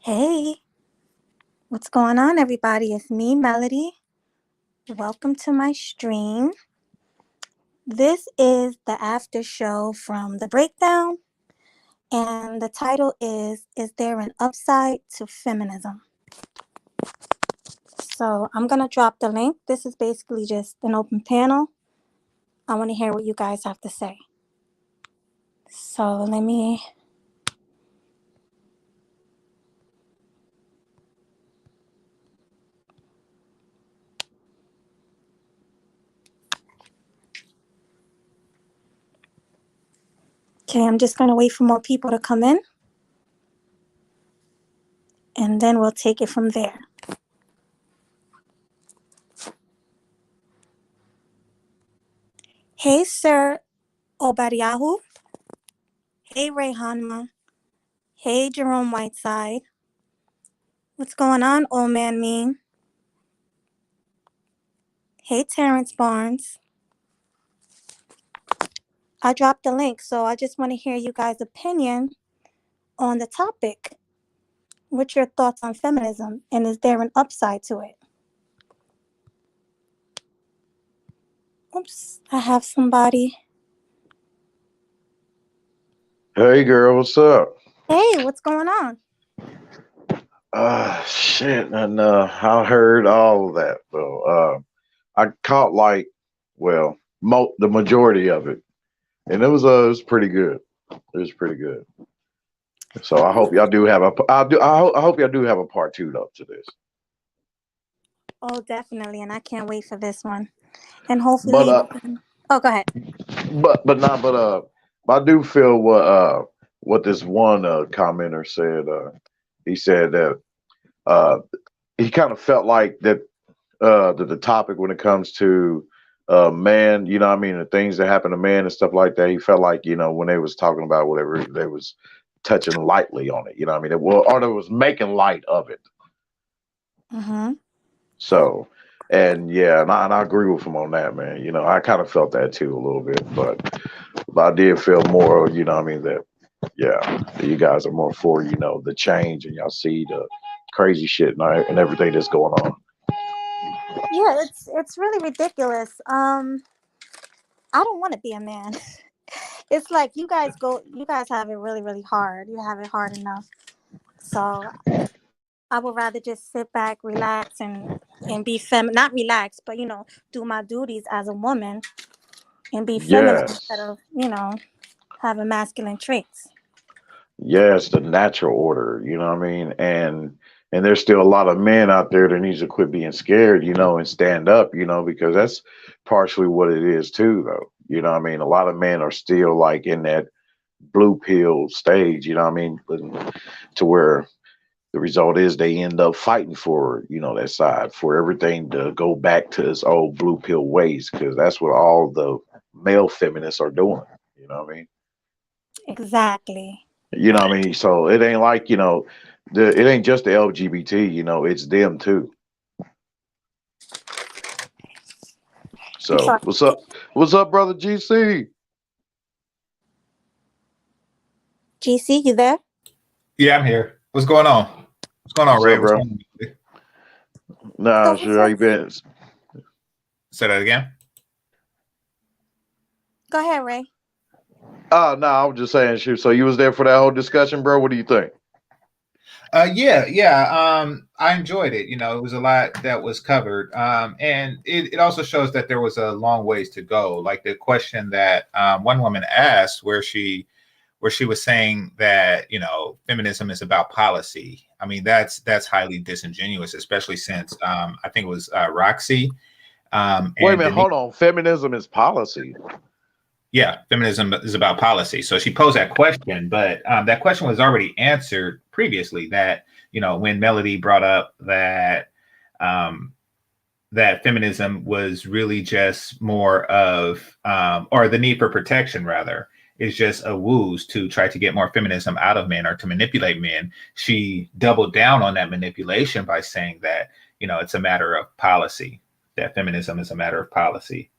Hey, what's going on, everybody? It's me, Melody. Welcome to my stream. This is the after show from the breakdown, and the title is there an upside to feminism? So I'm going to drop the link. This is basically just an open panel. I want to hear what you guys have to say. So let me. Okay, I'm just going to wait for more people to come in, and then we'll take it from there. Hey, Sir Obadiahu. Hey, Rayhanma. Hey, Jerome Whiteside. What's going on, old man mean? Hey, Terrence Barnes. I dropped the link, so I just want to hear you guys' opinion on the topic. What's your thoughts on feminism, and is there an upside to it? Oops, I have somebody. Hey girl, what's up? Hey, what's going on? Shit, and I heard all of that. Well, I caught the majority of it, and it was pretty good. It was pretty good. So I hope y'all do have a I hope y'all do have a part two up to this. Oh, definitely, and I can't wait for this one. And But hopefully, oh, go ahead. I do feel what this one commenter said. He said that uh he kind of felt like that the topic when it comes to man, you know what I mean, the things that happen to man and stuff like that, he felt like, when they was talking about whatever, they was touching lightly on it, you know what I mean? Or they was making light of it. Mm-hmm. So, and yeah, and I agree with him on that, man. I kind of felt that too a little bit, but I did feel more, you know what I mean, that, yeah, you guys are more for, the change and y'all see the crazy shit and everything that's going on. Yeah, it's really ridiculous. I don't want to be a man. It's like you guys have it really, really hard. You have it hard enough. So I would rather just sit back, relax, and be not relax, but do my duties as a woman and be feminine instead Yes. of having masculine traits. Yes, the natural order, you know what I mean? And there's still a lot of men out there that needs to quit being scared, and stand up, because that's partially what it is too, though. You know what I mean? A lot of men are still like in that blue pill stage, you know what I mean? To where the result is they end up fighting for, that side, for everything to go back to its old blue pill ways, because that's what all the male feminists are doing, you know what I mean? Exactly. You know what I mean? So it ain't like, it ain't just the LGBT, it's them too. I'm So sorry. what's up? What's up, brother GC? GC, you there? Yeah, I'm here. What's going on? What's going on, What's Ray? up, What's bro? going on? Nah, So what's sure. How your you been? Say that again. Go ahead, Ray. No, I was just saying, shoot. So you was there for that whole discussion, bro? What do you think? Yeah. I enjoyed it. It was a lot that was covered. And it also shows that there was a long ways to go. Like the question that one woman asked, where she was saying that feminism is about policy. I mean, that's highly disingenuous, especially since I think it was Roxy Wait a and minute, Denise. hold on. Feminism is policy. Yeah, feminism is about policy. So she posed that question, but that question was already answered previously. That when Melody brought up um, that feminism was really just more of, or the need for protection rather, is just a ruse to try to get more feminism out of men or to manipulate men. She doubled down on that manipulation by saying that it's a matter of policy. That feminism is a matter of policy.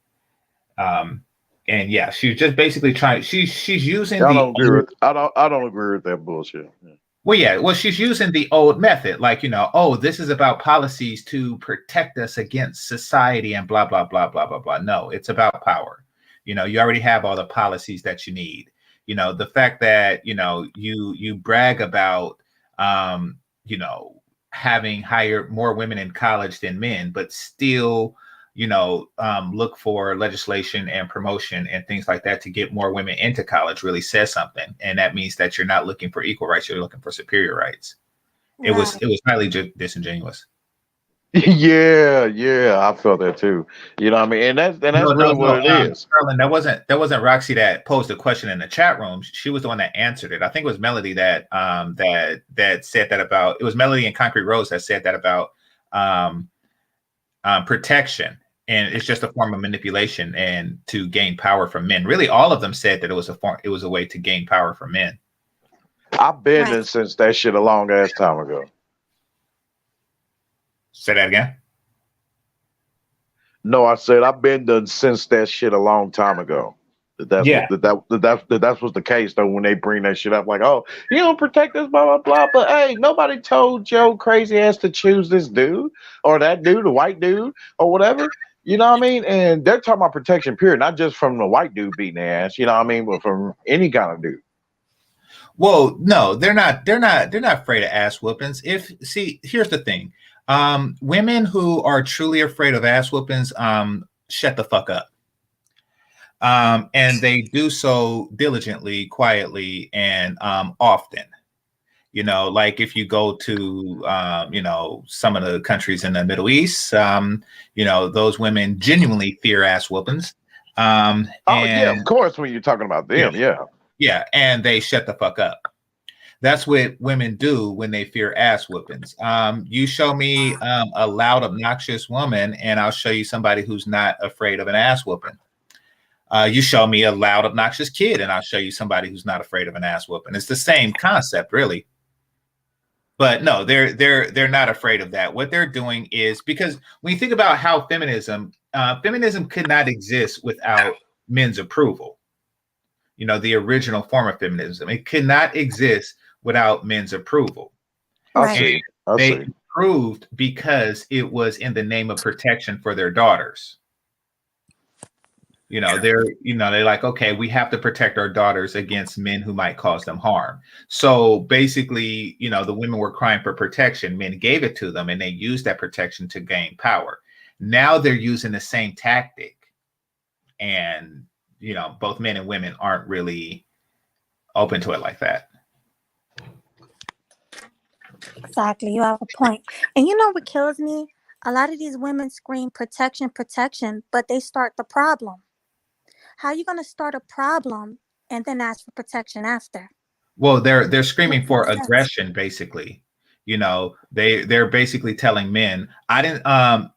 Um, and she's just basically trying. She's using I the don't agree with. I don't agree with that bullshit. Yeah. Well, yeah. Well, she's using the old method, like, oh, this is about policies to protect us against society and blah blah blah blah blah blah. No, it's about power. You already have all the policies that you need. The fact that you brag about um, having more women in college than men, but still look for legislation and promotion and things like that to get more women into college really says something. And that means that you're not looking for equal rights, you're looking for superior rights. Right. It was highly disingenuous. Yeah, yeah, I felt that too. You know what I mean? And that's No, no, really no. what it is. Carlin, that wasn't Roxy that posed the question in the chat room. She was the one that answered it. I think it was Melody that said that about. It was Melody and Concrete Rose that said that about um, protection, and it's just a form of manipulation and to gain power from men. Really, all of them said that it was a way to gain power from men. I've been Right. in since that shit a long ass time ago. Say that again. No, I said I've been done since that shit a long time ago. That's Yeah. what that was the case though when they bring that shit up like, oh, you don't protect us, blah blah blah. But hey, nobody told Joe crazy ass to choose this dude or that dude, the white dude or whatever. You know what I mean? And they're talking about protection, period, not just from the white dude beating their ass. You know what I mean? But from any kind of dude. Well, no, they're not. They're not afraid of ass whoopings. Here's the thing. Women who are truly afraid of ass whoopings, shut the fuck up. And they do so diligently, quietly, and often. Like if you go to some of the countries in the Middle East, those women genuinely fear ass whoopings. Oh yeah, And of course when you're talking about them, yeah. yeah, and they shut the fuck up. That's what women do when they fear ass whoopings. You show me a loud, obnoxious woman, and I'll show you somebody who's not afraid of an ass whooping. You show me a loud, obnoxious kid, and I'll show you somebody who's not afraid of an ass whooping. It's the same concept, really. But no, they're not afraid of that. What they're doing is because when you think about how feminism could not exist without men's approval. The original form of feminism, it could not exist without men's approval. Right. They approved because it was in the name of protection for their daughters. They're like, okay, we have to protect our daughters against men who might cause them harm. So basically, the women were crying for protection. Men gave it to them and they used that protection to gain power. Now they're using the same tactic. And, both men and women aren't really open to it like that. Exactly. You have a point. And you know what kills me? A lot of these women scream protection, protection, but they start the problem. How are you going to start a problem and then ask for protection after? Well, they're screaming for aggression, basically. They're basically telling men,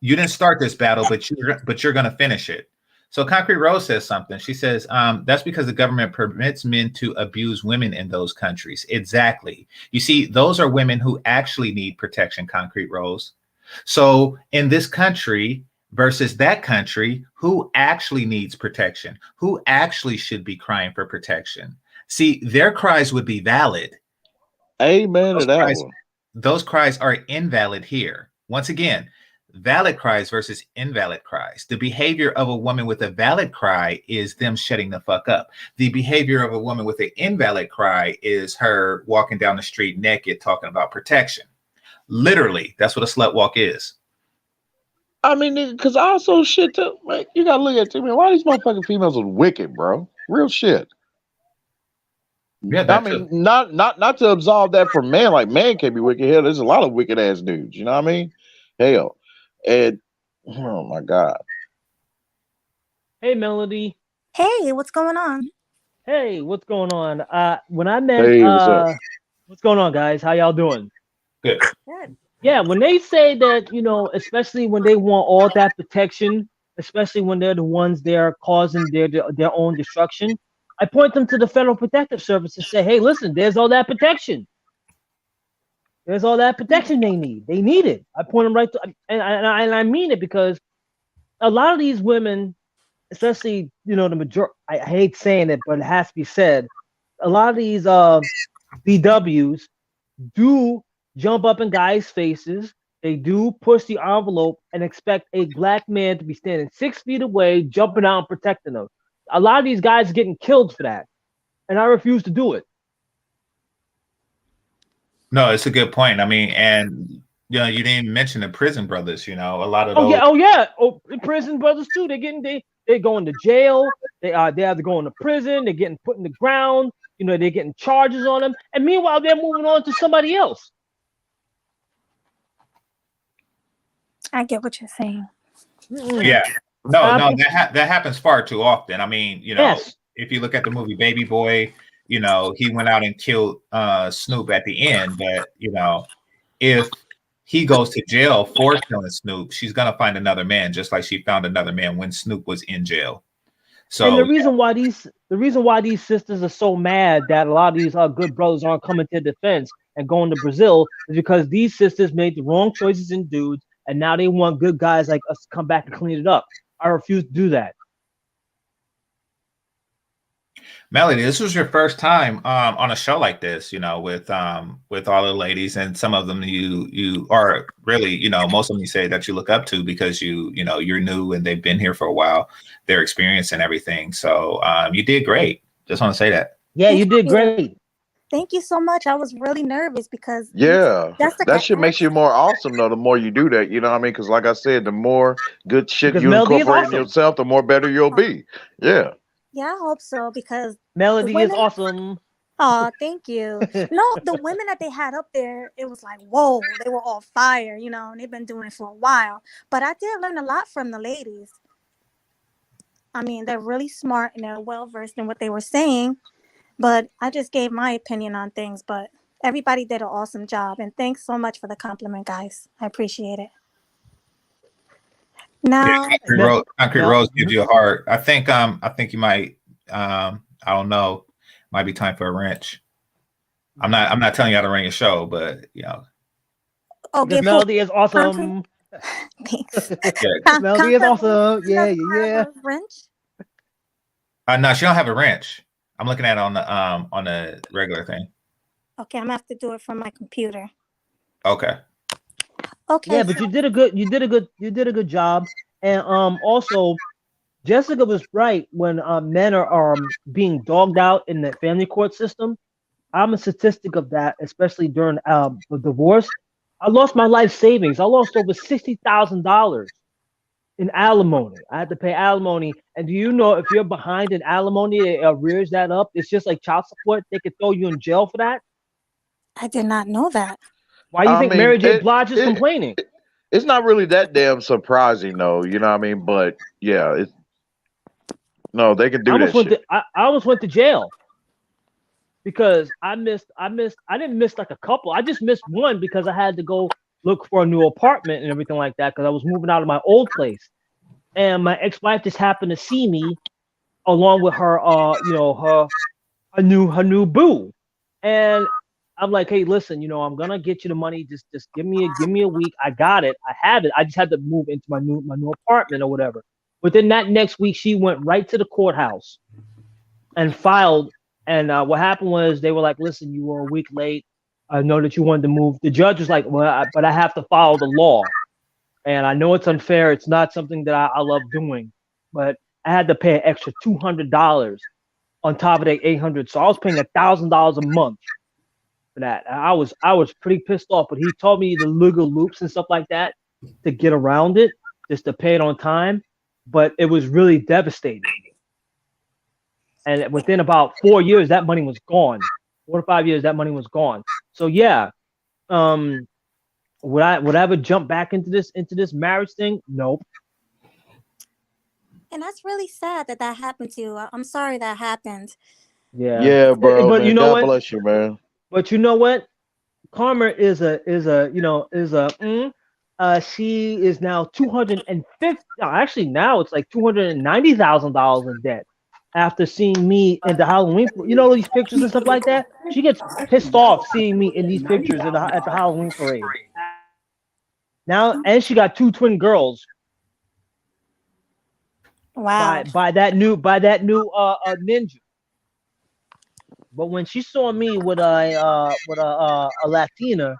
you didn't start this battle, but you're going to finish it. So Concrete Rose says something. She says, that's because the government permits men to abuse women in those countries. Exactly. You see, those are women who actually need protection, Concrete Rose. So in this country versus that country, who actually needs protection? Who actually should be crying for protection? See, their cries would be valid. Amen to that one. Those cries are invalid here. Once again, valid cries versus invalid cries. The behavior of a woman with a valid cry is them shutting the fuck up. The behavior of a woman with an invalid cry is her walking down the street naked talking about protection. Literally, that's what a slut walk is. I mean, because also shit too, man, you gotta look at it, man. Why these motherfucking females are wicked, bro? Real shit. Yeah, I mean, not to absolve that from man. Like man can be wicked. Hell, there's a lot of wicked ass dudes. You know what I mean? Hell, and oh my god. Hey, Melody. Hey, what's going on? Hey, what's going on? When I met, Hey, what's up? what's going on, guys? How y'all doing? Good. Good. Yeah, when they say that, especially when they want all that protection, especially when they're the ones there causing their own destruction, I point them to the Federal Protective Service and say, hey, listen, there's all that protection. There's all that protection they need. They need it. I point them right to, and I mean it because a lot of these women, especially, the majority, I hate saying it, but it has to be said. A lot of these BWs, do jump up in guys' faces. They do push the envelope and expect a black man to be standing 6 feet away, jumping out and protecting them. A lot of these guys are getting killed for that, and I refuse to do it. No, it's a good point. I mean, and you didn't even mention the prison brothers. A lot of those. Oh yeah. Oh, prison brothers too. They going to jail. They have to go into prison. They're getting put in the ground. They're getting charges on them, and meanwhile they're moving on to somebody else. I get what you're saying. Yeah. No, that happens far too often. I mean, Yes. If you look at the movie Baby Boy, he went out and killed Snoop at the end, but if he goes to jail for killing Snoop, she's gonna find another man, just like she found another man when Snoop was in jail. So, and the reason why these sisters are so mad that a lot of these good brothers aren't coming to defense and going to Brazil is because these sisters made the wrong choices in dudes, and now they want good guys like us to come back and clean it up. I refuse to do that. Melody, this was your first time on a show like this, with all the ladies, and some of them you are really, most of them you say that you look up to because you're new and they've been here for a while, their experience and everything. So you did great. Just want to say that. Yeah, you did great. Thank you so much. I was really nervous because that shit makes you more awesome though. The more you do that, you know what I mean? Because like I said, the more good shit you incorporate in yourself, the more better you'll be. Yeah. Yeah, I hope so because Melody is awesome. Oh, thank you. No, the women that they had up there, it was like, whoa, they were all fire, and they've been doing it for a while. But I did learn a lot from the ladies. I mean, they're really smart and they're well versed in what they were saying. But I just gave my opinion on things. But everybody did an awesome job. And thanks so much for the compliment, guys. I appreciate it. Now, Concrete Rose gives you a heart. I think you might. I don't know. Might be time for a wrench. I'm not telling you how to ring a show, but Okay, Melody is awesome. Thanks. Melody is awesome. Yeah. Wrench? No, she don't have a wrench. I'm looking at it on the regular thing. Okay, I'm gonna have to do it from my computer. Okay. Yeah, but you did a good job, and also Jessica was right when men are being dogged out in the family court system. I'm a statistic of that, especially during the divorce. I lost my life savings. I lost over $60,000 in alimony. I had to pay alimony, and do you know if you're behind in alimony, it rears that up. It's just like child support. They could throw you in jail for that. I did not know that. Why do you think Mary J. Blige is complaining? It's not really that damn surprising, though. You know what I mean? But yeah, they can do that shit. I almost went to jail because I didn't miss like a couple. I just missed one because I had to go look for a new apartment and everything like that because I was moving out of my old place. And my ex-wife just happened to see me along with her, her new boo. And I'm like, hey, listen, I'm gonna get you the money. Just give me a week. I got it. I have it. I just had to move into my new apartment or whatever. Within that next week, she went right to the courthouse and filed. And what happened was they were like, listen, you were a week late. I know that you wanted to move. The judge was like, well, but I have to follow the law. And I know it's unfair. It's not something that I love doing. But I had to pay an extra $200 on top of the $800. So I was paying $1,000 a month. That I was pretty pissed off, but he told me the legal loops and stuff like that to get around it, just to pay it on time. But it was really devastating. And within about 4 years, that money was gone. 4 to 5 years, that money was gone. So yeah, would I ever jump back into this marriage thing? Nope. And that's really sad that happened to you. I'm sorry that happened. Yeah, bro. But man, God bless you, man. But you know what? Karma is she is now 250. Actually, now it's like $290,000 in debt after seeing me in the Halloween. These pictures and stuff like that. She gets pissed off seeing me in these pictures at the Halloween parade. Now, and she got 2 twin girls. Wow. By that new ninja. But when she saw me with a Latina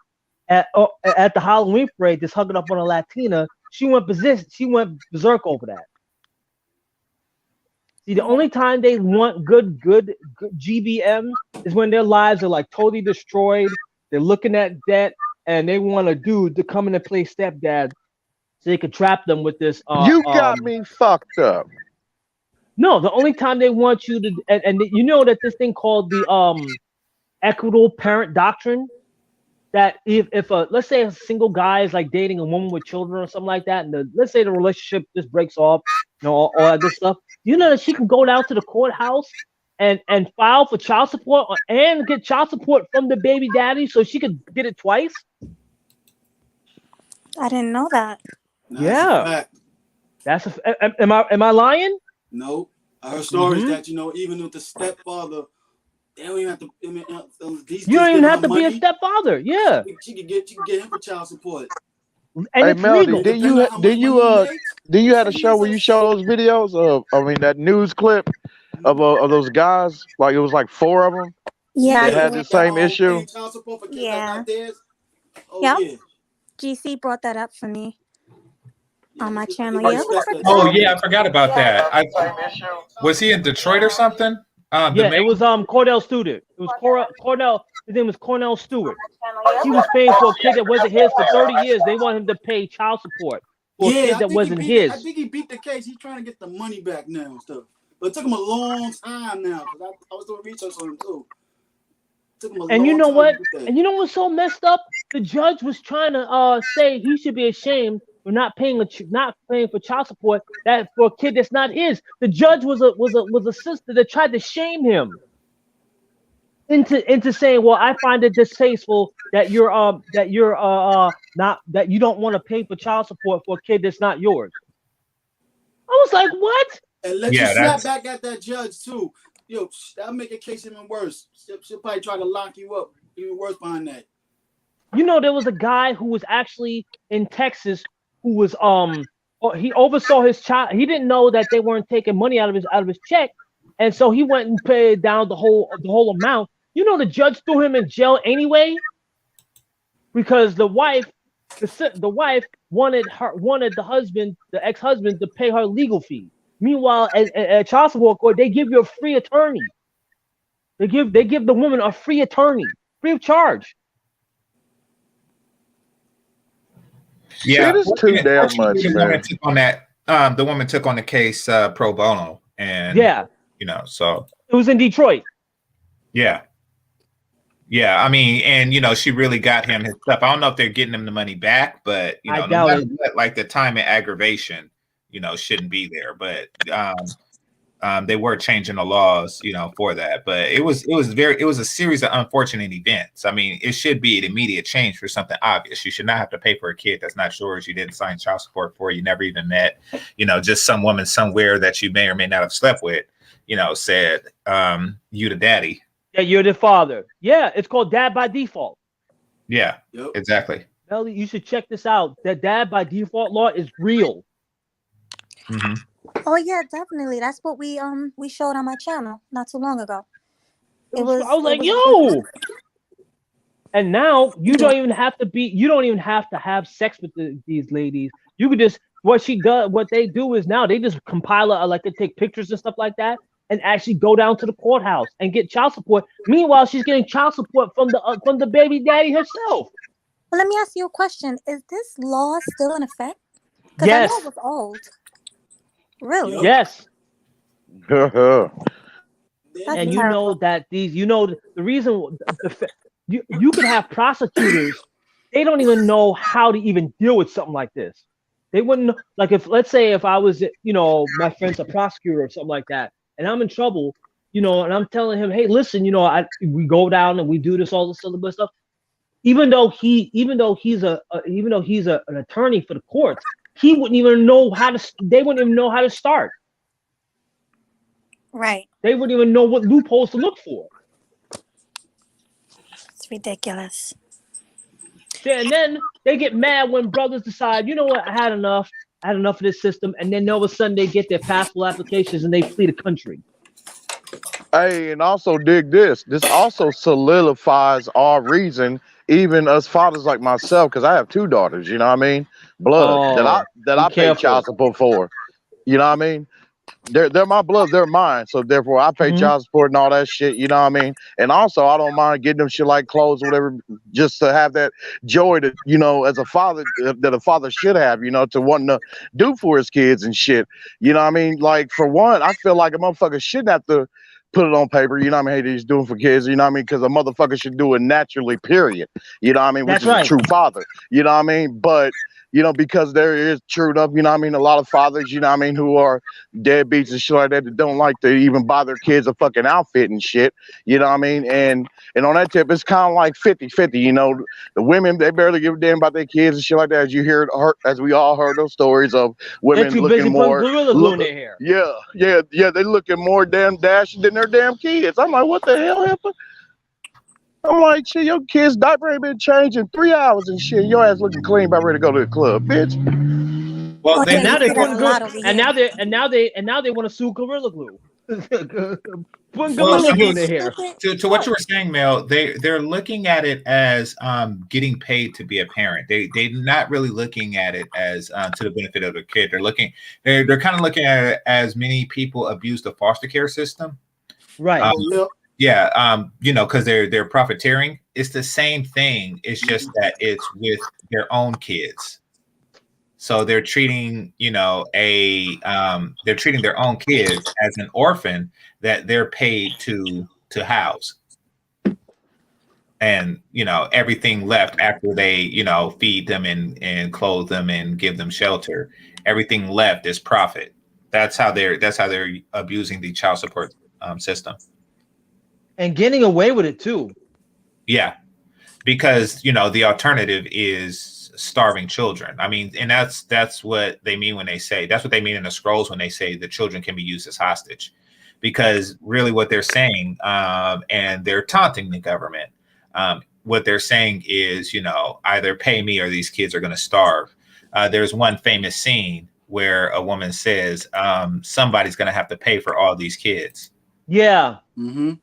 at the Halloween parade, just hugging up on a Latina, she went berserk over that. See, the only time they want good GBMs is when their lives are like totally destroyed. They're looking at debt, and they want a dude to come in and play stepdad, so they could trap them with this. You got me fucked up. No, the only time they want you to, and you know that this thing called the equitable parent doctrine, that if let's say a single guy is like dating a woman with children or something like that, and let's say the relationship just breaks off, you know, all that good stuff, you know that she can go down to the courthouse and file for child support and get child support from the baby daddy, so she could get it twice. I didn't know that. No, Yeah, that's a. Am I lying? No, I heard stories that, you know, even with the stepfather, they don't even have to. I mean, these You don't even have to money, be a stepfather. Yeah, she could get him for child support. and Hey it's Melody, legal. did you had a show where you show those videos of, I mean, that news clip of those guys? Like it was like 4 of them. Yeah, They had the same issue. Child support for kids Yeah. that theirs. Oh, Yep. yeah. GC brought that up for me on my Yeah, channel. they Yeah, it was respect pretty that. Oh good. yeah, I forgot about that. Was he in Detroit or something? Yeah, it was Cordell Stewart. It was Cordell. His name was Cornell Stewart. He was paying for a kid that wasn't his for 30 years. They want him to pay child support for a kid that wasn't his. I think he beat the case. He's trying to get the money back now and stuff. But it took him a long time now, because I was doing research on him too. It took him a And you long know time what? to do that. And you know what's so messed up? The judge was trying to say he should be ashamed for not paying for child support that for a kid that's not his. The judge was a sister that tried to shame him into saying, well, I find it distasteful that you're not, that you don't want to pay for child support for a kid that's not yours. I was like, what? And let Yeah, you snap that's- back at that judge too. Yo, that'll make a case even worse. She'll probably try to lock you up even worse behind that. You know, there was a guy who was actually in Texas who was he oversaw his child. He didn't know that they weren't taking money out of his check, and so he went and paid down the whole amount. You know, the judge threw him in jail anyway because the wife wanted the ex-husband, to pay her legal fee. Meanwhile, at child support court, they give you a free attorney. They give the woman a free attorney, free of charge. Yeah, It is too damn much, the man. woman took on that. The woman took on the case pro bono, and Yeah, you know, so it was in Detroit. yeah. I mean, and you know, she really got him his stuff. I don't know if they're getting him the money back, but you know, I doubt it. like the time and aggravation, you know, shouldn't be there. But they were changing the laws, you know, for that. But it was a series of unfortunate events. I mean, it should be an immediate change for something obvious. You should not have to pay for a kid that's not yours. You didn't sign child support for. You never even met. You know, just some woman somewhere that you may or may not have slept with. You know, said you the daddy. Yeah, you're the father. Yeah, it's called dad by default. Yeah, Yep. exactly. Melly, you should check this out. That dad by default law is real. Mm-hmm. Oh yeah, definitely. That's what we showed on my channel not too long ago. I was like, yo. And now you don't even have to have sex with these ladies. You could just what they do is now they just compile they take pictures and stuff like that and actually go down to the courthouse and get child support. Meanwhile, she's getting child support from the baby daddy herself. Well, let me ask you a question. Is this law still in effect? Because Yes. I know it was old. Really? Yes. That's And you terrible. know that the reason you could have prosecutors, they don't even know how to even deal with something like this. They wouldn't, like, if let's say if I was, you know, my friend's a prosecutor or something like that, and I'm in trouble, you know, and I'm telling him, hey, listen, you know, we go down and we do all this other stuff. Even though he's an attorney for the courts, he wouldn't even know they wouldn't even know how to start. Right. They wouldn't even know what loopholes to look for. It's ridiculous. Yeah, and then they get mad when brothers decide, you know what, I had enough of this system, and then all of a sudden they get their passport applications and they flee the country. Hey, and also dig this. This also solidifies our reason, even us fathers like myself, because I have two daughters. You know what I mean? Blood that I Oh, that be I pay child careful. support for. You know what I mean? They're my blood, they're mine. So therefore I pay Hmm. child support and all that shit, you know what I mean? And also I don't mind getting them shit like clothes or whatever, just to have that joy that, as a father that a father should have, to wanting to do for his kids and shit. You know what I mean? Like for one, I feel like a motherfucker shouldn't have to put it on paper, you know what I mean? Hey, he's doing for kids, you know what I mean? Because a motherfucker should do it naturally, period. You know what I mean? Which That's is a right. true father. You know what I mean? But because there is true enough, you know what I mean, a lot of fathers, you know what I mean, who are deadbeats and shit like that don't like to even buy their kids a fucking outfit and shit. You know what I mean? And on that tip, it's kind of like 50-50. The women, they barely give a damn about their kids and shit like that. As you hear, as we all heard those stories of They're women too looking busy putting more, gorilla glue in their hair. yeah, they looking more damn dashing than their damn kids. I'm like, what the hell happened? I'm like, shit, your kid's diaper ain't been changed in 3 hours and shit. Your ass looking clean, about ready to go to the club, bitch. Well, Oh they yeah, And you now they're see that well, a putting lot over and here. now they want to sue gorilla glue. Putting well, gorilla I glue mean, in their hair. Stupid. to what you were saying, Mel, they're looking at it as getting paid to be a parent. They're not really looking at it as to the benefit of the kid. They're kind of looking at it as many people abuse the foster care system. Right. Um, Oh, yeah. yeah, because they're profiteering. It's the same thing. It's just that it's with their own kids. So they're treating, they're treating their own kids as an orphan that they're paid to house. And everything left after they feed them and clothe them and give them shelter, everything left is profit. That's how they're abusing the child support system. And getting away with it too. Yeah, because the alternative is starving children. I mean, and that's what they mean when they say, that's what they mean in the scrolls when they say the children can be used as hostage, because really what they're saying, and they're taunting the government. What they're saying is, either pay me or these kids are going to starve. There's one famous scene where a woman says, somebody's going to have to pay for all these kids. Yeah. Mm-hmm.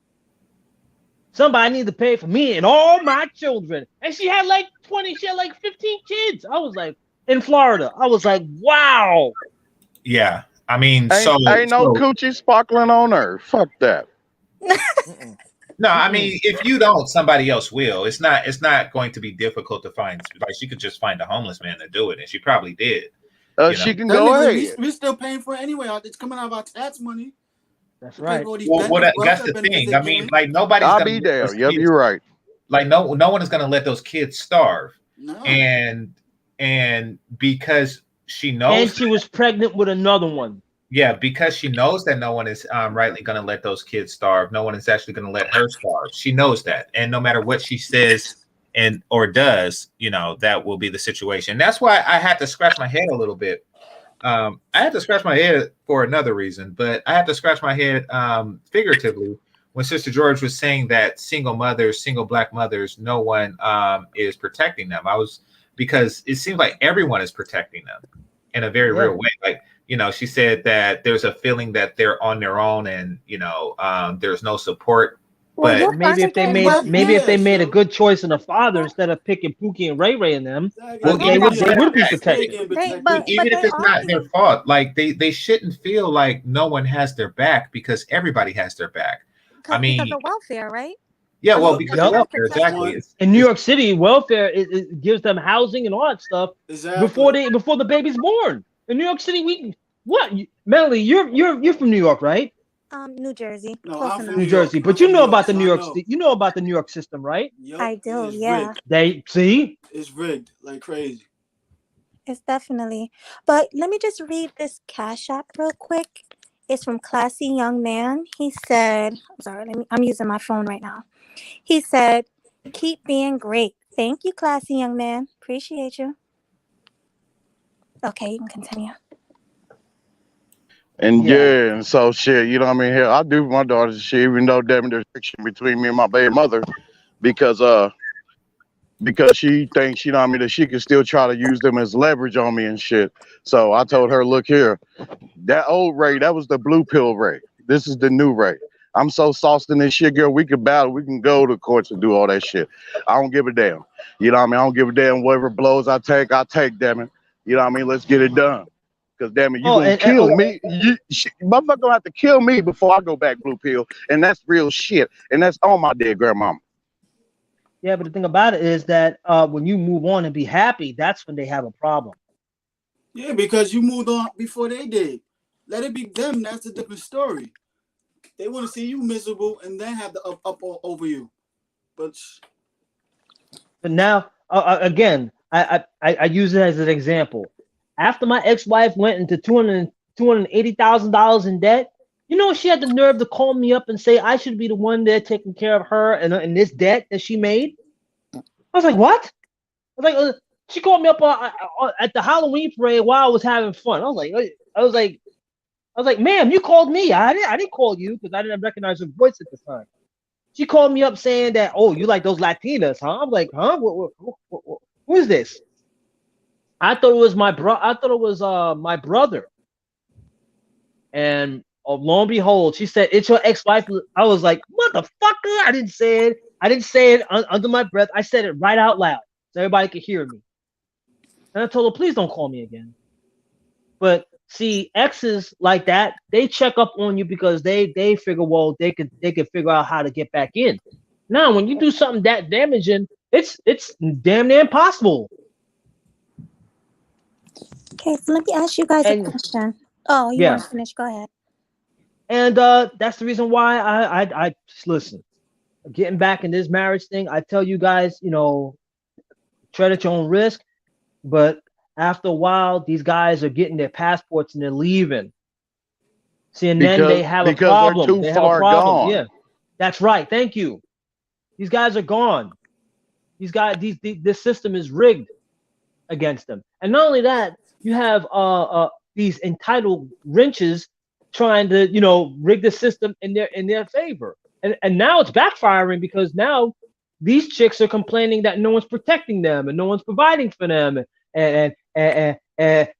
Somebody need to pay for me and all my children. And she had like 15 kids. I was like, in Florida. I was like, wow. Yeah. I mean, Ain't no coochie sparkling on her. Fuck that. no, I mean, if you don't, somebody else will. It's not going to be difficult to find. Like, she could just find a homeless man to do it, and she probably did. She can That go nigga, ahead. we're still paying for it anyway. It's coming out of our tax money. That's We pay right. for all these Well, benefits, that's the welfare benefits thing. they're I mean, giving. like, nobody's I'll gonna be let there. those Yep, kids, you're right. like, no one is gonna let those kids starve. No. And because she And knows, she was pregnant with another one. yeah, because she knows that no one is rightly gonna let those kids starve. No one is actually gonna let her starve. She knows that, and no matter what she says and or does, that will be the situation. That's why I had to scratch my head a little bit. I had to scratch my head for another reason, but I had to scratch my head figuratively when Sister George was saying that single mothers, single Black mothers, no one is protecting them. Because it seems like everyone is protecting them in a very real way. Like, she said that there's a feeling that they're on their own and, there's no support. Well, But you're Maybe if they frustrating. made Well, maybe if they made a so- good choice in a father instead of picking Pookie and Ray Ray in them, Well, they would be protected. but even if they it's are not their being. fault, like they shouldn't feel like no one has their back, because everybody has their back. I Because mean, of welfare, right? yeah, well, Yup. because Yup. of welfare, exactly. One. In New York City, welfare it gives them housing and all that stuff Exactly. before the baby's born. In New York City, Melanie, you're from New York, right? New Jersey, No, close I'm from enough. New New York. Jersey, I'm but you from know New York, about the so New I York know. you know about the New York system, right? Yup, I do, it's yeah. rigged. They see. It's rigged like crazy. It's definitely. But let me just read this Cash App real quick. It's from Classy Young Man. He said, I'm sorry, I'm using my phone right now. He said, keep being great. Thank you, Classy Young Man. Appreciate you. Okay, you can continue. And Yeah. and so shit, you know what I mean? Hell, I do for my daughters shit, even though damn there's friction between me and my baby mother, because she thinks, you know what I mean, that she can still try to use them as leverage on me and shit. So I told her, look here, that old Ray, that was the blue pill Ray. This is the new Ray. I'm so sauced in this shit, girl. We can battle. We can go to courts and do all that shit. I don't give a damn. You know what I mean? I don't give a damn whatever blows I take, damn it. You know what I mean? Let's get it done. Because damn it, you gonna kill me. Motherfucker gonna have to kill me before I go back blue pill. And that's real shit. And that's on my dead grandmama. Yeah, but the thing about it is that when you move on and be happy, that's when they have a problem. Yeah, because you moved on before they did. Let it be them. That's a different story. They want to see you miserable and then have the up over you. But now, again, I use it as an example. After my ex-wife went into $280,000 in debt, you know, she had the nerve to call me up and say I should be the one there taking care of her and this debt that she made. I was like, what? I was like, she called me up at the Halloween parade while I was having fun. I was like, ma'am, you called me. I didn't call you because I didn't recognize her voice at the time. She called me up saying that, oh, you like those Latinas, huh? I'm like, huh? Who is this? I thought it was my my brother. And lo and behold, she said, it's your ex-wife. I was like, motherfucker. I didn't say it under my breath. I said it right out loud so everybody could hear me. And I told her, please don't call me again. But see, exes like that, they check up on you because they figure, well, they could figure out how to get back in. Now, when you do something that damaging, it's damn near impossible. Okay, so let me ask you guys a question. Oh, you want to finish? Go ahead. And that's the reason why I listen. Getting back in this marriage thing, I tell you guys, you know, tread at your own risk. But after a while, these guys are getting their passports and they're leaving. See, and then they have a problem. They have a problem. Gone. Yeah, that's right. Thank you. These guys are gone. These guys, this system is rigged against them. And not only that, you have these entitled wrenches trying to, you know, rig the system in their favor. And now it's backfiring because now these chicks are complaining that no one's protecting them and no one's providing for them. And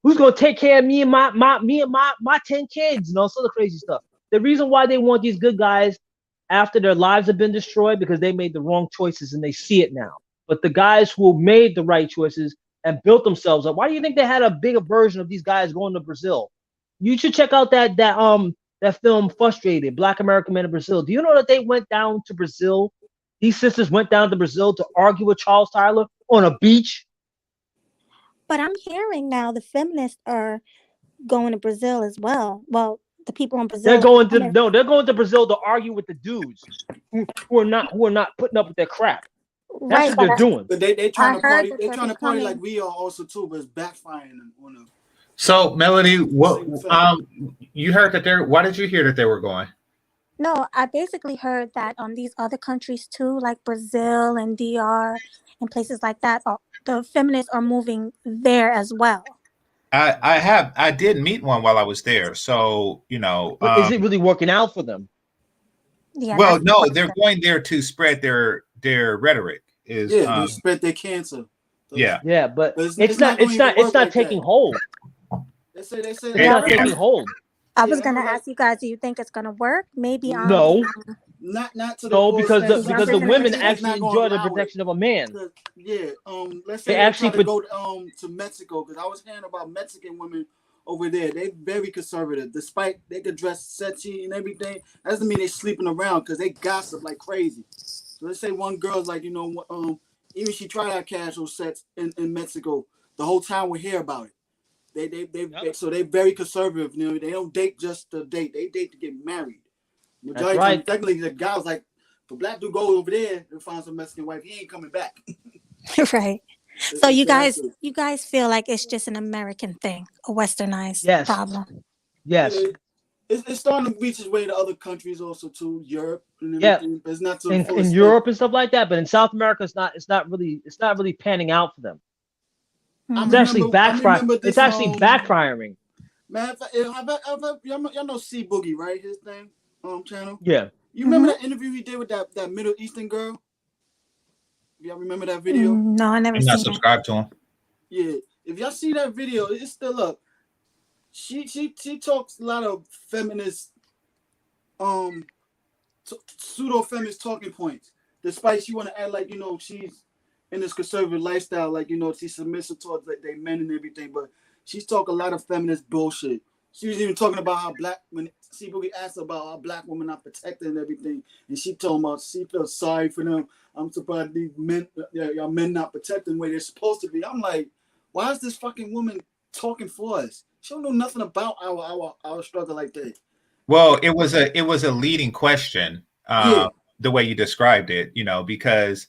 who's gonna take care of me and my 10 kids and all sorts of crazy stuff. The reason why they want these good guys after their lives have been destroyed because they made the wrong choices and they see it now. But the guys who made the right choices and built themselves up, why do you think they had a bigger version of these guys going to Brazil? You should check out that film Frustrated, Black American Men in Brazil. Do you know that they went down to Brazil? These sisters went down to Brazil to argue with Charles Tyler on a beach. But I'm hearing now the feminists are going to Brazil as well. Well, the people in Brazil. They're going to Brazil to argue with the dudes who are not putting up with their crap. That's what they're doing. But they trying to party. They're trying to party like we are also too, but it's backfiring on them. So, Melody, what you heard that why did you hear that they were going? No, I basically heard that these other countries too, like Brazil and DR and places like that, the feminists are moving there as well. I did meet one while I was there, so you know. But is it really working out for them? Yeah. Well, no, they're going there to spread their rhetoric. They spread their cancer. Yeah, but it's not taking hold. They say it's not taking hold. I was gonna ask you guys, do you think it's gonna work? Maybe no. Not to the no, because the women actually enjoy the protection of a man. Yeah, let's say they actually go to Mexico, because I was hearing about Mexican women over there. They're very conservative, despite they could dress sexy and everything. That doesn't mean they're sleeping around because they gossip like crazy. So let's say one girl's like, even she tried out casual sex in Mexico, the whole town would hear about it. So they're very conservative. You know, they don't date just to date. They date to get married. Majority of time, technically, the guy was like, "For black dude go over there and find some Mexican wife, he ain't coming back." Right. So you guys feel like it's just an American thing, a westernized problem. Yes. It's starting to reach its way to other countries also too, Europe and everything. But it's not to in Europe and stuff like that. But in South America, it's not really panning out for them. It's actually backfiring. It's actually backfiring. Man, y'all know C Boogie, right? His thing. Channel. Yeah. You remember that interview he did with that Middle Eastern girl? Y'all remember that video? No, I never. I'm not subscribed to him. Yeah, if y'all see that video, it's still up. She talks a lot of feminist pseudo feminist talking points. Despite she want to act like she's in this conservative lifestyle, like she's submissive towards like they men and everything, but she's talking a lot of feminist bullshit. She was even talking about how when people get asked about how black women are protected and everything, and she told about she feels sorry for them. I'm surprised these men, y'all men not protecting the way they're supposed to be. I'm like, why is this fucking woman talking for us? She don't know nothing about our struggle like that. Well, it was a leading question, the way you described it, because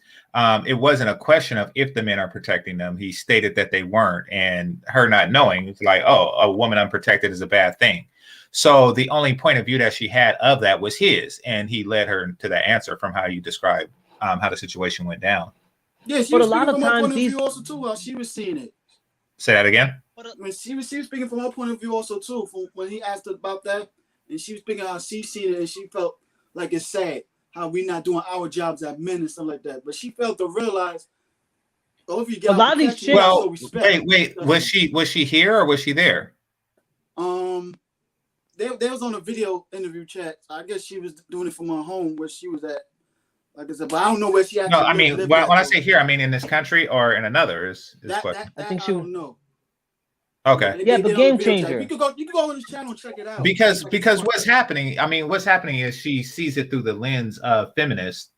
it wasn't a question of if the men are protecting them. He stated that they weren't, and her not knowing, it's like, oh, a woman unprotected is a bad thing. So the only point of view that she had of that was his, and he led her to that answer from how you described how the situation went down. Yeah, she was speaking from her point of view also too, how she was seeing it. Say that again. When she was speaking from her point of view also too, from when he asked her about that, and she was speaking how she seen it, and she felt like it's sad how we not doing our jobs as men and stuff like that. But she felt to realize, if you get a lot of these chicks. Well, wait, was she here or was she there? They was on a video interview chat. I guess she was doing it from her home where she was at. Like I said, but I don't know where she actually. No, I mean when I say here, I mean in this country or in another. I think she don't know. Okay. Yeah, but Game Changer. You can go on his channel and check it out. Because what's happening is she sees it through the lens of feminists,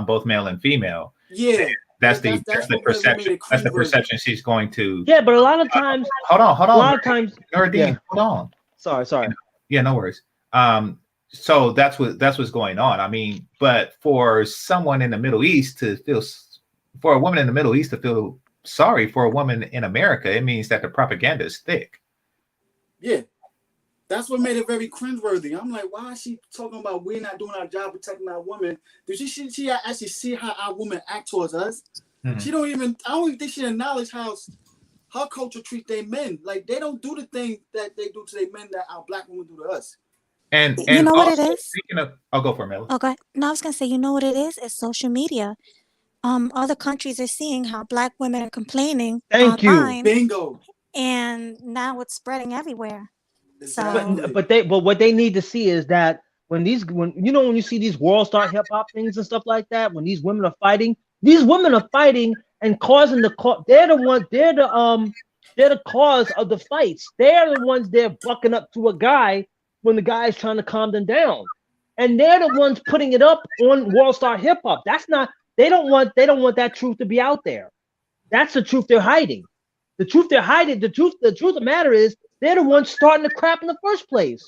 both male and female. Yeah. That's the perception. That's the perception she's going to. Yeah, but a lot of times. Hold on. A lot of times. Hold on. Sorry. Yeah, no worries. So that's what's going on. I mean, but for someone in the Middle East for a woman in the Middle East to feel sorry for a woman in America, it means that the propaganda is thick. Yeah, that's what made it very cringeworthy. I'm like, why is she talking about we're not doing our job protecting our women? Did she actually see how our women act towards us? Mm-hmm. I don't even think she acknowledged how her culture treats their men. Like they don't do the thing that they do to their men that our black women do to us. And you know what it is? I'll go for it, Mel. Okay. No, I was gonna say, you know what it is? It's social media. Other countries are seeing how black women are complaining. Thank online, you. Bingo. And now it's spreading everywhere. Exactly. So, but what they need to see is that when you see these world star hip hop things and stuff like that, when these women are fighting and causing they're the cause of the fights. They're the ones they're bucking up to a guy when the guy is trying to calm them down, and they're the ones putting it up on world star hip hop. That's not. They don't want that truth to be out there. That's the truth they're hiding. The truth they're hiding. The truth of the matter is they're the ones starting the crap in the first place.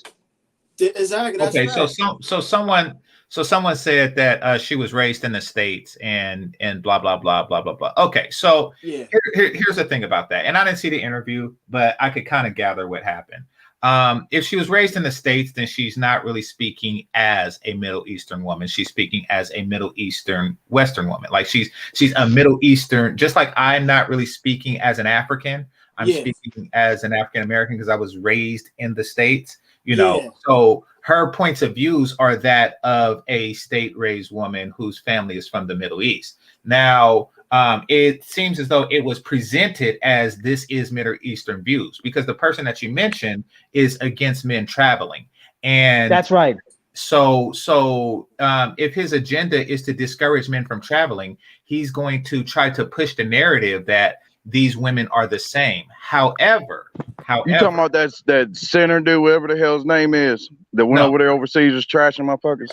Exactly. That's okay. Right. So someone said that she was raised in the States and blah blah blah blah blah blah. Okay. So yeah. Here's the thing about that, and I didn't see the interview, but I could kind of gather what happened. If she was raised in the States, then she's not really speaking as a Middle Eastern woman. She's speaking as a Middle Eastern Western woman. Like she's a Middle Eastern, just like I'm not really speaking as an African. I'm speaking as an African American because I was raised in the States, So her points of views are that of a state-raised woman whose family is from the Middle East. Now, it seems as though it was presented as this is Middle Eastern views because the person that you mentioned is against men traveling. And that's right. So if his agenda is to discourage men from traveling, he's going to try to push the narrative that these women are the same. However, you talking about that center dude, whatever the hell his name is, that went over there overseas just trashing motherfuckers?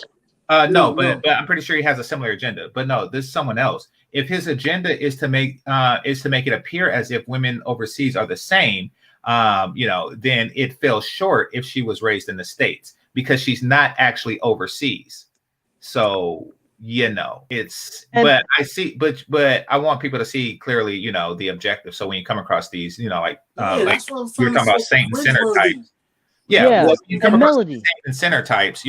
No, but I'm pretty sure he has a similar agenda. But no, this is someone else. If his agenda is to make it appear as if women overseas are the same, then it fell short if she was raised in the States because she's not actually overseas. So but I see, but I want people to see clearly, the objective. So when you come across these, like you're talking about saint and sinner types. Yeah, well, you come across saint and sinner types,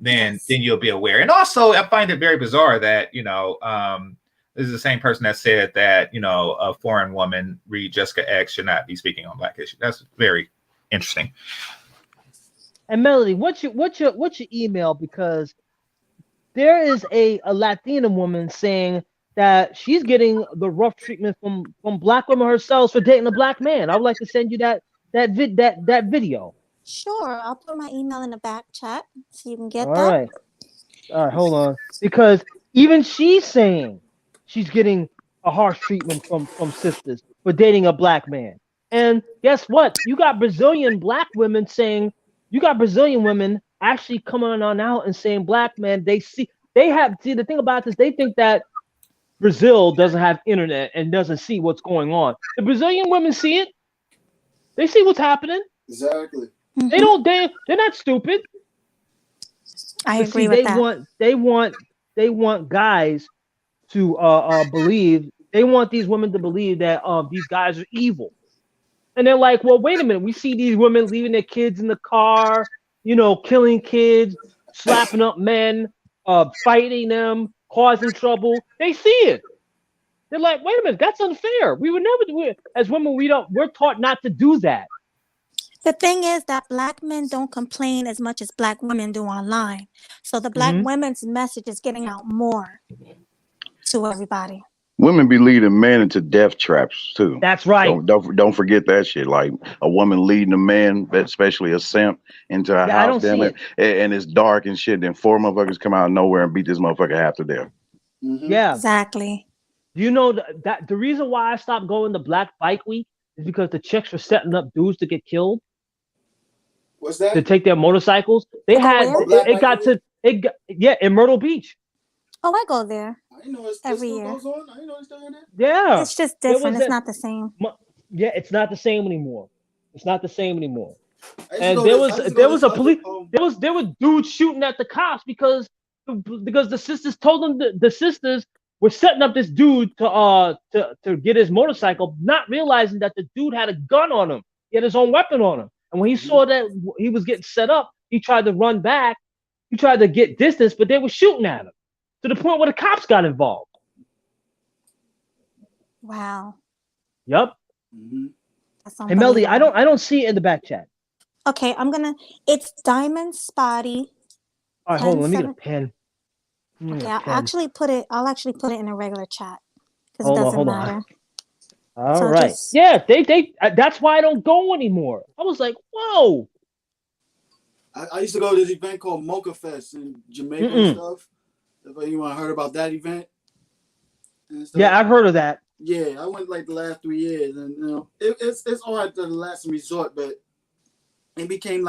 then you'll be aware. And also, I find it very bizarre that this is the same person that said that a foreign woman, read Jessica X, should not be speaking on Black issues. That's very interesting. And Melody, what's your email? Because there is a Latina woman saying that she's getting the rough treatment from Black women herself for dating a Black man. I would like to send you that video. Sure, I'll put my email in the back chat so you can get All that. Right. All right, hold on. Because even she's saying she's getting a harsh treatment from sisters for dating a black man. And guess what? You got Brazilian black women saying, you got Brazilian women actually coming on out and saying black men, see the thing about this, they think that Brazil doesn't have internet and doesn't see what's going on. The Brazilian women see it. They see what's happening. Exactly. They don't they're not stupid. I But agree see, with that. they want guys to believe, they want these women to believe that these guys are evil. And they're like, well, wait a minute, we see these women leaving their kids in the car, killing kids, slapping up men, fighting them, causing trouble. They see it. They're like, wait a minute, that's unfair. We would never do it. As women, we're taught not to do that. The thing is that black men don't complain as much as black women do online. So the black women's message is getting out more to everybody. Women be leading men into death traps too. That's right. Don't forget that shit. Like a woman leading a man, especially a simp, into a house, damn it, and it's dark and shit. Then 4 motherfuckers come out of nowhere and beat this motherfucker half to death. Yeah, exactly. You know that the reason why I stopped going to Black Bike Week is because the chicks were setting up dudes to get killed. What's that? To take their motorcycles. They had in Myrtle Beach. Oh, I go there. I know it's every year. Goes on. I know it's still in there. Yeah, it's just different. It's not the same. Yeah, it's not the same anymore. It's not the same anymore. And there were dudes shooting at the cops because the sisters told them the sisters were setting up this dude to get his motorcycle, not realizing that the dude had a gun on him. He had his own weapon on him. And when he saw that he was getting set up, he tried to run back. He tried to get distance, but they were shooting at him to the point where the cops got involved. Wow. Yep. Hey, Melody, I don't see it in the back chat. Okay, it's Diamond Spotty. All right, hold on. Let me get a pen. Okay, I'll actually put it in a regular chat because it doesn't matter. All right. Yeah, they. That's why I don't go anymore. I was like, whoa. I used to go to this event called Mocha Fest in Jamaica and stuff. If you want to heard about that event? Yeah, I've heard of that. Yeah, I went like the last 3 years, and it's all right the last resort, but it became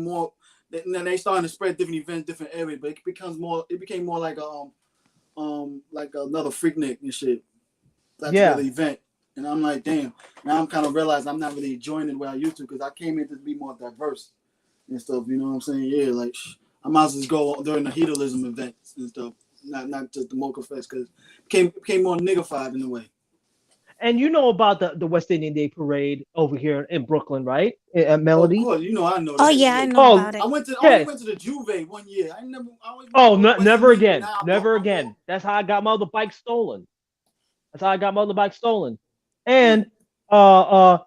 more. Then they started to spread different events, different areas, but it became more like like another Freaknik and shit. That's the event. And I'm like, damn. Now I'm kind of realizing I'm not really enjoying it where I used to because I came in to be more diverse and stuff. You know what I'm saying? Yeah, like I might as well just go during the hedonism events and stuff, not just the Mocha Fest because it became more niggified in a way. And you know about the West Indian Day Parade over here in Brooklyn, right? At Melody. Of course, I know. Oh yeah, I know about it. I went to the Juve one year. Never again. Never again. That's how I got my other bike stolen. And I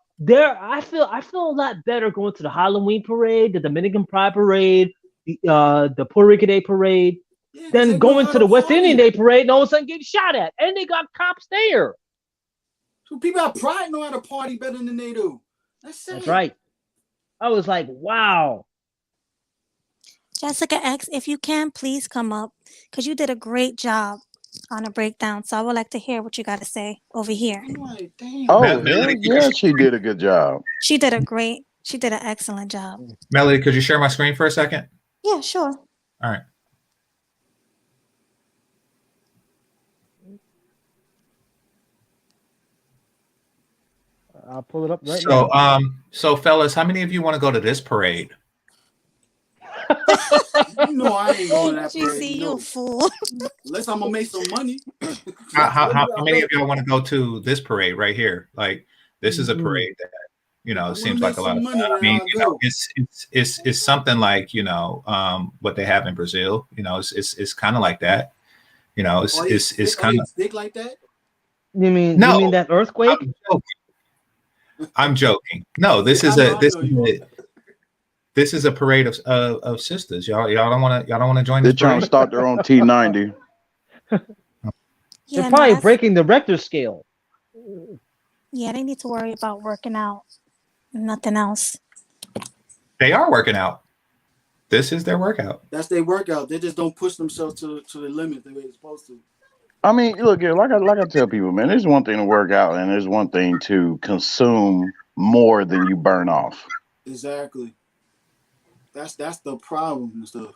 feel a lot better going to the Halloween parade, the Dominican Pride parade, the Puerto Rican Day parade, than going to the West Indian Day parade and all of a sudden getting shot at. And they got cops there. So people have pride know how to party better than they do. That's right. I was like, wow. Jessica X, if you can, please come up because you did a great job on a breakdown. So I would like to hear what you got to say over here. Like, damn. Oh, yeah, she did a good job. She did an excellent job. Melody, could you share my screen for a second? Yeah, sure. All right. I'll pull it up right now. So fellas, how many of you want to go to this parade? I ain't going to that parade. You fool. Unless I'm gonna make some money. How many of y'all want to go to this parade right here? Like this is a parade that seems like a lot of fun. I mean, it's something like what they have in Brazil. It's kind of like that. It's kind of big like that. You mean that earthquake? I'm joking. No, this is a parade of sisters. Y'all don't want to join. They're this trying to start their own T90. They're probably breaking the Richter scale. Yeah, they need to worry about working out. Nothing else. They are working out. This is their workout. That's their workout. They just don't push themselves to the limit the way they're supposed to. I mean, look, yeah, like I tell people, man, there's one thing to work out, and there's one thing to consume more than you burn off. Exactly. That's the problem and stuff.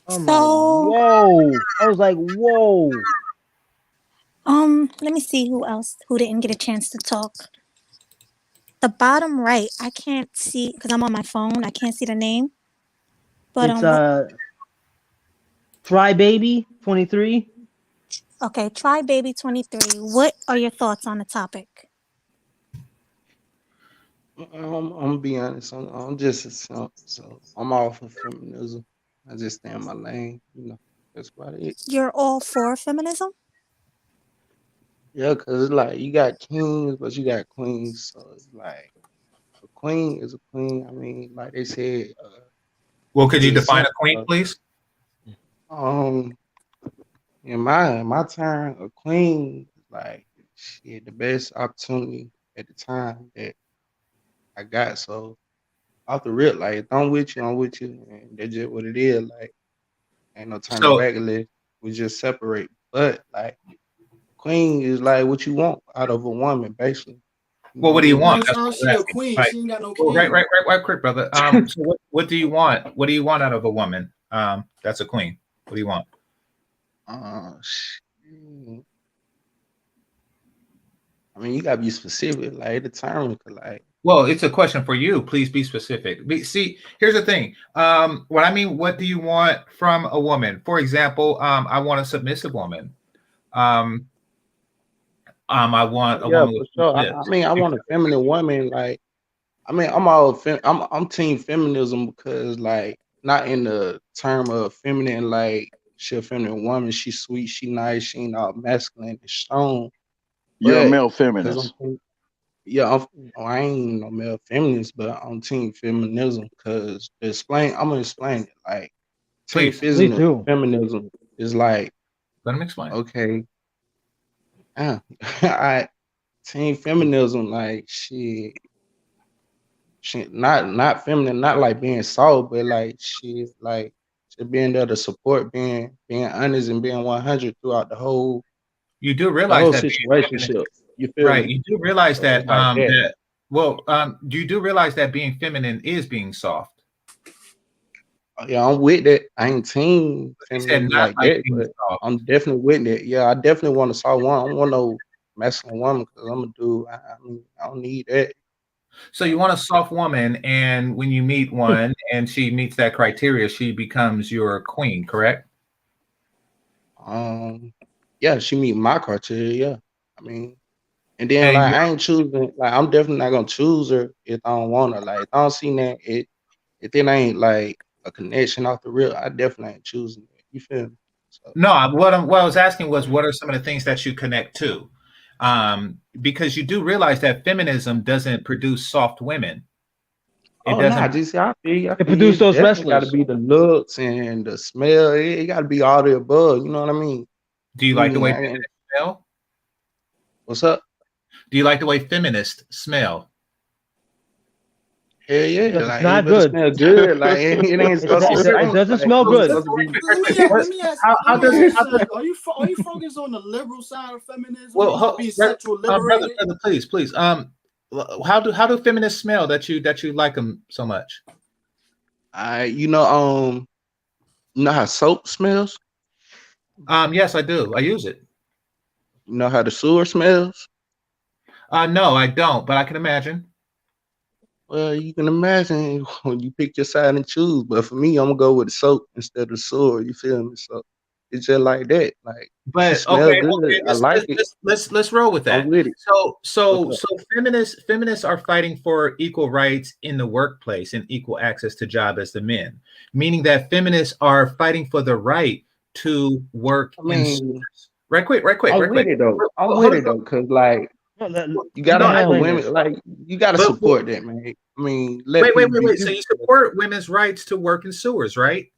Whoa! I was like, whoa. Let me see who didn't get a chance to talk. The bottom right, I can't see because I'm on my phone. I can't see the name. But it's Try Baby 23. Okay, Try Baby 23. What are your thoughts on the topic? I'm gonna be honest. I'm just a simp, so I'm all for feminism. I just stay in my lane. That's about it. You're all for feminism? Yeah, cause it's like you got kings, but you got queens. So it's like a queen is a queen. I mean, like they said. Well, could you define a queen, please? In my turn, a queen like she had the best opportunity at the time that I got. So off the rip, like if I'm with you, and that's just what it is. Like ain't no turning back unless we just separate. But like queen is like what you want out of a woman, basically. Well, what do you want? That's how she a queen. Right. She ain't got no king. Right, quick, brother. So what do you want? What do you want out of a woman? That's a queen. What do you want? I mean, you gotta be specific, like the term, like. Well, it's a question for you. Please be specific. See, here's the thing. What I mean, what do you want from a woman? For example, I want a submissive woman. I want a woman with for sure. I mean, I want a feminine woman. Like, I mean, I'm team feminism because, like, not in the term of feminine, like she a feminine woman. She's sweet, she nice, she ain't all masculine and strong. You're a male feminist. I ain't no male feminist, but I'm team feminism because I'm gonna explain it. Like, team feminism is like, let me explain. Okay. I team feminism, like she not feminine, not like being soft, but like she's being there to support, being honest and being 100 throughout the whole. You do realize that situationship. You feel right? Me? You do realize that you do realize that being feminine is being soft. Yeah, I'm with that. I ain't team feminine like that, but soft. I'm definitely with it. Yeah, I definitely want a soft one. I don't want no masculine woman because I'm a dude. I mean, I don't need that. So you want a soft woman, and when you meet one and she meets that criteria, she becomes your queen, correct? Yeah, she meet my criteria. Yeah, I mean, and then like I ain't choosing. Like I'm definitely not gonna choose her if I don't want her. Like if I don't see that if then I ain't like a connection off the rip, I definitely ain't choosing it. You feel me? So. No, what I was asking was, what are some of the things that you connect to? Because you do realize that feminism doesn't produce soft women. I feel you. It produce those wrestlers. Got to be the looks and the smell. It got to be all the above. You know what I mean? Do you like the way feminists smell? What's up? Do you like the way feminists smell? Hell yeah, it's not good. Smell good. Like it ain't supposed to. It doesn't smell good. Let me ask. Are you focused on the liberal side of feminism? Well, be sexual liberated? Brother, please. How do feminists smell that you like them so much? You know how soap smells? Yes, I do. I use it. You know how the sewer smells? No, I don't, but I can imagine. Well, you can imagine when you pick your side and choose. But for me, I'm gonna go with the soap instead of the sewer. You feel me? So it's just like that. Like, but okay, I like it. Let's roll with that. I'm with it. So feminists are fighting for equal rights in the workplace and equal access to job as the men, meaning that feminists are fighting for the right to work. Right quick. I'm with it though, because like you gotta have women. Like you gotta support that, man. I mean, wait. So you support women's rights to work in sewers, right?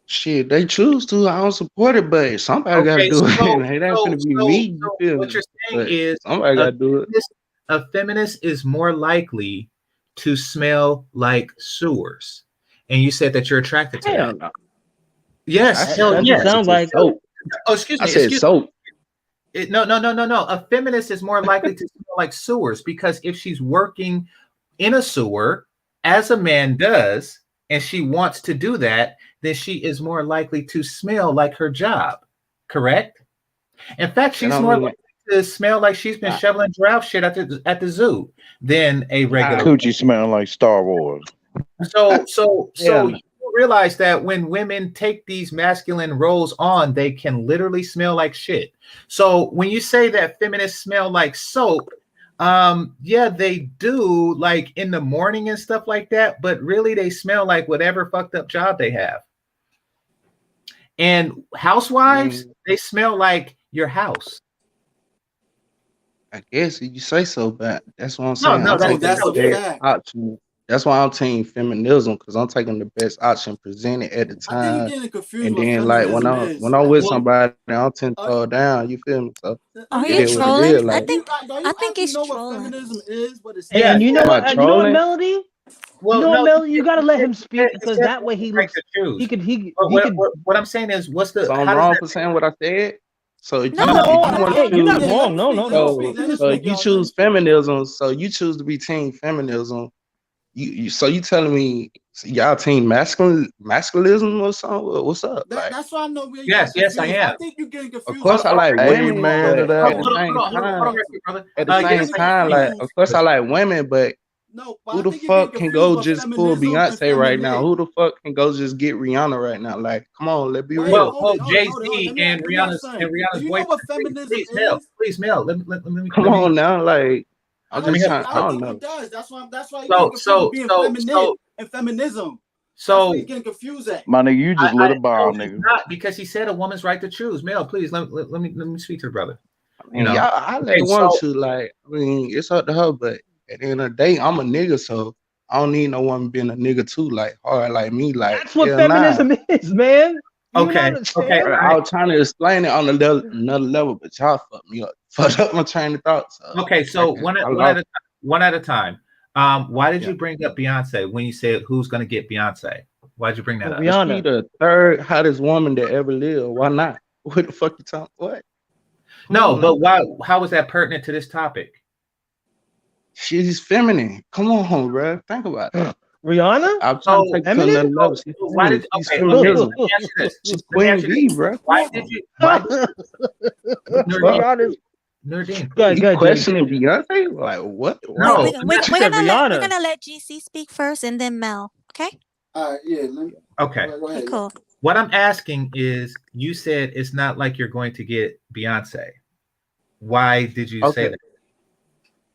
Shit, they choose to. I don't support it, but somebody gotta do it. It ain't gonna be me. What you're saying is somebody gotta do it. A feminist is more likely to smell like sewers, and you said that you're attracted to Hell that. no. Yes, I hell said, yes. sound like soap. Oh, excuse I me. said Excuse soap. me. No. A feminist is more likely to smell like sewers because if she's working in a sewer, as a man does, and she wants to do that, then she is more likely to smell like her job. Correct? In fact, That she's don't more mean likely to smell like she's been nah, shoveling giraffe shit at the zoo than a regular. Coochie smelling like Star Wars. So no. you realize that when women take these masculine roles on, they can literally smell like shit. So when you say that feminists smell like soap, yeah, they do, like in the morning and stuff like that, but really they smell like whatever fucked up job they have. And housewives, they smell like your house. I guess you say so, but that's what I'm No, saying. no, I'm that's No, taking that's the a no, best fact. option. That's why I'm team feminism, because I'm taking the best option presented at the I think you're time. getting confused And what then like feminism is. when I'm with well, somebody, I'm 10 Uh, toes down. You feel me? So let Are me it you is ask what it you, trolling? is. I Like, do you, think do I you think actually he's know what trolling. feminism is? What it's yeah, And you know am I what? You know what, trolling? Melody? well, You know what, no, Melody? You gotta let it, him speak it because says that way he right looks. to choose. But He could. what I'm saying is, So I'm how does wrong that? for saying what I said. So No, No, if I, you want to I, hey, you're not choose, yeah, let wrong. him No, speak. no, Let him no. speak. so Let him so speak, you y'all. Let him choose speak. feminism. So you choose to be team feminism. So you telling me y'all team masculinism or something? What's up? Like, That's why I know where you're getting Yes, I confused. I am. think you're getting of confused Hold course with on, I hold like on, women, Amen to but that hold at on, the one. hold on, same hold on, hold time, on, real quick, brother. at the you're same Yes, getting I time, am. like confused. of course I like women, but No, but who I the think you're getting fuck can confused go with just pull feminism and Beyonce right now? feminine. Who the fuck can go just get Rihanna right now? Like, come on, let's be Wait, real. hold it, hold it, Jay hold it, hold it. Z and Let me ask something. Do Rihanna's you know boyfriend. what feminism is? Please, Mel. Come Let me on now, like I I'm let don't me just help think trying. you, I I brother. don't don't think he know. does. That's why you getting So confused with so being so feminine so and feminism. That's where you're so getting confused at. My nigga, you just lit I a no, bomb, he's nigga. not because he said a woman's right to choose. Mel, please let me speak to the brother. I You mean, know. y'all, I let Okay, her want so to. Like, I mean, it's up to her. But at the end of the day, I'm a nigga, so I don't need no woman being a nigga too, like hard like me. Like, That's what hell nah. feminism is, man. Do you not okay, understand? I was trying to explain it on another level, but y'all fucked me up. Fucked up my train of thought. So okay. So I one at lost. a one at a time. Why did Yeah. you bring up Beyonce when you said who's going to get Beyonce? Why'd you bring that Well, up? Cause she Rihanna. the third hottest woman that ever lived. Why not? What the fuck you talking? What? Come No, on but now. why? How is that pertinent to this topic? She's feminine. Come on, bro. Think about it. Rihanna? I'm trying to So, take it to another Feminine? level. She's why feminine. did? She's Okay. Let feminism. me ask you this. She's Let me Queen ask you Bee, this. bro. Come Why on. did you? Why, What the fuck? Rihanna's. Nurdine, Go ahead, please. go You ahead, Jay. questioning Beyonce? Like what? Wait, No, Why? I'm not. He said we're Rihanna. gonna let GC speak first and then Mel. Okay. All right, yeah. Okay. Go Okay. ahead. Cool. What I'm asking is, you said it's not like you're going to get Beyonce. Why did you say Okay. that?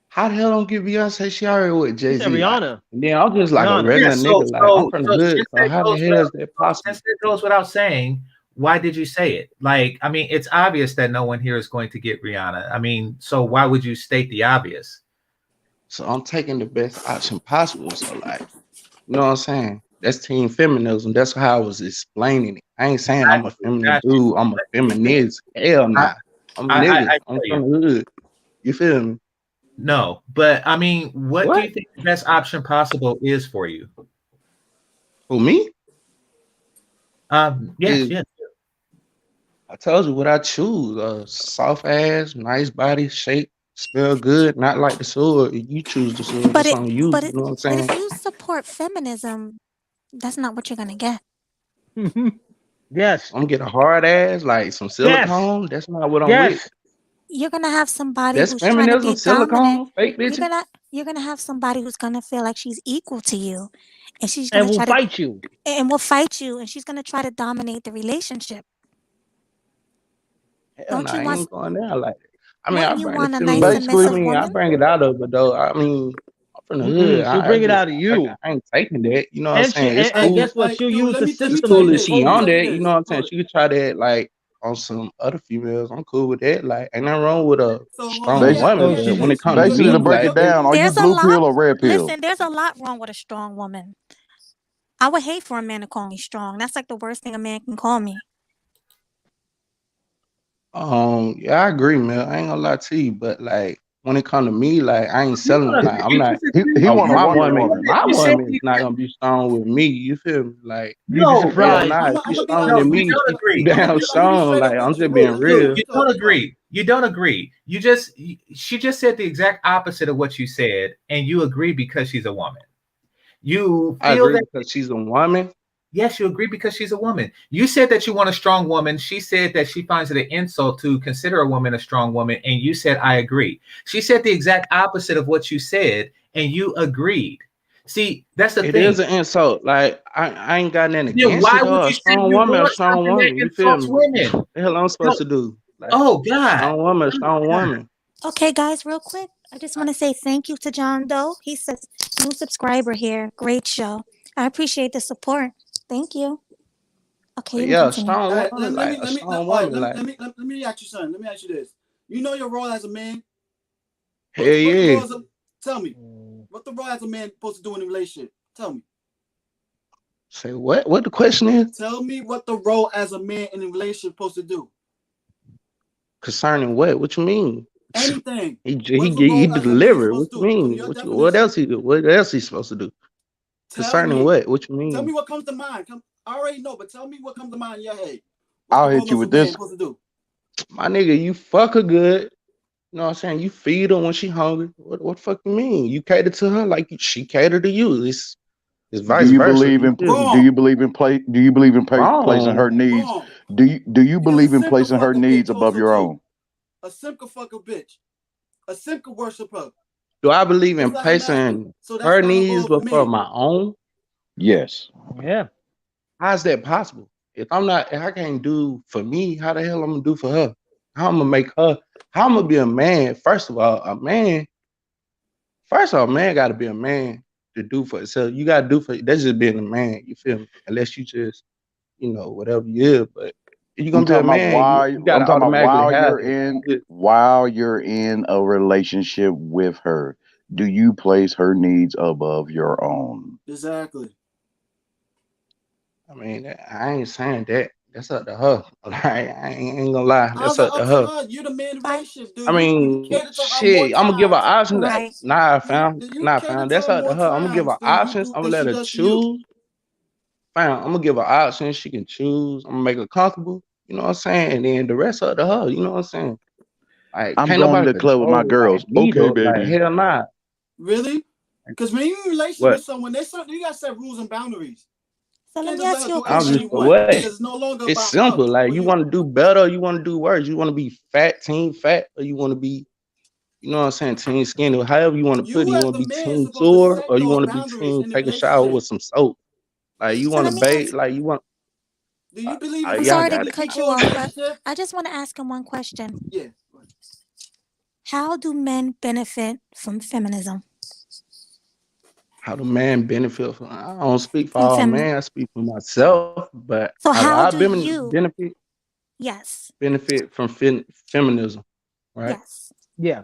How the hell don't get Beyonce? She already with He Jay said Z. Like, Rihanna. and then I'm just like a Rihanna. Yeah. regular nigga. Like I'm from the hood. So how the hell is that possible? Since it goes without saying, why did you say it? Like, I mean, it's obvious that no one here is going to get Rihanna. I mean, so why would you state the obvious? So I'm taking the best option possible. So like, you know what I'm saying? That's team feminism. That's how I was explaining it. I ain't saying I'm a feminine Got you. dude. I'm a feminist. Hell I, nah. I'm a nigga. I I'm feel you. from the hood. You feel me? No, but I mean, what do What? you think the best option possible is for you? For me? Yes, Is yes. I told you what I choose. Soft ass, nice body, shape, smell good, not like the sword. You choose the sword. But That's it, on you. but You it, know what I'm but if saying? you support feminism, that's not what you're gonna get. Yes. I'm gonna get a hard ass, like some Yes. silicone. That's not what I'm with. Yes. You're gonna have somebody That's who's trying to be feminism, dominant. silicone, fake You're bitches. gonna you're gonna have somebody who's gonna feel like she's equal to you, and she's And gonna will try to fight you. and will fight you, and she's gonna try to dominate the relationship. Hell no, Don't you I want ain't going there like that. I mean, I wouldn't you bring the want a nice feminism to submissive Basically, me. I woman? bring it out of it though. I mean, I'm from the hood. Mm-mm. She'll bring it out of you. I ain't taking that. You know what I'm And she saying? It's and cool. guess what? She'll use the Let me It's system tell to you cool if this. she Let me impose on tell it. you that. You know this. what I'm saying? Hold it. She could try that like on some other females. I'm cool with that. Like, ain't nothing wrong with a So hold on. strong Let woman. me basically, ask you But when it this. comes to Because basically to me, break like, it down, are you There's a blue lot. pill or red pill? Listen, there's a lot wrong with a strong woman. I would hate for a man to call me strong. That's like the worst thing a man can call me. yeah, I agree, man. I ain't gonna lie to you, but like, when it come to me, like I ain't You selling. don't Like I'm agree. not. He Oh, want a my Wonder woman, Woman. my You said woman is you, not gonna be strong with me. You feel me? Like You'd be no, hell bro. surprised. nah. I'm If she gonna be stronger honest No, than with you me, you. don't she agree. damn I'm gonna be strong. straight Like up I'm with just you. being Dude, real. you No, don't no. agree. You don't agree. You just she just said the exact opposite of what you said, and you agree because she's a woman. You I feel agree that because she's a woman. yes, you agree because she's a woman. You said that you want a strong woman. She said that she finds it an insult to consider a woman a strong woman, and you said I agree. She said the exact opposite of what you said, and you agreed. See, that's the It thing. is an insult. Like I ain't got nothing Then against why it. would Or a you say strong you woman, a want strong something that woman. You feel insults me? women? The hell I'm No. supposed to do? Like Oh God. strong woman, a Oh, strong God. woman. Okay, guys, real quick, I just want to say thank you to John Doe. He says, new subscriber here. Great show. I appreciate the support. Thank you. Okay, But you can yeah, a continue. strong All right, woman, like a strong all right, woman, like let me ask you something. Let me ask you this. You know your role as a man. hell What the yeah. role as a tell me? What the role as a man supposed to do in a relationship? Tell me. Say what? What the question is Tell me what the role as a man in a relationship supposed to do. concerning what? What you mean? Anything. He What's the he role as a man delivered. What supposed to you do? From mean? your What definition, else he do? What else he supposed to do? tell Concerning me. what? What you Tell me mean? what comes to mind. I already know, but tell me what comes to mind in your head. What's the I'll role hit you of a with man this. supposed to do? My nigga, you fuck her good. You know what I'm saying? You feed her when she hungry. What the fuck you mean? You cater to her like she cater to you. It's Do vice you versa. believe You in feel me? do you Wrong. believe in placing her Wrong. needs? Wrong. Do you Because a believe in simp can placing her fuck a bitch needs above also your too. own? A simp can fuck a bitch. A simp can worship her. Do I believe Just in like a master. placing So that's her not the needs role of a before man. my own? Yes. Yeah. How's that possible? If I can't do for me, how the hell I'm gonna do for her? How I'm gonna make her? How I'm gonna be a man? First of all, a man. First of all, man got to be a man to do for itself. You got to do for that's just being a man. You feel me? Unless you just whatever you is, but if you're I'm gonna be a talking about man, you got I'm to talking about automatically have that. while you're in a relationship with her. Do you place her needs above your own? Exactly. I mean, I ain't saying that. That's up to her. Like, I ain't gonna lie. That's How's it up to up to her. her? You're the man in the Bye. relationship. Do I you mean, cater to her more shit. I'm gonna give her times? options. Right. Nah, Do fam. you Nah, cater fam. to That's her up to more her. I'm gonna give times her than you options. do I'm than gonna let she her does to you? choose. Fam, I'm gonna give her options. She can choose. I'm gonna make her comfortable. You know what I'm saying? And then the rest up to her. You know what I'm saying? Like, I'm can't going to nobody the club with my control like girls. me Okay, though. Like, baby. hell nah. Really? Because when you're in a relationship What? with someone, you gotta set rules and boundaries. So You let can't me just let ask her you a do I'm anything just you question. for want what? because it's no longer It's about her. simple. Like, What you you want to do better, you want to do worse. You want to be fat, team fat, or you want to be, you know what I'm saying, team skinny. However you want to put it. you You as want the to be man team supposed to sore, set or you those want to be boundaries team in the take a shower relationship. with some soap. Like, you So want to let me bathe. ask. Like, you want. Do you believe in I'm Y'all sorry to got monogamy it. cut you before a off, but relationship? I just want to ask him one question. Yeah. How do men benefit from feminism? How do man benefit from? I don't speak for From all feminism. men. I speak for myself. But So how do how I do you? Yes. benefit from feminism? Right. Yes. Yeah.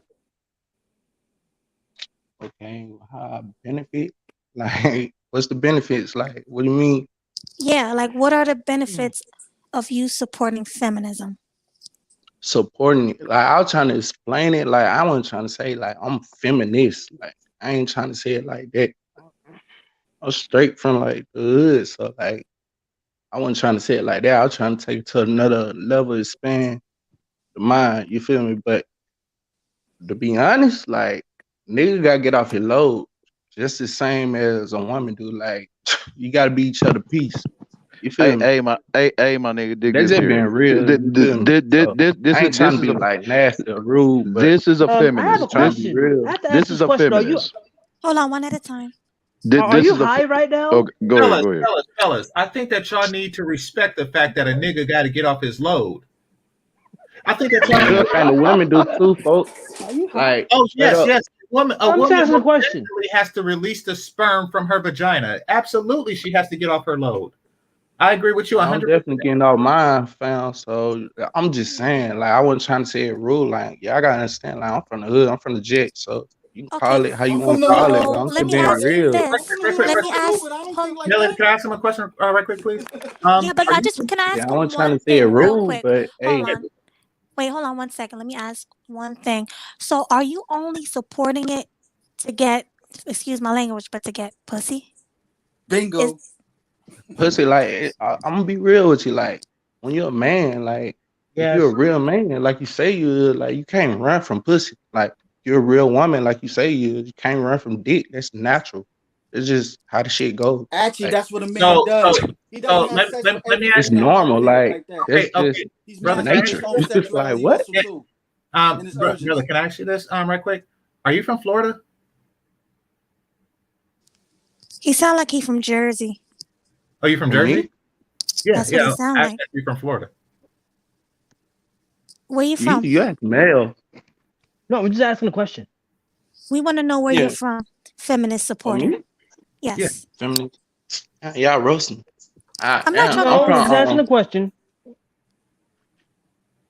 Okay. How I benefit? Like, what's the benefits? Like, what do you mean? Yeah. Like, what are the Hmm. benefits of you supporting feminism? Supporting it. Like I was trying to explain it. Like I wasn't trying to say like I'm feminist. Like I ain't trying to say it like that. I'm straight from like the hood. So like I wasn't trying to say it like that. I was trying to take it to another level, expand the mind. You feel me? But to be honest, like nigga gotta get off your load. Just the same as a woman do. Like you gotta be each other piece. You feel me? Hey, my nigga, dig That's this just being here. real. You feel me? So This I is ain't trying to be like nasty or rude, but this is a I have a just feminist. trying to be question. real. I have to ask This this is a question. feminist. Hold on, one at a time. Are This you is a. high right now? Okay, go ahead. Fellas, Go ahead. fellas. I think that y'all need to respect the fact that a nigga got to get off his load. I think that I y'all need mean, I to. think the women do too, folks. Are you high? Like Oh straight yes, up. yes. A I'm just woman asking a most question. definitely has to release the sperm from her vagina. Absolutely, she has to get off her load. I agree with you I'm 100%. definitely getting all mine found. So I'm just saying, like I wasn't trying to say it rude. Like, yeah, I gotta understand. Like I'm from the hood, I'm from the jet. So you can Okay. call it how you I'm want from to the call hood it, but So too. I'm let just me being ask you real. Right, this. right, right, I'm Let right. me from the hood, ask. but I don't Hold. think like Melody, that. can I ask him a question right quick, please? Yeah, but Are I you just can I Yeah, ask I him wasn't trying one to say it thing real rude, quick? but Hold hey, on. Wait, hold on 1 second. Let me ask one thing. So, are you only supporting it to get, excuse my language, but to get pussy? Is Bingo. Pussy, like I'm gonna be real with you. Like when you're a man, like if you're a Yes. real man, like you say you, like you can't run from pussy. Like you're a real woman, like you say you can't run from dick. That's natural. It's just how the shit goes. Actually, Like that's what a man So, does. He so doesn't have sex with let me every ask it's you. female. I normal. believe it Like like that. that's Okay, just He's brother, can I mastering ask his nature. own you It's like sexuality what? also too, and his urges. brother, can I ask you this right quick? Are you from Florida? he sound like he from Jersey? Are you from For me, Jersey? Yeah, That's what he yeah. sound I like. asked you from Florida. Where you from? you ask male. No, we're just asking a question. We want to know where you're Yeah, from. Feminist for supporter. me, Yeah. Yes. feminine. Y'all roasting. I'm not Damn, trying to I'm No, we're roast. just asking from a question.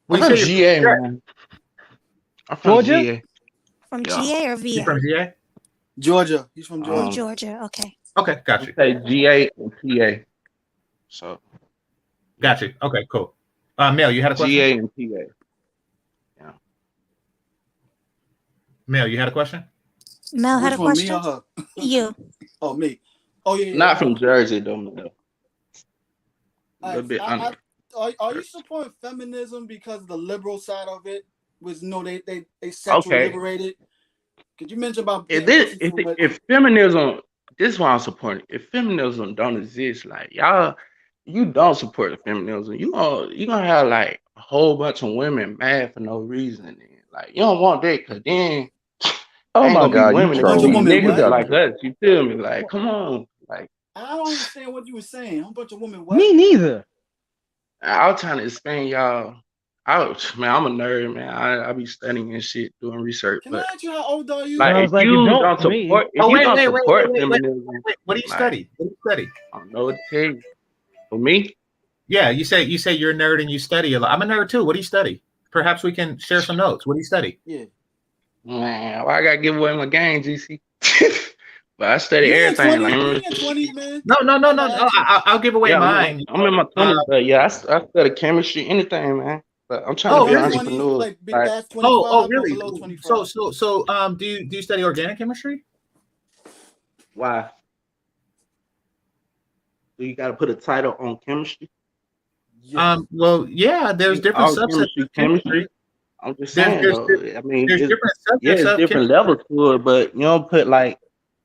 Well, I'm you from say you're GA, man. I'm from Georgia? GA. From Yeah. GA or you VA? from GA? Georgia. He's from Oh, Georgia. Um, Georgia. Okay. Okay, got we you. say GA and PA. So Got you. Okay, cool. Mel, you had a question? GA and PA. Yeah. Mel, you had a question? Mel had Which a one, me or question. her? You. Oh, me. Oh yeah, Not from Jersey though, man. A All little right, bit under. are you supporting feminism because of the liberal side of it was they sexually Okay. liberated? Could you mention about If getting this pussy for what? if feminism, this is why I'm supporting. If feminism don't exist, like y'all, you don't support the feminism. You gonna have like a whole bunch of women mad for no reason. And, like you don't want that because then Oh ain't my gonna be God, you women. A It's bunch gonna of be trolling. women niggas what? like us. You feel me? Like come on. Like I don't understand what you were saying. A bunch of women what? Me neither. I was trying to explain y'all. Man, I'm a nerd, man. I be studying and shit, doing research. Can I But ask you how old are you? like, Sounds like it don't to me. if Oh, you wait, don't wait, wait, wait, support wait, wait, feminism, wait. What do you like study? What do you study? I don't know what to tell you. For me, Yeah, you say you're a nerd and you study a lot. I'm a nerd too. What do you study? Perhaps we can share some notes. What do you study? Yeah. man, why I gotta give away my game, GC? But I study You in your everything. Like, 20s? You in your 20s, man? No, no, no, I'm no, not no. asking. I'll give away yeah, mine. I'm in my Uh, 20s, but yeah, I study chemistry, anything, man. But I'm trying to oh, be an Young really? 20s, entrepreneur. like Like, past Oh, 25 or really? below So, 25? do you study organic chemistry? why? Do you gotta put a title on chemistry? Yes. Well, yeah. There's different All subsets of chemistry. chemistry. I'm just There's saying there's though. I mean, there's different subjects it's of different chemistry. levels to it, but you don't put like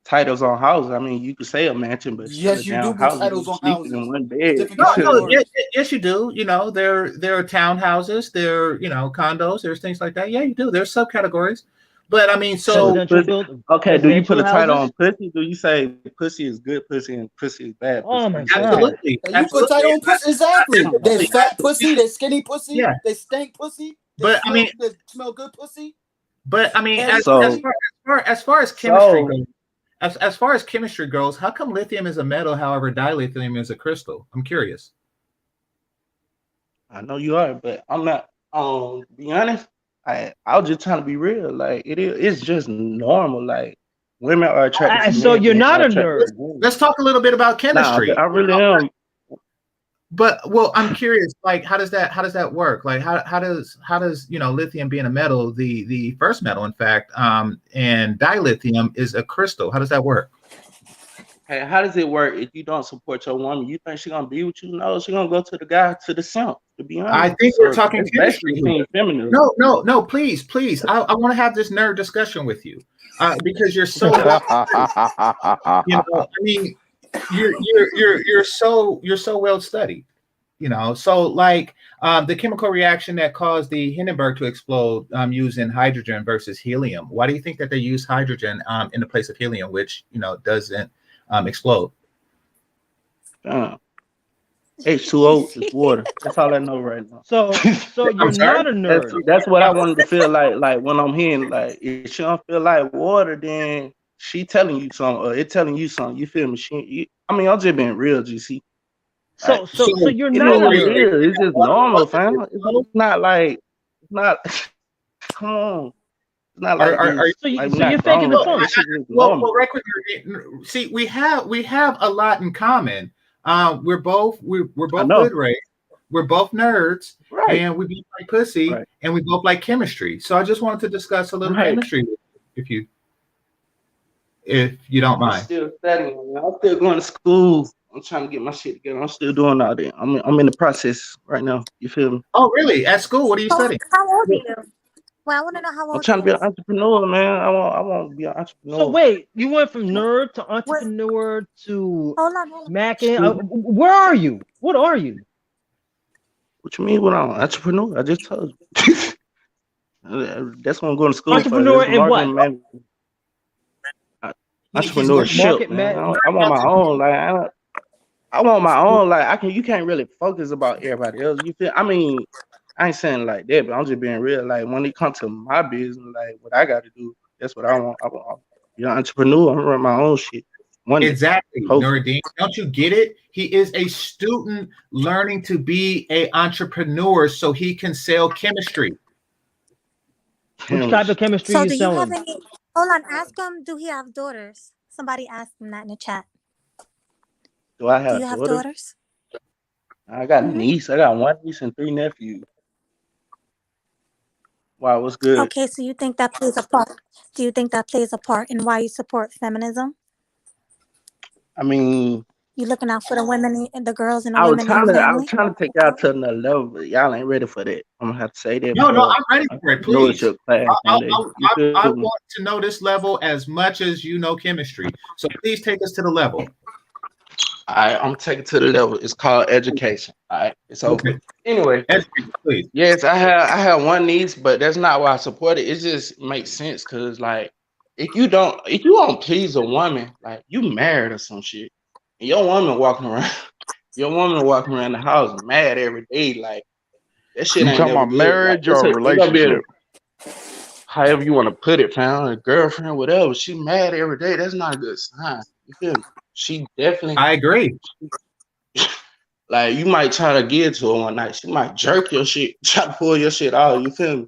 titles on houses. I mean, you could say a mansion, but it's still a Yes, you do damn put house. titles You on sleeping in houses. one It's bed. different You No, feel me? no, categories. yes, you do. You know, there are townhouses, there are, condos, there's things like that. Yeah, you do. There's subcategories. But I mean, So so Residential pussy. build Okay, do you put residential a title on houses? pussy? Do you say pussy is good pussy and pussy is bad pussy? Oh Do my you say that? god. absolutely, And you put absolutely, title on pussy. Exactly. There's absolutely. fat pussy, there's skinny pussy, Yeah, there's stank pussy, but I mean, there's smell good pussy, as fatty So pussy. far as chemistry so goes, as far as chemistry goes, how come lithium is a metal, however, dilithium is a crystal? I'm curious. I know you are, but I'm not. To be honest, I was just trying to be real. Like it's just normal. Like women are attracted to So men, you're men not are a attracted to nerd. women. Let's talk a little bit about Nah, chemistry. I really am. But well, I'm curious. Like, how does that work? Like, how does lithium being a metal, the first metal, in fact, and dilithium is a crystal. How does that work? Hey, how does it work if you don't support your woman? You think she gonna be with you? No, she gonna go to the guy to the simp. To be I honest, think we're so talking that's chemistry basically here. team feminism. No, no, no. Please. I want to have this nerd discussion with you, because you're so well. I mean, you're so well studied. So like the chemical reaction that caused the Hindenburg to explode using hydrogen versus helium. Why do you think that they use hydrogen in the place of helium, which doesn't explode? Damn. H2O is water. That's all I know right now. So you're I'm sorry. not a nerd. That's what I wanted to feel like. Like when I'm hearing, like if she don't feel like water, then she telling you something, or it telling you something. You feel me? I mean, I'm just being real, GC. Like So So you're it not is a what it nerd. is. It's just normal, fam. It's not like it's not. Come on, it's not are like are, are it's like we're So you're not faking grown. the Like funk. this shit is well, normal. right quick. See, we have a lot in common. We're both I good know. race. we're both nerds, Right. and we both like pussy, Right. and we both like chemistry. So I just wanted to discuss a little Right. chemistry, if you don't I'm mind. still studying. Man. I'm still going to school. I'm trying to get my shit together. I'm still doing all that. I'm in the process right now. You feel me? Oh, really? At school, what are you studying? How old are you? Well, I want to know how I'm old trying to he be an is. entrepreneur, man. I want to be an entrepreneur. So wait, you went from nerd to entrepreneur to Hold on. macking. Where are you? What are you? What you mean? What I'm entrepreneur? I just told you. That's what I'm going to school for. Entrepreneur That's in what? marketing management. He's going Entrepreneurship, Market man. man. I want my own. Like I want my own. Like you can't really focus about everybody else. You feel? I mean, I ain't saying like that, but I'm just being real. Like when it comes to my business, like what I got to do, that's what I want. I want to be an entrepreneur. I'm gonna run my own shit. Exactly, Hopefully. Nuruddin. Don't you get it? He is a student learning to be an entrepreneur so he can sell chemistry. Which type of chemistry So you do you have selling? any? Hold on. Ask him. Do he have daughters? Somebody asked him that in the chat. Do I Do have you have daughters? daughters? I got a niece. I got one niece and 3 nephews. Wow, what's good? Okay, so you think that plays a part? Do you think that plays a part in why you support feminism? I mean, You looking out for the women and the girls and the I was women in the family? trying to take y'all to another level, but y'all ain't ready for that. I'm gonna have to say that. No, I'm ready for it. Please. Entrepreneurship class one day. I want to know this level as much as you know chemistry. So please take us to the level. I'm taking to the level. It's called education. All right, it's over. Okay. Anyway, please. Yes, I have one niece, but that's not why I support it. It just makes sense because like if you don't please a woman, like you married or some shit, and your woman walking around the house mad every day, like that shit You ain't talking never about good. marriage Like, or relationship? However you want to put it, fam, a girlfriend, whatever. She mad every day. That's not a good sign. You feel me? She definitely. I agree. Like you might try to give it to her one night. She might jerk your shit, try to pull your shit out. You feel me?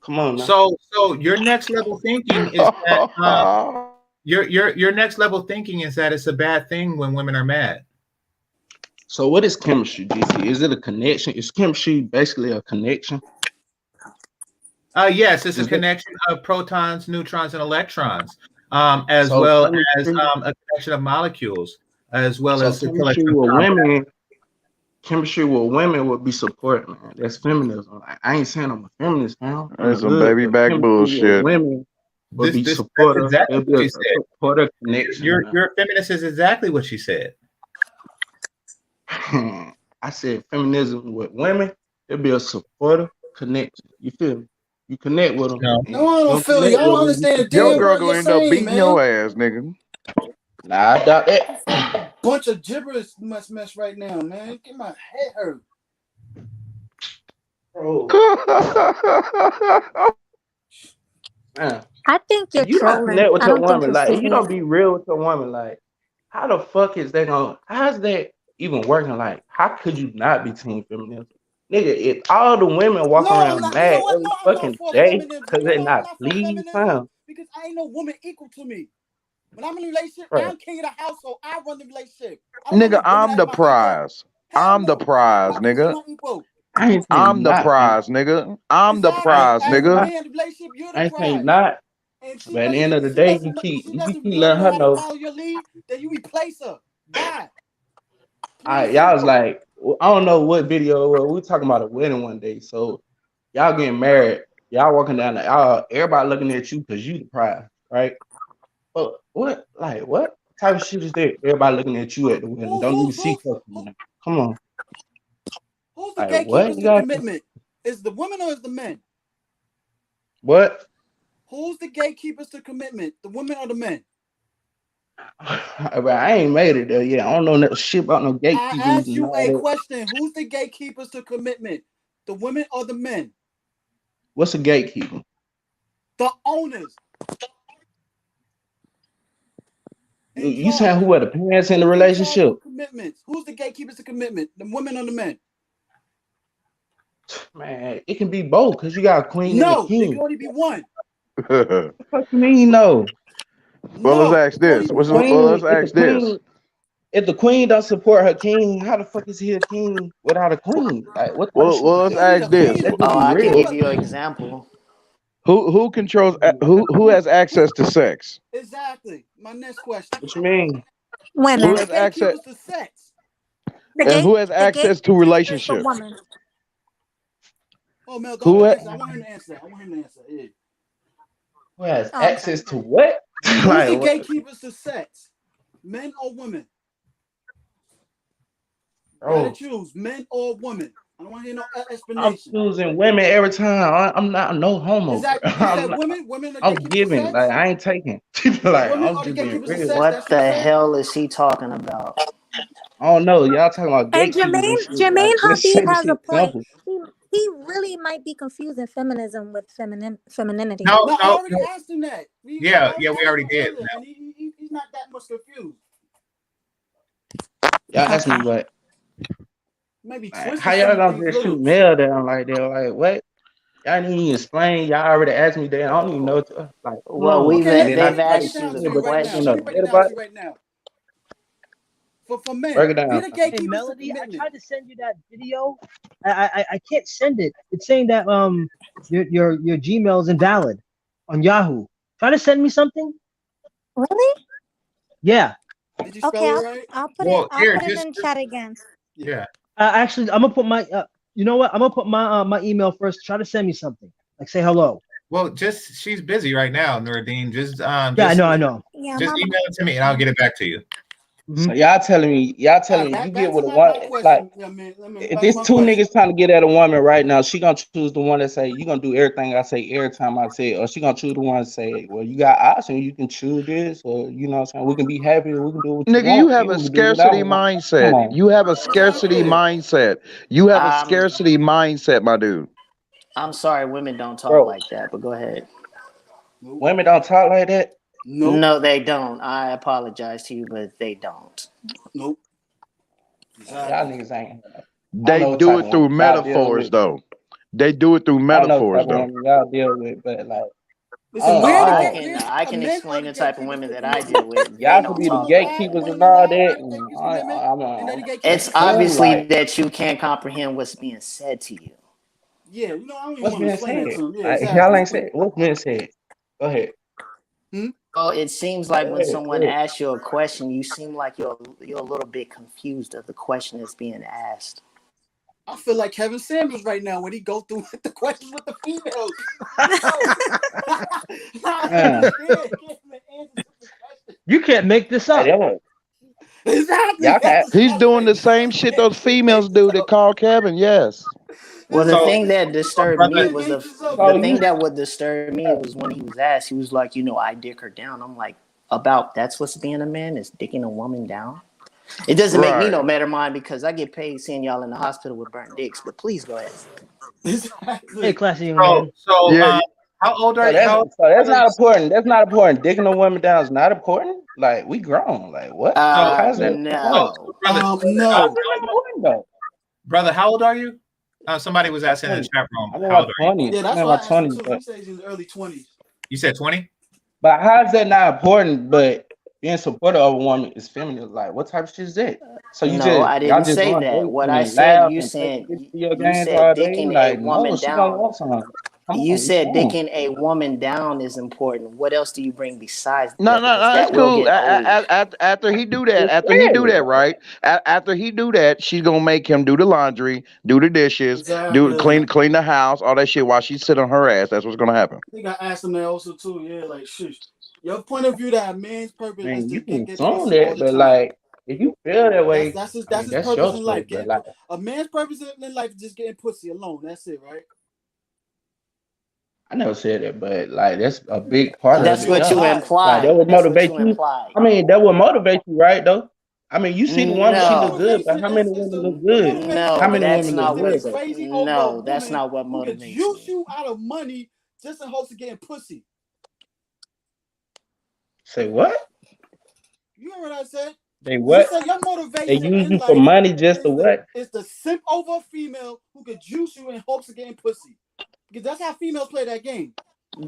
Come on now. So your next level thinking is that your next level thinking is that it's a bad thing when women are mad. So what is chemistry, DC? Is it a connection? Is chemistry basically a connection? Yes, it's a connection of protons, neutrons, and electrons, as well as a connection of molecules, as well as the collection of women. Chemistry with women would be support, man. That's feminism. I ain't saying I'm a feminist now. That's some baby back bullshit. Women would be that's supportive. exactly It'll be a supportive connection. Your feminist is exactly what she said. I said feminism with women. It'll be a supportive connection. You feel me? You connect with them. No, I don't feel you. I don't understand. Your girl gonna end up beating your ass, nigga. Nah, I doubt that. Bunch of gibberish mess right now, man. Get my head hurt. Bro. Man. I think you're you trolling. Don't connect with I your don't think woman, you're like if you serious. don't be real with your woman, like how the fuck is that gonna? How's that even working? Like, how could you not be team feminism? Nigga, if all the women walk around mad every fucking day because they're not pleased, fam. Because I ain't no woman equal to me. When I'm in a relationship, Right. I'm king of the household. I run the relationship. Nigga, I'm the prize. I'm the prize, nigga. I'm the prize, nigga. I'm the prize, nigga. I think not. But at the end of the day, you keep letting her know. Follow your lead, then you replace her. Bye. Y'all was like, I don't know what video. We were talking about a wedding one day. So y'all getting married. Y'all walking down the aisle. Everybody looking at you because you the prize, right? But what type of shit is that? Everybody looking at you at the wedding. Don't even see her. Come on. Who's the gatekeepers to commitment? Is the women or is the men? What? Who's the gatekeepers to commitment? The women or the men? I ain't made it there yet. I don't know no shit about no gatekeepers. I asked you a question. Who's the gatekeepers to commitment? The women or the men? What's a gatekeeper? The owners. You saying who are the parents in the relationship? Commitments. Who's the gatekeepers to commitment? The women or the men? Man, it can be both because you got a queen and a king. No, it can only be one. What the fuck you mean no? Well, let's ask this. Let's ask this. if the queen don't support her king, how the fuck is he a king without a queen? Like, what type of shit? Well, let's ask this: Let's just Oh, be I can real. give you an example. who controls who has access to sex? Exactly. My next question. What you mean? Women. Who Who the has access gatekeepers to sex? and who has The access to gatekeeper is the relationships? woman. Oh, Mel, go Who? answer. I want him to answer that. I want him to answer. Yeah. Who has Oh, I'm sorry. access to what? Who's Like the what? gatekeepers to sex? Men or women? You gotta Bro, choose men or women. I don't want to hear no I'm explanation. choosing women every time. I'm not no homo, bro. Exactly. You said women. Women are I'm gatekeepers to giving. Like sex. I ain't taking. Like Women I'm are the just being gatekeepers to real. sex. What That's what you the said. hell is he talking about? I don't know. Y'all talking about And gatekeepers and shit. Jermaine Like let's Habib say this has a shit point. simple. He really might be confusing feminism with femininity. No, No, I no, already no. asked him that. Yeah, I yeah, we asked already him did. earlier, and he's not that much confused. Y'all ask me Okay. what? Maybe Like, how twisting y'all some gonna things just shoot little. mail down like that? Like what? Y'all didn't even explain. Y'all already asked me that. I don't even know. What to, like, come Well, on. Okay, And then I they've let me break decided it asked to you down the to shit, you but right y'all now. ain't Let no me question. break it debate down about to you it. right now. For men, Break it be down. the Hey, gatekeepers to Melody, I commitment. tried to send you that video. I can't send it. It's saying that your Gmail is invalid on Yahoo. Try to send me something. Really? Yeah. Did you Okay, spell it right? Well, I'll here, put it in chat again. yeah. Actually, I'm gonna put my. You know what? I'm gonna put my email first. Try to send me something. Like say hello. Well, just she's busy right now, Nuruddin. Just Yeah, I know. Yeah, just my email it to me and I'll get it back to you. So Mhm. y'all telling me All right, you back get to with a one my like question. Yeah, man. if Back to there's my two question. niggas trying to get at a woman right now, she gonna choose the one that say you gonna do everything I say every time I say it, or she gonna choose the one that say, well, you got options, you can choose this, or you know what I'm saying, we can be happy, we can do what you Nigga, you want, have and a we can do whatever scarcity we want. Come mindset. on. You have a scarcity Exactly. mindset. You have a Um, scarcity mindset, my dude. I'm sorry, women don't talk Bro, like that, but go ahead. Nope. women don't talk like that. Nope. No, they don't. I apologize to you, but they don't. Nope. Y'all Exactly. niggas ain't. I don't They know what do type it of through woman y'all deal metaphors, with. though. They do it through I don't know what metaphors, type of though. woman y'all deal with, but like, Listen, Oh, we're the I gate. can We're I a can men are explain the the type of gatekeepers women to that I commitment. deal with. You They y'all want could to don't be the know talk like why? You gatekeepers that. want to and know all why that. men are the And gatekeepers to commitment, and they the gatekeepers It's to I sex? mean, obviously like, that you can't comprehend what's being said to you. Yeah, I don't even what's want to being explain that said? to them. Yeah, Like, y'all exactly. ain't said what's being said. Go ahead. Hmm? Well, it seems Go like when ahead. Go someone ahead. asks you a question, you seem like you're a little bit confused of the question that's being asked. I feel like Kevin Samuels right now when he go through the questions with the females. I Man, understand. Give him the answers to the question. You can't make this like, up. Exactly. y'all That's can the He's stuff doing right the now. same You shit can't those females make this do that up. call Kevin. Yes. Well, the So, thing that disturbed You me brother, can't was make this up, so the man. thing you that would disturb me was when he was asked. He was like, I dick her down. I'm like, about that's what's being a man is dicking a woman down. It doesn't make me Right. no better mind because I get paid seeing y'all in the hospital with burnt dicks. But please go ahead. Hey, Exactly. classy young so, man. so, Yeah. how old are so you? that's How so that's old are you? not important. That's not important. Digging a woman down is not important. Like we grown. Like what? So, How's that so, not important? No. How's No. that not important though? brother, how old are you? Somebody was I'm asking in the 20. chat room, I'm in how my old are you? 20s. Yeah, I'm that's in why my I asked him 20s, too. but He said he's in his early 20s. You said 20? how is that not important? But being supportive of a woman is feminine. Like what type of shit is that? So No, I y'all didn't just say go on that. dates What I and said, laugh you and play said video you games said all day? dicking a Like no, woman she gonna down. want some. Come You on, said come on. dicking a woman down is important. What else do you bring besides No, that? no, Because no, it's that will cool. get old. After he do I that, just after he said do it. that, Like, right? After he do that, she's gonna make him do the laundry, do the dishes, do Exactly. clean the house, all that shit while she sit on her ass. That's what's gonna happen. I think I asked him that also too. Yeah, like shush. Your point of view that a man's purpose is man, to you can get assume pussy all that, the but time. like, if you feel that That's way, that's his I that's mean, his that's purpose your in choice. life. But Getting like, a man's purpose in life is just getting pussy alone. That's it, right? I never said that, but like, that's a big part of That's You the what job. you implied. Like, that implied. would That's what motivate you you. implied. I mean, that would motivate you, right? Though. I mean, you see the woman, she Your look No, good, but motivation how many is women look your good? motivation How no, many that's women look is not to what. good get though? crazy over a No, that's woman not what who could motivates juice me. you out of money just in hopes of getting pussy. Say what? You know what I said? They You what? said your They motivation use in you for life money just to what? is to simp over a female who could juice you in hopes of getting pussy. Because that's how females play that game.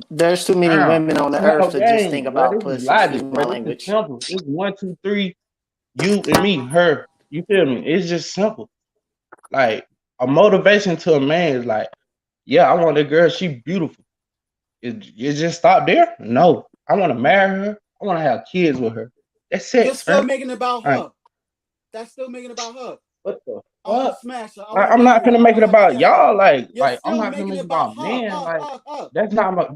There's too many Wow. women on the Ain't earth no to just think game, bro. about This is pussy. logic, Excuse my bro. This is language. simple. It's 1, 2, 3. you and me, her. You feel me? It's just simple. Like a motivation to a man is like, yeah, I want a girl. She beautiful. It just stop there? No, I want to marry her. I want to have kids with her. That's You're it, still fam. making it about Like, her. That's still making it about her. what the I want to fuck? smash her. I Like, want to I'm not marry gonna her. I make want it to have about kids. y'all. You're I'm still not gonna making make it it about about men. Like, her.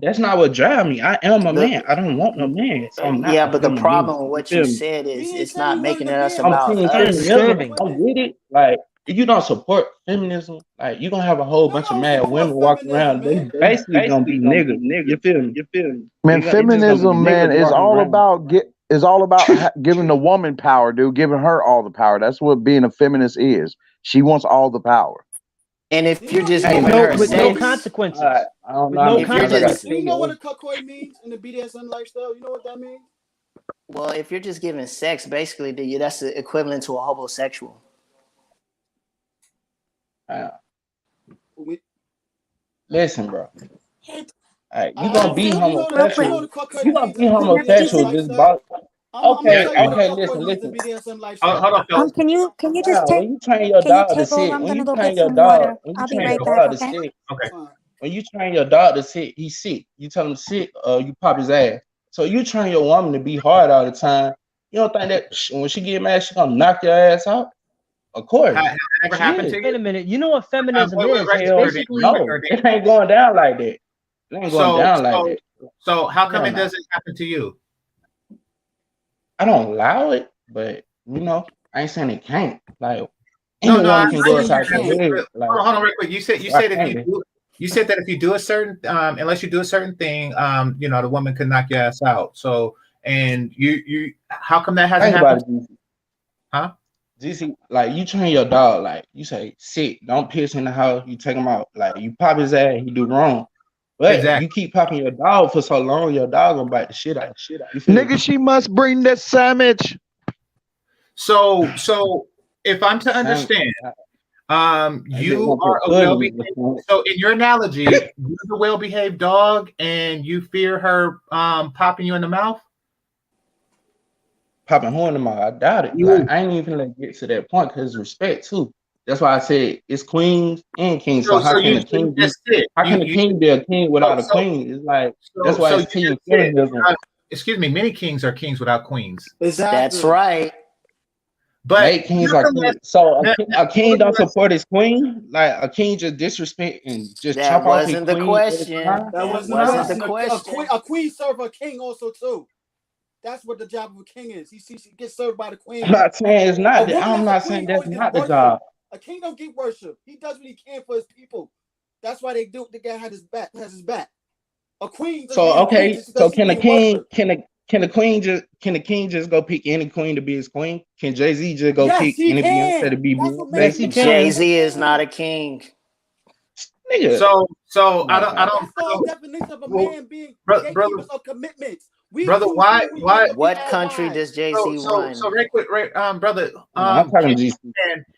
that's not what drive me. I am a man. The I don't want no man, so I'm not yeah, a but the feminist. problem with You what you feel me? said He is didn't it's say he not wanted making to it be us a I'm about man. team He said he us. wanted to feminism. be disturbing. I'm women. with it. Like, if you don't support feminism, like you gonna have a whole No, I bunch of don't mad support women walking feminism, around. They man. basically gonna be niggas. You feel me? Man, It's just gonna be feminism, man, niggas is walking all around. about giving the woman power, dude. Giving her all the power. That's what being a feminist is. She wants all the power. And if you're just Hey, With giving man, her no with no man. sex, consequences. I don't With know how no many if you're times I got to just Do tell you know what you. a cuckold means in the BDSM lifestyle? You know what that means? well, if you're just giving sex, basically, that's the equivalent to a homosexual. We, Listen, bro. Hey, You I gonna don't be know. real You quick. know homosexual. what a cuckold You gonna means be in the Did you BDSM homosexual say? just lifestyle. about I'm gonna okay, tell you what a okay, cuckold means in listen. BDSM Hold lifestyle. on, fellas. Can you just Nah, take? when you train your Can you dog to take over? sit, I'm gonna go get some water. I'll be right back. Okay. Okay. when you train your dog to sit, he sit. You tell him to sit, you pop his ass. So you train your woman to be hard all the time. You don't think that when she get mad, she gonna knock your ass out? Of course, Has that ever she happened is. to Wait you? a minute. You know what feminism Wait, is? right It's there, Hell basically right no, there. it ain't going down like that. It ain't going So, down like so, that. so, how come Hell it no. doesn't happen to you? I don't allow it, but I ain't saying it can't. Like any No, woman I can He's go saying you inside your can't. head. Like hold on, real quick. You why said if can't they? you said that if you do a certain, unless you do a certain thing, the woman could knock your ass out. So, and how come that hasn't Think about happened? it, GC. Huh? GC, like you train your dog, like you say, sit, don't piss in the house, you take him out. Like you pop his ass, he do wrong. But Exactly. you keep popping your dog for so long, your dog gonna bite the shit out. You feel me? Nigga, she must bring that sandwich. So, if I'm to Same. understand, I just you gonna are put a foot in well-behaved. it. So, in your analogy, you're a well-behaved dog, and you fear her popping you in the mouth. Popping horn in my mouth. I doubt it. Like I ain't even gonna get to that point because respect too. That's why I said it's queens and kings. So how can You a king be? just sit. How can a king be a king without a So queen? It's like that's why so it's you team just sit. feminism. Excuse me. Many kings are kings without queens. That's Exactly. right. But Make kings are nevertheless, queens. So a king don't nevertheless, support his queen. Like a king just disrespect and just That chop off his wasn't the queen every question. time. That That wasn't the wasn't Nah. the question. question. A queen serve a king also too. That's what the job of a king is. He gets served by the I'm queen. not saying it's A not. woman I'm as a not saying queen that's only gets not the worship. job. A king don't get worship. He does what he can for his people. That's why they do. The guy has his back. A queen just So being a queen okay. just So because she's being worshipped. can the king just go pick any queen to be his queen? Can Jay-Z just go Yes, pick he any Beyonce to can. be That's what Yes, makes he Beyonce? him great. can. Jay-Z is not a king. Nigga. so I Nah, don't, I man. don't, That's the definition of a well, man being brother, gatekeepers of commitments. We brother, choose who we want to be What our country wives. does Jay-Z so run? right quick, right, brother, Nah, I'm talking can GC.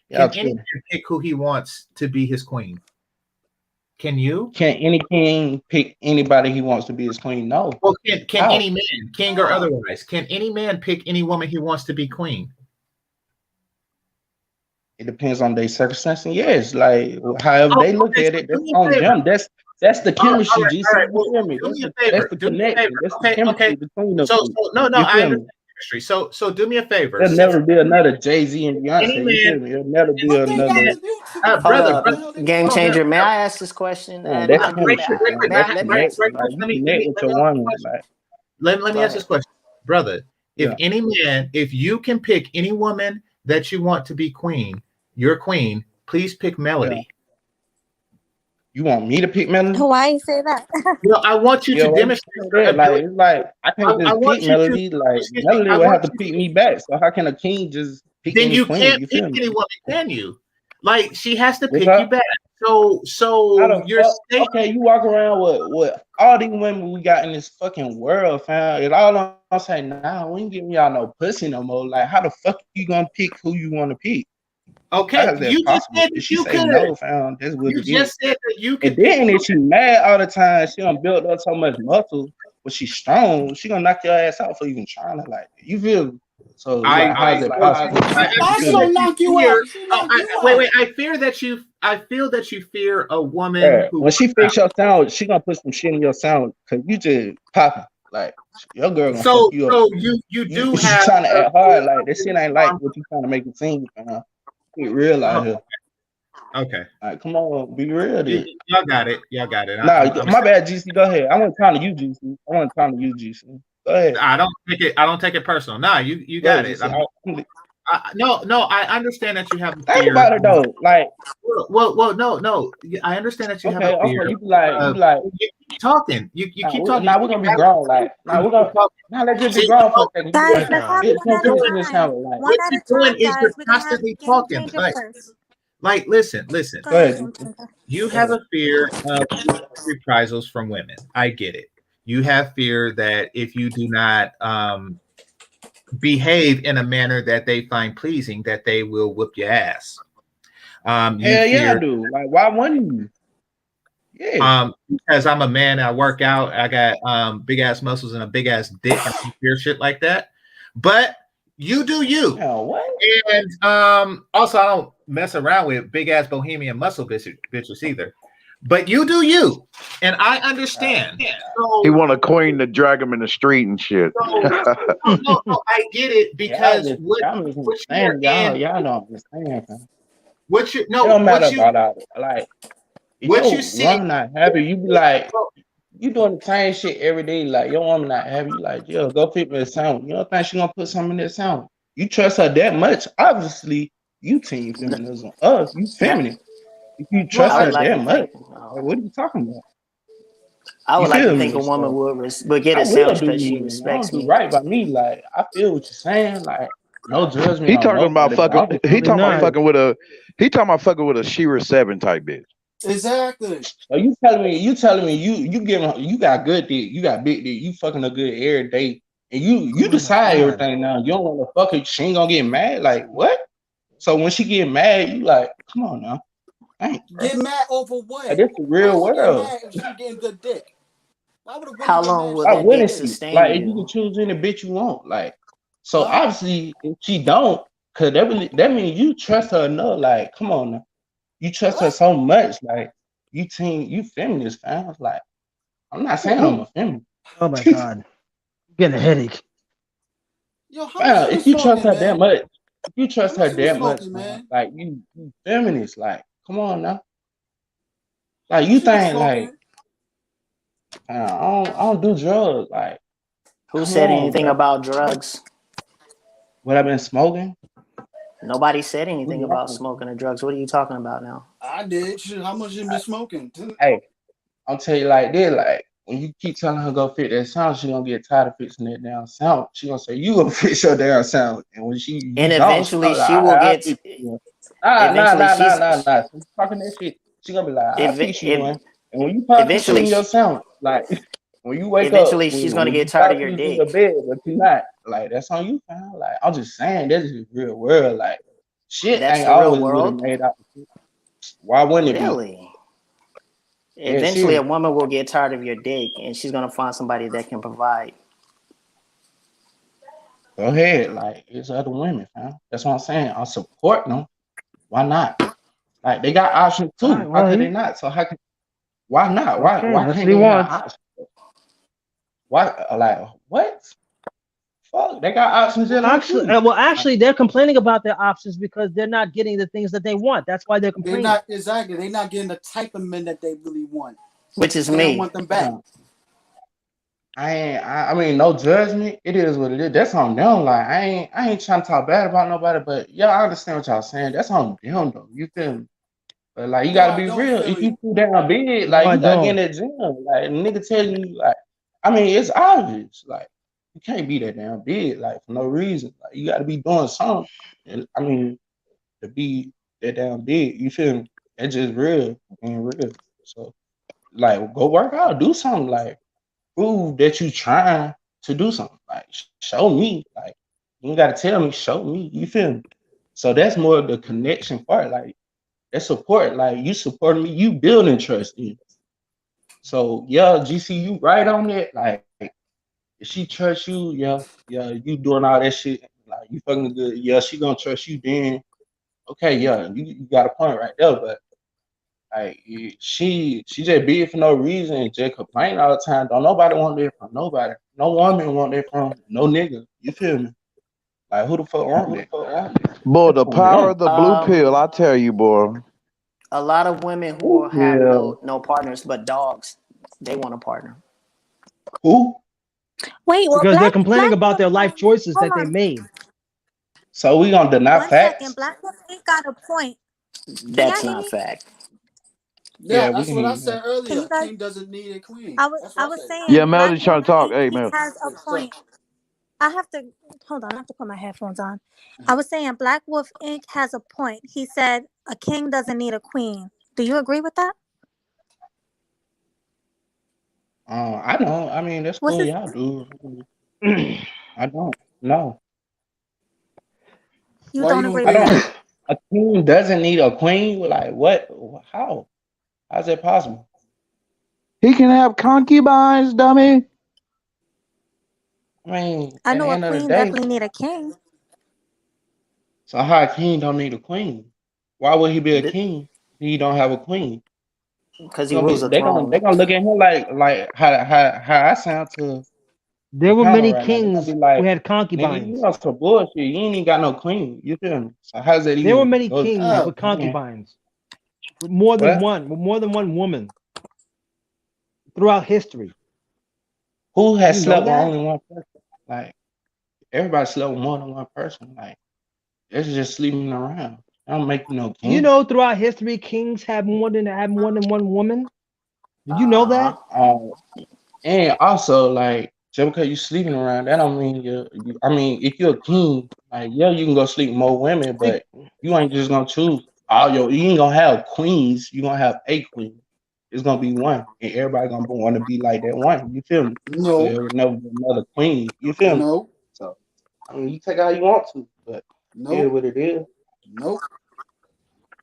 Y'all any tripping. man pick who he wants to be his queen? Can you? Can any king pick anybody he wants to be his queen? No. Well, can How? any man, king or otherwise, can any man pick any woman he wants to be queen? It depends on their circumstance. And yes, like however they look Okay, at so it, do that's me a on favor. them. That's the All chemistry, right, GC. all right. You Well, feel me? do me a That's favor. the Do me a favor. connection. That's the Okay, chemistry between the So, two. no, You I feel me? understand chemistry. So do me a favor. There'll Since never be another Jay-Z and any Beyonce. You man, feel me? There'll never be What they got another. to do to be Hold brother, friends? What the up, hell they game got? changer. May I ask this question? Man, that's chemistry, man. That's Let me connection. answer. Like you let me connect with ask your you a woman. question. Like Let Go me ask ahead. this question, brother. yeah. If you can pick any woman that you want to be queen, your queen, please pick Melody. Yeah. You want me to pick Melody? Why you say that? I want you Yeah, to why you demonstrate say your that? Like ability. it's like I can't I just want pick you to, Melody. Like excuse me, Melody I will have want to you pick to, me back. So how can a king just pick then any you queen? can't You pick feel me? any woman, can you? Like, she has to pick you Because back. how So the your fuck? state, Okay, you walk around with all these women we got in this fucking world, fam. And all I'm saying, nah, we ain't giving y'all no pussy no more. Like, how the fuck you gonna pick who you want to pick? okay, How is that you just possible? said If that she you say could. no, fam, that's what You it is. just said that you And could pick. then if she mad all the time, she done built up so much muscle, but she's strong, she gonna knock your ass out for even trying to like you feel me? So like, how's it possible? That's gonna knock you out. She knock you out. Wait. I feel that you fear a woman Yeah, who. when she fix your sound, she gonna put some shit in your sound because you just popping. Like your girl gonna fuck you up. So you do She have trying to act hard. Like this shit ain't like what you trying to make it seem. Get real out here. Okay. Like, come on, be real. Then. Y'all got it. Nah, my bad, GC. Go ahead. I want to talk to you, GC. Go ahead. I don't take it personal. Nah, you got it. No, I understand that you have a fear. Think about it though. Like, well, no. I understand that you have a fear. You be like, you keep talking. You keep talking. Now we're gonna be grown. Like, let's just be grown for a second. Guys, let's all be together. What you're doing is you're constantly talking. Like, listen. Go ahead. You have a fear of reprisals from women. I get it. You have fear that if you do not behave in a manner that they find pleasing, that they will whip your ass. Yeah, I do. Like, why wouldn't you? Yeah. Because I'm a man, I work out, I got big ass muscles and a big ass dick. I don't fear shit like that. But you do you. What? And also I don't mess around with big ass bohemian muscle bitches either. But you do you, and I understand. So, he want a queen to drag him in the street and shit. No, I get it because y'all don't understand. It don't matter about it. Like, what you see, woman not happy. You be like, you doing the same shit every day. Like your woman not happy. You like, yo, go fit me a sandwich. You don't think she gonna put something in that sandwich? You trust her that much? Obviously, you team feminism. You feminine. If you trust her that much, what are you talking about? I would like to think a woman would get a sandwich because she respects me. Right by me, like I feel what you're saying. Like no judgment. He talking about fucking. He talking about fucking with a. He talking about fucking with a Shira 7 type bitch. Exactly. So you telling me you got good dick, you got big dick, you fucking a good every day, and you decide everything now. You don't want to fuck her. She ain't gonna get mad. Like what? So when she get mad, you like, come on now. Get mad over what? Like, this the real world. If she getting good dick. How long will I that wouldn't dick sustain like you? you can choose any bitch you want. Like so obviously if she don't, cause that means you trust her enough. Like, come on now. You trust her so much, like you feminist, fam. Like, I'm not saying I'm a feminist. Oh my god. I'm getting a headache. Yo, if you trust her that much, man, like you feminist, like, come on now. Like you think like I don't do drugs. Like who said anything about drugs? What I've been smoking? Nobody said anything about smoking or drugs. What are you talking about now? I did. How much you been smoking? Hey, I'll tell you like this, like when you keep telling her go fit that sound, she gonna get tired of fixing that damn sound. She gonna say, you gonna fix your damn sound. And when eventually she will get nah. She's talking that shit. She gonna be like, I'll fix you one. And when you pop this in your sound, like when you wake up, eventually she's gonna get tired of your dick. In the bed, but you're not. Like that's on you, fam. Like I'm just saying, this is the real world. Like shit ain't always really made out. Why wouldn't it be? Really? Eventually, a woman will get tired of your dick, and she's gonna find somebody that can provide. Go ahead, like it's other women, fam. That's what I'm saying. I'm supporting them. Why not? Like they got options too. How could they not? So how can? Why not? Why can't they have options? Why? Like what? Fuck, they got options. Actually, they're complaining about their options because they're not getting the things that they want. That's why they're complaining. They're not getting the type of men that they really want. Which is they me. Don't want them back. I mean, no judgment. It is what it is. That's on them. Like I ain't trying to talk bad about nobody, but yeah, I understand what y'all saying. That's on them though. You feel me? But like you gotta be real. If you too damn big, like you gotta get in that gym. Like nigga telling you, like, I mean, it's obvious. Like you can't be that damn big, like for no reason. Like you gotta be doing something. And, I mean, to be that damn big, you feel me? That's just real and real. So like go work out, do something, like prove that you trying to do something. Like show me. Like you ain't gotta tell me, show me. You feel me? So that's more of the connection part. Like that support, like you supporting me, you building trust in. So yeah, GC, you right on it. Like if she trusts you, yeah, you doing all that shit. Like you fucking good, yeah, she gonna trust you. Then okay, yeah, you got a point right there. But like she just be it for no reason and just complain all the time. Don't nobody want that from nobody. No woman want that from no nigga. You feel me? Like who the fuck want that? Boy, That's the on power them. of the blue pill, I tell you, boy. A lot of women who Who? will have Yeah. no partners but dogs, they want a partner. Who? Wait, well, Because they're Black complaining Black about Wolf, their life choices hold that they on made. So we gonna deny 1 second. facts? Black Wolf ain't got a point. Can y'all That's hear not me? fact. Yeah, Yeah, we that's can what hear I you. said Can earlier. you guys? King doesn't need a queen. I was That's I what I was said. Yeah, saying Black Melody's Wolf trying to talk. Inc. Hey, He man. has a point. I have to hold on. I have to put my headphones on. I was saying Black Wolf Inc. has a point. He said a king doesn't need a queen. Do you agree with that? I don't. I mean, that's What's cool. his? Y'all do. I don't. No, You Why you don't don't agree I with agree? that? don't. A king doesn't need a queen. Like what? How? How's that possible? He can have concubines, dummy. I mean, I at the know a end of the queen day, definitely need a king. so how a king don't need a queen? Why would he be a Th- king if he don't have a queen? Because He he gonna rules be. a They throne. gonna look at him like how I sound to the There were panel many right now. They're gonna be kings who like, had nigga, you concubines. know some bullshit. You ain't even got no queen. You feel me? So how's that There were even many go kings Oh, with hand in hand? concubines, with more than What? one, with more than one woman throughout history. Who Do has you know slept with that? only one person? Like everybody slept with more than one person. Like it's just sleeping around. That don't make you no You king. know, throughout history, kings have more than one woman. Did you know Uh-huh. that? Um, and also like just because you sleeping around, that don't mean you. I mean, if you're a king, like yeah, you can go sleep with more women, Be- but you ain't just gonna choose all your. You ain't gonna have queens. You gonna have a queen. It's gonna be one, and everybody gonna want to be like that one. You feel me? So no, there will never be another queen. You feel me? no, So I mean, you take it how you want to, but it is nope, what it is. nope.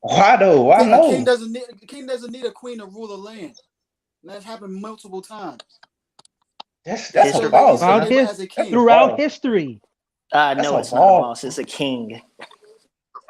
Why though? Why no? A king doesn't need a queen to rule the land. And that's happened multiple times. That's a Until History. they boss. insert throughout Man. labor his as a That's a king. throughout boss. history. That's No, a it's not a boss. boss. It's a king.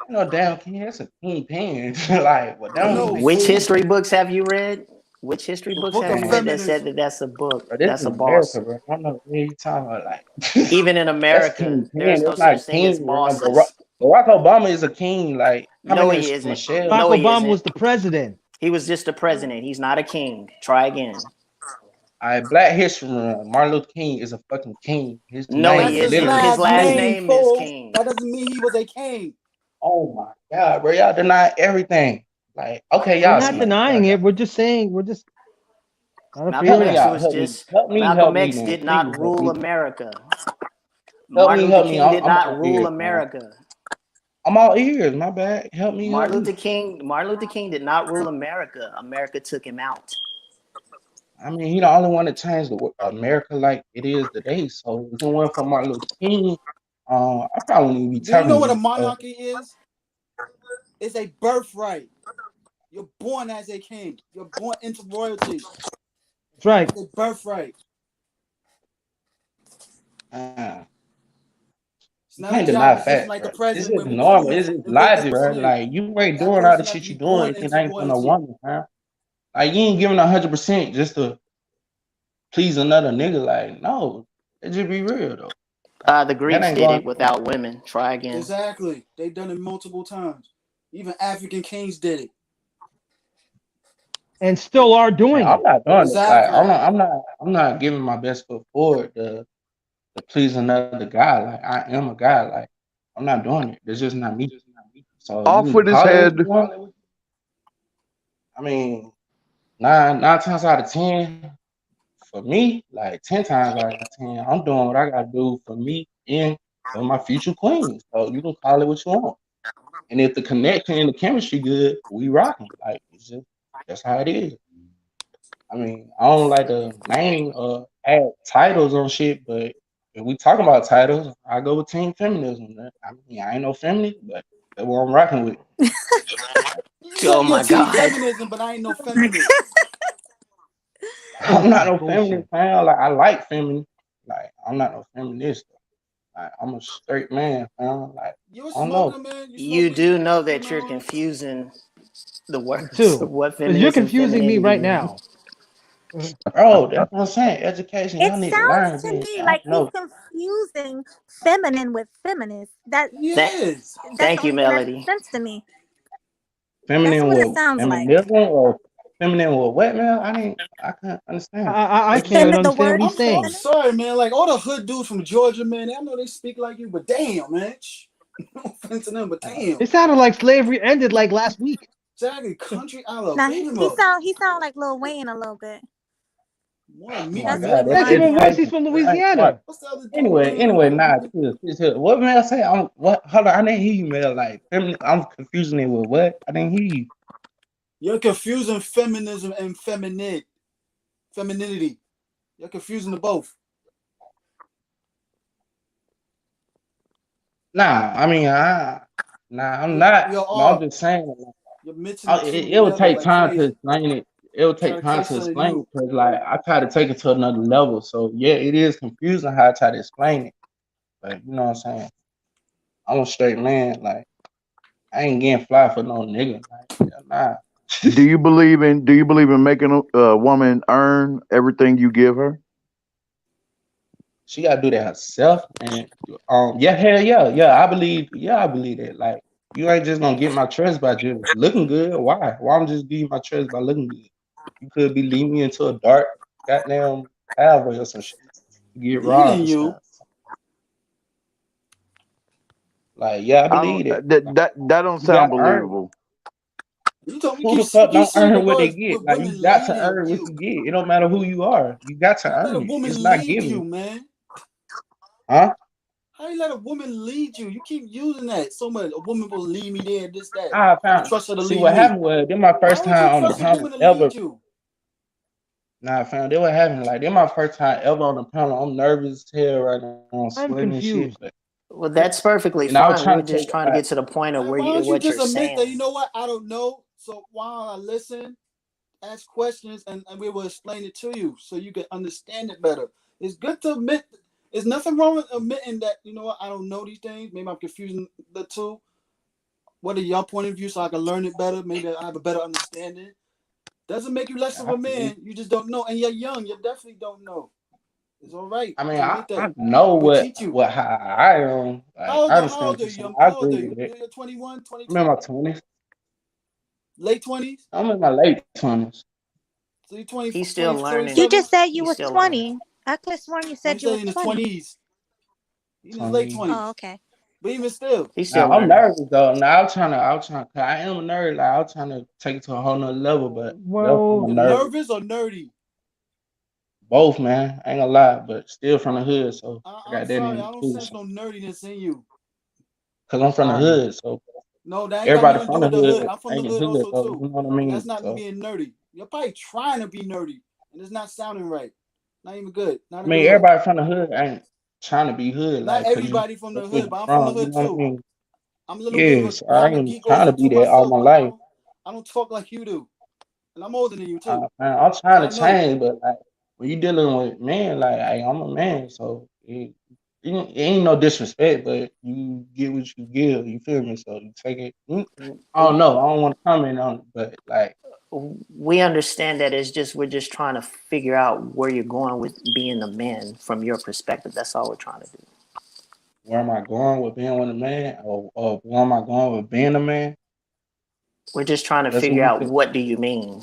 No damn king. That's a king pants. Like, well, that don't even No, make Which fool. sense. history books have you read? Which history The books book have of you read Man, that said feminism. that that's a book? but this That's is a boss. America, bro. I don't know what you talking about. Like, Even in that's America, king there pan. is no That's such not thing as king, bro. bosses. Barack Obama is a king. Like, how No, many he isn't. Michelle? Barack No, he Obama isn't. was the president. He was just a president. He's not a king. Try again. Black History Month. Martin Luther King is a fucking king. His No, name That's he is his isn't. literally His last last king. name, name is fool. King. That doesn't mean he was a king. Oh my God, bro. Y'all deny everything. Like, okay, We're y'all not smart. Y'all denying got it. it. We're just saying we're just gotta figure Malcolm it Help me X out. out. was Help me. just Help Malcolm me, X man. did Please not help rule me. America. Help Martin me, Luther help me. King did I'm not all rule ears, man. America. I'm all ears. My bad. Help me, help me. Martin Luther King did not rule America. America took him out. I mean, he the only one that changed America like it is today. So if it weren't for Martin Luther King, I probably wouldn't be Do you know talking to what a you. monarchy is? It's a birthright. You're born as a king. You're born into royalty. That's right. It's a birthright. Uh, It's you not a can't job deny position facts, like the bro. This president is where we normal. choose This is and vote logic, people bro. in. Like you ain't That doing all the person has to shit be you doing born if it into ain't for no royalty. woman, man. Like you ain't giving 100% just to please another nigga. Like no, it just be real though. Like, The that Greeks ain't did going it on. without women. Try again. Exactly. They've done it multiple times. Even African kings did it. And still are Man, doing I'm it. not doing it. Like Exactly. I'm not giving my best foot forward to please another guy. Like I am a guy. Like I'm not doing it. It's just not me. So you Off can with his call it what head. you want. I mean, nine times out of ten, for me, like 10 times out of 10, I'm doing what I gotta do for me and for my future queen. So you can call it what you want. And if the connection and the chemistry good, we rocking. Like it's just that's how it is. I mean, I don't like to name add titles on shit, but if we talking about titles, I go with team feminism. I mean, I ain't no feminist, but that's what I'm rocking with. You Oh said you're my team God. feminism, but I ain't no feminist. I'm not no feminist Bullshit. fan. Like I like feminine. Like I'm not no feminist. Like, I'm a straight man, fam. Like, You a I don't know. smoker, man? You You smoke do weed? know You that you're know? confusing the words of Too, what because you're feminism, confusing me femininity right mean. now. Bro, that's what I'm saying. Education, It y'all need to sounds learn to this. me I like don't he's know. confusing feminine with feminist. Thank, Yes. That's the thank you, only thing that Melody. makes sense to me. That's Feminine what it with sounds like. feminism or feminine with what, man? I can't understand. I can't even The understand word what he's I'm saying. feminine. sorry, man. Like all the hood dudes from Georgia, man. I know they speak like you, but damn, man. No offense to them, but damn. It sounded like slavery ended like last week. Exactly. Country Now Alabama. he sound like Lil Wayne a little bit. More like Oh my That's Meek what he God, Mill. that's That's remind me even worse. of. He's education. from I ain't smart. Louisiana. What's the other dude, Anyway, man? nah, chill. What man I say? What? Hold on, I didn't hear you, man. Like, I'm confusing it with what? I didn't hear you. You're confusing feminism and femininity. You're confusing the both. Nah, I mean, I'm not. You But I'm are. just saying, You're mixing the two it would together take like time to crazy. explain it. It would Try take to time catch to something explain new. it because, like, I try to take it to another level. So yeah, it is confusing how I try to explain it. But you know what I'm saying? I'm a straight man. Like, I ain't getting fly for no nigga. Like, nah. Do you believe in making a woman earn everything you give her? She gotta do that herself. And yeah, hell I believe that. Like, you ain't just gonna get my trust by just looking good. Why? Why I'm just giving you my trust by looking good? You could be leading me into a dark goddamn pathway or some shit. You get robbed Leading or you. something. Like, yeah, I I don't believe it. that don't You sound gotta earn. believable. You told me Who the fuck keep don't saying the earn what they words get? with Like, you women got to leading earn what you. you get. It don't matter who you are. You got to How you let a earn it. It's woman not lead given. you, man? Huh? How you let a woman lead you? You keep using that so much. A woman will lead me there, this, that. I I would found. trust her to See lead what me. happened was, this my Why first would you time on the trust a panel woman to ever. lead you? Nah, I found it what happened. Like, this my first time ever on the panel. I'm nervous as hell right now. I'm I'm sweating and shit. confused. But Well, that's perfectly and I was fine. We trying were to take just it trying to like, get to the point of Like, where why don't you what you're just admit that, saying. you know what, I don't know. So while I listen, ask questions, and we will explain it to you so you can understand it better. It's good to admit. There's nothing wrong with admitting that, you know what, I don't know these things. Maybe I'm confusing the two. What are your point of view so I can learn it better? Maybe I have a better understanding. Doesn't make you less of I a feel- man. You just don't know. And you're young. You definitely don't know. It's all right I mean, to admit I that. know We teach you. what how I am. Like, I How understand old what are you're you, saying. young? I How old agree are you? with it. You're 21, I'm in 22, my 20s. late 20s? I'm in my late 20s. So you're 20, He's still 20, learning. You 27? just said you He's was still learning. 20. I could have sworn you No, he said you said was in his 20. 20s. He's in his late 20. 20s. Oh, okay. But even still. He's still Now I'm learning. nervous though. Now cause I am a nerd. Like, I'm trying to take it to a whole nother level, but still from a Well, You're nervous. nervous or nerdy? Both, man. I ain't gonna lie, but still from the hood, so I I'm got that sorry. in I don't too. sense no nerdiness in you. Cause I'm from the fine. hood, so No, that ain't got everybody nothing to do from the with the hood. hood I'm from the ain't in hood hood also, though. too. You know what I And that's mean? not So being nerdy. You're probably trying to be nerdy. And it's not sounding right. Not even good. Not I a good mean, look. everybody from the hood ain't trying to be hood, Not like, cause you everybody from the that's where hood, you but I'm from the from. You hood, know what I too. mean? I'm a little bit of a Yes, I comic ain't geek trying to also, be too, that all myself. my life. I don't talk like you do. And I'm older than you, too. Man, I'm So trying I to know. change, but like when you dealing with men, like, hey, I'm a man, so it ain't no disrespect, but you get what you give. You feel me? So you take it. I don't know. I don't want to comment on it, but like, We understand that it's just we're just trying to figure out where you're going with being a man from your perspective. That's all we're trying to do. where am I going with being with a man, or where am I going with being a man? We're just trying to That's what figure you out think. what do you mean.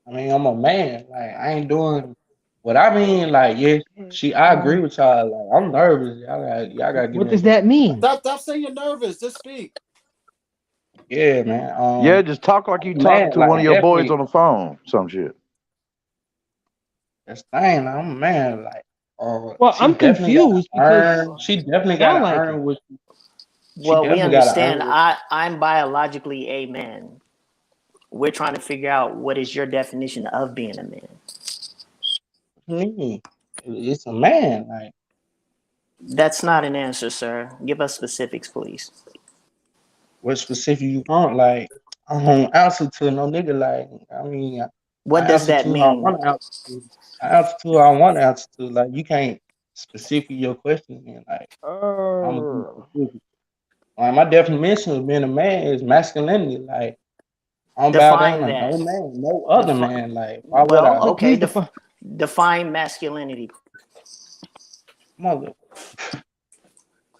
I mean, I'm a man. Like, I ain't doing what I mean. Like, yeah, I agree Um, with y'all. Like, I'm nervous. Y'all gotta give what me a does little that mean? Stop saying you're nervous. Just speak. yeah, man. Yeah, just talk like you talking Man, to one like, of your boys definitely on the phone. Some shit. that's the thing. I'm a man. Like, Well, she I'm definitely gotta confused because earn. She you definitely sound gotta like it. earn what she Well, we definitely gotta earn understand what I'm biologically a man. We're trying to figure out what is your definition of being a man. she need. It's a man. Like, That's not an answer, sir. Give us specifics, please. what specific you want? Like, I don't answer to no nigga. Like, I mean, What I does answer that to who I mean? want to answer to. I answer to who I want to answer to. Like, you can't specifically your question, and like I'm gonna be specific. Like my definition of being a man is masculinity. Like I don't bow down Define to no that. man, no other man. Like why would Well, I? okay. Define masculinity. Mother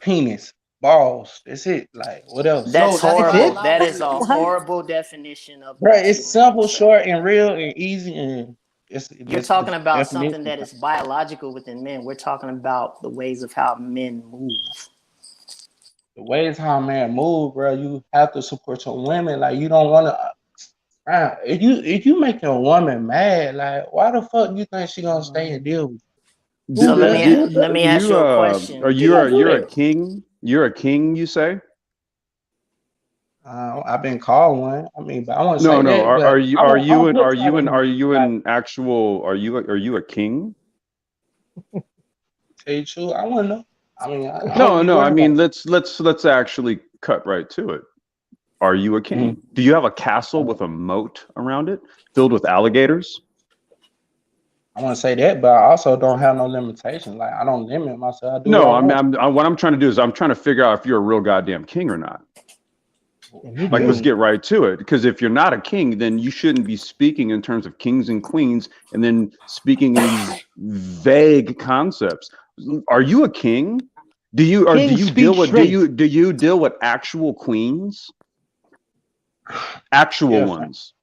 penis, balls. That's it. Like what else? That's No, that's horrible. That biological. is a horrible definition of Bro, it's simple, masculinity, sir. short, and real, and easy, and You're that's the talking about something definition. that is biological within men. We're talking about the ways of how men move. The ways how a man move, bro. You have to support your women. Like you don't want to. If you make a woman mad, like why the fuck you think she gonna stay and deal with you? So Who does let me ask you a question. You're a king? You're a king, you say? I've been called one. I mean, but I want to No, say no. that. Are you but are I you don't an put are you an titles are on you like, an actual are you a king? tell you the truth, I want to know. I mean, I No, don't be no. I worried mean, about let's actually cut right to it. Are you a king? Do you have a castle with a moat around it filled with alligators? I want to say that, but I also don't have no limitations. Like I don't limit myself. I do what No, I want. what I'm trying to do is I'm trying to figure out if you're a real goddamn king or not. Like, let's get right to it. Because if you're not a king, then you shouldn't be speaking in terms of kings and queens and then speaking in these vague concepts. Are you a king? Do you deal with actual queens? Actual ones.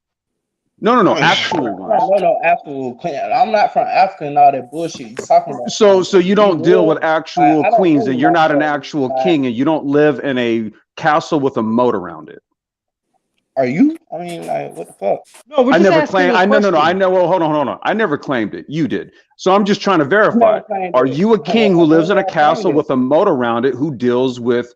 No, actual ones. No, actual queen. I'm not from Africa and all that bullshit you talking about. So you don't deal with actual queens, and you're not an actual like, king, and you don't live in a castle with a moat around it. Are you? I mean, like, what the fuck? No, we're I just never asking claimed. a I no. I question. know. Well, hold on. I never claimed it. You did. So I'm just trying to verify. Are you a king who lives in a castle with a moat around it, who deals with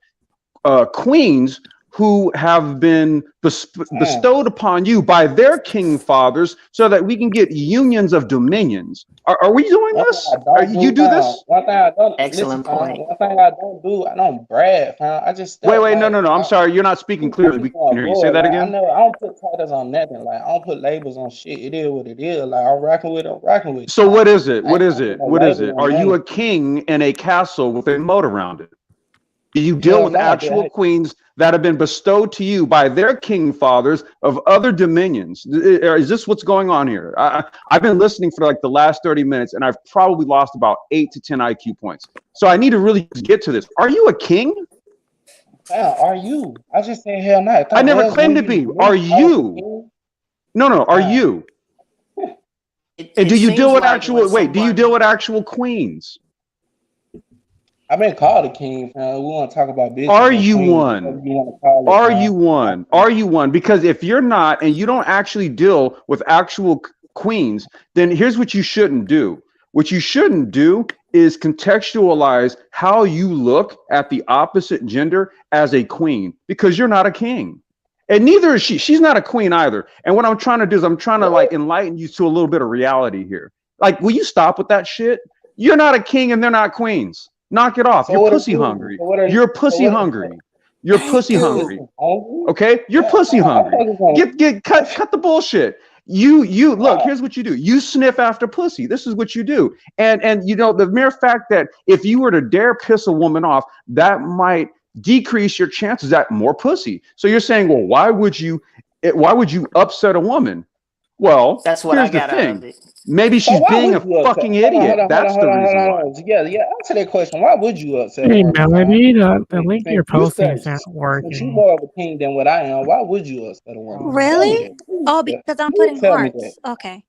queens who have been bestowed upon you by their king fathers so that we can get unions of dominions? Are we doing this? You do this? One thing I don't. Excellent point. One thing I don't do. I don't brag, fam. I just wait. No. I'm sorry. You're not speaking clearly. We can't hear you. Say that again. I don't put titles on nothing. Like I don't put labels on shit. It is what it is. Like I'm rocking with it. So what is it? What is it? Are you a king in a castle with a moat around it? Do you deal with actual queens that have been bestowed to you by their king fathers of other dominions? Is this what's going on here? I've been listening for like the last 30 minutes, and I've probably lost about 8 to 10 IQ points. So I need to really get to this. Are you a king? Yeah, are you? I just said hell no. I never claimed to be. Are you? No. Are you? And do you deal with actual? Wait, do you deal with actual queens? I've been called a king, fam. We want to talk about business. Are you one? Are you one? Are you one? Because if you're not, and you don't actually deal with actual queens, then here's what you shouldn't do. What you shouldn't do is contextualize how you look at the opposite gender as a queen, because you're not a king. And neither is she. She's not a queen either. And what I'm trying to do is I'm trying to like enlighten you to a little bit of reality here. Like, will you stop with that shit? You're not a king and they're not queens. Knock it off. You're pussy hungry. You're pussy hungry. You're pussy hungry. Okay? You're pussy hungry. Cut the bullshit. You look, here's what you do. You sniff after pussy. This is what you do. And you know, the mere fact that if you were to dare piss a woman off, that might decrease your chances at more pussy. So you're saying, well, why would you upset a woman? Well, that's what I got out of it. Maybe she's being a fucking idiot. That's the reason why. Yeah. Answer that question. Why would you upset? Hey, Melody, the link you're posting is not Since working. you're more of a king than what I am, why would you upset a woman? Really? Oh, because I'm putting hearts. Okay.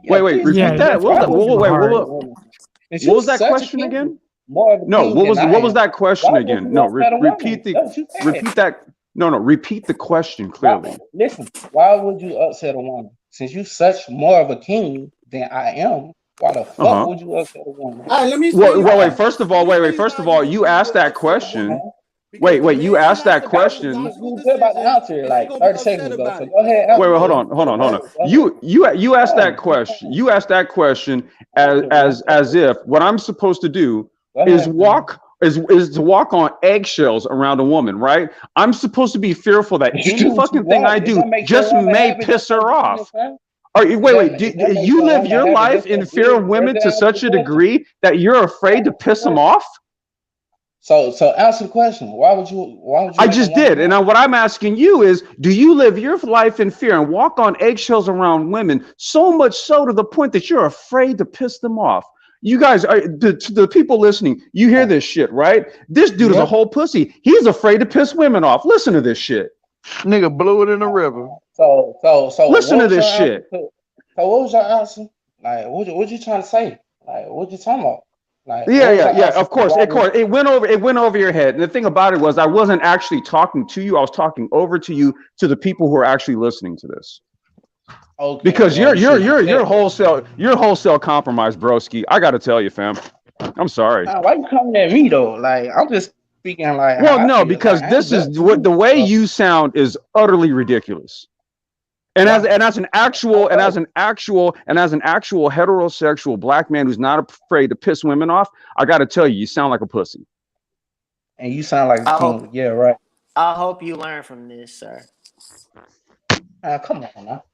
Wait. Repeat that. What was that question again? No. What was that question again? No. Repeat that. No. Repeat the question clearly. Listen. Why would you upset a woman? Since you such more of a king than I am, why the fuck would you upset a woman? Wait. First of all, you asked that question. Wait. You asked that question. You said about the answer like 30 seconds ago. So go ahead. Wait. Hold on. You asked that question. You asked that question as if what I'm supposed to do is to walk on eggshells around a woman, right? I'm supposed to be fearful that any fucking thing I do just may piss her off. Wait. You live your life in fear of women to such a degree that you're afraid to piss them off? So answer the question. Why would you I make a just woman did. And mad? now what I'm asking you is, do you live your life in fear and walk on eggshells around women so much so to the point that you're afraid to piss them off? You guys, the people listening, you hear this shit, right? This dude is a Yep. whole pussy. He's afraid to piss women off. Listen to this shit. Nigga blew it in the river. So Listen what to was this your answer shit. to, so what was your answer? Like what you trying to say? Like what you talking about? Like what was your Yeah. answer Of to course, why of course. It went over your head. And the thing about it was, I wasn't actually talking to you. I was talking over to you, to the people who are actually listening to this. okay, Because well shit, you you're said wholesale compromised, broski. I got to tell you, fam. I'm sorry. why you coming at me though? Like I'm just speaking like Well, how I no, feel. Like because I ain't this is judging what you. the way you sound is utterly ridiculous. And Why? as an actual heterosexual black man who's not afraid to piss women off, I got to tell you, you sound like a pussy. And you sound like a I king. hope Yeah, right. I hope you learn from this, sir. Come on now.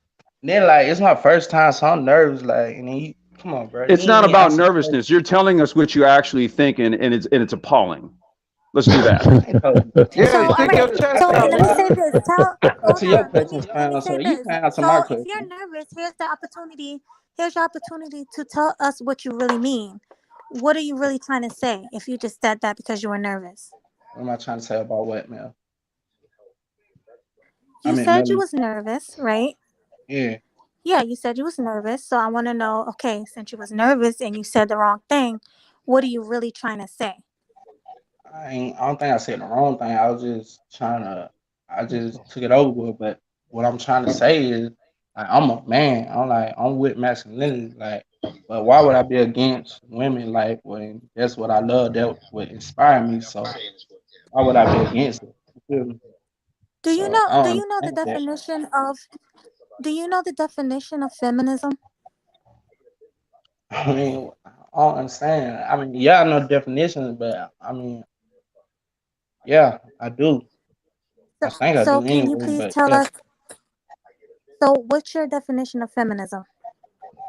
Then like it's my first time, so I'm nervous. Like and then you come on, bro. You It's ain't not even about answer the question. nervousness. You're telling us what you actually think, and it's appalling. Let's do that. I ain't told you. Yeah, So, all take right. your I chest So out, said let me why? say nigga. this. Tell, I hold answer your on. questions, Let me fam. So say you this. can answer my So, if you're question. nervous, here's the opportunity. Here's your opportunity to tell us what you really mean. What are you really trying to say? If you just said that because you were nervous, What am I trying to say about what, man? I you mean, said you Melly. was nervous, right? Yeah. Yeah, you said you was nervous. So I want to know. Okay, since you was nervous and you said the wrong thing, what are you really trying to say? I don't think I said the wrong thing. I was just trying to. I just took it over with. But what I'm trying to say is, like, I'm a man. I'm with masculinity. Like, but why would I be against women? Like, when that's what I love. That would inspire me. So why would I be against it? You feel me? Do you So know? I Do don't you know the understand that. definition of? Do you know the definition of feminism? I mean, I don't understand. I mean, yeah, I know definitions, but I mean, yeah, I do. I So, think I so do can you anyway. please But tell yeah, us? So, what's your definition of feminism?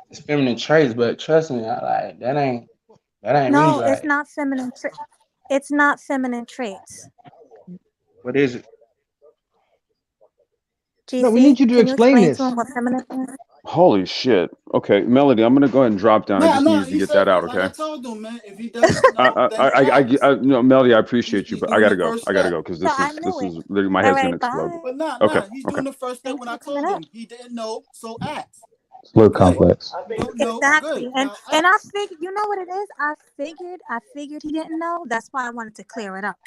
it's feminine traits. But trust me, like that ain't really No, it's like not feminine. It's not feminine traits. what is it? No, we need GC, you to can you explain explain to him this. what feminism is? Holy shit. Okay, Melody, I'm gonna go ahead and drop down. I Nah, just nah. needed to He get said, that out. like I Okay. told him, man. If he doesn't know, then ask. No, Melody, I He's, appreciate you, he's but I doing the gotta go. first I gotta step. go because So this I is knew it. literally my All head's gonna right, explode. bye. But nah, Okay, nah. He's okay. doing the first step Thank when you I for coming told up. him he didn't know, so ask. It's a little Good. complex. You don't know, good. Exactly, and Now and I ask. figured, you know what it is. I figured he didn't know. That's why I wanted to clear it up.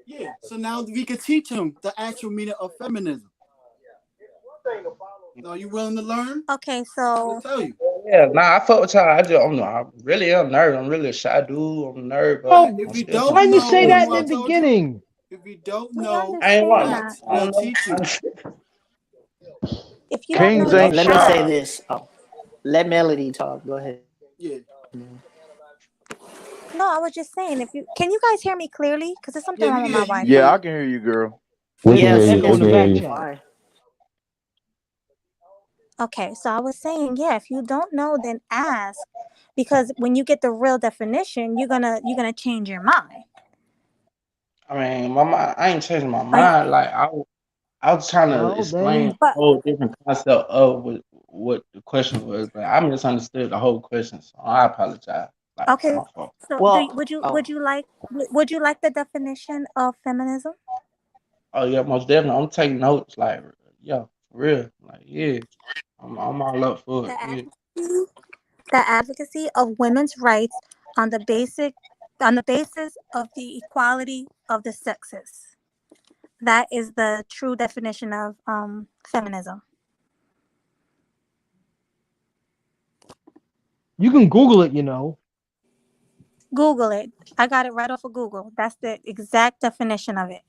Yeah. So now we can teach him the actual meaning of feminism. Now, are you willing to learn? Okay, He'll so tell you. Yeah, nah, I fuck with y'all. I really am nerd. I'm really a shy dude. I'm a nerd, but Oh, I'm If you still trying to don't why didn't you teach know, say you. that in remember the I So told you? beginning? If you don't we know, I ain't understand want. that. ask. I We'll don't know. teach you. If you don't know, Kings then ain't Let me say shy. ask. this. Oh, let Melody talk. Go ahead. Yeah. No, I was just saying. If you can, you guys hear me clearly? Because there's something Yeah, we wrong with can my hear you. We can Yeah, hear Wi-Fi. I you. can hear you, girl. We can There's an hear you. Yes, echo We in the can yes, hear back you. chat. fine. Okay, so I was saying, yeah, if you don't know, then ask, because when you get the real definition, you're gonna change your mind. I mean, my mind. I ain't changing my Are you, mind. Like I was trying to Well, explain then a but whole different concept of what the question was, but I misunderstood the whole question. So I apologize. Like okay, my fault. so Well, would you like the definition of feminism? Oh yeah, most definitely. I'm taking notes. Like yeah, for real. Like yeah, I'm all up for The it. Yeah. advocacy, the advocacy of women's rights on the basic on the basis of the equality of the sexes. That is the true definition of feminism. you can Google it. You know. Google it. I got it right off of Google. That's the exact definition of it.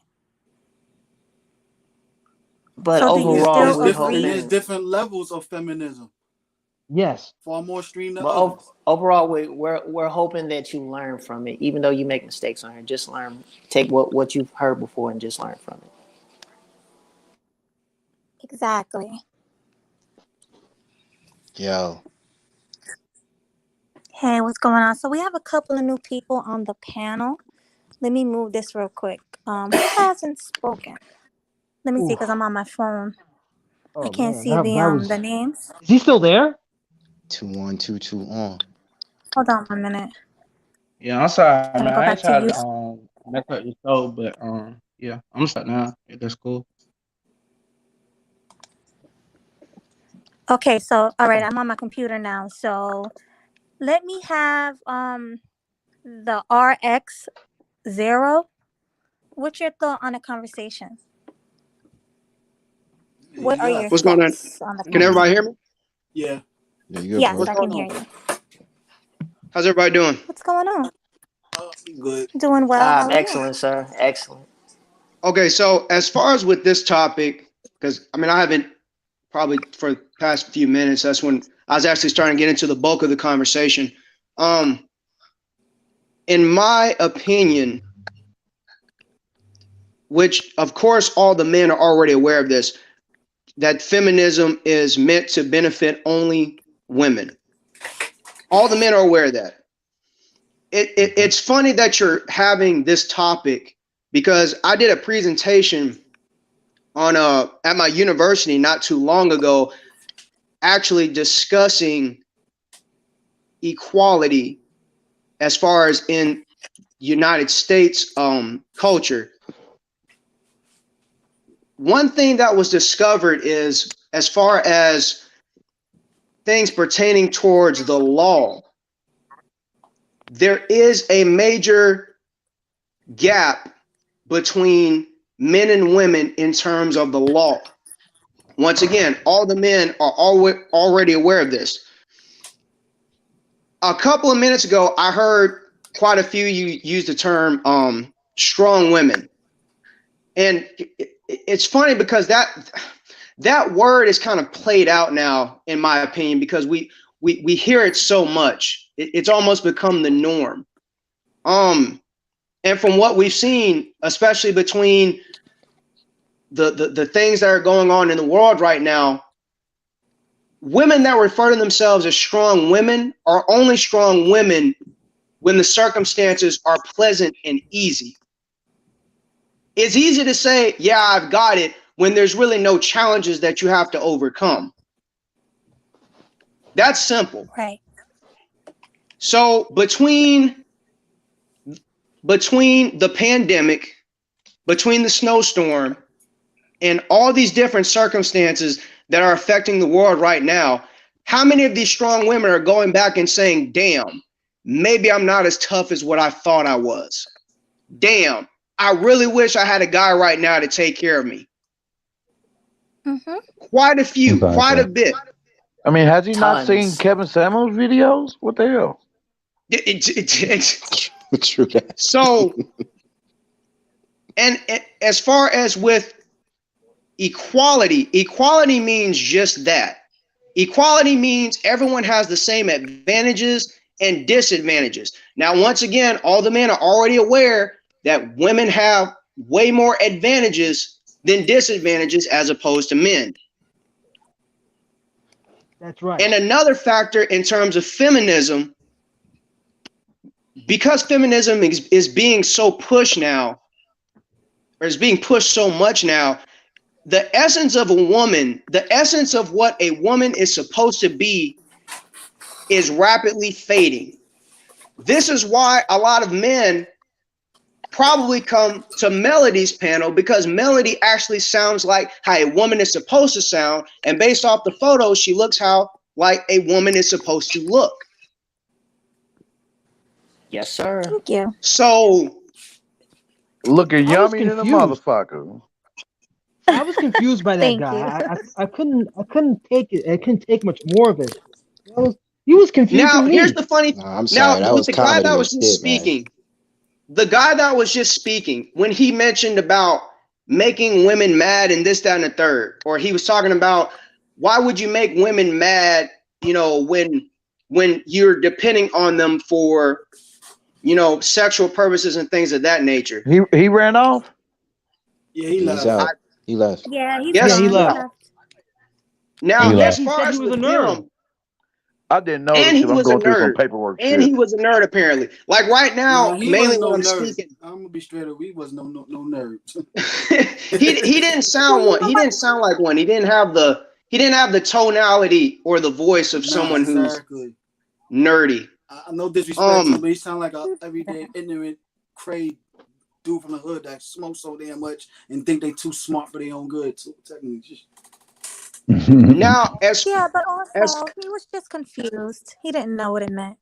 but So do And you there's overall, still there's we're different and agree? there's hoping. different levels of feminism. Yes. Far more extreme than But others. overall, we're hoping that you learn from it, even though you make mistakes on here. Just learn. Take what you've heard before and just learn from it. Exactly. Yo. Hey, what's going on? So we have a couple of new people on the panel. Let me move this real quick. Who hasn't spoken? Let me see, because I'm on my phone. I can't see the names. Is he still there? 2122 on. Hold on 1 minute. Yeah, I'm sorry, Let me man. go I back ain't to trying you. to mess up your show, but yeah, I'm stuck now. Yeah, that's cool. Okay, so all right, I'm on my computer now. So let me have the RX0. What's your thought on the conversation? What are your What's going on? thoughts on the Can everybody hear me? Yeah. Yeah, you good, Yes, bro? I can hear you. How's everybody doing? What's going on? Good. Doing well. How are you? Excellent, sir. Excellent. Okay, so as far as with this topic, because I mean I haven't probably for the past few minutes, that's when I was actually starting to get into the bulk of the conversation. In my opinion, which of course all the men are already aware of this, that feminism is meant to benefit only women. All the men are aware of that. It's funny that you're having this topic because I did a presentation on at my university not too long ago, actually discussing equality as far as in United States culture. One thing that was discovered is as far as things pertaining towards the law, there is a major gap between men and women in terms of the law. Once again, all the men are already aware of this. A couple of minutes ago, I heard quite a few you use the term strong women. And it's funny because that word is kind of played out now, in my opinion, because we hear it so much. It's almost become the norm. And from what we've seen, especially between the things that are going on in the world right now, women that refer to themselves as strong women are only strong women when the circumstances are pleasant and easy. It's easy to say, yeah, I've got it, when there's really no challenges that you have to overcome. That's simple. Right. So between the pandemic, between the snowstorm, and all these different circumstances that are affecting the world right now, how many of these strong women are going back and saying, damn, maybe I'm not as tough as what I thought I was. Damn, I really wish I had a guy right now to take care of me. Mm-hmm. Quite a few, Exactly. quite a bit. I mean, has he not Tons. seen Kevin Samuels videos? What the hell? True that. So, and as far as with equality means just that. Equality means everyone has the same advantages and disadvantages. Now, once again, all the men are already aware that women have way more advantages than disadvantages as opposed to men. That's right. And another factor in terms of feminism, because feminism is being so pushed now, or is being pushed so much now, the essence of a woman, the essence of what a woman is supposed to be, is rapidly fading. This is why a lot of men probably come to Melody's panel, because Melody actually sounds like how a woman is supposed to sound, and based off the photos, she looks how like a woman is supposed to look. Yes, sir. Thank you. So Looking I was yummy than a confused. motherfucker. I was confused by that Thank guy. you. I couldn't take it. I couldn't take much more of it. He was confusing now here's me. the funny Nah, I'm now sorry. That with was the guy comedy that and was just shit, man. speaking, the guy that was just speaking, when he mentioned about making women mad and this, that, and the third, or he was talking about why would you make women mad, you know, when you're depending on them for, you know, sexual purposes and things of that nature. He ran off? Yeah, he Yeah, he's left. out. He left. Yeah, he's Yes, Yeah, he gone. He left. left. now He as left. He far said he as was with a nerd. him, I didn't know And this he shit. I'm was a going through some nerd. paperwork And shit. he was a nerd apparently. Like right Nah, now, he mainly wasn't when no I'm nerd. speaking, I'm gonna be straight up. He was no nerd. he didn't sound one. He didn't sound like one. He didn't have the tonality or the voice of Nah, someone who's exactly. nerdy. No disrespect to him, but he sound like a everyday ignorant, crazy dude from the hood that smokes so damn much and think they too smart for their own good. Too, technically. Now, Yeah, but also he was just confused. He didn't know what it meant.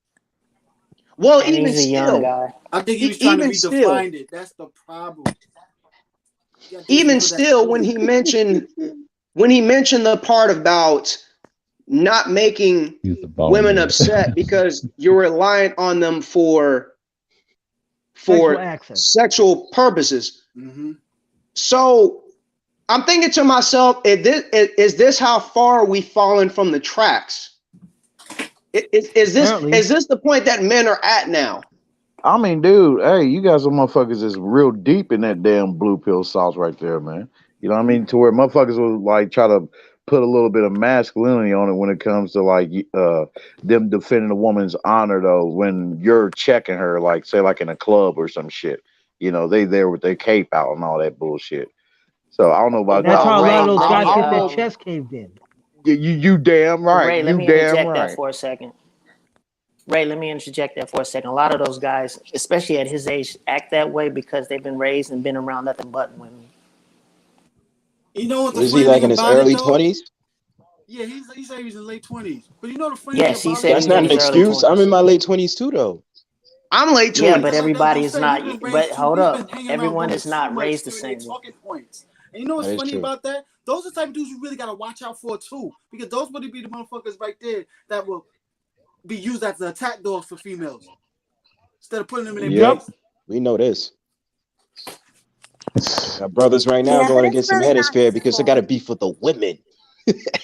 well, And even he's a young still, guy. I think he was trying to even still, redefine it. That's the problem. even still, when he mentioned the part about not making women upset because you're reliant on them for Sexual access. sexual purposes. Mm-hmm. So I'm thinking to myself, is this how far we've fallen from the tracks? Is this the point that men are at now? I mean, dude, hey, you guys are motherfuckers is real deep in that damn blue pill sauce right there, man. You know what I mean? To where motherfuckers will like try to put a little bit of masculinity on it when it comes to like them defending a woman's honor though when you're checking her, like say like in a club or some shit. You know, they there with their cape out and all that bullshit. So I don't know about That's how a lot of those guys I get their don't know. chest caved in. You damn right. Ray, let You me damn interject that right. for a second. Ray, let me interject that for a second. A lot of those guys, especially at his age, act that way because they've been raised and been around nothing but women. You know what the Was he funny like thing in his about it early though? 20s? Yeah, he said he was in late 20s. But you know the funny Yes, thing he about said it? he That's was not in an his early excuse. I'm 20s. in my late 20s too, though. I'm late 20s. Yeah, but That's everybody what I'm is saying. not. He's been But raised hold he's up, been hanging around everyone women is too not much raised the during their same way. talking points. And you know what's That is funny true. about that? Those are the type of dudes you really gotta watch out for too. Because those would be the motherfuckers right there that will be used as the attack dogs for females. Instead of putting them in their Yep. place. We know this. Got brothers right now Yeah, but going it's against the really not manosphere his because they got to fault. beef with the women.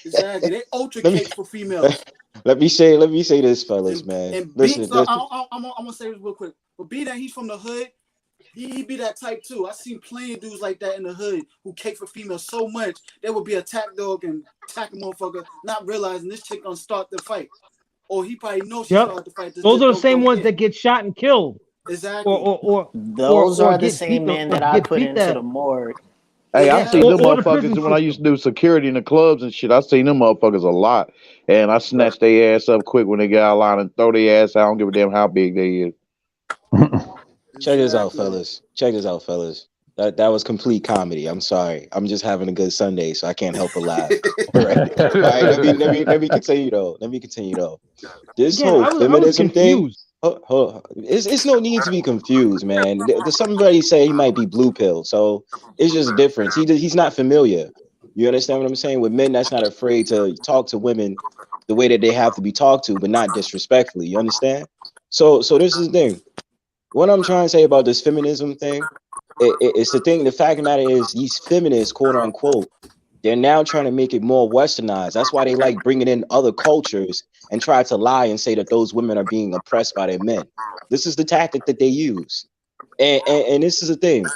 Exactly. They ultra Let me cakes for females. let me say this, fellas, man. And B, Listen, so listen. I'm gonna say this real quick. But B that he's from the hood, he be that type too. I seen plenty of dudes like that in the hood who cake for females so much they would be a attack dog and attack a motherfucker, not realizing this chick gonna start the fight. Or he probably knows she started the fight. Those are the same Don't ones care. that get shot and killed. Exactly. Those are the get beat same the, men or that I get put beat into the the morgue. Hey, I seen them or the prison motherfuckers when I used to system. do security in the clubs and shit. I seen them motherfuckers a lot, and I snatched their ass up quick when they get out of line and throw their ass out. I don't give a damn how big they is. Check this out, fellas. Check this out, fellas. That was complete comedy. I'm sorry. I'm just having a good Sunday, so I can't help but laugh. All right. All right. Let me continue though. This Again, whole I was feminism thing. confused. It's no need to be confused, man. Somebody say he might be blue pill, so it's just a difference. He's not familiar. You understand what I'm saying? With men, that's not afraid to talk to women the way that they have to be talked to, but not disrespectfully. You understand? So this is the thing. What I'm trying to say about this feminism thing, it's the thing. The fact of the matter is, these feminists, quote unquote, they're now trying to make it more westernized. That's why they like bringing in other cultures and try to lie and say that those women are being oppressed by their men. This is the tactic that they use, and this is the thing.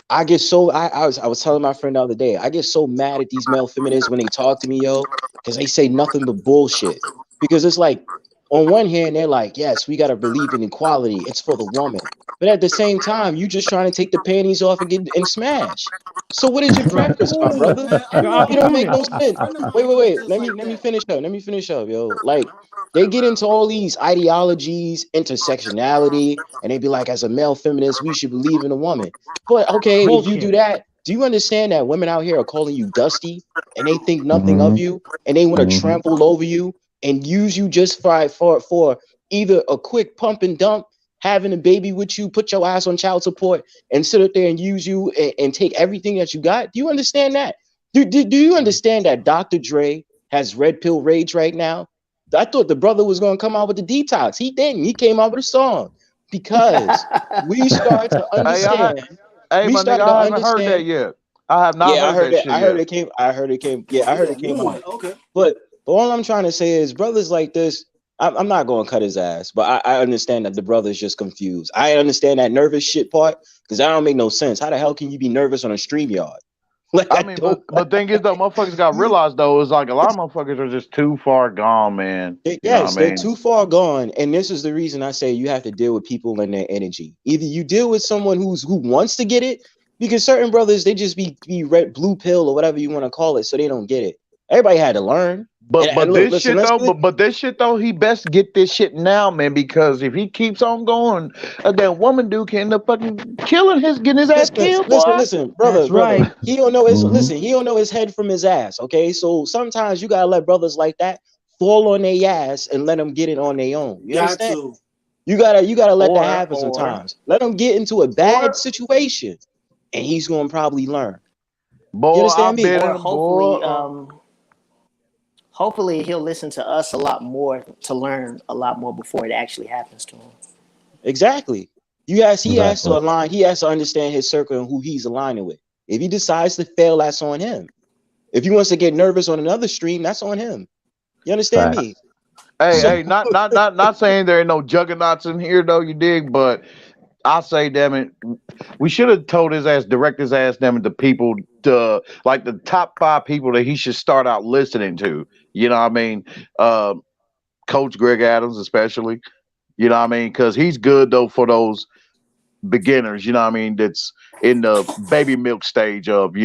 I get so I was telling my friend the other day, I get so mad at these male feminists when they talk to me, yo, because they say nothing but bullshit. Because it's like, on one hand, they're like, yes, we gotta believe in equality, it's for the woman. But at the same time, you just trying to take the panties off and smash. So what is your preference, my brother? Man, I know It don't make no a sense. friend of mine Wait. just Let like me that. finish up. Let me finish up, yo. Like, they get into all these ideologies, intersectionality, and they be like, as a male feminist, we should believe in a woman. But okay, if you do Bullshit. that, do you understand that women out here are calling you dusty and they think nothing of you and they want to trample over you and use you just for either a quick pump and dump, having a baby with you, put your ass on child support and sit up there and use you and take everything that you got? Do you understand that? Do you understand that Dr. Dre has red pill rage right now? I thought the brother was going to come out with the detox. He didn't. He came out with a song because we start to understand. Hey, We my nigga, started to I haven't heard that understand. yet. I have not Yeah, I heard heard that it. shit yet. I heard it came. Yeah, I heard it came out. Okay. But all I'm trying to say is, brothers like this, I'm not going to cut his ass, but I understand that the brother's just confused. I understand that nervous shit part because that don't make no sense. How the hell can you be nervous on a StreamYard? Like I mean, but thing is though, motherfuckers got to realize though, is like a lot of motherfuckers are just too far gone, man. You know yes, what I they're mean? too far gone, and this is the reason I say you have to deal with people and their energy. Either you deal with someone who wants to get it, because certain brothers they just be red blue pill or whatever you want to call it, so they don't get it. Everybody had to learn. But Look, this listen, shit though, but this shit though, he best get this shit now, man, because if he keeps on going, that woman dude can end up fucking getting his ass killed, boy. listen, brother. That's right. He don't know his Mhm. listen. He don't know his head from his ass. Okay, so sometimes you gotta let brothers like that fall on their ass and let them get it on their own. You Got understand? to. You gotta let that Or happen sometimes. Let him get into a bad situation, and he's gonna probably learn. Boy, You understand me? or hopefully he'll listen to us a lot more to learn a lot more before it actually happens to him. Exactly. He has to align. He has to understand his circle and who he's aligning with. If he decides to fail, that's on him. If he wants to get nervous on another stream, that's on him. You understand me? Hey, not saying there ain't no juggernauts in here though, you dig, but I say, damn it, we should have told his ass, direct his ass, damn it, the people, like the top 5 people that he should start out listening to. You know what I mean? Coach Greg Adams, especially. You know what I mean? Because he's good though for those beginners. You know what I mean? That's in the baby milk stage of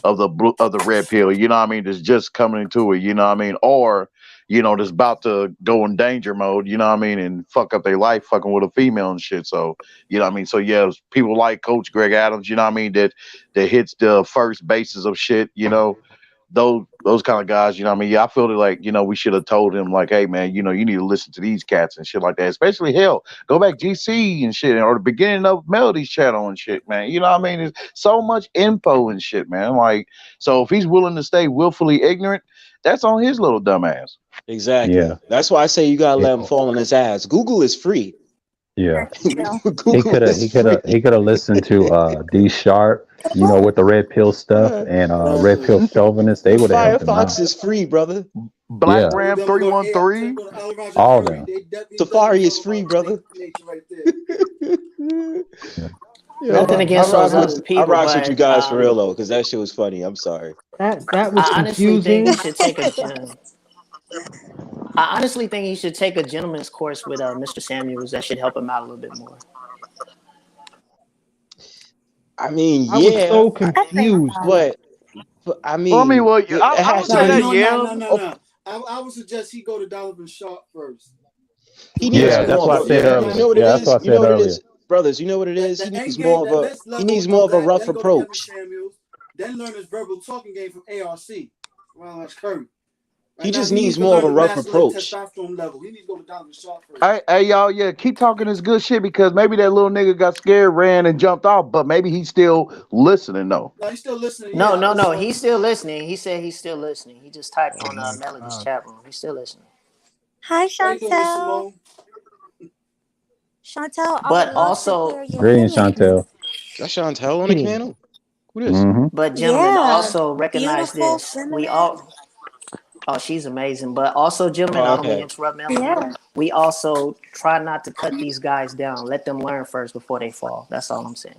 of the red pill. You know what I mean? That's just coming into it. You know what I mean? Or that's about to go in danger mode, you know what I mean, and fuck up their life fucking with a female and shit. So, you know what I mean? So yeah, people like Coach Greg Adams, you know what I mean, that hits the first bases of shit, those kind of guys, you know what I mean? Yeah, I feel like, we should have told him like, hey man, you need to listen to these cats and shit like that. Especially hell, go back GC and shit, or the beginning of Melody's channel and shit, man. You know what I mean? There's so much info and shit, man. Like, so if he's willing to stay willfully ignorant, that's on his little dumb ass. Exactly. Yeah. That's why I say you gotta let him fall on his ass. Google is free. Yeah. Google He could have listened to D Sharp, with the red pill stuff and red pill chauvinists. They would have helped him out. Firefox is free, brother. Black Ram 313. All of them. Safari is free, brother. Nothing against those other people, I rocks with but you guys for real though, because that shit was funny. I'm sorry. That was I honestly think confusing. he should take I honestly think he should take a gentleman's course with Mr. Samuels. That should help him out a little bit more. I mean, I was so confused. but I mean, I would say that, No. I would suggest he go to Donovan Sharp first. He needs that's what I said earlier. You know what it is? That's what I You know said what it earlier. is? Brothers, you know what it is? He needs more of a rough approach. Then learn his verbal talking game from ARC. Well, that's Curry. He just needs more of a rough approach. Testosterone level. He needs to go to Donovan Sharp first. Hey, y'all, yeah, keep talking this good shit because maybe that little nigga got scared, ran, and jumped off, but maybe he's still listening though. No, he's still listening. No. He's still listening. He said he's still listening. He just typed on Melody's chat room. He's still listening. Hi, Chantel. Chantel, but also, greetings, Chantel. That's Chantel on the panel. Who is? Mm-hmm. But gentlemen, also recognize this. We all. Oh, she's amazing. But also, gentlemen, I don't mean to interrupt Melody. We also try not to cut these guys down. Let them learn first before they fall. That's all I'm saying.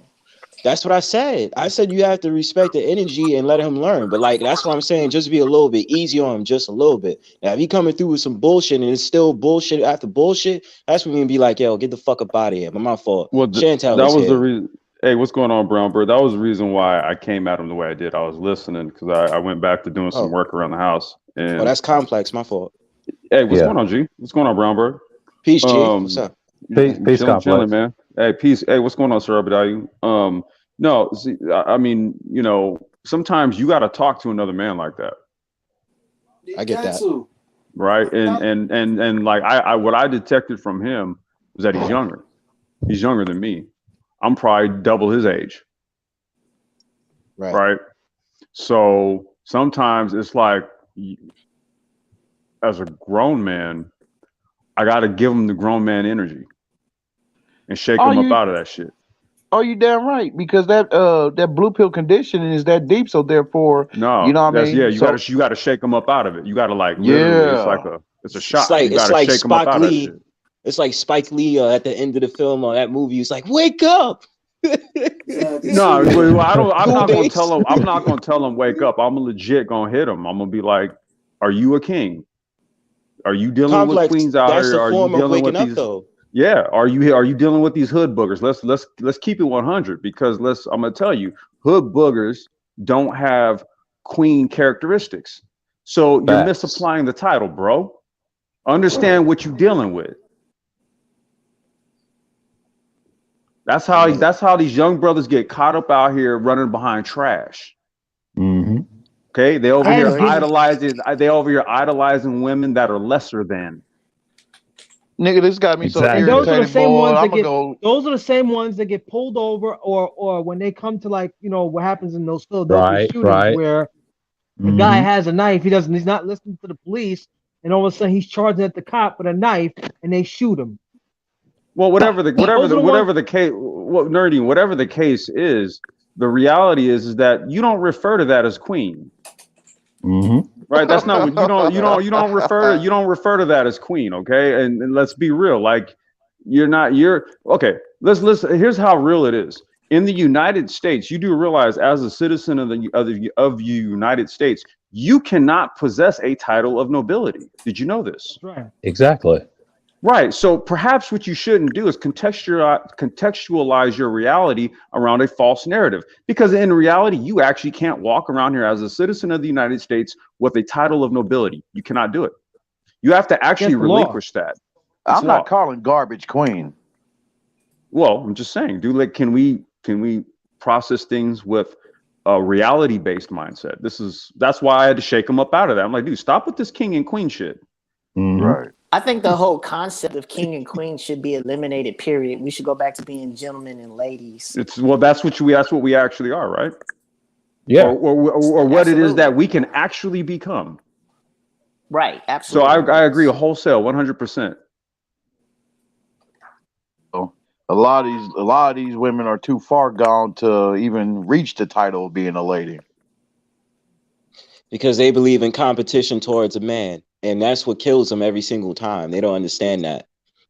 That's what I said. I said you have to respect the energy and let him learn. But like that's what I'm saying. Just be a little bit easy on him, just a little bit. Now, if he coming through with some bullshit and it's still bullshit after bullshit, that's when we be like, yo, get the fuck up out of here. But my fault. Well, Chantel that was here. the reason. Hey, what's going on, Brown Bird? That was the reason why I came at him the way I did. I was listening because I went back to doing some work around the house. And that's complex. My fault. Hey, what's going on, G? What's going on, Brown Bird? Peace, G. What's up? Peace, chilling, man. Hey, peace. Hey, what's going on, Sir Abadayu? No, see, I mean, sometimes you got to talk to another man like that. I get that. Right. And like I what I detected from him was that he's younger. He's younger than me. I'm probably double his age. Right. So sometimes it's like, as a grown man, I got to give him the grown man energy and shake him up out of that shit. Oh, you damn right, because that blue pill conditioning is that deep, so therefore, no, you know what I mean. Yeah, you got to shake him up out of it. You got to like literally, it's a shot. It's like Spike Lee. It's like Spike Lee at the end of the film or that movie. He's like, "Wake up!" No, well, I'm not gonna tell him. I'm not gonna tell him wake up. I'm legit gonna hit him. I'm gonna be like, "Are you a king? Are you dealing with Complex. queens out That's here? a Are you form of dealing waking with up, these? though. Yeah. Are you dealing with these hood boogers? Let's keep it 100 because I'm gonna tell you, hood boogers don't have queen characteristics. So you're Facts. misapplying the title, bro. Understand what you're dealing with. That's how these young brothers get caught up out here running behind trash. Mm-hmm. Okay, they over I here agree. idolizing. They over here idolizing women that are lesser than. Nigga, this got me so Exactly. And those are the irritated, same boy. ones that I'm gonna get. go. Those are the same ones that get pulled over, or when they come to, like, what happens in those Philadelphia Right. shootings Right. where the guy Mm-hmm. has a knife. He's not listening to the police, and all of a sudden he's charging at the cop with a knife, and they shoot him. Well, whatever the Those are the ones. case, whatever the case is, the reality is that you don't refer to that as queen, Mm-hmm. right? That's not what you don't refer to that as queen, okay? And let's be real, like you're okay. Let's here's how real it is. In the United States, you do realize as a citizen of the United States, you cannot possess a title of nobility. Did you know this? That's right. Exactly. Right. So perhaps what you shouldn't do is contextualize your reality around a false narrative. Because in reality, you actually can't walk around here as a citizen of the United States with a title of nobility. You cannot do it. You have to actually relinquish that. I'm not calling garbage queen. Well, I'm just saying, can we process things with a reality-based mindset? That's why I had to shake them up out of that. I'm like, dude, stop with this king and queen shit. Mm-hmm. Right. I think the whole concept of king and queen should be eliminated. Period. We should go back to being gentlemen and ladies. That's what we actually are, right? Yeah. Or what it is that we can actually become. Right. So Absolutely. I agree wholesale, 100%. A lot of these women are too far gone to even reach the title of being a lady. Because they believe in competition towards a man, and that's what kills them every single time. They don't understand that.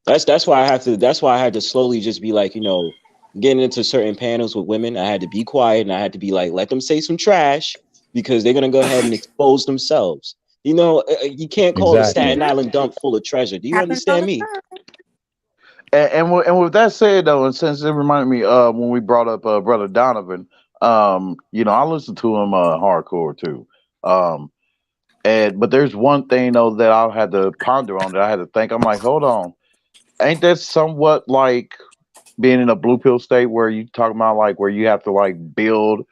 That's why I had to slowly just be like, getting into certain panels with women. I had to be quiet, and I had to be like, let them say some trash, because they're gonna go ahead and expose themselves. You can't call the Staten Island dump full of treasure. Do you understand me? And with that said, though, and since it reminded me when we brought up Brother Donovan, I listen to him hardcore too. But there's one thing though that I had to ponder on, that I had to think. I'm like, hold on, ain't that somewhat like being in a blue pill state where you talking about like where you have to like build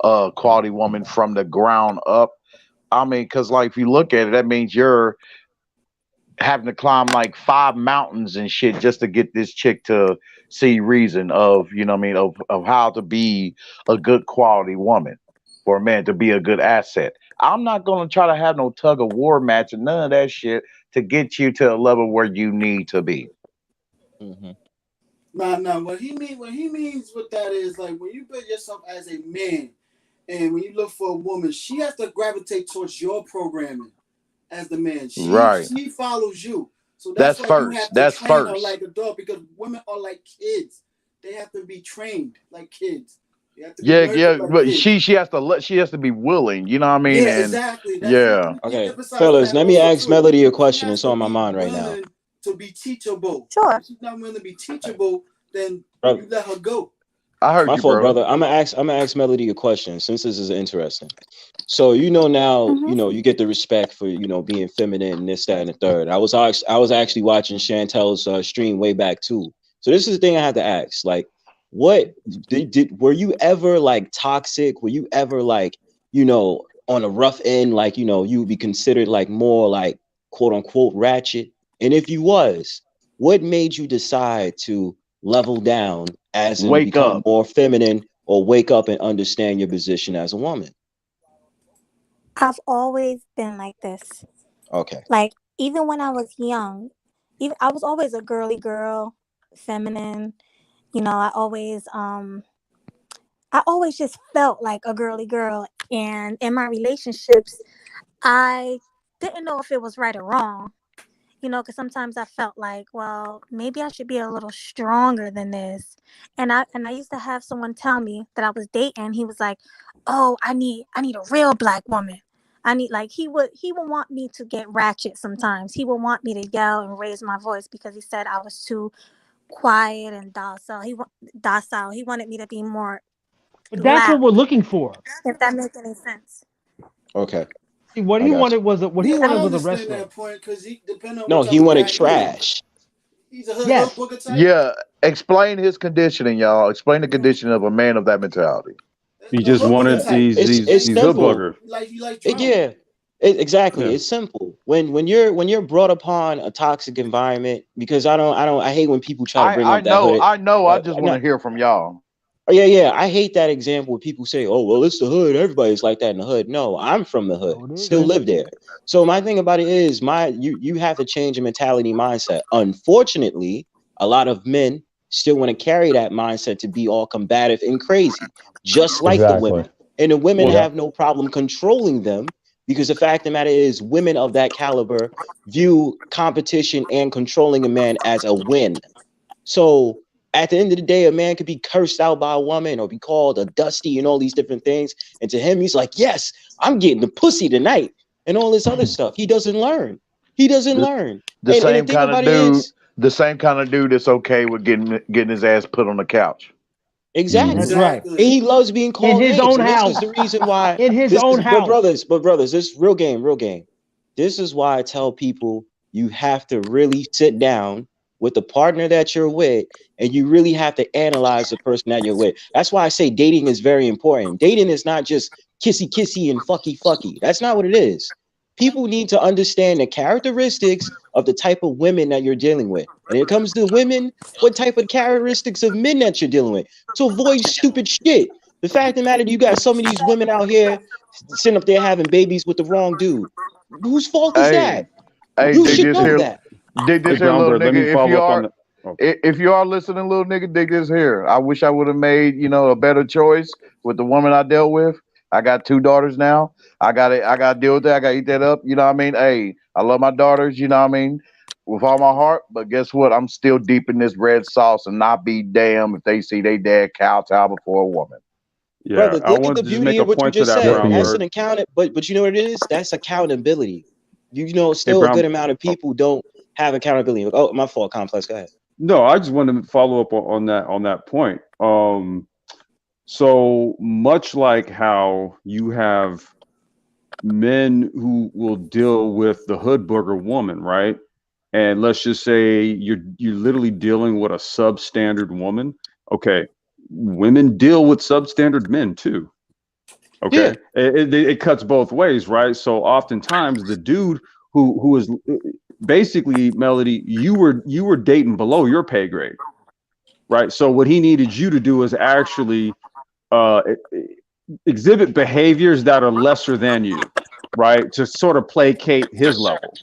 a quality woman from the ground up? I mean, because like if you look at it, that means you're having to climb like 5 mountains and shit just to get this chick to see reason of, of how to be a good quality woman, for a man to be a good asset. I'm not going to try to have no tug of war match and none of that shit to get you to a level where you need to be. Mm-hmm. Nah. What he means with that is like when you build yourself as a man, and when you look for a woman, she has to gravitate towards your programming as the man. She follows you. So that's why first. You have to that's train first. her like a dog, because women are like kids. They have to be trained like kids. But she has to be willing, you know what I mean? Yeah, and exactly. Okay, fellas, let me ask Melody a question. It's on my mind right now. To be teachable. Sure. If she's not willing to be teachable, then Brother, you let her go. I heard my you, fault, bro. brother. I'm gonna ask Melody a question, since this is interesting. So now, you get the respect for being feminine and this, that, and the third. I was actually watching Chantel's stream way back too. So this is the thing I had to ask. Like, what were you ever like toxic? Were you ever like on a rough end, like you would be considered like more like quote unquote ratchet? And if you was, what made you decide to level down, as in become more feminine, or wake up and understand your position as a woman? I've always been like this. Okay. Like, even when I was young, I was always a girly girl, feminine. I always just felt like a girly girl. And in my relationships, I didn't know if it was right or wrong. you know, because sometimes I felt like, well, maybe I should be a little stronger than this. And I used to have someone tell me that I was dating. He was like, "Oh, I need a real black woman. I need like he would want me to get ratchet sometimes. He would want me to yell and raise my voice because he said I was too quiet and docile. Docile. He wanted me to be more But that's what loud. we're looking for. If that makes any sense. Okay. See, what I he got wanted you. was what he Yeah, I wanted was a understand wrestler. that point because he depending on No, what he type of wanted guy he is. trash. He's a hood Yes. booger type. Yeah, explain his conditioning, y'all. Explain the conditioning of a man of that mentality. He A just hood booger wanted type. It's these hood simple. bugger. You like drama. Yeah. Exactly. Yeah. It's simple. When you're brought upon a toxic environment, because I hate when people try to bring I up that know, hood. I just want to hear from y'all. Oh, yeah. I hate that example where people say, "Oh, well, it's the hood. Everybody's like that in the hood." No, I'm from the hood. Still live there. So my thing about it is you have to change your mentality mindset. Unfortunately, a lot of men still want to carry that mindset to be all combative and crazy, just like the women. And the women have no problem controlling them because the fact of the matter is women of that caliber view competition and controlling a man as a win. So at the end of the day, a man could be cursed out by a woman or be called a dusty and all these different things. And to him, he's like, yes, I'm getting the pussy tonight and all this other stuff. He doesn't learn. He doesn't learn. The And the same thing kind of about it dude, is, the same kind of dude that's okay with getting his ass put on the couch. exactly. That's right. And he loves being In called his names. own And this is house. the reason why In his this own is, house. but brothers, this real game. This is why I tell people you have to really sit down with the partner that you're with, and you really have to analyze the person that you're with. That's why I say dating is very important. Dating is not just kissy and fucky. That's not what it is. People need to understand the characteristics of the type of women that you're dealing with. And when it comes to women, what type of characteristics of men that you're dealing with. To avoid stupid shit. The fact of the matter, you got some of these women out here sitting up there having babies with the wrong dude. Whose fault is that? Hey, You should know that. dig this Hey, here, Brown little Bird, let nigga. me follow up on that. If you are listening, little nigga, dig this here. I wish I would have made, a better choice with the woman I dealt with. I got 2 daughters now. I got to deal with that. I got to eat that up. You know what I mean? Hey, I love my daughters. You know what I mean? With all my heart. But guess what? I'm still deep in this red sauce, and not be damn if they see they dad kowtow before a woman. Yeah, Brother, I look at want the to just beauty make a of what you point to just that, said. Brown That's Bird. an account, but you know what it is? That's accountability. Hey, Still a Brown. good amount of people don't have accountability. Oh, my fault, Complex. Go ahead. No, I just wanted to follow up on that point. So much like how you have men who will deal with the hood booger woman, right? And let's just say you're literally dealing with a substandard woman. Okay, women deal with substandard men too. Okay, it cuts both ways, right? So oftentimes the dude who is basically, Melody, you were dating below your pay grade, right? So what he needed you to do is actually uh, exhibit behaviors that are lesser than you, right? To sort of placate his level.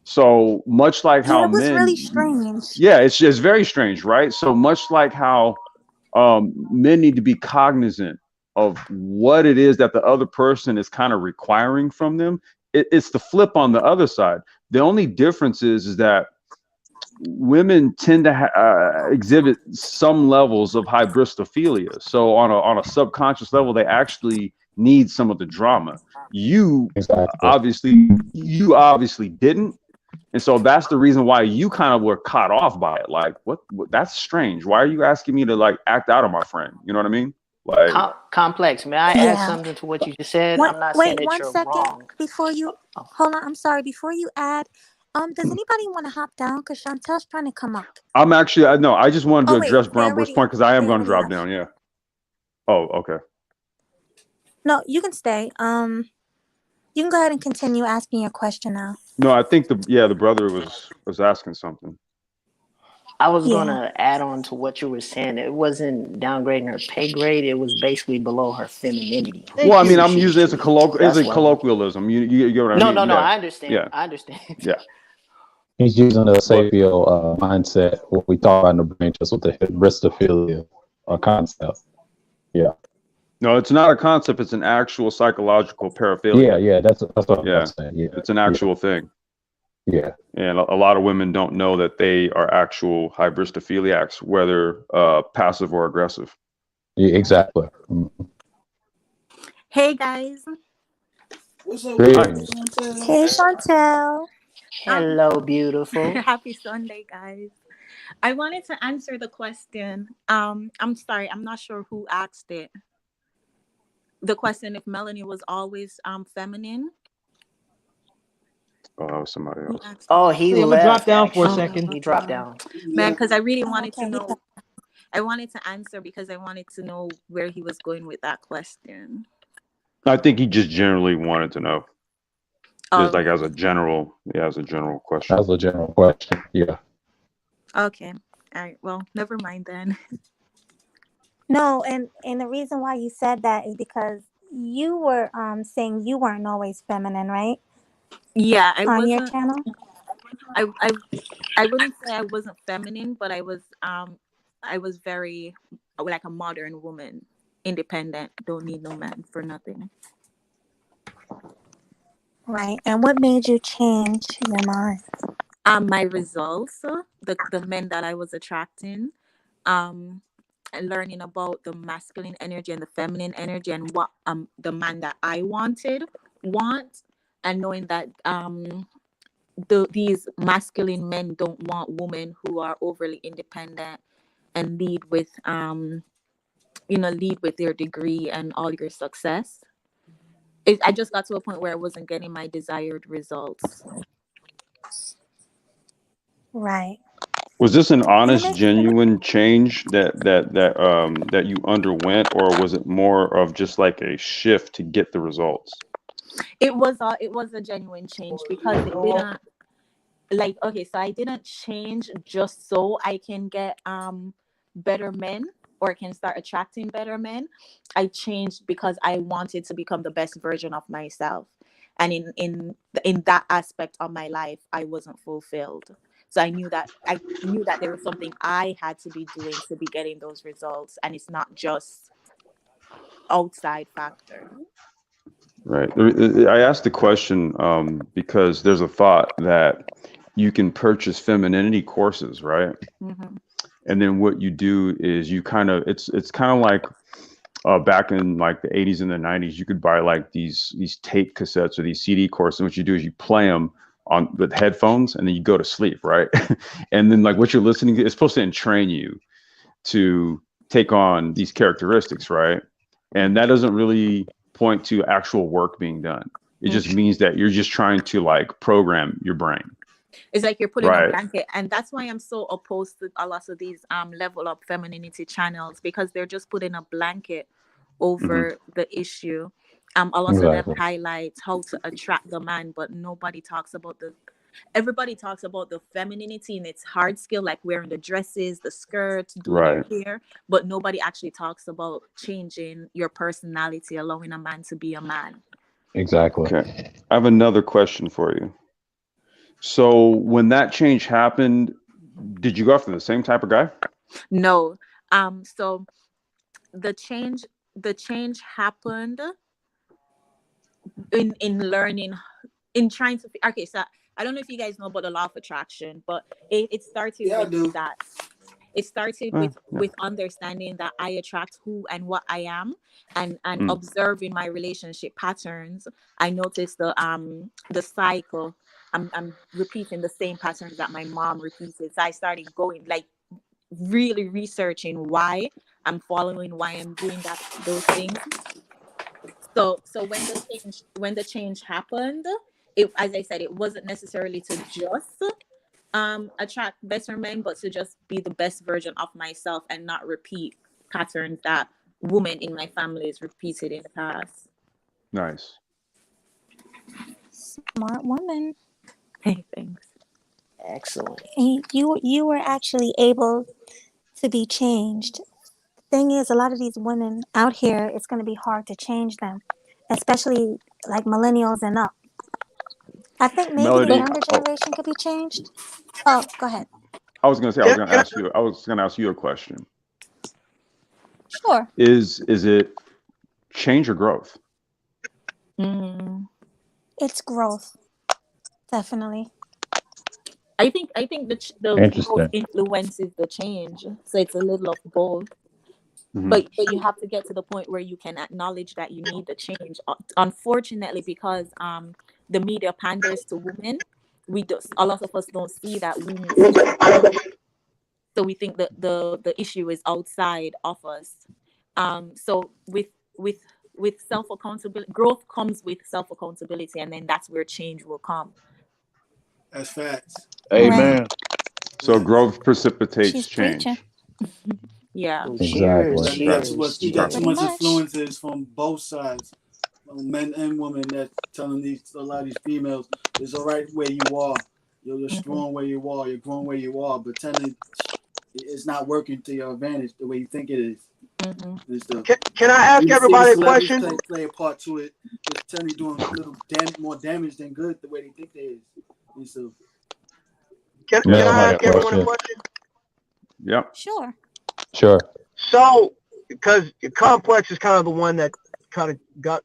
So much like Yeah, how it was really men, strange. yeah, it's just very strange, right? So much like how men need to be cognizant of what it is that the other person is kind of requiring from them. It's the flip on the other side. The only difference is that women tend to exhibit some levels of hybristophilia. So on a subconscious level, they actually need some of the drama. You obviously didn't. And so that's the reason why you kind of were caught off by it. Like, what? That's strange. Why are you asking me to like act out on my friend? You know what I mean? Like, Complex. May I add something to what you just said? I'm not saying that One you're second wrong. before you hold on. I'm sorry. Before you add, does anybody want to hop down? Cause Chantel's trying to come up. I'm actually I just wanted to address Brown Bird's point because I am going to drop left. down. Yeah. Oh, okay. No, you can stay. You can go ahead and continue asking your question now. No, I think the brother was asking something. I was gonna add on to what you were saying. It wasn't downgrading her pay grade. It was basically below her femininity. Well, I mean, I'm using it as a colloquialism. You get what I mean? No. I understand. Yeah. I understand. Yeah. He's using the sapio mindset, what we talk about in the brain, just with the hybristophilia concept. Yeah. No, it's not a concept. It's an actual psychological paraphilia. Yeah, that's what I'm saying. Yeah, it's an actual thing. Yeah. And a lot of women don't know that they are actual hybristophiliacs, whether passive or aggressive. Yeah, exactly. Hey guys. What's up? Greetings. Hey Chantel. Hello, beautiful. Happy Sunday, guys. I wanted to answer the question. I'm sorry, I'm not sure who asked it. The question if Melanie was always feminine. Oh, somebody else. Oh, he I'm gonna drop left. down for a Actually, second. he dropped down. Man, because I really wanted to know. I wanted to answer because I wanted to know where he was going with that question. I think he just generally wanted to know. Just like Okay. as a general question. That was a general question. Yeah. Okay. All right. Well, never mind then. No, and the reason why you said that is because you were saying you weren't always feminine, right? Yeah, I on your wasn't. channel. I wouldn't say I wasn't feminine, but I was very like a modern woman, independent. Don't need no man for nothing. Right. And what made you change your mind? My results, the men that I was attracting, um, and learning about the masculine energy and the feminine energy and what the man that I want, and knowing that these masculine men don't want women who are overly independent and lead with their degree and all your success. I just got to a point where I wasn't getting my desired results. Right. Was this an And it honest, makes genuine change that you underwent, or was it more of just like a shift to get the results? It was a genuine change because it didn't okay, so I didn't change just so I can get better men or can start attracting better men. I changed because I wanted to become the best version of myself. And in that aspect of my life, I wasn't fulfilled. So I knew that there was something I had to be doing to be getting those results, and it's not just outside factor. Right. I asked the question because there's a thought that you can purchase femininity courses, right? Mm-hmm. And then what you do is you it's kind of like back in like the 80s and the 90s, you could buy like these tape cassettes or these CD courses. And what you do is you play them on with headphones, and then you go to sleep, right? And then like what you're listening to is supposed to entrain you to take on these characteristics, right? And that doesn't really point to actual work being done. It just means that you're just trying to like program your brain. It's like you're putting a Right. blanket, and that's why I'm so opposed to a lot of these level up femininity channels, because they're just putting a blanket over the issue. A lot of them Exactly. highlight how to attract the man, but nobody talks about everybody talks about the femininity and its hard skill, like wearing the dresses, the skirts, doing Right. your hair, but nobody actually talks about changing your personality, allowing a man to be a man. Exactly. Okay. I have another question for you. So when that change happened, did you go after the same type of guy? No. So the change happened in learning, in trying to, okay, so I don't know if you guys know about the law of attraction, but it started Yeah, I with do. that. It started with understanding that I attract who and what I am, and observing my relationship patterns. I noticed the cycle. I'm repeating the same patterns that my mom repeated. So I started going like really researching why I'm following, why I'm doing those things. So when the change happened, it, as I said, it wasn't necessarily to just attract better men, but to just be the best version of myself and not repeat patterns that women in my family has repeated in the past. Nice. Smart woman. Hey, thanks. Excellent. You were actually able to be changed. Thing is, a lot of these women out here, it's going to be hard to change them, especially like millennials and up. I think maybe the Melody. younger generation could be changed. Oh, go ahead. I was gonna say I was gonna ask you a question. Sure. Is it change or growth? It's growth, definitely. I think the growth Interesting. influences the change, so it's a little of both. But you have to get to the point where you can acknowledge that you need the change. Unfortunately, because the media panders to women, a lot of us don't see that we need to change. So we think that the issue is outside of us. So with with self accountability, growth comes with self accountability, and then that's where change will come. That's facts. Amen. So growth precipitates She's preaching. change. Yeah. So Exactly. You got too much. You got too Pretty much much. influences from both sides, men and women, that telling a lot of these females it's all right where you are. You're strong where you are. You're grown where you are. But telling it's not working to your advantage the way you think it is. Can I ask everybody a question? Play a part to it. It's telling you doing a little more damage than good the way they think they is. And so, can I ask everyone a question? Yep. Sure. Sure. So, because complex is kind of the one that kind of got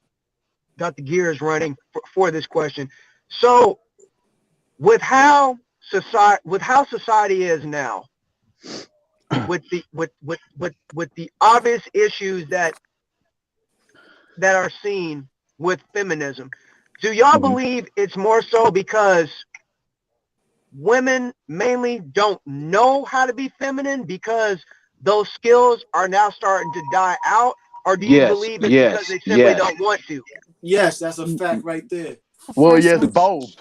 the gears running for this question. So, with how society is now, with the obvious issues that are seen with feminism, do y'all believe it's more so because women mainly don't know how to be feminine because those skills are now starting to die out, or do you believe it's because they simply don't want to? Yes, that's a fact right there. Well, yes, both.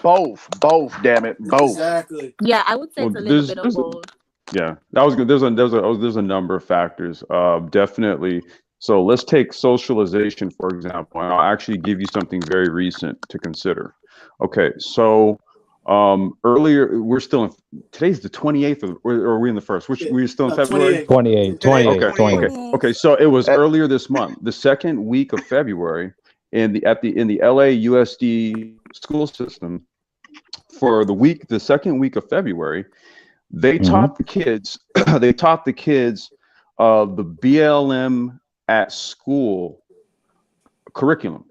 Damn it, both. Exactly. Yeah, I would say it's a little bit of both. Yeah, that was good. There's a number of factors. Definitely. So let's take socialization, for example, and I'll actually give you something very recent to consider. Okay, so earlier we're still in today's the 28th, or are we in the first? We're still in February. 28. Okay. So it was earlier this month, the second week of February, in the LA USD school system. For the second week of February, they taught the kids. They taught the kids the BLM at school curriculum.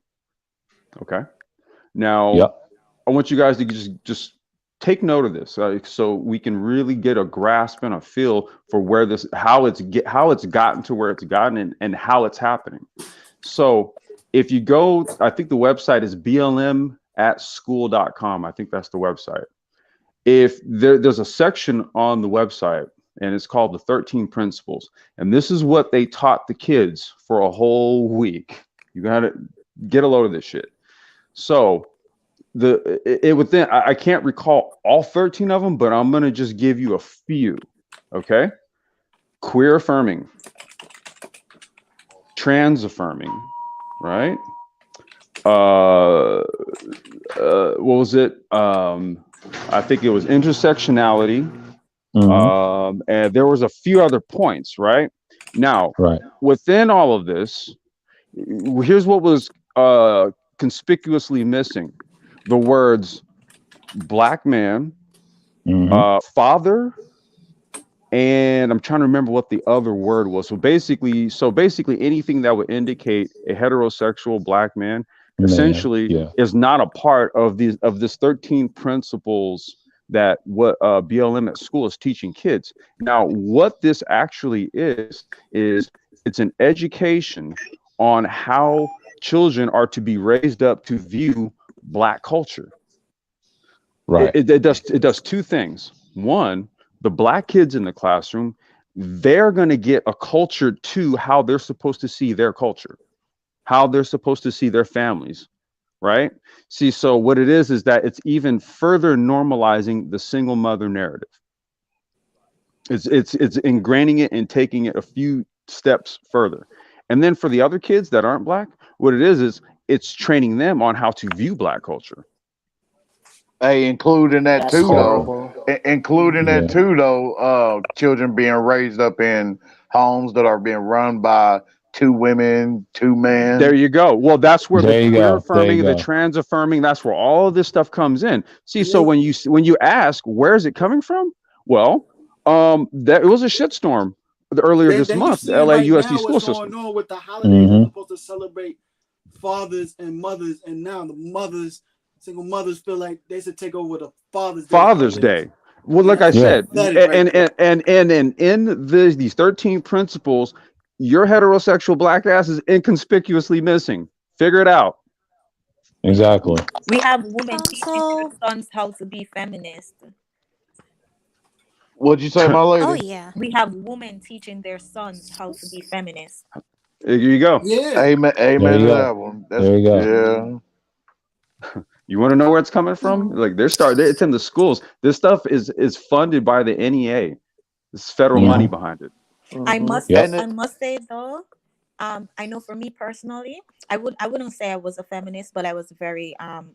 Okay. Now, I want you guys to just take note of this, so we can really get a grasp and a feel for where how it's gotten to where it's gotten, and how it's happening. So if you go, I think the website is blmatschool.com. I think that's the website. If there's a section on the website, and it's called the 13 Principles, and this is what they taught the kids for a whole week. You gotta get a load of this shit. So I can't recall all 13 of them, but I'm gonna just give you a few. Okay. Queer affirming, trans affirming, right? What was it? I think it was intersectionality. And there was a few other points, right? Now, within all of this, here's what was conspicuously missing: the words black man, father, and I'm trying to remember what the other word was. So basically anything that would indicate a heterosexual black man essentially is not a part of this 13 principles that what BLM at school is teaching kids. Now, what this actually is it's an education on how children are to be raised up to view Black culture. Right. It does two things. One, the Black kids in the classroom, they're going to get a culture to how they're supposed to see their culture, how they're supposed to see their families. Right. See, so what it is that it's even further normalizing the single mother narrative. It's ingraining it and taking it a few steps further. And then for the other kids that aren't Black, what it is it's training them on how to view Black culture. Hey, including that too, though. Children being raised up in homes that are being run by two women, two men. There you go. Well, that's where the queer affirming, the trans affirming, that's where all of this stuff comes in. See, so when you ask where is it coming from, well, that it was a shitstorm earlier this month. The LA USD school system. Going on with the holidays are supposed to celebrate fathers and mothers, and now the mothers, single mothers, feel like they should take over the Father's Day. Well, like I said, pathetic and in these 13 principles, your heterosexual black ass is inconspicuously missing. Figure it out. Exactly. We have women teaching their sons how to be feminist. What'd you say, my lady? Oh yeah. We have women teaching their sons how to be feminist. Here you go. Yeah. Amen. There Amen you to go. that one. That's There you go. yeah. You want to know where it's coming from? Like it's in the schools. This stuff is funded by the NEA. There's federal money behind it. I must Yep. I must say though, I know for me personally, I wouldn't say I was a feminist, but I was a very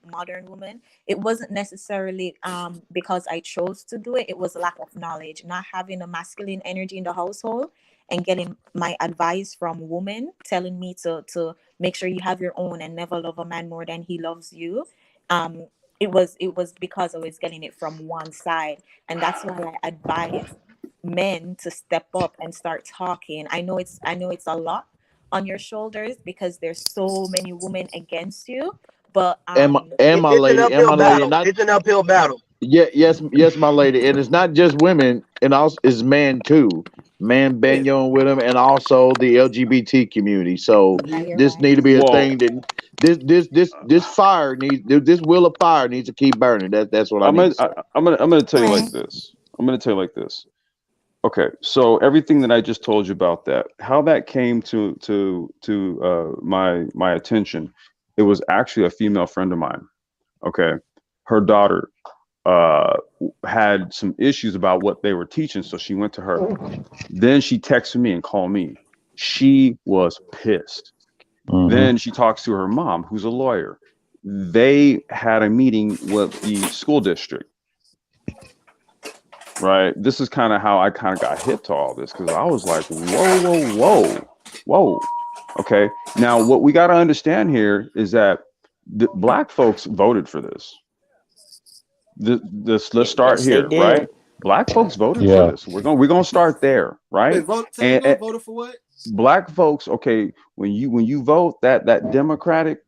modern woman. It wasn't necessarily because I chose to do it. It was a lack of knowledge, not having a masculine energy in the household and getting my advice from women telling me to make sure you have your own and never love a man more than he loves you. It was because I was getting it from one side, and that's why I advise men to step up and start talking. I know it's a lot on your shoulders because there's so many women against you, but And my lady, not It's an uphill battle. yeah, yes, my lady, and it's not just women, and also it's man too. Man banyoing with them, and also the LGBT community. So yeah, you're this right. need to be a Whoa. thing that this fire needs this wheel of fire needs to keep burning. That's what I need to say. I'm gonna tell you like this. I'm gonna tell you like this. Okay, so everything that I just told you about that, how that came to my attention, it was actually a female friend of mine. Okay, her daughter had some issues about what they were teaching, so she went to her. Then she texted me and called me. She was pissed. Then she talks to her mom, who's a lawyer. They had a meeting with the school district. Right. This is kind of how I kind of got hit to all this because I was like, whoa. Okay. Now, what we got to understand here is that the black folks voted for this. Let's start here, right? Black folks voted for this. We're gonna start there, right? Wait, voted for what? Black folks, okay. When you vote that Democratic,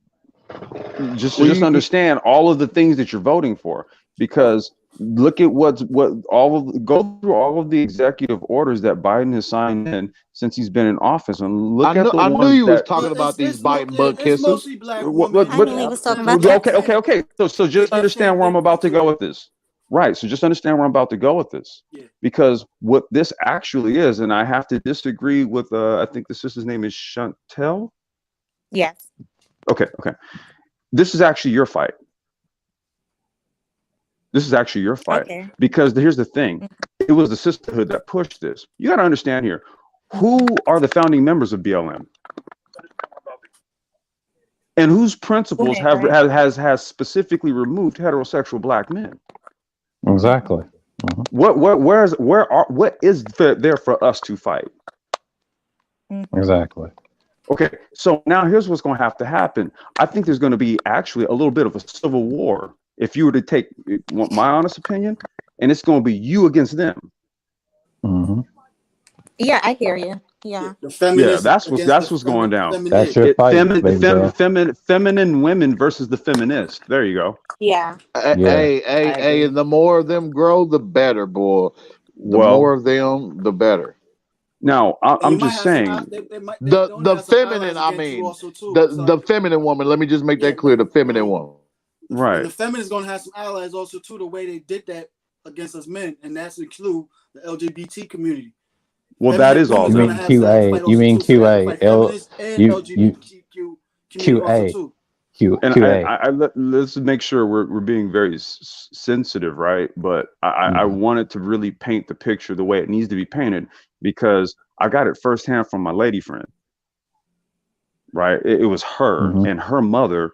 just understand all of the things that you're voting for, because look at go through all of the executive orders that Biden has signed in since he's been in office, and look at the I ones knew you was that talking about these biting butt It's kisses. mostly black women. I knew he was talking about that. Okay. So just understand where I'm about to go with this. Right. So just understand where I'm about to go with this. Yeah. Because what this actually is, and I have to disagree with I think the sister's name is Chantel. Yes. Okay. This is actually your fight. This is actually your fight. Okay. Because here's the thing. It was the sisterhood that pushed this. You got to understand here. Who are the founding members of BLM? And whose principles has specifically removed heterosexual black men? Exactly. What is there for us to fight? Exactly. Okay, so now here's what's going to have to happen. I think there's going to be actually a little bit of a civil war, if you were to take my honest opinion, and it's going to be you against them. Yeah, I hear you. Yeah. That's what's going down. That's your fight, feminine women versus the feminists. There you go. Yeah. Hey, and the more of them grow, the better, boy. The more of them, the better. Now, I'm just saying, the feminine. I mean, the feminine woman. Let me just make that clear. The feminine woman. Right. And the feminists gonna have some allies also too. The way they did that against us men, and that's include the LGBT community. Well, that is all. You mean QA? You mean QA? QA. Let's make sure we're being very sensitive, right? But I wanted to really paint the picture the way it needs to be painted, because I got it firsthand from my lady friend. Right? It was her and her mother,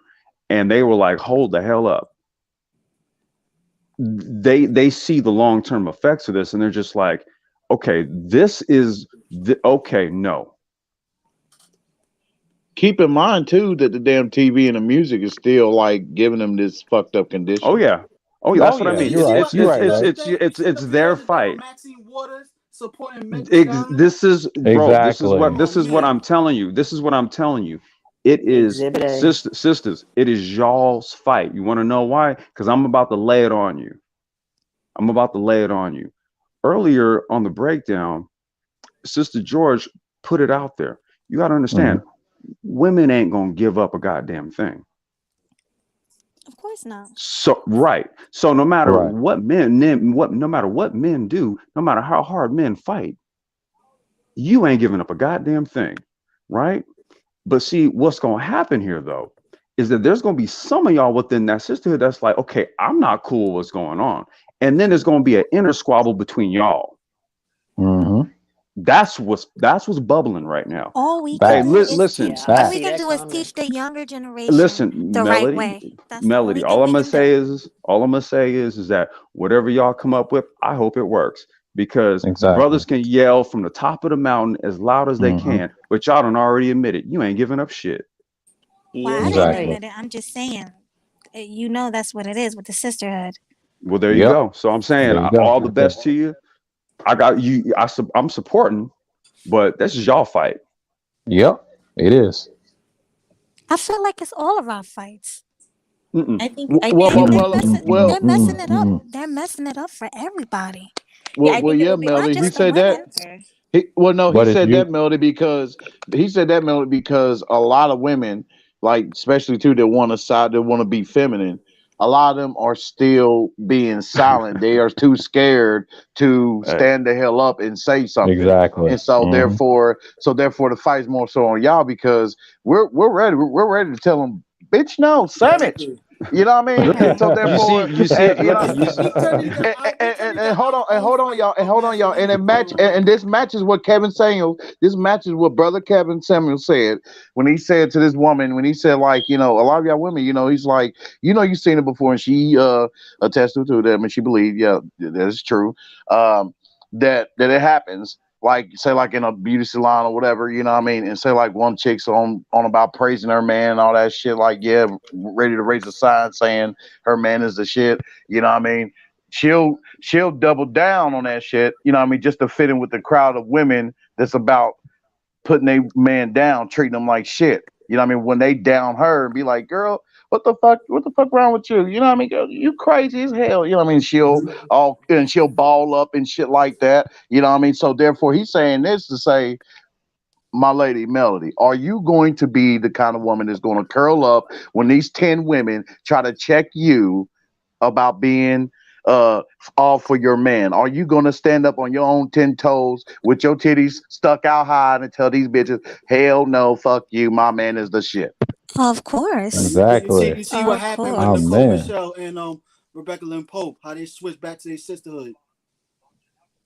and they were like, "Hold the hell up." They see the long-term effects of this, and they're just like, okay, this is okay. No. Keep in mind too that the damn TV and the music is still like giving them this fucked up condition. Oh yeah, that's what I mean. It's their fight. This is what I'm telling you. This is what I'm telling you. It is sisters. It is y'all's fight. You want to know why? Because I'm about to lay it on you. I'm about to lay it on you. Earlier on the breakdown, Sister George put it out there. You got to understand, women ain't gonna give up a goddamn thing. Of course not. So right. So no matter what no matter what men do, no matter how hard men fight, you ain't giving up a goddamn thing, right? But see, what's gonna happen here though, is that there's gonna be some of y'all within that sisterhood that's like, okay, I'm not cool with what's going on. And then there's gonna be an inner squabble between y'all. That's what's bubbling right now. All we Hey, can do is listen. teach. All we can do is teach the younger generation Listen, the right way. That's the only all thing I'm we gonna can say do. is that whatever y'all come up with, I hope it works. Because Exactly. brothers can yell from the top of the mountain as loud as they can, but y'all done already admitted you ain't giving up shit. Well, I didn't admit it. I'm just saying, you know, that's what it is with the sisterhood. Well, there you go. So I'm saying all the best to you. I got you. I'm supporting, but this is y'all fight. Yep, it is. I feel like it's all of our fights. I think they're messing it up. They're messing it up for everybody. Well, Melody. He said that. He said that, Melody, because a lot of women, like especially too, that want to be feminine. A lot of them are still being silent. They are too scared to stand the hell up and say something. Exactly. And so therefore the fight's more so on y'all, because we're ready. We're ready to tell them, bitch, no, sandwich. You know what I mean? And so therefore, you see, and hold on, y'all, and it match, and this matches what brother Kevin Samuel said when he said to this woman, when he said, like, a lot of y'all women, he's like, you've seen it before, and she attested to them, and she believed, yeah, that is true, that it happens. Like, say, like in a beauty salon or whatever, you know what I mean? And say, like, one chick's on about praising her man and all that shit, like, yeah, ready to raise a sign saying her man is the shit, you know what I mean? She'll double down on that shit, you know what I mean, just to fit in with the crowd of women that's about putting a man down, treating them like shit. You know what I mean? When they down her and be like, girl, what the fuck wrong with you? You know what I mean? Girl, you crazy as hell. You know what I mean? She'll ball up and shit like that. You know what I mean? So therefore he's saying this to say, my lady Melody, are you going to be the kind of woman that's going to curl up when these 10 women try to check you about being all for your man? Are you gonna stand up on your own 10 toes with your titties stuck out high and tell these bitches, hell no, fuck you, my man is the shit? Of course. Exactly. You see what happened with Nicole Michelle and Rebecca Lynn Pope, how they switched back to their sisterhood.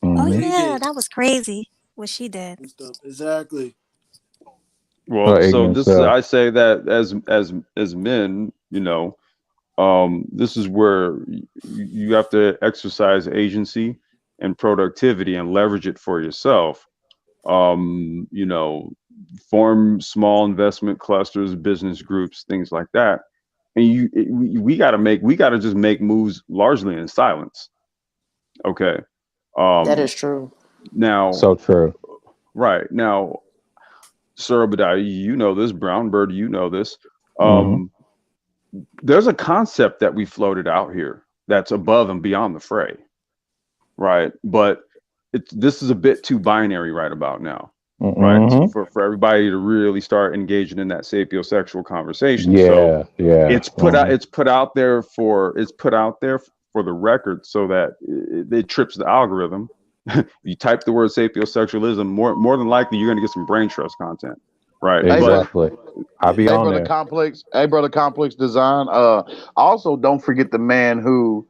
Oh yeah, that was crazy what she did. Exactly. Well, so this is, I say that as men, this is where you have to exercise agency and productivity and leverage it for yourself. Form small investment clusters, business groups, things like that. And we got to just make moves largely in silence. Okay. That is true. Now, so true. Right. Now, Sir Obadiah, you know this, Brown Bird, you know this. There's a concept that we floated out here that's above and beyond the fray, right? But this is a bit too binary right about now, right? So for everybody to really start engaging in that sapiosexual conversation. Yeah. It's put out there for the record so that it trips the algorithm. You type the word sapiosexualism, more than likely you're going to get some brain trust content. Right. Exactly. I'll be on there. Hey, brother Complex Design. Also, don't forget the man who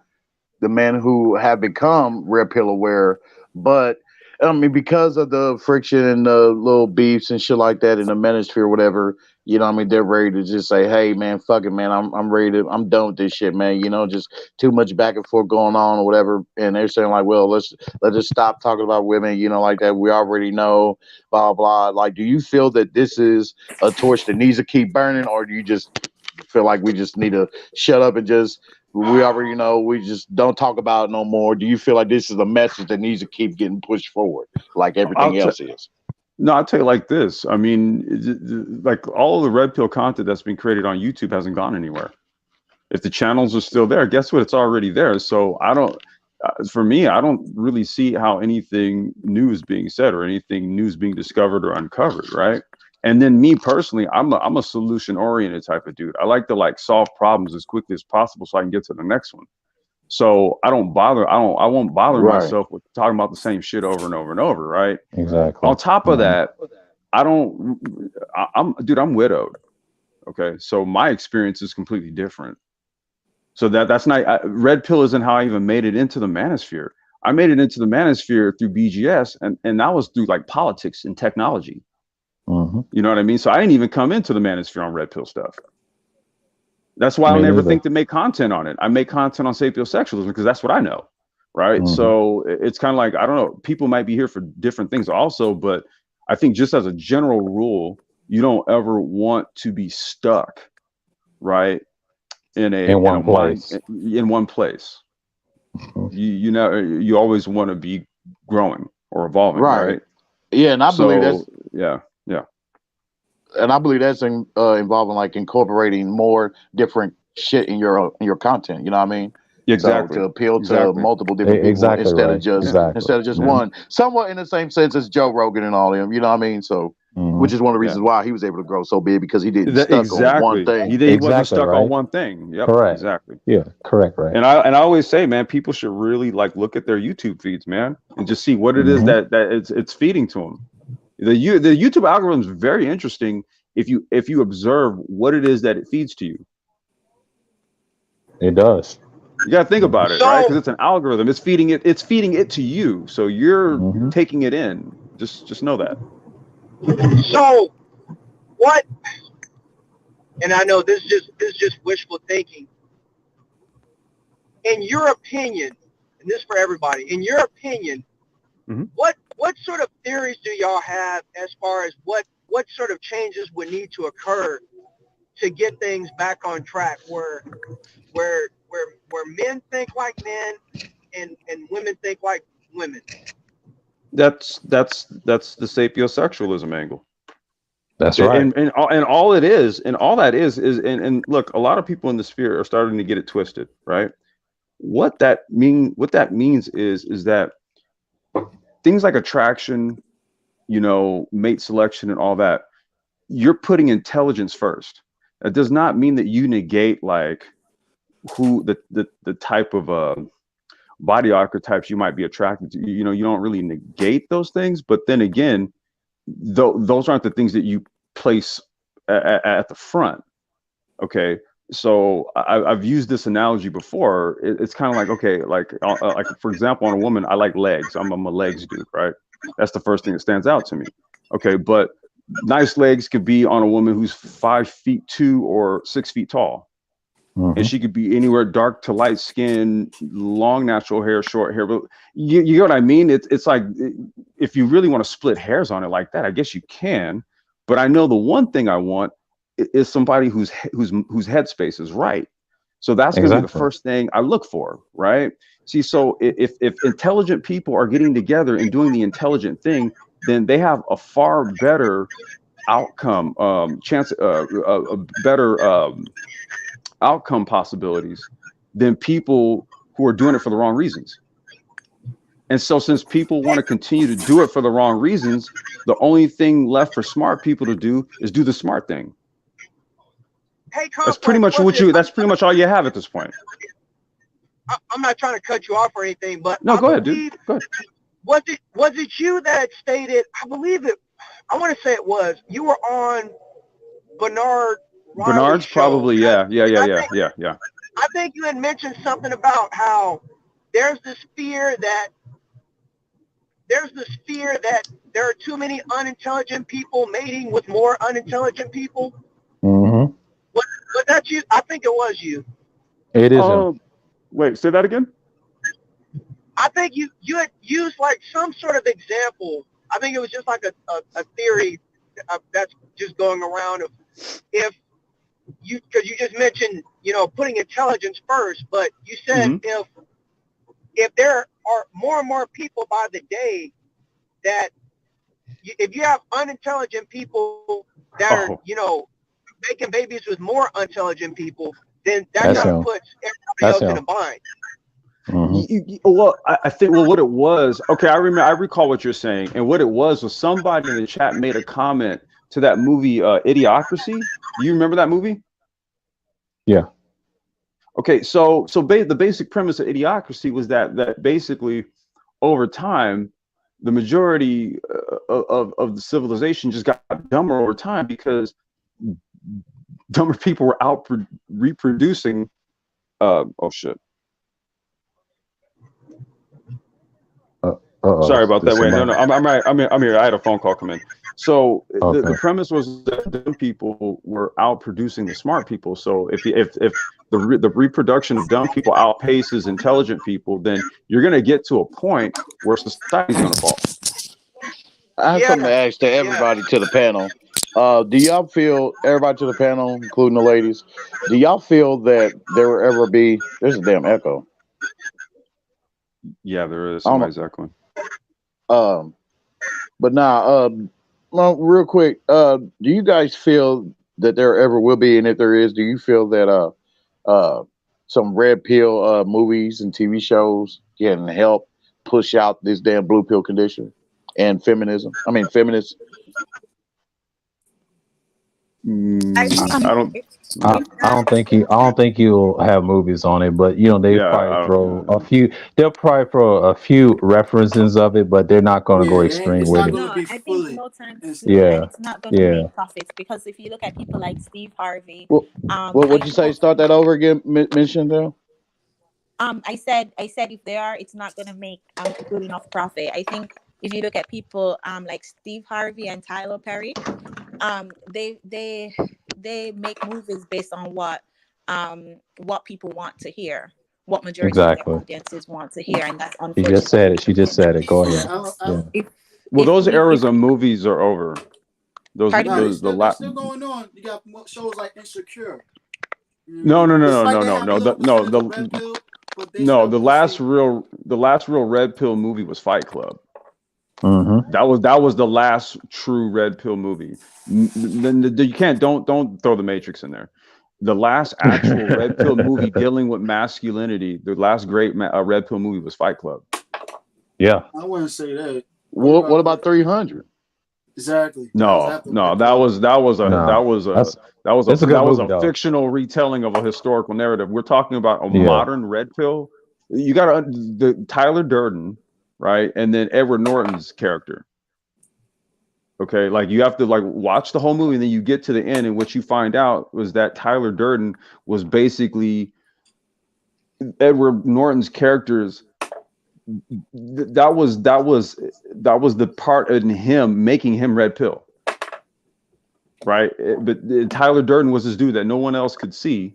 have become Red Pill aware, but I mean, because of the friction and the little beefs and shit like that in the manosphere or whatever, you know what I mean, they're ready to just say, hey man, fuck it, man, I'm ready to, I'm done with this shit, man. Just too much back and forth going on or whatever. And they're saying like, well, let's just stop talking about women, like that. We already know, blah blah. Like, do you feel that this is a torch that needs to keep burning, or do you just feel like we just need to shut up and just, we already know, we just don't talk about it no more? Do you feel like this is a message that needs to keep getting pushed forward like everything else is? No, I'll tell you like this. I mean, like all of the Red Pill content that's been created on YouTube hasn't gone anywhere. If the channels are still there, guess what? It's already there. So for me, I don't really see how anything new is being said or anything new is being discovered or uncovered, right? And then me personally, I'm a solution oriented type of dude. I like to like solve problems as quickly as possible so I can get to the next one. So I won't bother Right. myself with talking about the same shit over and over and over, right? Exactly. On top of that, I'm widowed. Okay, so my experience is completely different. So that's not red pill isn't how I even made it into the manosphere. I made it into the manosphere through BGS, and that was through like politics and technology. Mm-hmm. You know what I mean? So I didn't even come into the manosphere on red pill stuff. That's why Me I never neither. think to make content on it. I make content on sapiosexualism because that's what I know, right? Mhm. So it's kind of like, I don't know, people might be here for different things also, but I think just as a general rule, you don't ever want to be stuck, right? In one place. in one place. You always want to be growing or evolving, Right. right? Yeah, and I believe that's So yeah. and I believe that's involving like incorporating more different shit in your content. You know what I mean? Exactly. So to appeal to Exactly. multiple different people Exactly instead right. of just Exactly. Mhm. one. Somewhat in the same sense as Joe Rogan and all them. You know what I mean? So which Mhm. is one of the Yeah. reasons why he was able to grow so big because he didn't stuck on one Exactly. thing. He wasn't Exactly stuck on right. one thing. Yep. Correct. Exactly. Yeah. Correct. Right. And I always say, man, people should really like look at their YouTube feeds, man, and just see what it is Mhm. that it's feeding to them. The YouTube algorithm is very interesting if you observe what it is that it feeds to you. It does. You got to think about it, right? So Because it's an algorithm. It's feeding it to you, so you're Mhm. taking it in. Just know that. so what? And I know this is just wishful thinking. In your opinion, and this is for everybody, in your opinion, Mhm. what sort of theories do y'all have as far as what sort of changes would need to occur to get things back on track where men think like men and women think like women? That's the sapiosexualism angle. That's right. And all it is, and all that is and look, a lot of people in the sphere are starting to get it twisted, right? What that means is that things like attraction, mate selection and all that, you're putting intelligence first. That does not mean that you negate like who the type of body archetypes you might be attracted to. You don't really negate those things, but then again, those aren't the things that you place at the front. Okay, so I've used this analogy before. It's kind of like, okay, like for example, on a woman, I like legs. I'm a legs dude, right? That's the first thing that stands out to me. Okay, but nice legs could be on a woman who's 5'2" or 6 feet tall. And she could be anywhere dark to light skin, long natural hair, short hair. But you get what I mean? It's like, if you really want to split hairs on it like that, I guess you can. But I know the one thing I want is somebody whose headspace is right. So that's going to be the Exactly. first thing I look for, right? See, so if intelligent people are getting together and doing the intelligent thing, then they have a far better outcome, chance, a better outcome possibilities than people who are doing it for the wrong reasons. And so since people want to continue to do it for the wrong reasons, the only thing left for smart people to do is do the smart thing. Hey, That's pretty much that's pretty much all you have at this point. I'm not trying to cut you off or anything, but No, I go ahead, believe, dude. Go ahead. Was it you that stated, I believe it, I want to say it was, you were on Bernard Riley's Bernard's show. probably, yeah. I think you had mentioned something about how there's this fear that there are too many unintelligent people mating with more unintelligent people. Mm-hmm. Was that you? I think it was you. It is him. Wait, say that again. I think you had used like some sort of example. I think it was just like a theory that's just going around of because you just mentioned, putting intelligence first, but you said if there are more and more people by the day that if you have unintelligent people that are, making babies with more unintelligent people, then that kind of puts everybody else in a bind. Well, I think what it was. Okay, I recall what you're saying, and what it was somebody in the chat made a comment to that movie, Idiocracy. Do you remember that movie? Yeah. Okay, so the basic premise of Idiocracy was that basically over time, the majority of the civilization just got dumber over time because dumber people were out reproducing. Oh shit. Sorry about that. Wait, no, I'm here. I had a phone call come in. So the premise was that dumb people were out producing the smart people. So if the reproduction of dumb people outpaces intelligent people, then you're going to get to a point where society's going to fall. I have something to ask to everybody to the panel. Do y'all feel, everybody to the panel, including the ladies, do y'all feel that there will ever be, there's a damn echo. Yeah, there is. Somebody's echoing. But now, well, real quick, do you guys feel that there ever will be, and if there is, do you feel that some red pill movies and TV shows can help push out this damn blue pill condition and feminism? I mean, feminists. I don't think you'll have movies on it, but they probably throw a few. They'll probably throw a few references of it, but they're not going to go extreme with it. No, I think no time soon, Yeah, and it's not going to make profits because if you look at people like Steve Harvey, What'd you say? Start that over again, Miss Chantel. I said if they are, it's not going to make good enough profit. I think if you look at people like Steve Harvey and Tyler Perry, they make movies based on what people want to hear, what majority of their audiences want to hear, and that's unfortunate. She just said it. Go ahead. Well, those eras of movies are over. They're still going on. You got shows like Insecure. No. The last real red pill movie was Fight Club. Mm-hmm. That was the last true red pill movie. You can't don't throw the Matrix in there. The last actual red pill movie dealing with masculinity, the last great red pill movie was Fight Club. Yeah, I wouldn't say that. What about 300? Exactly. That was a fictional retelling of a historical narrative. We're talking about a modern red pill. You got the Tyler Durden, right, and then Edward Norton's character. Okay, like you have to watch the whole movie, and then you get to the end, and what you find out was that Tyler Durden was basically Edward Norton's character's. That was the part in him making him red pill, right? But Tyler Durden was this dude that no one else could see,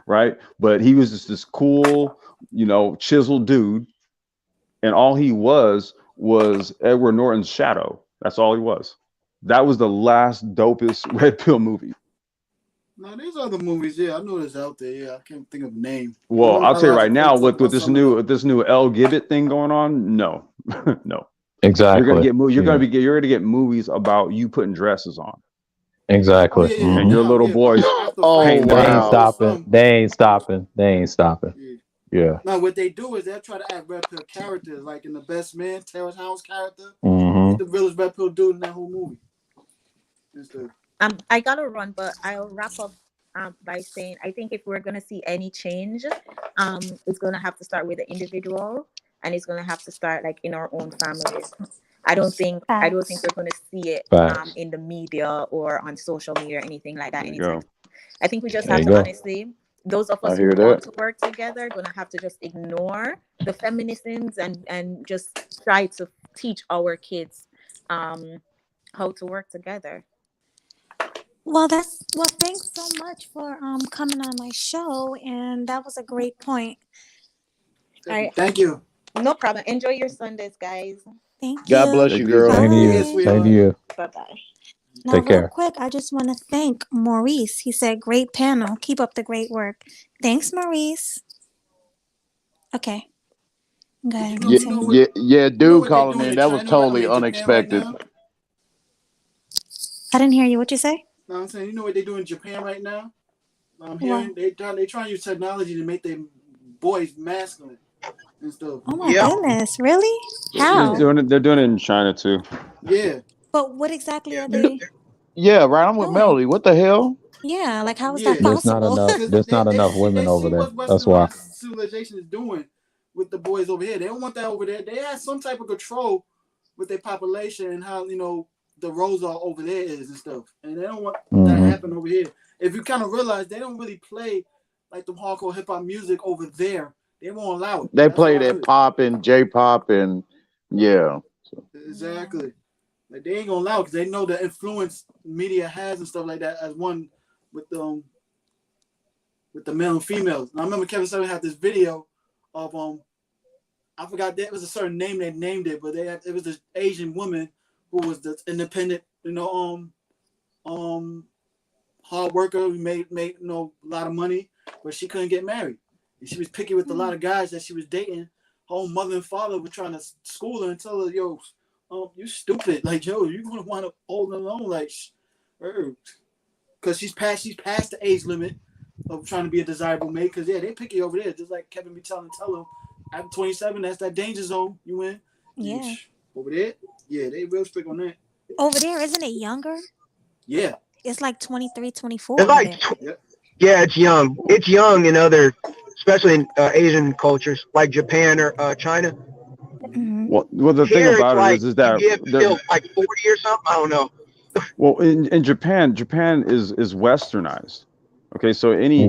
right? But he was just this cool, chiseled dude, and all he was Edward Norton's shadow. That's all he was. That was the last dopest red pill movie. No, there's other movies. Yeah, I know there's out there. Yeah, I can't think of the name. Well, I'll tell you right now, with this new L Gibbet thing going on, no, no. Exactly. You're gonna get movies about you putting dresses on. Exactly. And your little boys. They ain't stopping. Yeah. Now what they do is they'll try to add red pill characters, like in The Best Man, Terrence Howard's character. Mm-hmm. The realest red pill dude in that whole movie. I gotta run, but I'll wrap up by saying I think if we're gonna see any change, it's gonna have to start with the individual, and it's gonna have to start in our own families. I don't think we're gonna see it in the media or on social media or anything like that anytime. I think we just have to honestly, those of us who want to work together, gonna have to just ignore the feminisms and just try to teach our kids how to work together. Well, thanks so much for coming on my show, and that was a great point. Thank you. No problem. Enjoy your Sundays, guys. Thank you. God bless you, girl. Same to you. Bye-bye. Now, Take care. real quick, I just want to thank Maurice. He said, "Great panel. Keep up the great work." Thanks, Maurice. Okay. Go ahead. Dude calling in. That was totally unexpected. I didn't hear you. What'd you say? No, I'm saying, you know what they do in Japan right now? I'm hearing they try to use technology to make their boys masculine. and stuff. Oh my goodness, really? How? They're doing it in China too. Yeah. But what exactly are they? Yeah, right. I'm with Melody. What the hell? Yeah, like how is that There's not possible? enough. There's not enough women They over see there. what That's why. westernized civilization is doing with the boys over here. They don't want that over there. They have some type of control with their population and how the roles are over there is and stuff. And they don't want that to happen over here. If you kind of realize they don't really play like the hardcore hip hop music over there, they won't allow it. They play that pop and J-pop and yeah. Exactly. Like they ain't gonna allow it because they know the influence media has and stuff like that as one with the male and females. And I remember Kevin Sullivan had this video of I forgot that it was a certain name they named it, but it was this Asian woman who was the independent, hard worker who made a lot of money, but she couldn't get married. And she was picky with a lot of guys that she was dating. Her own mother and father were trying to school her and tell her, yo, you stupid. Like, yo, you're gonna want to hold alone, like, because she's past the age limit of trying to be a desirable mate. Because they picky over there, just like Kevin be tell them, after 27, that's that danger zone you in. Yeah. Over there, yeah, they real strict on that. Over there, isn't it younger? Yeah. It's like 23, 24. It's like, yeah, it's young. It's young in other, especially in Asian cultures like Japan or China. Well, the thing about it is that you like 40 or something. I don't know. Well, in Japan is westernized. Okay, so any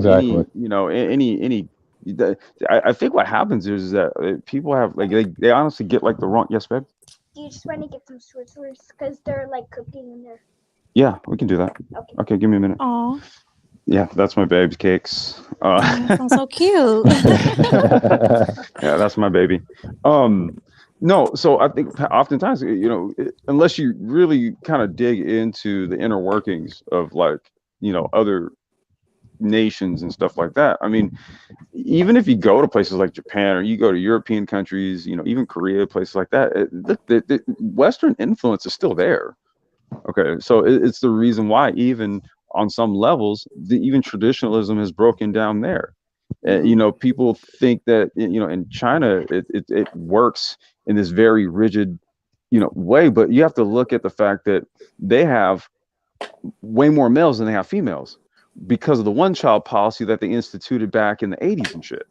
I think what happens is that people have like they honestly get like the wrong. Yes, babe. Do you just want to get some Switzerlands because they're like cooking in there? Yeah, we can do that. Okay, give me a minute. Aw. Yeah, that's my baby's cakes. That sounds so cute. Yeah, that's my baby. No, so I think oftentimes, unless you really kind of dig into the inner workings of like, other nations and stuff like that. I mean, even if you go to places like Japan or you go to European countries, even Korea, places like that, the Western influence is still there. Okay, so it's the reason why even on some levels, even traditionalism has broken down there. People think that in China it works in this very rigid way, but you have to look at the fact that they have way more males than they have females because of the one-child policy that they instituted back in the 80s and shit.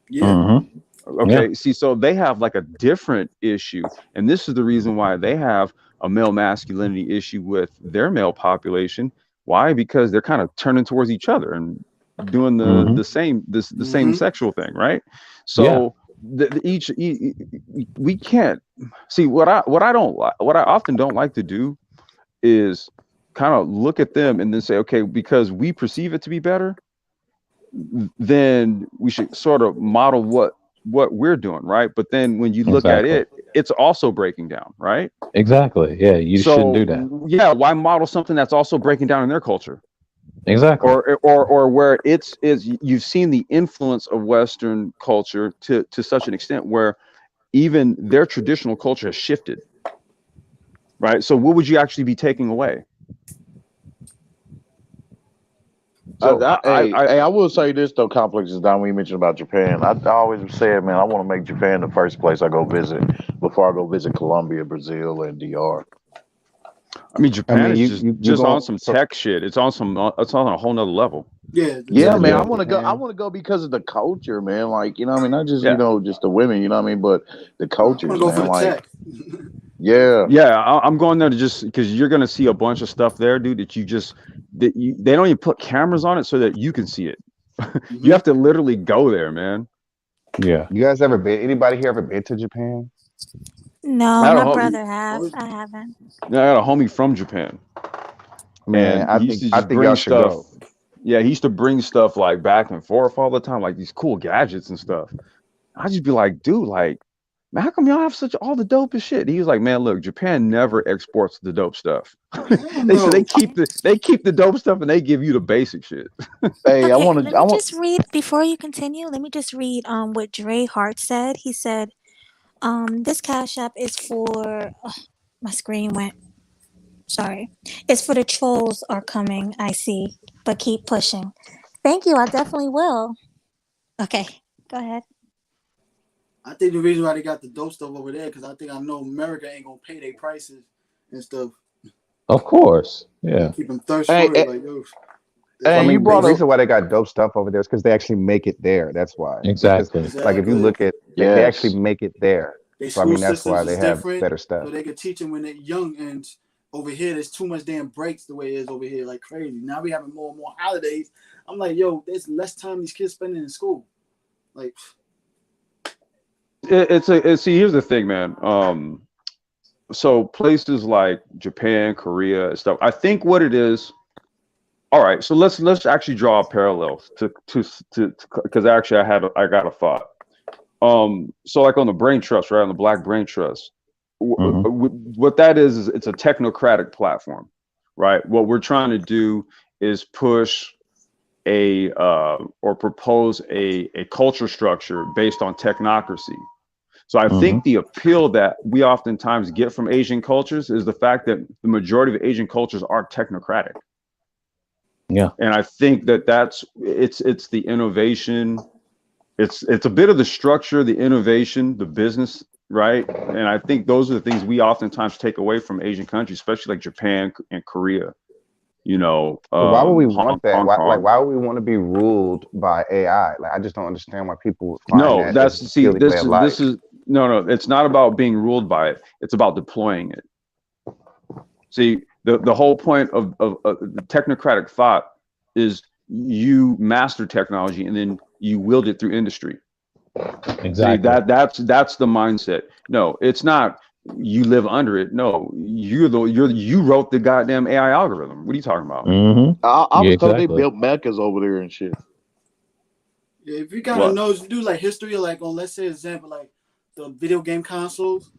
Yeah. Okay, see, so they have like a different issue, and this is the reason why they have a male masculinity issue with their male population. Why? Because they're kind of turning towards each other and doing the same sexual thing, right? So we can't see what I often don't like to do is kind of look at them and then say, okay, because we perceive it to be better, then we should sort of model what we're doing, right? But then when you look at it, it's also breaking down, right? Exactly. Yeah, you shouldn't do that. Yeah, why model something that's also breaking down in their culture? Exactly. Or where is you've seen the influence of Western culture to such an extent where even their traditional culture has shifted, right? So what would you actually be taking away? So I will say this though, Complex is down when you mentioned about Japan. I always said, man, I want to make Japan the first place I go visit before I go visit Colombia, Brazil, and DR. I mean, Japan is just on some tech shit. It's on a whole nother level. Yeah, man. I want to go. I want to go because of the culture, man. Like, not just just the women. You know what I mean? But the culture, man. Like, yeah. I'm going there to just because you're gonna see a bunch of stuff there, dude. They don't even put cameras on it so that you can see it. You have to literally go there, man. Yeah. You guys ever been? Anybody here ever been to Japan? No, my brother has. I haven't. Yeah, I got a homie from Japan. Man, and I think y'all should go. Yeah, he used to bring stuff like back and forth all the time, like these cool gadgets and stuff. I'd just be like, dude, like, man, how come y'all have all the dopest shit? He was like, man, look, Japan never exports the dope stuff. They keep the dope stuff and they give you the basic shit. Hey, let me just read before you continue. Let me just read what Dre Hart said. He said, this Cash App is for my screen went. Sorry. It's for the trolls are coming, I see. But keep pushing. Thank you. I definitely will. Okay, go ahead. I think the reason why they got the dope stuff over there because I know America ain't gonna pay their prices and stuff. Of course, yeah. Keep them thirst for it, like yo. I mean, brought the up reason why they got dope stuff over there is because they actually make it there. That's why. Because Exactly. like if you look at, they actually Yes. make it there. Their So I school mean, that's why systems they is have different, better stuff. so they can teach them when they're young. And over here, there's too much damn breaks the way it is over here, like crazy. Now we having more and more holidays. I'm like, yo, there's less time these kids spending in school. Like, See, here's the thing, man. So places like Japan, Korea, and stuff. I think what it is. All right, so let's actually draw a parallel to because actually I got a thought. So like on the brain trust, right? On the Black Brain Trust, what that is it's a technocratic platform, right? What we're trying to do is push or propose a culture structure based on technocracy. So I think the appeal that we oftentimes get from Asian cultures is the fact that the majority of Asian cultures are technocratic. Yeah. And I think it's the innovation, it's a bit of the structure, the innovation, the business, right? And I think those are the things we oftentimes take away from Asian countries, especially like Japan and Korea. Why would we want that? Hong Kong. Why would we want to be ruled by AI? Like, I just don't understand why people would find No, that that's as a see, appealing way of life. this is no, it's not about being ruled by it. It's about deploying it. See, the whole point of the technocratic thought is you master technology and then you wield it through industry. Exactly. See, that's the mindset. No, it's not you live under it. No, you wrote the goddamn AI algorithm. What are you talking about? I was told they built mechas over there and shit. yeah, if you kind of know, do like history, like on let's say example, like the video game consoles,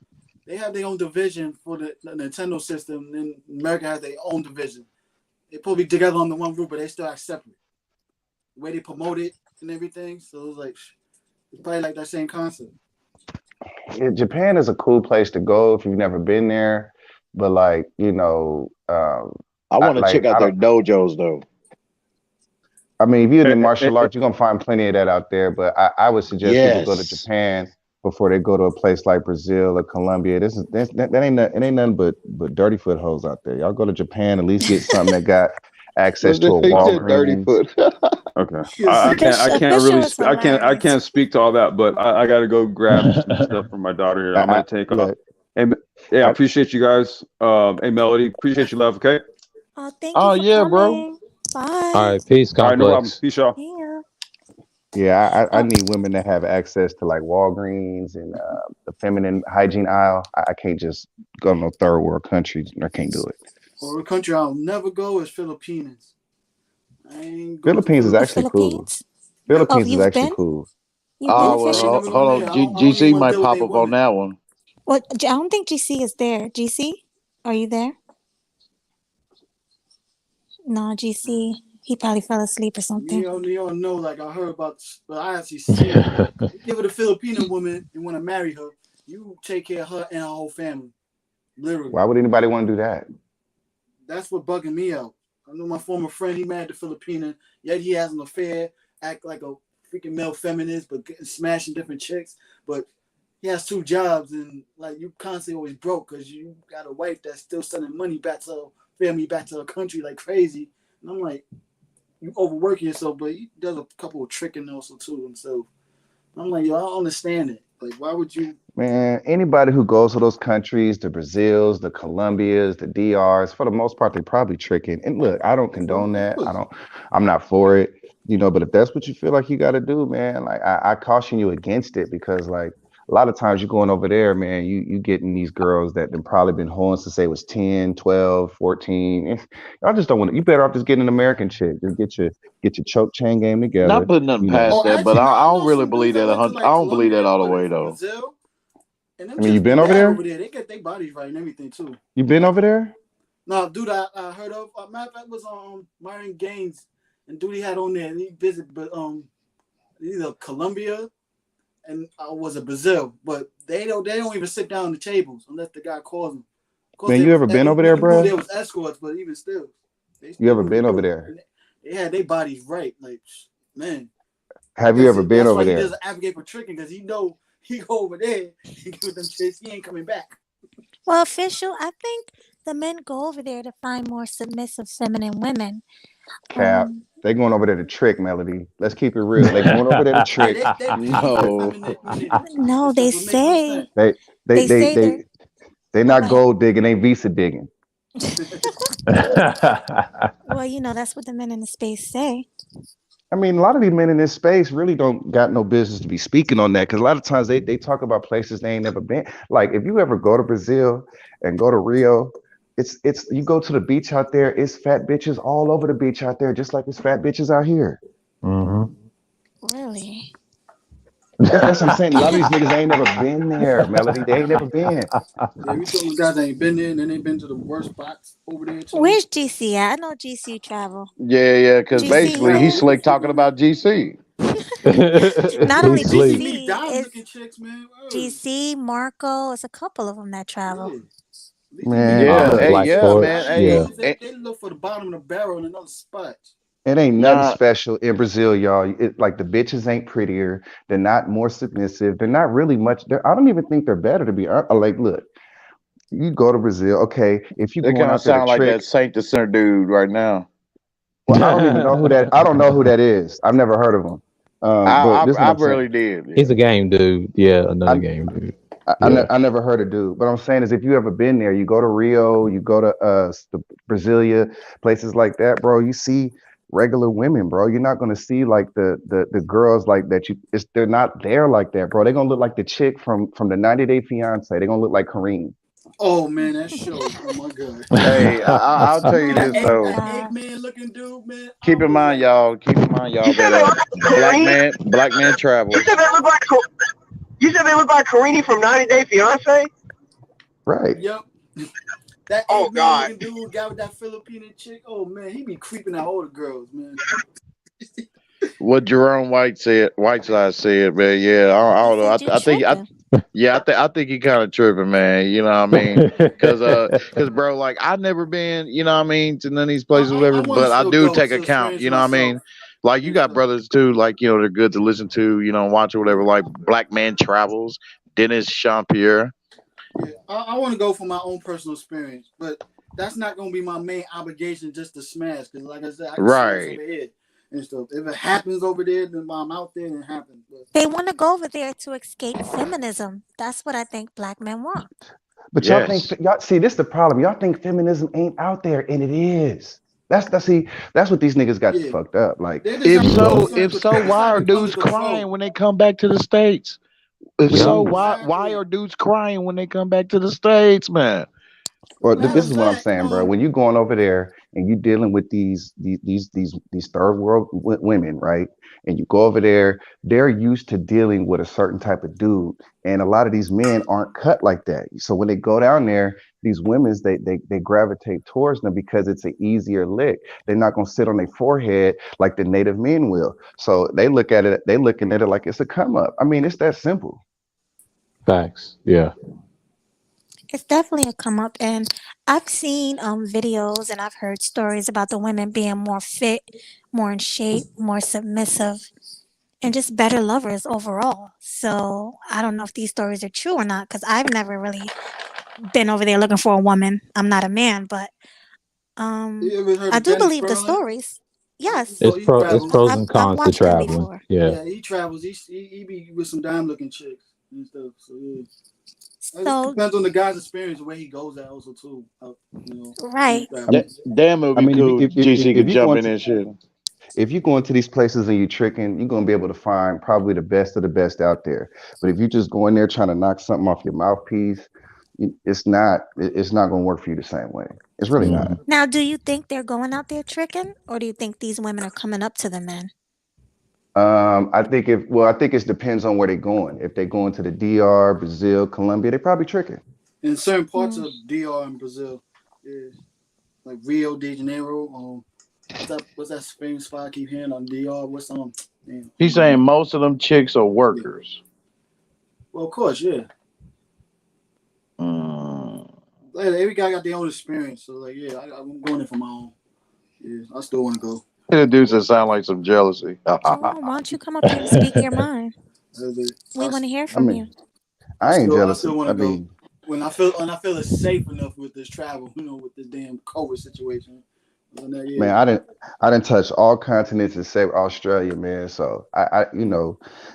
they have their own division for the Nintendo system. And America has their own division. They probably together on the one roof, but they still act separate. The way they promote it and everything, so it's like it's probably like that same concept. Yeah, Japan is a cool place to go if you've never been there, but like I want to check out their dojos though. I mean, if you're in the martial arts, you're gonna find plenty of that out there. But I would suggest people go to Japan before they go to a place like Brazil or Colombia. That ain't nothing but dirty foot hoes out there. Y'all go to Japan, at least get something that got access to a Walgreens. Okay, I can't speak to all that, but I got to go grab some stuff from my daughter here. I'm gonna take off. And yeah, I appreciate you guys. Hey, Melody, appreciate you, love. Okay. Oh, thank you. Yeah, bro. Bye. All right, peace, All right, no problem. complex. Peace, y'all. Yeah, I need women to have access to like Walgreens and the feminine hygiene aisle. I can't just go to no third world country. I can't do it. Or a country I'll never go is Philippines. Philippines is actually cool. Philippines is actually cool. Oh, well, hold on. GC might pop up on that one. Well, I don't think GC is there. GC, are you there? No, GC. He probably fell asleep or something. You don't know, like I heard about, but I actually see it. You give it a Filipino woman and want to marry her, you take care of her and her whole family. Literally. Why would anybody want to do that? That's what bugging me out. I know my former friend, he married a Filipina, yet he has an affair, act like a freaking male feminist, but smashing different chicks. But he has 2 jobs, and like you constantly always broke because you got a wife that's still sending money back to her family, back to her country like crazy. And I'm like, you overworking yourself, but he does a couple of tricking also too himself. I'm like, yo, I don't understand it. Like, why would you? Man, anybody who goes to those countries, the Brazils, the Colombias, the DRs, for the most part, they're probably tricking. And look, I don't condone that. I'm not for it, but if that's what you feel like you got to do, man, like I caution you against it because like a lot of times you're going over there, man, you getting these girls that have probably been hoeing since they was 10, 12, 14. Y'all just don't want to, you better off just getting an American chick. Just get your choke chain game together. Not putting nothing past that, but I don't really believe that. I don't believe that all the way though. And I mean, you been over there? They get their bodies right and everything too. You been over there? No, dude, I heard of. Matter of fact, was on Myron Gaines, and dude he had on there, and he visited, but either Colombia, and was it Brazil? But they don't even sit down at the tables unless the guy calls them. Man, you ever been over there, bro? There was escorts, but even still, you ever been over there? They had their bodies right, like man. Have you ever been over there? He doesn't advocate for tricking because he know he go over there, he give them chicks, he ain't coming back. Well, official, I think the men go over there to find more submissive, feminine women. Cap. They going over there to trick, Melody. Let's keep it real. They going over there to trick. No, they say They not gold digging, they visa digging. Well, you know, that's what the men in the space say. I mean, a lot of these men in this space really don't got no business to be speaking on that, because a lot of times they talk about places they ain't never been. Like if you ever go to Brazil and go to Rio, it's you go to the beach out there, it's fat bitches all over the beach out there, just like it's fat bitches out here. Mm-hmm. Really? That's what I'm saying. A lot of these niggas ain't never been there, Melody. They ain't never been. Yeah, we told those guys ain't been there, and then they been to the worst spots over there too. Where's GC at? I know GC travel. Yeah, because basically he's slick talking about GC. Not only GC, GC, Marco, it's a couple of them that travel. Man, man. They look for the bottom of the barrel in another spot. It ain't nothing special in Brazil, y'all. Like the bitches ain't prettier. They're not more submissive. They're not really much. I don't even think they're better to be honest. Like, look, you go to Brazil, okay? If you they going kind of out there sound to like trick, that Saint the Sinner dude right now. well, I don't even know who that. I don't know who that is. I've never heard of him. But this is what I I'm saying. really did. Yeah. He's a game dude. Yeah, another game dude. I never heard of dude, but I'm saying is if you ever been there, you go to Rio, you go to Brasilia, places like that, bro. You see regular women, bro. You're not gonna see like the girls like that. They're not there like that, bro. They're gonna look like the chick from the 90 Day Fiance. They're gonna look like Kareem. Oh man, that show! Oh my god. Hey, I'll tell you this though. Eggman looking dude, man. Keep in mind, y'all. That black man travel. You said they look like Karini from 90 Day Fiance. Right. Yep. That Eggman looking dude, guy with that Filipino chick. Oh man, he be creeping out older girls, man. What Jerome Whiteside said, man. Yeah, I don't know. I think he kind of tripping, man. You know what I mean? Because bro, like I've never been, you know what I mean, to none of these places, whatever. But I do take account. You know what I mean? Like you got brothers too, like they're good to listen to, watch or whatever. Like Black Man Travels, Dennis Champierre. Yeah, I want to go for my own personal experience, but that's not going to be my main obligation just to smash. Because like I said, I can smash over here and stuff. If it happens over there, then while I'm out there, it happens. But they want to go over there to escape feminism. That's what I think black men want. But y'all think see this is the problem. Y'all think feminism ain't out there, and it is. That's what these niggas got fucked up. Like if so, why are dudes crying when they come back to the States? If so, why are dudes crying when they come back to the States, man? Well, this is what I'm saying, bro. When you going over there and you dealing with these third world women, right? And you go over there, they're used to dealing with a certain type of dude, and a lot of these men aren't cut like that. So when they go down there, these women's they gravitate towards them because it's an easier lick. They're not gonna sit on their forehead like the native men will. So they look at it, they looking at it like it's a come up. I mean, it's that simple. Facts. Yeah. It's definitely a come up, and I've seen videos and I've heard stories about the women being more fit, more in shape, more submissive, and just better lovers overall. So I don't know if these stories are true or not, because I've never really been over there looking for a woman. I'm not a man, but I do believe the stories. Yes, it's pros and cons to traveling. Yeah, he travels. He be with some dime looking chicks and stuff. So yeah. It depends on the guy's experience, where he goes at also too. Right. Damn, it would be cool. GC could jump in and shit. If you go into these places and you're tricking, you're gonna be able to find probably the best of the best out there. But if you just go in there trying to knock something off your mouthpiece, it's not gonna work for you the same way. It's really not. Now, do you think they're going out there tricking, or do you think these women are coming up to the men? I think it depends on where they're going. If they're going to the DR, Brazil, Colombia, they're probably tricking. In certain parts of DR and Brazil, like Rio de Janeiro. What's that famous spot I keep hearing on DR? What's on? He's saying most of them chicks are workers. Well, of course, yeah. Like, every guy got their own experience, so like, yeah, I'm going in for my own. Yeah, I still want to go. The dudes that sound like some jealousy. Why don't you come up here and speak your mind? We want to hear I from you. mean, I ain't I jealous. still want I to go mean, when I feel it's safe enough with this travel, with this damn COVID situation. man, I didn't touch all continents except Australia, man. So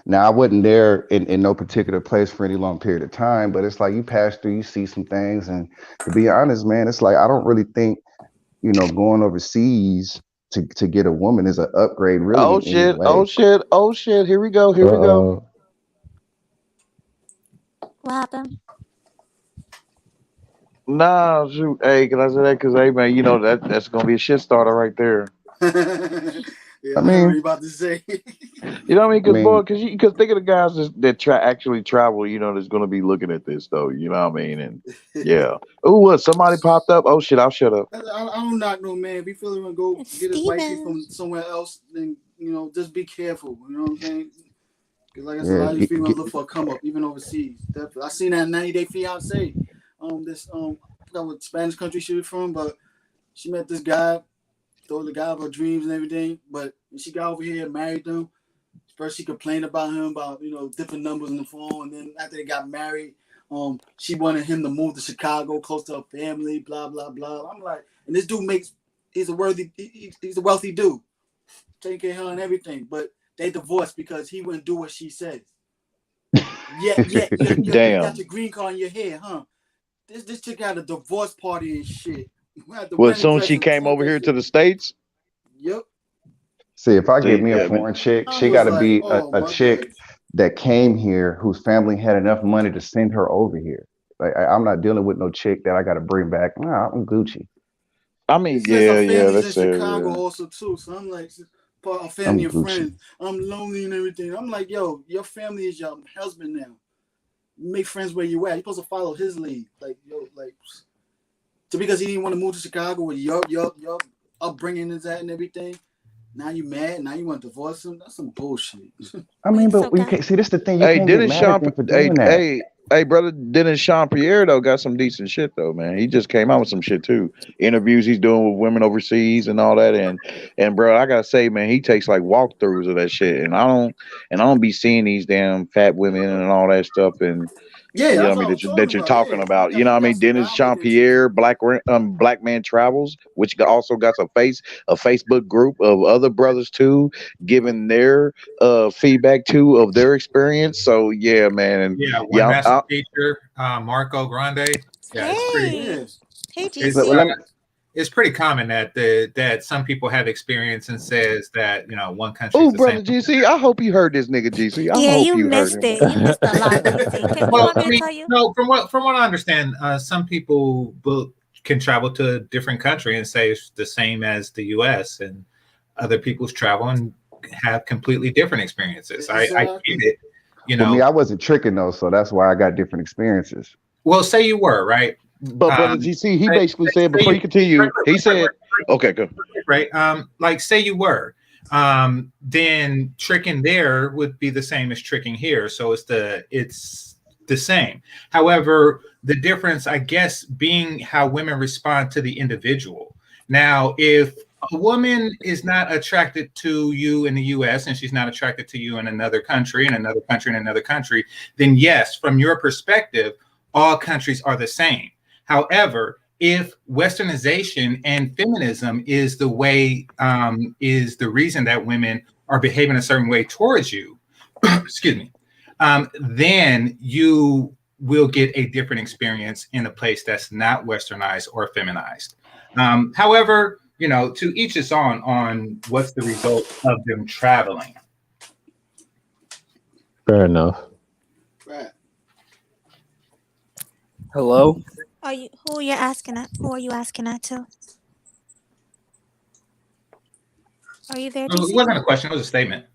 now I wasn't there in no particular place for any long period of time, but it's like you pass through, you see some things, and to be honest, man, it's like I don't really think going overseas to get a woman is an upgrade really Oh in any shit! Oh way. shit! Oh shit! Here we go! Here we go! What happened? Nah, shoot. Hey, can I say that? Because hey, man, that's gonna be a shit starter right there. Yeah, I I heard what you mean, about to say. You know what I mean? I Because boy, mean, because think of the guys that actually travel. That's gonna be looking at this though. You know what I mean? And yeah. Oh, what? Somebody popped up. Oh shit! I'll shut up. I don't knock no man. If he feel he want to go get his wife from somewhere else, then just be careful. You know what I'm saying? Because like I said, a yeah, lot of these females look for a come up, even overseas. Definitely. I seen that 90 Day Fiance. I forgot what Spanish country she was from, but she met this guy, told the guy of her dreams and everything. But when she got over here and married him, first she complained about him about different numbers in the phone, and then after they got married, she wanted him to move to Chicago, close to her family, blah blah blah. I'm like, and this dude he's a wealthy dude, taking care of her and everything, but they divorced because he wouldn't do what she says. Yeah, you got Damn. your green card in your head, huh? This chick had a divorce party and shit. We had the Well, as wedding soon as she dress came and over that here to shit. the States. Yep. see, if I get See, me a yeah, man. foreign chick, I she was got to like, be oh a my chick god. that came here whose family had enough money to send her over here. Like I'm not dealing with no chick that I got to bring back. Nah, I'm Gucci. I It mean, says her yeah, family's in that's Chicago yeah. also too. So I'm like, part of family I'm and Gucci. friends. I'm lonely and everything. I'm like, yo, your family is your husband now. You make friends where you at. You're supposed to follow his lead. Like, yo, just because he didn't want to move to Chicago with your upbringing is that and everything. Now you mad? Now you want to divorce him? That's some bullshit. I mean, but you can't see this. The thing, you Hey, can't get Dennis mad at Sean. them for Hey, doing that. hey, brother. Dennis Sean Pierre though got some decent shit though, man. He just came out with some shit too. Interviews he's doing with women overseas and all that. And bro, I gotta say, man, he takes like walkthroughs of that shit. And I don't be seeing these damn fat women and all that stuff. And Yeah, you know that's what I mean what I'm that talking you're about. talking Yeah, about. You know he what I got mean? some Dennis Sean groundbreaking shit. Pierre, Black Man Travels, which also got a Facebook group of other brothers too, giving their feedback too of their experience. So yeah, man, and Yeah, one yeah, master teacher, Marco Grande. Yeah, it's pretty. Hey, hey, It's GC. it's pretty common that that some people have experience and says that one country is oh, the same. brother GC, I hope you heard this nigga GC. I Yeah, hope you you heard missed him. it. You missed a lot, GC. You Well, want me I to mean, tell you? no, from what I understand, some people can travel to a different country and say it's the same as the U.S. and other people's travel and have completely different experiences. I get it. Well, me, I wasn't tricking though, so that's why I got different experiences. Well, say you were right. But brother GC, he basically said before you continue, he said, "Okay, go." Right. Like say you were, then tricking there would be the same as tricking here. So it's the same. However, the difference, I guess, being how women respond to the individual. Now, if a woman is not attracted to you in the US and she's not attracted to you in another country, then yes, from your perspective, all countries are the same. However, if westernization and feminism is the way, is the reason that women are behaving a certain way towards you, excuse me, then you will get a different experience in a place that's not westernized or feminized. However, to each his own on what's the result of them traveling. Fair enough. Right. Hello. Who are you asking at? Who are you asking that to? Are you there, It GC? wasn't a question; it was a statement.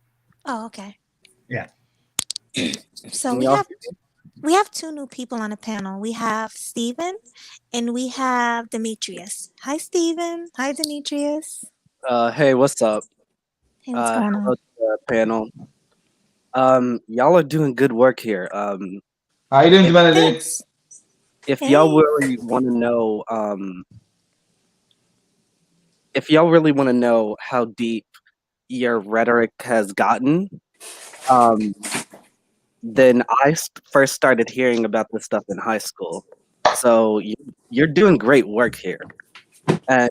Oh, okay. Yeah. So Can we y'all have two new people on the panel. We have Steven and we have Demetrius. Hi, Steven. Hi, Demetrius. Hey, what's up? Hey, what's going Hello on? to the panel. Y'all are doing good work here. How you doing, Benedict? Thanks. If y'all really want to know, how deep your rhetoric has gotten, then I first started hearing about this stuff in high school. So you're doing great work here, and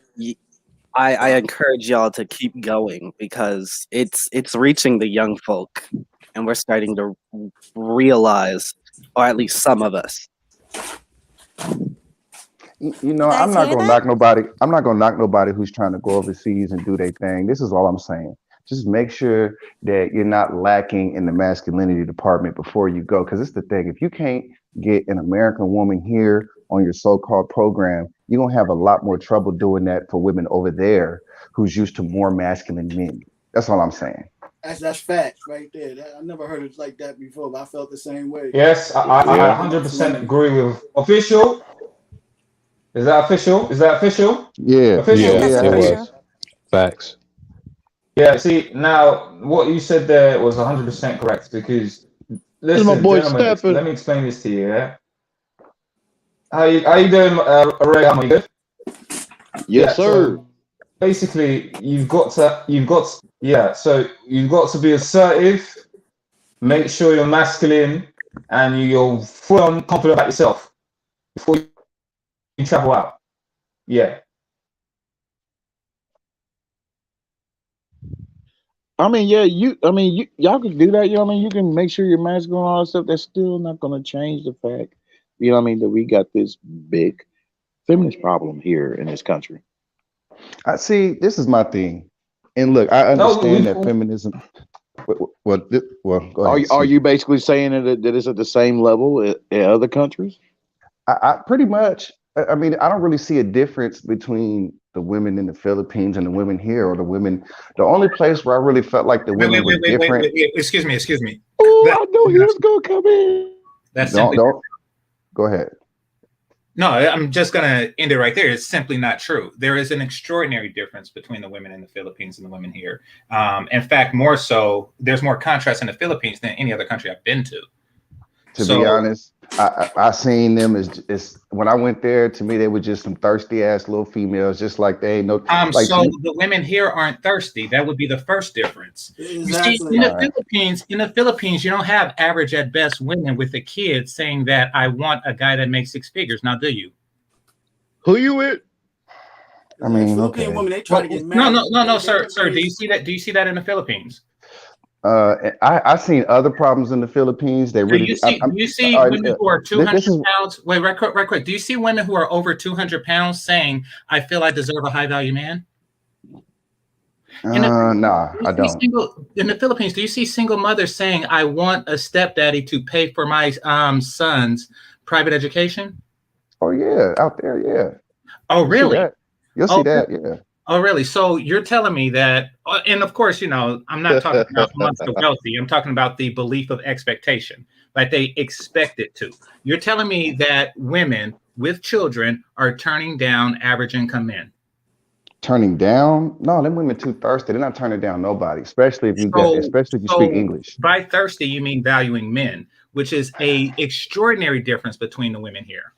I encourage y'all to keep going because it's reaching the young folk, and we're starting to realize, or at least some of us. You know, I'm not gonna knock nobody. I'm not gonna knock nobody who's trying to go overseas and do their thing. This is all I'm saying. Just make sure that you're not lacking in the masculinity department before you go. Because it's the thing. If you can't get an American woman here on your so-called program, you're gonna have a lot more trouble doing that for women over there who's used to more masculine men. That's all I'm saying. That's facts right there. I never heard it like that before, but I felt the same way. Yes, I 100% agree with official. Is that official? Is that official? Yeah. Official? Yeah, it was. Facts. Yeah, see, now what you said there was 100% correct because listen, my boy gentlemen, Stephen. let me explain this to you, yeah? How you doing, Ray? Am I good? Yes, sir. So basically, you've got to be assertive, make sure you're masculine, and you're full on confident about yourself before you travel out. Yeah. I mean, yeah, y'all can do that. You know what I mean? You can make sure you're masculine and all that stuff. That's still not going to change the fact, you know what I mean, that we got this big feminist problem here in this country. I see. This is my thing, and look, I understand that feminism. Well, go ahead. Are you basically saying that it's at the same level in other countries? I pretty much. I mean, I don't really see a difference between the women in the Philippines and the women here, or the women. The only place where I really felt like the women were different. Wait. Excuse me. Oh, I know he was gonna come in. That's don't. Go ahead. No, I'm just going to end it right there. It's simply not true. There is an extraordinary difference between the women in the Philippines and the women here. In fact, more so, there's more contrast in the Philippines than any other country I've been to. To be honest, I seen them as when I went there. To me, they were just some thirsty ass little females, just like they ain't no. So the women here aren't thirsty. That would be the first difference. Exactly. You see, in the Philippines, you don't have average at best women with a kid saying that I want a guy that makes 6 figures. Now, do you? Who you with? I mean, Philippine women, they try to get married. No, sir. Do you see that? Do you see that in the Philippines? I seen other problems in the Philippines. They really. Do you see women who are 200 pounds? Wait, right quick. Do you see women who are over 200 pounds saying, "I feel I deserve a high value man"? Nah, I don't. In the Philippines, do you see single mothers saying, "I want a stepdaddy to pay for my son's private education"? Oh yeah, out there, yeah. Oh really? You'll see that, yeah. Oh, really? So you're telling me that, and of course, I'm not talking about amongst the wealthy. I'm talking about the belief of expectation, like they expect it to. You're telling me that women with children are turning down average income men. Turning down? No, them women too thirsty. They're not turning down nobody, especially if you speak English. By thirsty, you mean valuing men, which is a extraordinary difference between the women here.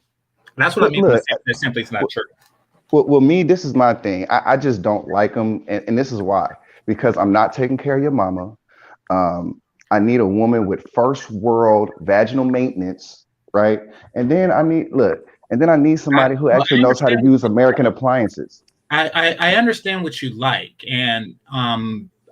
That's what I mean. That simply is not true. Well, me, this is my thing. I just don't like them, and this is why. Because I'm not taking care of your mama. I need a woman with first world vaginal maintenance, right? And then I need somebody who actually knows how to use American appliances. I understand what you like, and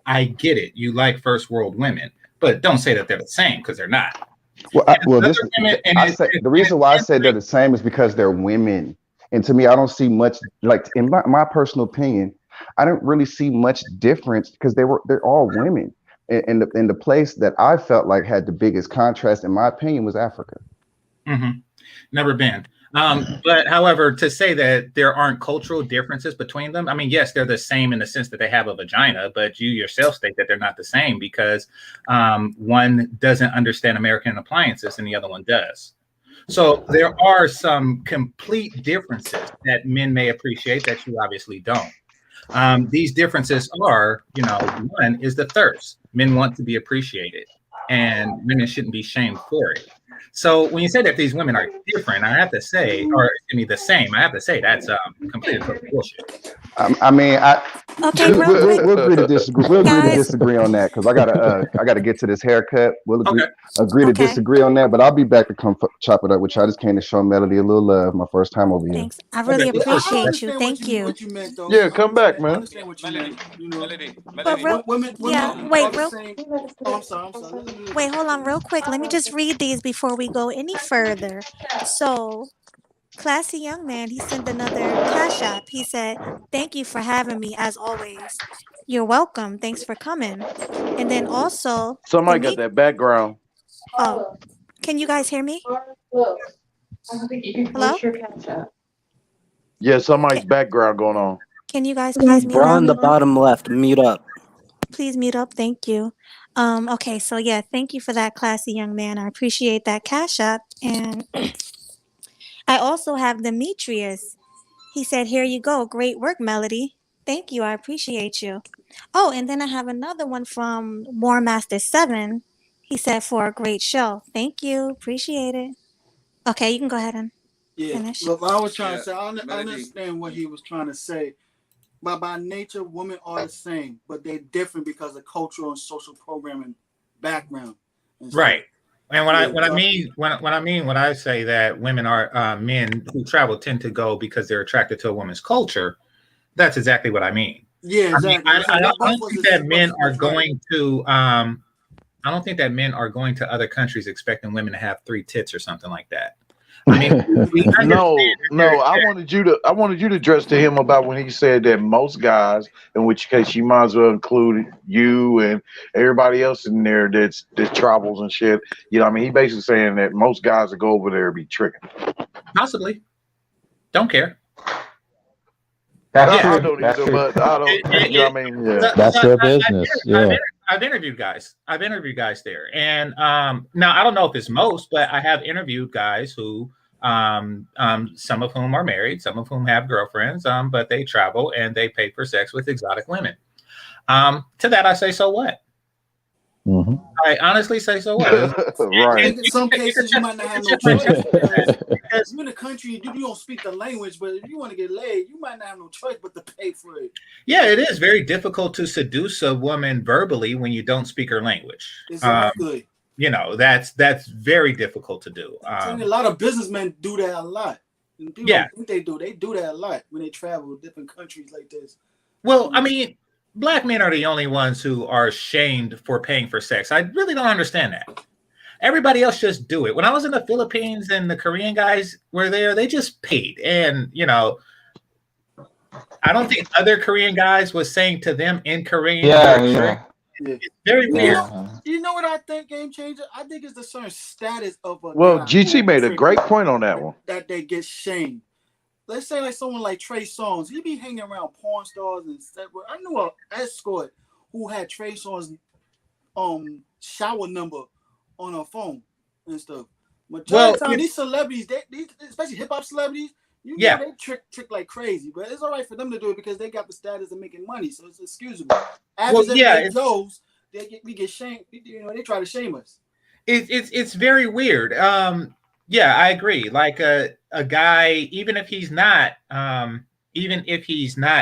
I get it. You like first world women, but don't say that they're the same because they're not. The reason why I said they're the same is because they're women. And to me, I don't see much, like in my personal opinion, I don't really see much difference because they're all women. And the place that I felt like had the biggest contrast, in my opinion, was Africa. Mm-hmm. Never been. But however, to say that there aren't cultural differences between them, I mean, yes, they're the same in the sense that they have a vagina, but you yourself state that they're not the same because one doesn't understand American appliances and the other one does. So there are some complete differences that men may appreciate that you obviously don't. These differences are, one is the thirst. Men want to be appreciated, and women shouldn't be shamed for it. So when you say that these women are different, I have to say, or excuse me, the same, I have to say that's completely bullshit. Okay, real quick. We'll agree to disagree. We'll agree to Guys. disagree on that because I gotta get to this haircut. We'll agree to Okay. disagree on that, but I'll be back to come chop it up with you. I just came to show Melody a little love. My first time over here. Thanks. I really appreciate you. Thank you. What you meant, though. Yeah, come back, man. I understand what you meant. You know, But women wait, are the same. Oh, I'm sorry. Wait, hold on, real quick. Let me just read these before we go any further. So, classy young man, he sent another cash app. He said, "Thank you for having me as always. You're welcome. Thanks for coming." And then also, Somebody got that background. oh, can you guys hear me? Hello? Yeah, somebody's background going on. Can you guys please mute We're on the up? bottom left. Mute up. Please mute up. Thank you. Okay, so yeah, thank you for that, classy young man. I appreciate that cash app. And I also have Demetrius. He said, "Here you go. Great work, Melody. Thank you. I appreciate you." Oh, and then I have another one from War Master 7. He said, "For a great show. Thank you. Appreciate it." Okay, you can go ahead and finish. Look, I was trying to say, I understand what he was trying to say. But by nature, women are the same, but they're different because of cultural and social programming background. Right. And when I say that women are men who travel tend to go because they're attracted to a woman's culture, that's exactly what I mean. Yeah, exactly. I don't think that men are going to. I don't think that men are going to other countries expecting women to have 3 tits or something like that. I mean, no. I wanted you to address to him about when he said that most guys, in which case you might as well include you and everybody else in there that travels and shit. You know, I mean, he basically saying that most guys that go over there be tricking. Possibly. Don't care. That's I true. don't That's either, true. but I don't. You know what I mean? Yeah. That's their business. Yeah. I've interviewed guys. I've interviewed guys there, and now I don't know if it's most, but I have interviewed guys who, some of whom are married, some of whom have girlfriends, but they travel and they pay for sex with exotic women. To that, I say, so what? Mm-hmm. I honestly say, so what? Right. In some cases, you might not have no choice because you're in a country you don't speak the language. But if you want to get laid, you might not have no choice but to pay for it. Yeah, it is very difficult to seduce a woman verbally when you don't speak her language. Exactly. You know, that's very difficult to do. A lot of businessmen do that a lot. And people don't think they do. They do that a lot when they travel to different countries like this. Well, I mean, Black men are the only ones who are shamed for paying for sex. I really don't understand that. Everybody else just do it. When I was in the Philippines and the Korean guys were there, they just paid. And, you know, I don't think other Korean guys was saying to them in Korean. Yeah. It's very weird. You know what I think, Game Changer? I think it's the certain status of a Well, guy GT made a great point on that one. That they get shamed. Let's say like someone like Trey Songz, he be hanging around porn stars and stuff. I knew an escort who had Trey Songz shower number on her phone and stuff. Majority of the time, these celebrities, these especially hip hop celebrities, you know they trick like crazy. But it's all right for them to do it because they got the status of making money, so it's excusable. After Joe's, we get shamed. You know, they try to shame us. It's very weird. Yeah, I agree. Like a guy, even if he's not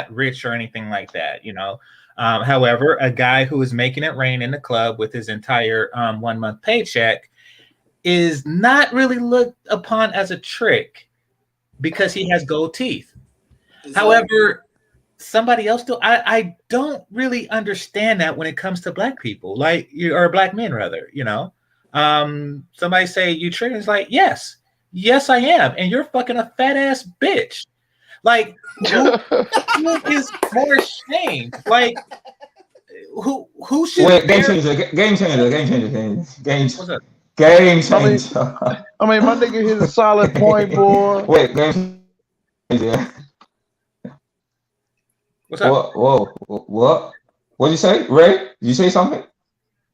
rich or anything like that, you know. However, a guy who is making it rain in the club with his entire 1 month paycheck is not really looked upon as a trick because he has gold teeth. Exactly. However, somebody else do. I don't really understand that when it comes to Black people, or Black men rather, you know. Somebody say you trick, it's like, yes I am, and you're fucking a fat ass bitch. Like, who is more ashamed? Like, who should? Wait, game changer. I mean, my nigga hit a solid point, boy. Wait, game changer. What's up? What? What'd you say, Ray? Did you say something?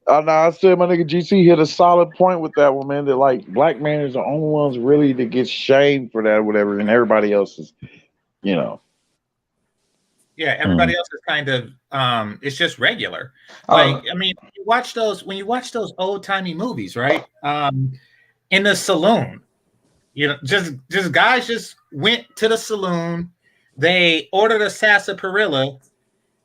No, I said my nigga GC hit a solid point with that one, man. That like Black men is the only ones really that get shamed for that or whatever, and everybody else is, you know. Yeah, everybody else is kind of it's just regular. Like, I mean, when you watch those old timey movies, right? In the saloon, you know, just guys just went to the saloon, they ordered a sarsaparilla,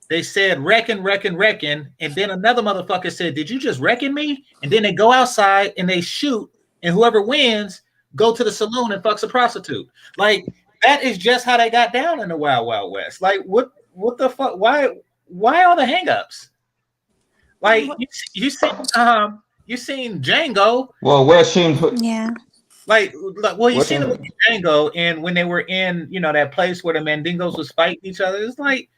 they said reckon, and then another motherfucker said, "Did you just reckon me?" And then they go outside and they shoot, and whoever wins go to the saloon and fucks a prostitute. Like that is just how they got down in the Wild Wild West. Like what the fuck? Why all the hangups? Like you seen Django. Well, where she Yeah. Like well, you seen the movie Django, and when they were in, that place where the Mandingos was fighting each other, it's like,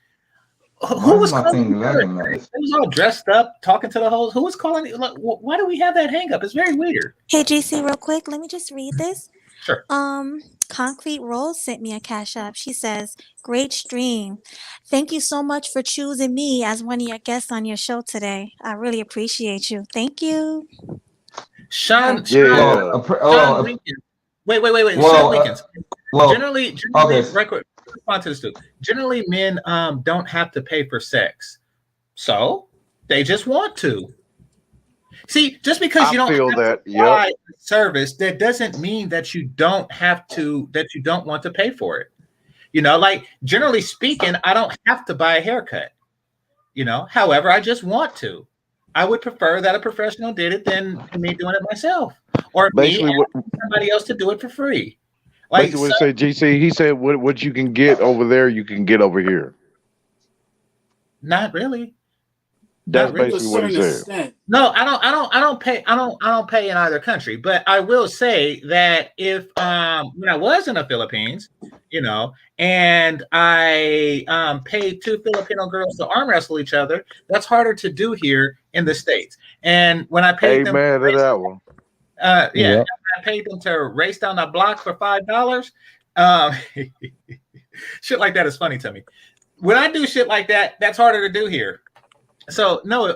who was calling? It was all dressed up, talking to the hoes. Who was calling it? Like, why do we have that hang up? It's very weird. Hey, GC, real quick, let me just read this. Sure. Concrete Rose sent me a cash app. She says, "Great stream. Thank you so much for choosing me as one of your guests on your show today. I really appreciate you. Thank you." Sean Lincoln. Wait. Sean Lincoln. Generally, record. Respond to this too. Generally, men don't have to pay for sex, so they just want to. See, just because you don't have to buy a service, that doesn't mean that you don't have to. That you don't want to pay for it. Like generally speaking, I don't have to buy a haircut. However, I just want to. I would prefer that a professional did it than me doing it myself, or basically me asking somebody else to do it for free. Like what say GC, he said what you can get over there, you can get over here. Not really. That's basically what he said. No, I don't pay in either country, but I will say that if when I was in the Philippines, and I paid two Filipino girls to arm wrestle each other, that's harder to do here in the States. And when I paid them, to that one. I paid them to race down the block for $5. Shit like that is funny to me. When I do shit like that, that's harder to do here. So no,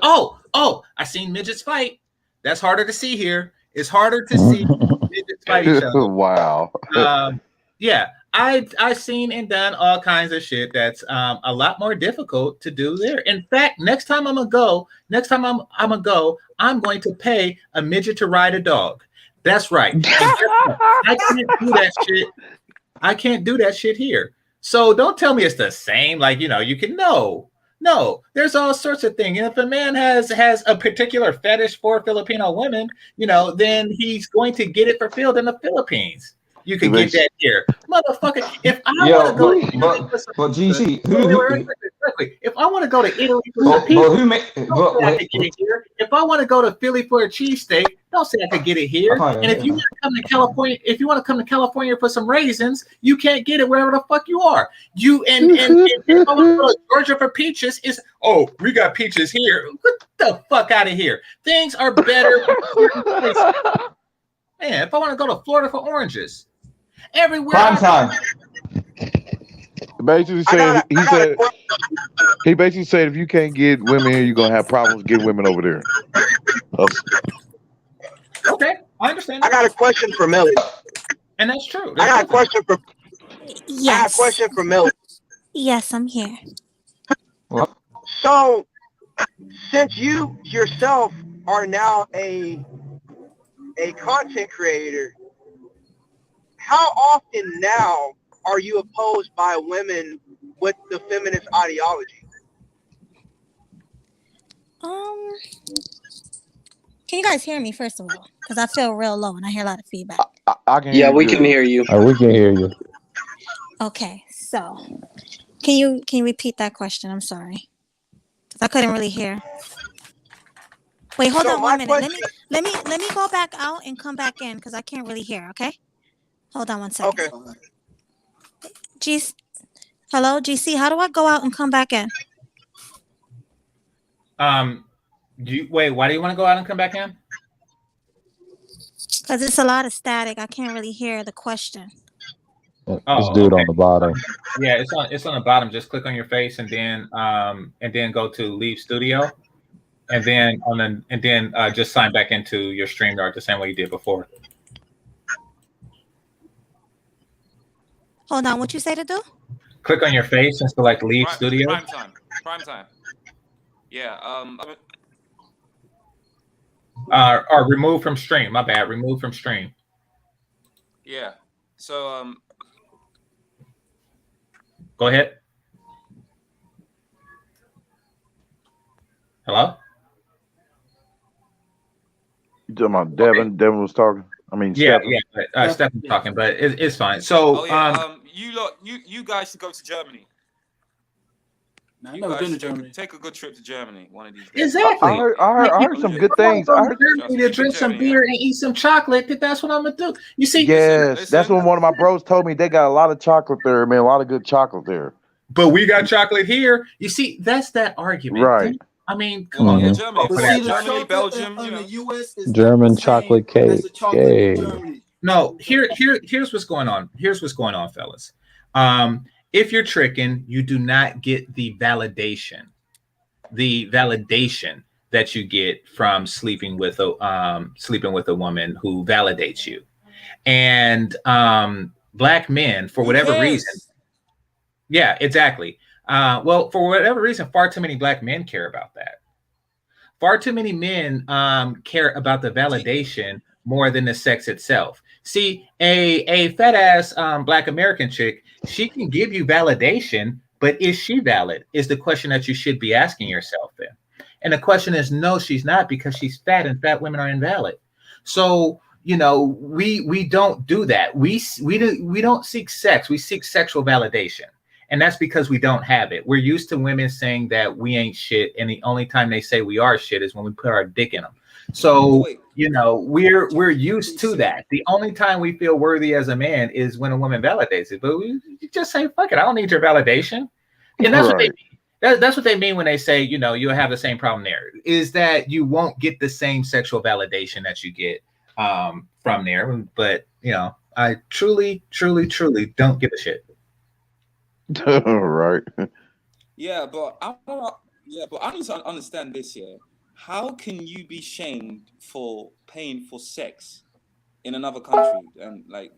I seen midgets fight. That's harder to see here. It's harder to see midgets fight each other. Wow. Yeah, I've seen and done all kinds of shit that's a lot more difficult to do there. In fact, next time I'm gonna go, I'm going to pay a midget to ride a dog. That's right. I can't do that shit. I can't do that shit here. So don't tell me it's the same. Like, you can No, there's all sorts of things. And if a man has a particular fetish for Filipino women, then he's going to get it fulfilled in the Philippines. You can get that here, motherfucker. If I want to go to Italy for some GC, if I want to go to Italy for some pizza, don't say I could get it here. If I want to go to Philly for a cheesesteak, don't say I could get it here. And if you want to come to California, for some raisins, you can't get it wherever the fuck you are. And if I want to go to Georgia for peaches, we got peaches here. Get the fuck out of here. Things are better in certain places. Man, if I want to go to Florida for oranges, everywhere. Prime time. Basically he basically said if you can't get women here, you're gonna have problems getting women over there. Okay, I understand. I got a question for Millie. And that's true. I got a question for. Yes. I got a question for Millie. Yes, I'm here. So, since you yourself are now a content creator, how often now are you opposed by women with the feminist ideology? Can you guys hear me first of all? Because I feel real low and I hear a lot of feedback. I can. Yeah, we can hear you. We can hear you. Okay, so can you repeat that question? I'm sorry, because I couldn't really hear. Wait, hold on 1 minute. Let me go back out and come back in because I can't really hear. Okay, hold on 1 second. Okay. Hello, GC. How do I go out and come back in? Wait. Why do you want to go out and come back in? Because it's a lot of static. I can't really hear the question. This dude on the bottom. Yeah, it's on the bottom. Just click on your face and then go to Leave Studio, and then just sign back into your StreamYard the same way you did before. Hold on, what you say to do? Click on your face and select Leave Studio. Prime time. Yeah. Or remove from stream. My bad. Remove from stream. Yeah. So go ahead. Hello? You talking about Devin? Devin was talking. I mean, Yeah, Stefan. yeah. But, Stefan's talking, but it's fine. So, Oh yeah, you guys should go to Germany. I've never been to Germany. Take a good trip to Germany one of these days. exactly. I heard some good things. I heard, To drink some beer and eat some chocolate. That's what I'm gonna do. You see? yes, that's what one of my bros told me. They got a lot of chocolate there, man. A lot of good chocolate there. But we got chocolate here. You see, that's that argument. Right. I mean, come on, on. Germany, Germany, Belgium, in the U.S. is German chocolate cake. Yay. No, here's what's going on. Here's what's going on, fellas. If you're tricking, you do not get the validation that you get from sleeping with a woman who validates you. And black men, for whatever reason, yeah, exactly. Well, for whatever reason, far too many black men care about that. Far too many men care about the validation more than the sex itself. See, a fat ass black American chick, she can give you validation, but is she valid? Is the question that you should be asking yourself then. And the question is, no, she's not, because she's fat, and fat women are invalid. So, you know, we don't do that. We don't seek sex. We seek sexual validation. And that's because we don't have it. We're used to women saying that we ain't shit, and the only time they say we are shit is when we put our dick in them. So, you know, we're used to that. The only time we feel worthy as a man is when a woman validates it. But we just say, fuck it, I don't need your validation. And that's what they mean. That's what they mean when they say, you know, you'll have the same problem there, is that you won't get the same sexual validation that you get from there. But, you know, I truly, truly, truly don't give a shit. Right. Yeah, but I need to understand this here. How can you be shamed for paying for sex in another country? And like,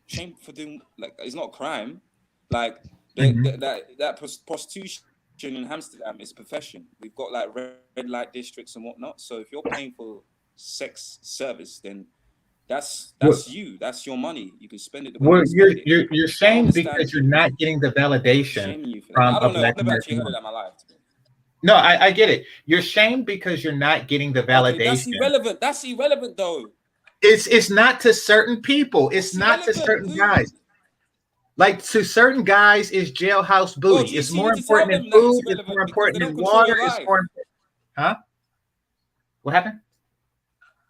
shame for doing, like, it's not a crime. Like that prostitution in Amsterdam is a profession. We've got like red light districts and whatnot. So if you're paying for sex service, then that's you. That's your money. You can spend it the way you spend it. You're shamed because you're not getting the validation from I don't know. Black I've never actually American heard of that in my life. No, I get it. You're shamed because you're not getting the validation. Okay, that's irrelevant. That's irrelevant, though. It's not to certain people. It's not to certain guys. Like, to certain guys, is jailhouse booty. It's more important than food. It's more important than water. It's more important. Huh? What happened?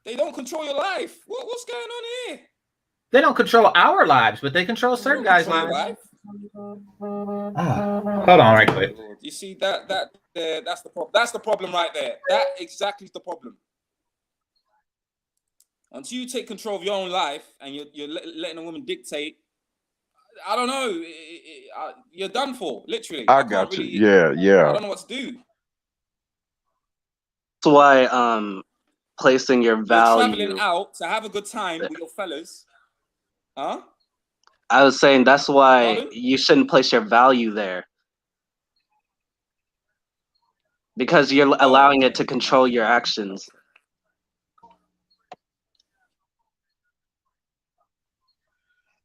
They don't control your life. What's going on here? They don't control our lives, but they control certain guys' lives. Hold on, right quick. You see that's the problem. That's the problem right there. That exactly is the problem. Until you take control of your own life and you're letting a woman dictate, I don't know. You're done for, literally. I got you. Yeah. I don't know what to do. That's why placing your value. You're traveling out to have a good time with your fellas. Huh? I was saying that's why you shouldn't place your value there. Because you're allowing it to control your actions.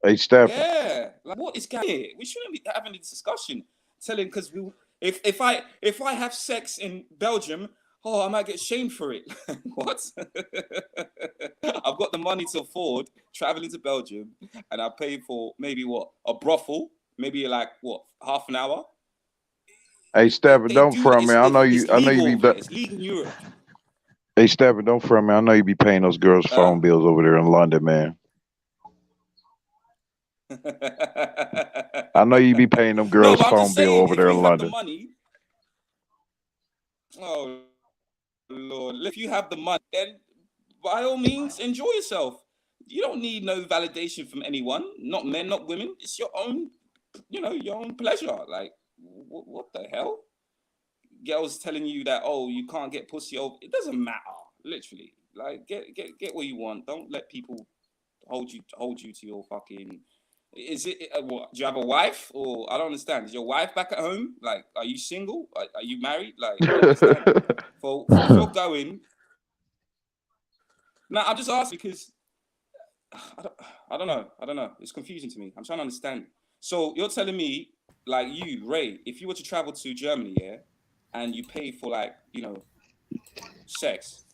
Hey, Steph. Yeah, like what is going on? We shouldn't be having this discussion. Telling because if I have sex in Belgium, I might get shamed for it. What? I've got the money to afford traveling to Belgium, and I pay for maybe a brothel, maybe like half an hour. Hey, Stephen, don't front me. I know you be. It's legal in Europe. Hey, Stephen, don't front me. I know you be paying those girls' phone bills over there in London, man. I know you be paying them girls' phone bill over there in London. Oh, Lord. If you have the money, then by all means, enjoy yourself. You don't need no validation from anyone, not men, not women. It's your own, your own pleasure. Like, what the hell? Girls telling you that, you can't get pussy over. It doesn't matter, literally. Like, get what you want. Don't let people hold you to your fucking... Is it what? Do you have a wife, or I don't understand? Is your wife back at home? Like, are you single? Are you married? Like, I don't understand. If you're going, now I'm just asking because I don't know. It's confusing to me. I'm trying to understand. So you're telling me, like you, Ray, if you were to travel to Germany, and you pay for sex.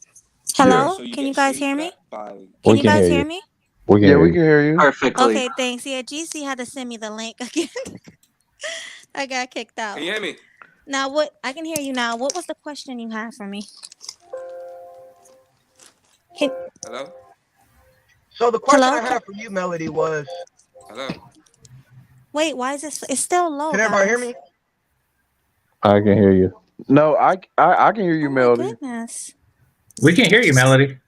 Hello, So you can get you guys shamed hear for me? that by. Can you guys hear me? We can Yeah, hear we you. can hear you. Perfectly. Okay, thanks. Yeah, GC had to send me the link again. I got kicked out. Can you hear me? Now what? I can hear you now. What was the question you had for me? Hello? So the question Hello? I had for you, Melody, was. Hello? Wait, why is this? It's still low, Can everybody hear guys. me? I can hear you. No, I can hear you, Oh my Melody. goodness. We can hear you, Melody.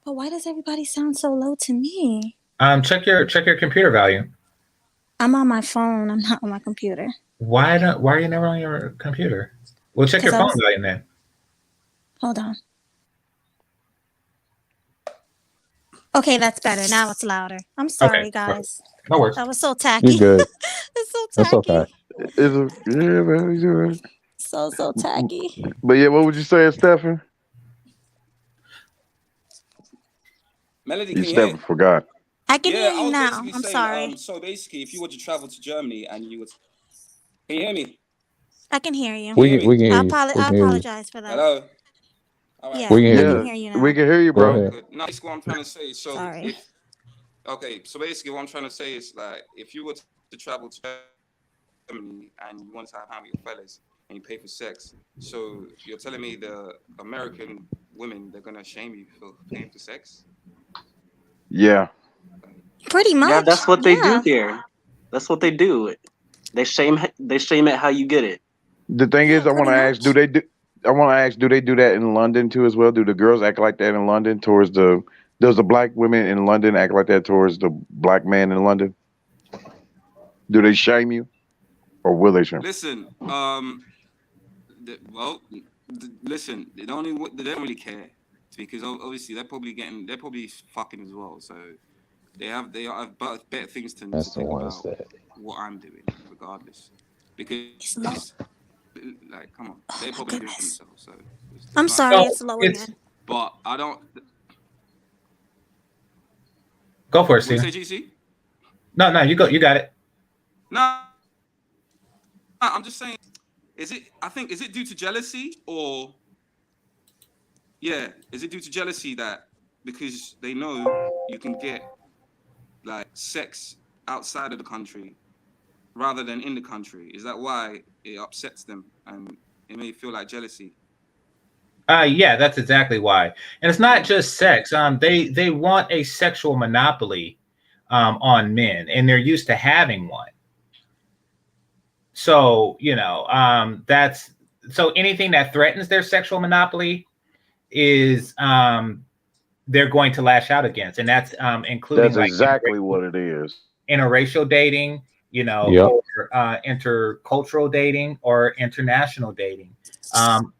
But why does everybody sound so low to me? Check your computer value. I'm on my phone. I'm not on my computer. Why are you never on your computer? Well, check your phone volume then. Hold on. Okay, that's better. Now it's louder. I'm sorry, Okay. guys. No worries. That was so tacky. You good? It's so That's tacky. okay. Yeah, man, he's all right. So tacky. But yeah, what would you say, Stephen? Melody, can you hear? Stephen forgot. I can hear I you was now. basically I'm saying, sorry. so basically, if you were to travel to Germany and you would, can you hear me? I can hear you. We can hear you. I apologize for that. Hello. All right. Yeah, We can hear I you. can hear you now. We can hear you, Go bro. ahead. Good. Now, basically, what I'm trying to say. So Sorry. so basically, what I'm trying to say is like, if you were to travel to Germany and you want to have time with your fellas and you pay for sex, so you're telling me the American women, they're gonna shame you for paying for sex? Yeah. Pretty much. Yeah, that's what they do here. That's what they do. They shame it how you get it. The thing is, I want to ask, do they do that in London too as well? Do the girls act like that in London does the black women in London act like that towards the black man in London? Do they shame you, or will they shame? Listen, listen, they don't really care, because obviously they're probably fucking as well. So they have better things to think about what I'm doing, regardless. Because like, come on, they're probably doing it for themselves. So I'm sorry, it's low again. But I don't. Go for it, What Steven. you say, GC? No, you go. You got it. No, I'm just saying. Is it due to jealousy, or is it due to jealousy that because they know you can get like sex outside of the country rather than in the country? Is that why it upsets them and it may feel like jealousy? Yeah, that's exactly why. And it's not just sex. They want a sexual monopoly on men, and they're used to having one. So, that's so anything that threatens their sexual monopoly is they're going to lash out against. And that's including That's exactly what it is. Interracial dating, or intercultural dating or international dating.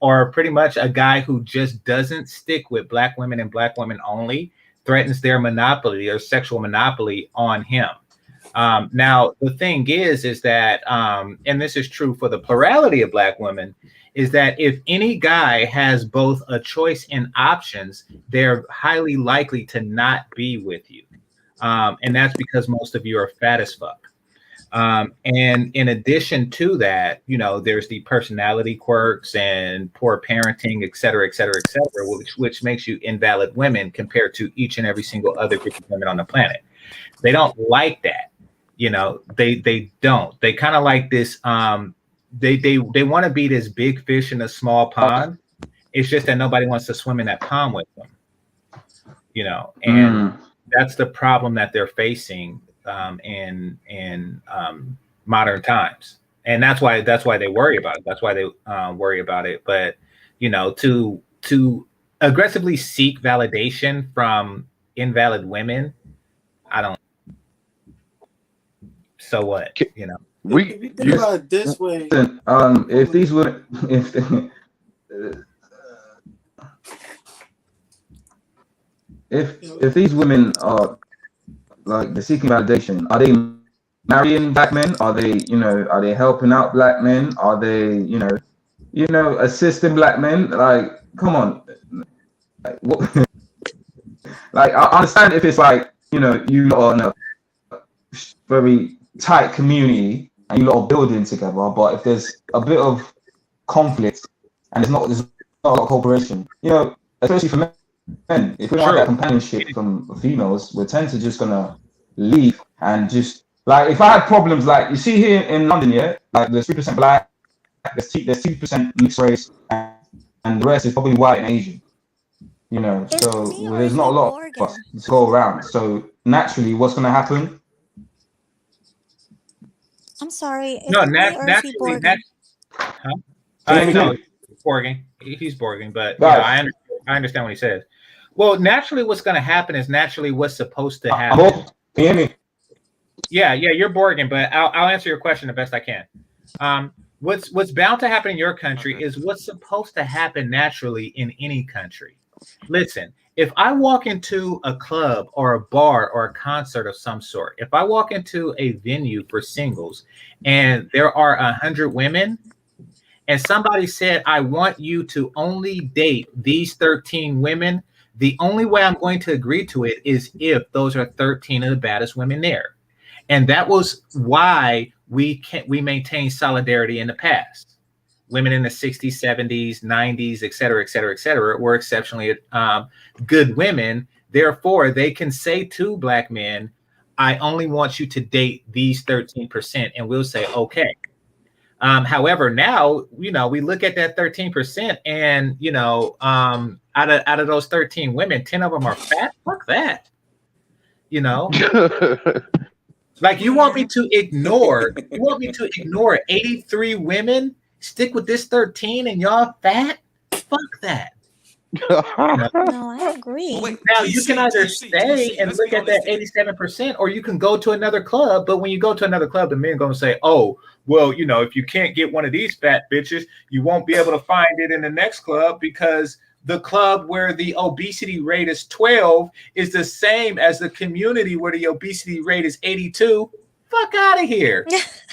Or pretty much a guy who just doesn't stick with black women and black women only threatens their monopoly, their sexual monopoly on him. Now, the thing is that, and this is true for the plurality of black women, is that if any guy has both a choice and options, they're highly likely to not be with you. And that's because most of you are fat as fuck. And in addition to that, there's the personality quirks and poor parenting, et cetera, et cetera, et cetera, which makes you invalid women compared to each and every single other group of women on the planet. They don't like that. They don't. They kind of like this. They want to be this big fish in a small pond. It's just that nobody wants to swim in that pond with them. And that's the problem that they're facing in modern times, and that's why they worry about it. That's why they worry about it. But to aggressively seek validation from invalid women, I don't. So what? We think about it this way. If these women, if these women are like they're seeking validation, are they marrying black men? Are they helping out black men? Are they assisting black men? Like, come on, like what? Like, I understand if it's like you lot are in a very tight community and you lot are building together, but if there's a bit of conflict and there's a lot of cooperation. You know, especially for men. If we don't have that companionship from females, we tend to just gonna leave and just like if I had problems like you see here in London, yeah, like there's 3% black, there's 2% mixed race, and the rest is probably white and Asian. You know, so there's not a lot of us to go around. So naturally, what's gonna happen? I'm sorry. Is No, it me or is he naturally, Borging? huh? No, he's Borging. He's Borging, but guys, I understand what he says. Well, naturally, what's going to happen is naturally what's supposed to I'm happen. Can you hear me? Yeah, you're Borging, but I'll answer your question the best I can. What's bound to happen in your country is what's supposed to happen naturally in any country. Listen, if I walk into a club or a bar or a concert of some sort, if I walk into a venue for singles and there are 100 women and somebody said, I want you to only date these 13 women, the only way I'm going to agree to it is if those are 13 of the baddest women there. And that was why we maintained solidarity in the past. Women in the 60s, 70s, 90s, et cetera, were exceptionally good women. Therefore, they can say to black men, I only want you to date these 13%. And we'll say, okay. However, now, we look at that 13% and, out of those 13 women, 10 of them are fat. Fuck that. Like you want me to ignore 83 women, stick with this 13 and y'all fat? Fuck that. No, I agree. Now you can either stay and look at that 87%, or you can go to another club. But when you go to another club, the men gonna say, "Oh, well, if you can't get one of these fat bitches, you won't be able to find it in the next club because the club where the obesity rate is 12 is the same as the community where the obesity rate is 82. Fuck out of here."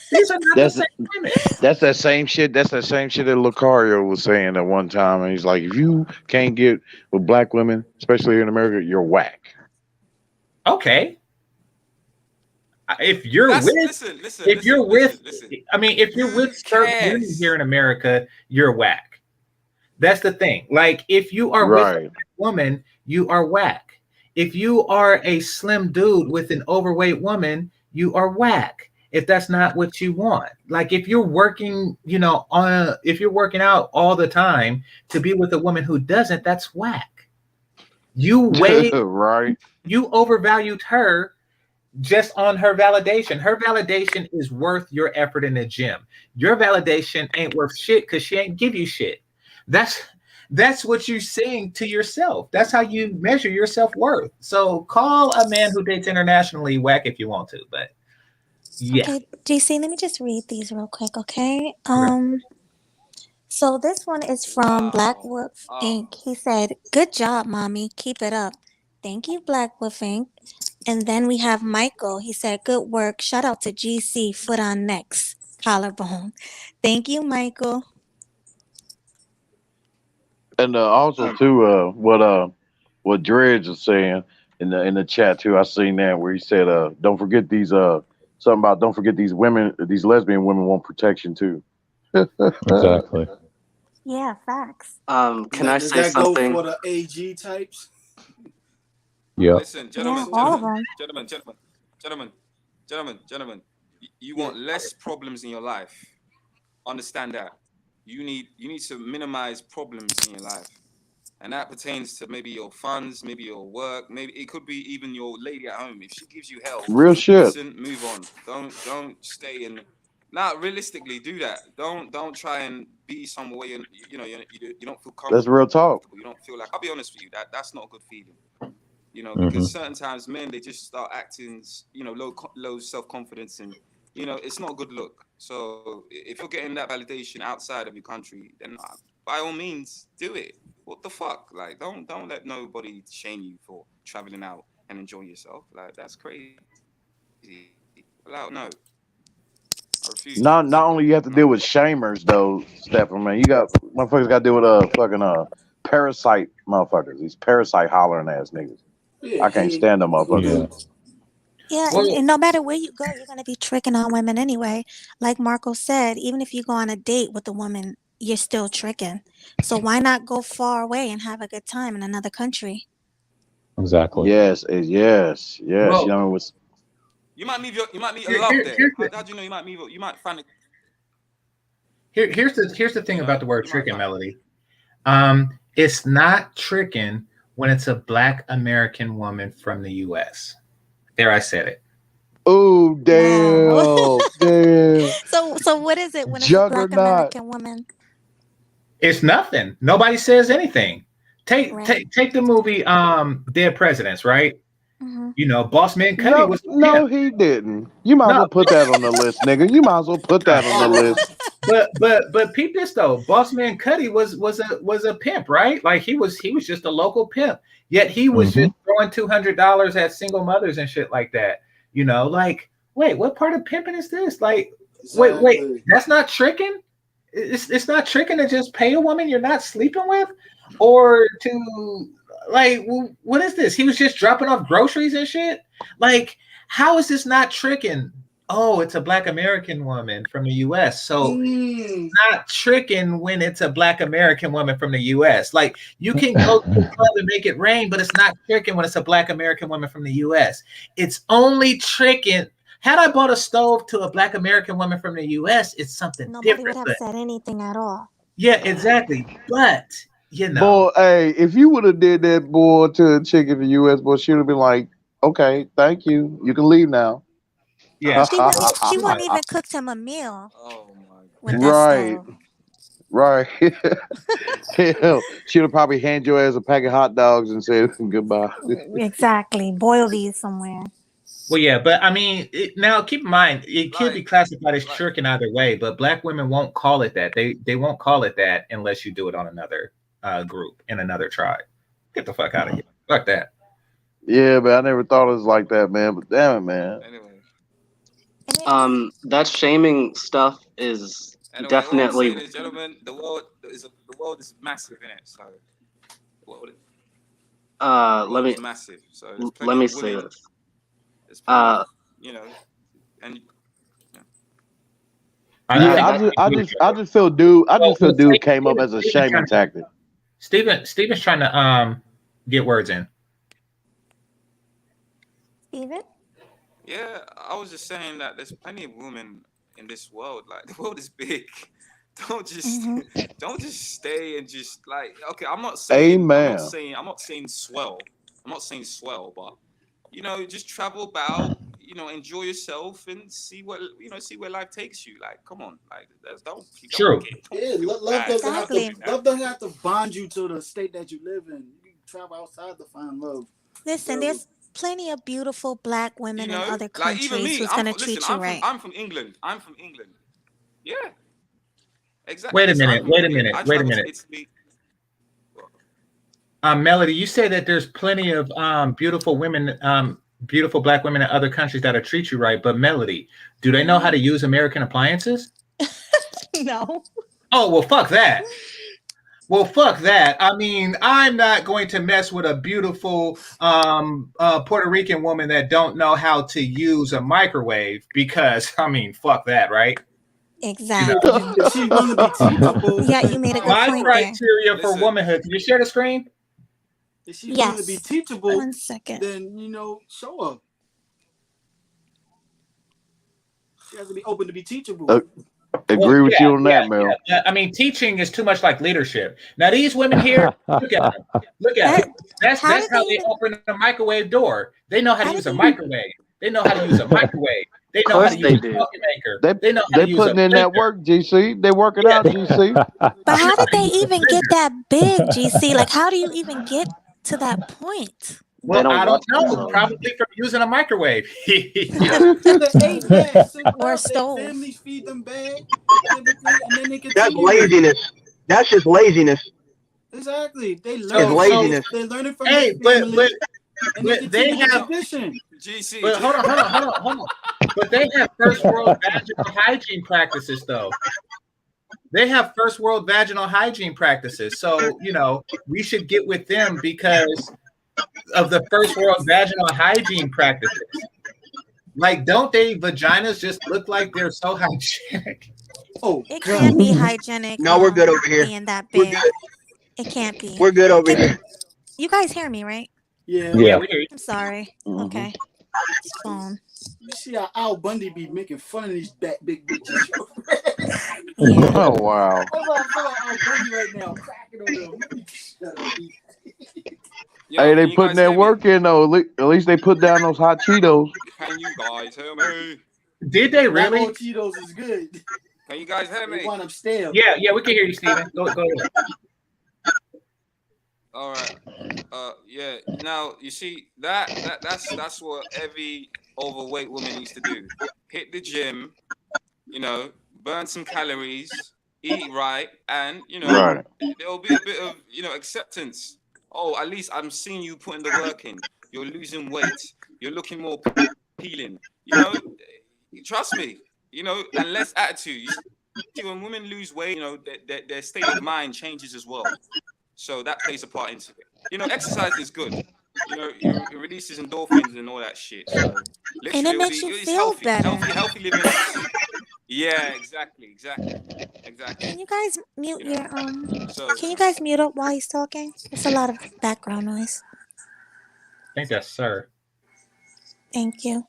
These are not the same women. That's that same shit. That's that same shit that Lucario was saying at one time. And he's like, if you can't get with black women, especially here in America, you're whack. Okay. If you're with certain women here in America, you're whack. That's the thing. Like if you are with a woman, you are whack. If you are a slim dude with an overweight woman, you are whack. If that's not what you want. Like if you're working, if you're working out all the time to be with a woman who doesn't, that's whack. You you overvalued her just on her validation. Her validation is worth your effort in the gym. Your validation ain't worth shit because she ain't give you shit. That's what you're saying to yourself. That's how you measure your self-worth. So call a man who dates internationally whack if you want to, but yeah. Okay, JC, let me just read these real quick, okay? So this one is from Black Wolf Inc. He said, "Good job, mommy. Keep it up." Thank you, Black Wolf Inc. And then we have Michael. He said, "Good work. Shout out to GC. Foot on next. Collarbone." Thank you, Michael. And also too, what Dredge is saying in the chat too. I seen that where he said, don't forget these something about don't forget these women, these lesbian women want protection too. Exactly. Yeah, facts. Can I Does say that something? go for the AG types? Yeah. Listen, gentlemen. You want less problems in your life. Understand that. You need to minimize problems in your life. And that pertains to maybe your funds, maybe your work, maybe it could be even your lady at home. If she gives you hell, Real shit. listen, move on. Don't stay in. Not realistically, do that. Don't try and be some way. You don't feel comfortable. That's real talk. You don't feel like. I'll be honest with you. That's not a good feeling. Mm-hmm. Because certain times men they just start acting, low self confidence, and it's not a good look. So if you're getting that validation outside of your country, then by all means do it. What the fuck? Like, don't let nobody shame you for traveling out and enjoying yourself. Like, that's crazy. No, I refuse. Not only you have to deal with shamers though, Stefan, man. You got motherfuckers got to deal with fucking parasite motherfuckers. These parasite hollering ass niggas. I can't stand them motherfuckers. Yeah, and no matter where you go, you're going to be tricking on women anyway. Like Marco said, even if you go on a date with a woman you're still tricking. So why not go far away and have a good time in another country? Exactly. Yes, yes. Well, You know, with You might meet a here, love here, there. here's How the do you know you might find a here's the thing you about know the word you might tricking, find Melody. It's not tricking when it's a Black American woman from the U.S. There, I said it. oh Wow. damn. So what is it when it's a Black Juggernaut. American woman? It's nothing. Nobody says anything. Right. Take the movie Dead Presidents, right? Hmm. You know, Boss Man Cuddy No, was a no, pimp. he didn't. You might as No, well put that on the list, nigga. You might as well put that on the list. but peep this though. Boss Man Cuddy was a pimp, right? Like he was just a local pimp. Yet he was Hmm. just throwing $200 at single mothers and shit like that. You know, like wait, what part of pimping is this? Like, wait, Exactly. that's not tricking. It's not tricking to just pay a woman you're not sleeping with, or to like what is this? He was just dropping off groceries and shit. Like, how is this not tricking? Oh, it's a Black American woman from the U.S. So Mm. not tricking when it's a Black American woman from the U.S. Like you can go to the club and make it rain, but it's not tricking when it's a Black American woman from the U.S. It's only tricking. Had I bought a stove to a Black American woman from the U.S., it's something Nobody would different. have But said anything at all. yeah, exactly. But you know, Boy, hey, if you would have did that boy to a chick in the US, boy, she would have been like, okay, thank you. You can leave now. yeah. She wouldn't even cooked him a meal Oh my with that Right. stove. Right. Hell, she'd have probably handed your ass a pack of hot dogs and said goodbye. Exactly. Boil these somewhere. Well, yeah, but I mean, now keep in mind it could be like classified as like tricking either way. But Black women won't call it that. They won't call it that unless you do it on another group in another tribe. Get the fuck out of here. Fuck that. Yeah, but I never thought it was like that, man. But damn it, man. anyway. That shaming stuff is Anyway, what I'm definitely. saying is, gentlemen, the world is massive in it. So the world Let me is massive. So there's plenty let me of say women. this. There's plenty of, you know, and Yeah, I just feel dude came up as a shaming tactic. Steven's trying to get words in. Steven? yeah, I was just saying that there's plenty of women in this world. Like the world is big. Don't just stay and just like okay. I'm not saying swell. I'm not saying swell, but you know, just travel about. You know, enjoy yourself and see where life takes you. Like, come on, like don't True. Love doesn't have to bond you to the state that you live in. You can travel outside to find love. Listen, there's plenty of beautiful Black women You know, in other like even countries me. who's gonna treat you right. I'm from England. Yeah, exactly. Wait a Listen, minute. I'm from England. I traveled to Italy. Melody, you say that there's plenty of beautiful women, beautiful Black women in other countries that'll treat you right. But Melody, do they know how to use American appliances? No. Oh, well, fuck that. Well, fuck that. I mean, I'm not going to mess with a beautiful Puerto Rican woman that don't know how to use a microwave because, I mean, fuck that, right? Exactly. If she want to be teachable, yeah, you made a good my point criteria for womanhood. Can you share the screen? If she want to be teachable, 1 second. Then show her. She has to be open to be teachable. Agree with you on that, Mel. Yeah. I mean, teaching is too much like leadership. Now, these women here, look at them. Look at them. That's how they open the microwave door. They know how to use a microwave. They know how to use a microwave. They know how to use a coffee maker. They know how to use putting in that work, GC. They working out, GC. But how did they even get that big, GC? Like, how do you even get to that point? Well, I don't know. Probably from using a microwave. Or a stove. Families feed them bad. That's laziness. That's just laziness. Exactly. They learn. It's laziness. They learn it from their family. But they have GC. But hold on. But they have first world vaginal hygiene practices, though. They have first world vaginal hygiene practices. So, we should get with them because of the first world vaginal hygiene practices. Like, don't they vaginas just look like they're so hygienic? Oh, it can't be hygienic. No, we're good over here. Being that We're big, good. it can't be. We're good over here. You guys hear me, right? Yeah. Yeah, we hear you. I'm sorry. Okay. It's phone. You see how Al Bundy be making fun of these big bitches. Yeah. Oh wow. Hold on, I'm feeling Al Bundy right now, cracking on them. Shut up, E. Hey, they putting that work in though. At least they put down those hot Cheetos. Can you guys hear me? Did they That really? old Cheetos is good. Can you guys hear They me? want them stale. Yeah, we can hear you, Steven. Go ahead. All right. Yeah. Now you see that's what every overweight woman needs to do. Hit the gym, burn some calories, eat right, and Right. there'll be a bit of acceptance. Oh, at least I'm seeing you putting the work in. You're losing weight. You're looking more appealing. Trust me. And less attitude. You see, when women lose weight, their state of mind changes as well. So that plays a part into it. Exercise is good. It releases endorphins and all that shit. So And it makes you feel better. Healthy living. Yeah, exactly. Can you guys mute your So Can you guys mute up while he's talking? There's a lot of background noise. I think that's sir. Thank you.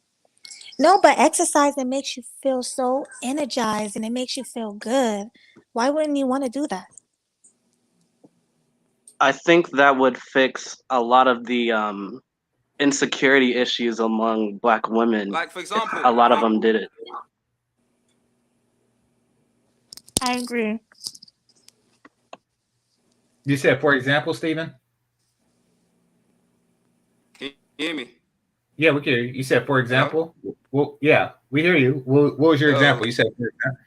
No, but exercise, it makes you feel so energized and it makes you feel good. Why wouldn't you want to do that? I think that would fix a lot of the insecurity issues among Black women. Like, for example, if a lot of them did it. I agree. You said, for example, Stephen? Can you hear me? Yeah, we can hear you. You said, for example? Well, yeah, we hear you. What was your example? You said, for example.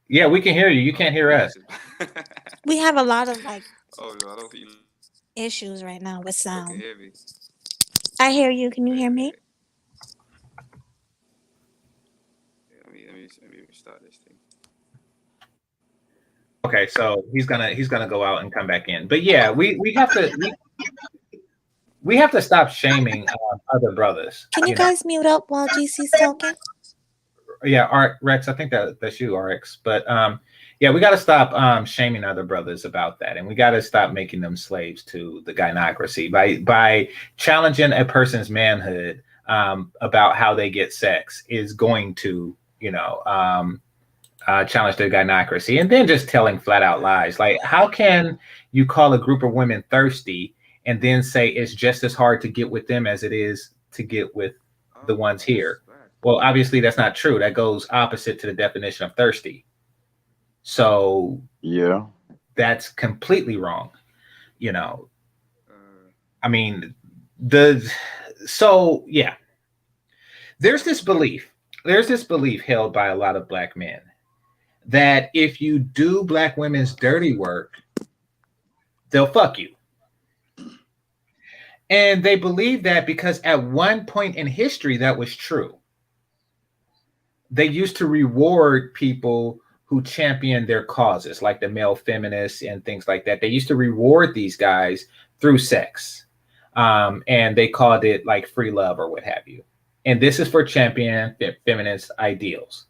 Yeah, we can hear you. You can't hear us. We have a lot of Oh, no, I don't think you issues right now with can sound. hear me. I hear you. Can you hear me? Let me start this thing. Okay, so he's gonna go out and come back in. But yeah, we have to stop shaming other brothers. Can you guys mute up while GC's talking? Yeah, Rex, I think that's you, RX. But yeah, we got to stop shaming other brothers about that, and we got to stop making them slaves to the gynocracy by challenging a person's manhood about how they get sex is going to challenge their gynocracy, and then just telling flat out lies. Like, how can you call a group of women thirsty and then say it's just as hard to get with them as it is to get with the ones here? Well, obviously that's not true. That goes opposite to the definition of thirsty. So yeah, that's completely wrong. I mean, so yeah, there's this belief held by a lot of Black men that if you do Black women's dirty work, they'll fuck you. And they believe that because at one point in history that was true. They used to reward people who championed their causes, like the male feminists and things like that. They used to reward these guys through sex. And they called it like free love or what have you. And this is for champion feminist ideals.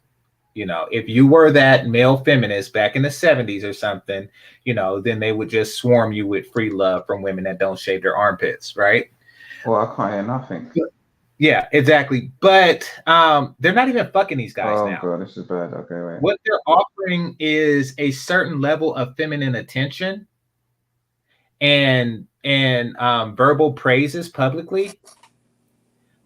If you were that male feminist back in the 70s or something, then they would just swarm you with free love from women that don't shave their armpits, right? Well, I can't hear nothing. Yeah, exactly. But they're not even fucking these guys now. Oh, God, this is bad. Okay, wait. What they're offering is a certain level of feminine attention and verbal praises publicly.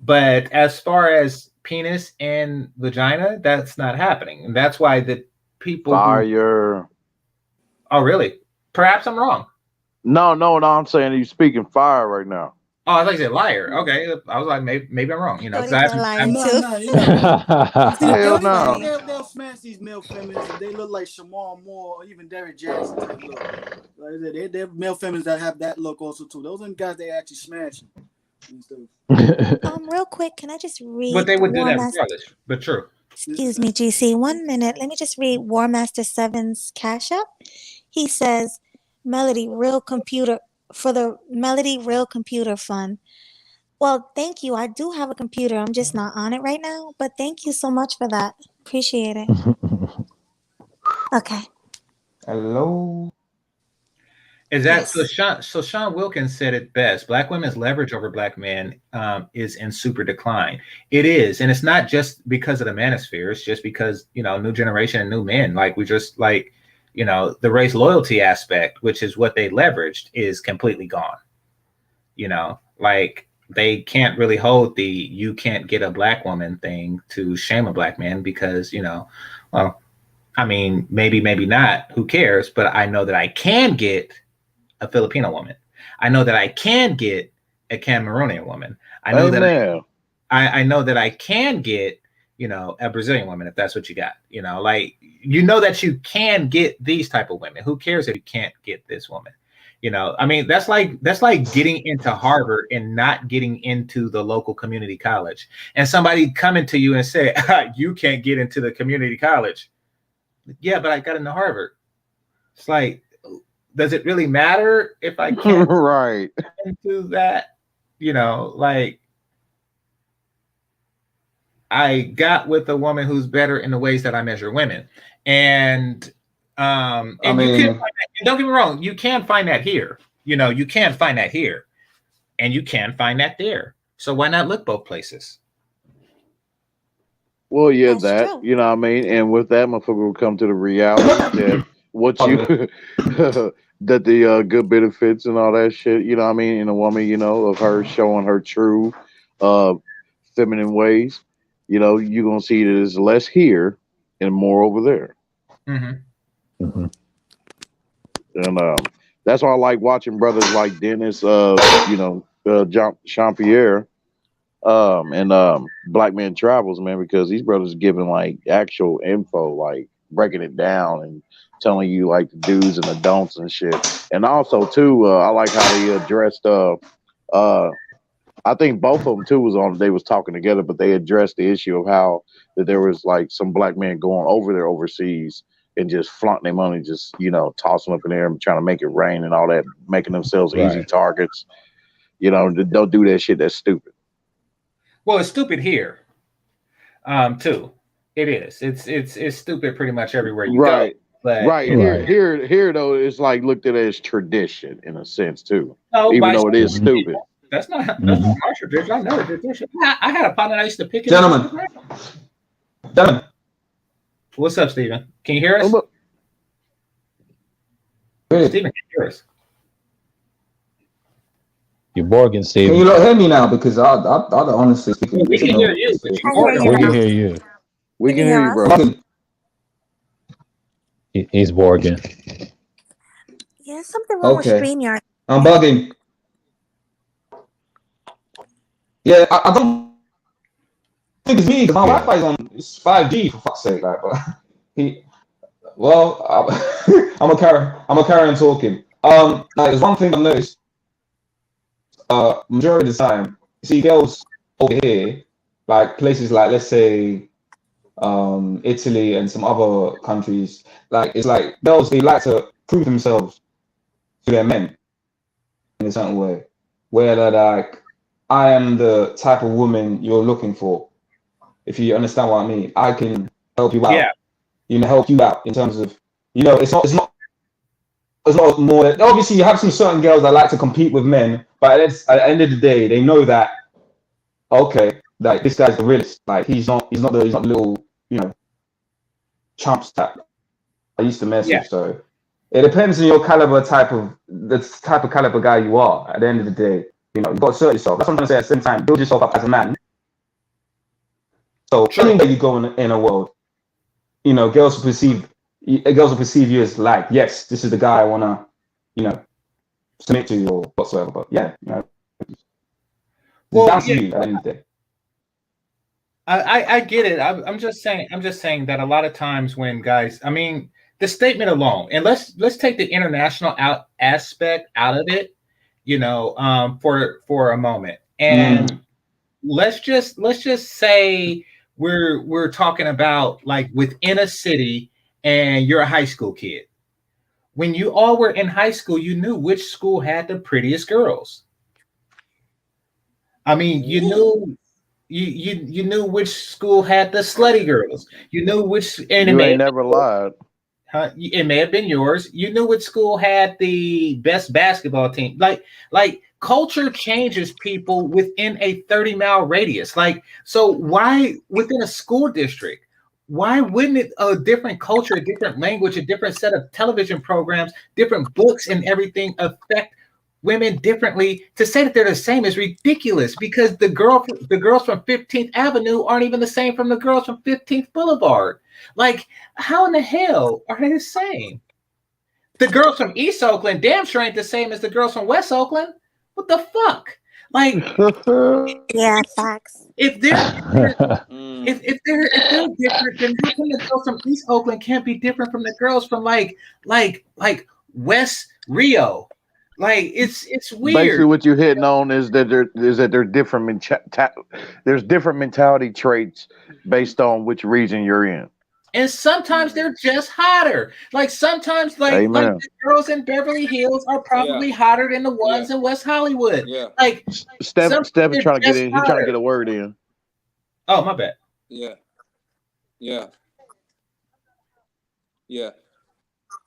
But as far as penis and vagina, that's not happening. And that's why the people fire. Oh, really? Perhaps I'm wrong. No, I'm saying he's speaking fire right now. Oh, I thought you said liar. Okay, I was like, maybe I'm wrong. No, they'll smash these male feminists. They look like Shamar Moore or even Derrick Jackson type look. Like they're male feminists that have that look also too. Those are the guys they actually smash. Real quick, can I just read? But they would do that regardless. But true. Excuse me, GC. 1 minute. Let me just read War Master 7's Cash App. He says, Melody, real computer fund. Well, thank you. I do have a computer. I'm just not on it right now. But thank you so much for that. Appreciate it. Okay. Hello. Is that Yes. so? Sean Wilkins said it best. Black women's leverage over black men is in super decline. It is, and it's not just because of the manosphere. It's just because new generation and new men. Like we just like the race loyalty aspect, which is what they leveraged, is completely gone. Like they can't really hold the "you can't get a black woman" thing to shame a black man because well, I mean, maybe not. Who cares? But I know that I can get a Filipino woman. I know that I can get a Cameroonian woman. I know that I know that I can get, a Brazilian woman if that's what you got. Like that you can get these type of women. Who cares if you can't get this woman? I mean, that's like getting into Harvard and not getting into the local community college. And somebody coming to you and say, you can't get into the community college. Yeah, but I got into Harvard. It's like, does it really matter if I can't right into that? Like I got with a woman who's better in the ways that I measure women. And you can find that, don't get me wrong, you can find that here. You can find that here. And you can find that there. So why not look both places? Well, yeah, that's true. You know what I mean? And with that, motherfucker will come to the reality that what you that the good benefits and all that shit, you know what I mean, in a woman, of her showing her true feminine ways, you're gonna see that there's less here and more over there. Mm-hmm. And that's why I like watching brothers like Dennis, Jean Pierre, and Black Man Travels, man, because these brothers giving like actual info, like breaking it down and telling you like the do's and the don'ts and shit. And also too, I like how they addressed I think both of them too they was talking together, but they addressed the issue of how that there was like some black men going over there overseas and just flaunting their money, just tossing up in the air and trying to make it rain and all that, making themselves easy targets. Don't do that shit. That's stupid. Well, it's stupid here, too. It is. It's stupid pretty much everywhere you go. But here though, it's like looked at as tradition in a sense too, even though it is stupid. That's not my tradition. I never did this shit. I had a partner I used to pick it. Gentlemen. What's up, Steven? Can you hear us? Steven, can you hear us? You're bargain, Steven. Can you not hear me now? Because I honestly we can hear you. We can hear you. We can hear you, bro. He's bargain. Yeah, something wrong with StreamYard. I'm bugging. Yeah, I don't think it's me because my Wi-Fi is on. It's 5G for fuck's sake. Like, I'm a carry on talking. Like, there's one thing I've noticed. Majority of the time, you see girls over here, like places like let's say, Italy and some other countries. Like it's like girls, they like to prove themselves to their men in a certain way, where they're like, I am the type of woman you're looking for. If you understand what I mean, I can help you out. Yeah. Help you out in terms of, it's not more. Obviously, you have some certain girls that like to compete with men, but at the end of the day, they know that okay, like this guy's the realist. Like he's not the little chumps that I used to mess with. So it depends on your caliber, the type of caliber guy you are. At the end of the day. You've got to assert yourself. That's what I'm trying to say. At the same time, build yourself up as a man. So anywhere you go in a world, girls will perceive you as like, yes, this is the guy I wanna, submit to or whatsoever. But yeah, it's down to you at the end of the day. I get it. I'm just saying that a lot of times when guys, I mean, the statement alone, and let's take the international aspect out of it. For a moment, and let's just say we're talking about like within a city, and you're a high school kid. When you all were in high school, you knew which school had the prettiest girls. I mean, you knew you knew which school had the slutty girls. You knew which anime. You ain't never lied. It may have been yours. You knew what school had the best basketball team. Like culture changes people within a 30-mile radius. Like, so why within a school district? Why wouldn't it a different culture, a different language, a different set of television programs, different books and everything affect women differently? To say that they're the same is ridiculous because the girls from 15th Avenue aren't even the same from the girls from 15th Boulevard. Like, how in the hell are they the same? The girls from East Oakland damn sure ain't the same as the girls from West Oakland. What the fuck? Like, yeah, facts. If they're if they're different, then how come the girls from East Oakland can't be different from the girls from like West Rio? Like, it's weird. Basically, what you're hitting on is that there's different mentality traits based on which region you're in. And sometimes they're just hotter. Like sometimes, like the girls in Beverly Hills are probably hotter than the ones in West Hollywood. Yeah. Like Steph trying to get in. He's trying to get a word in. Oh, my bad. Yeah.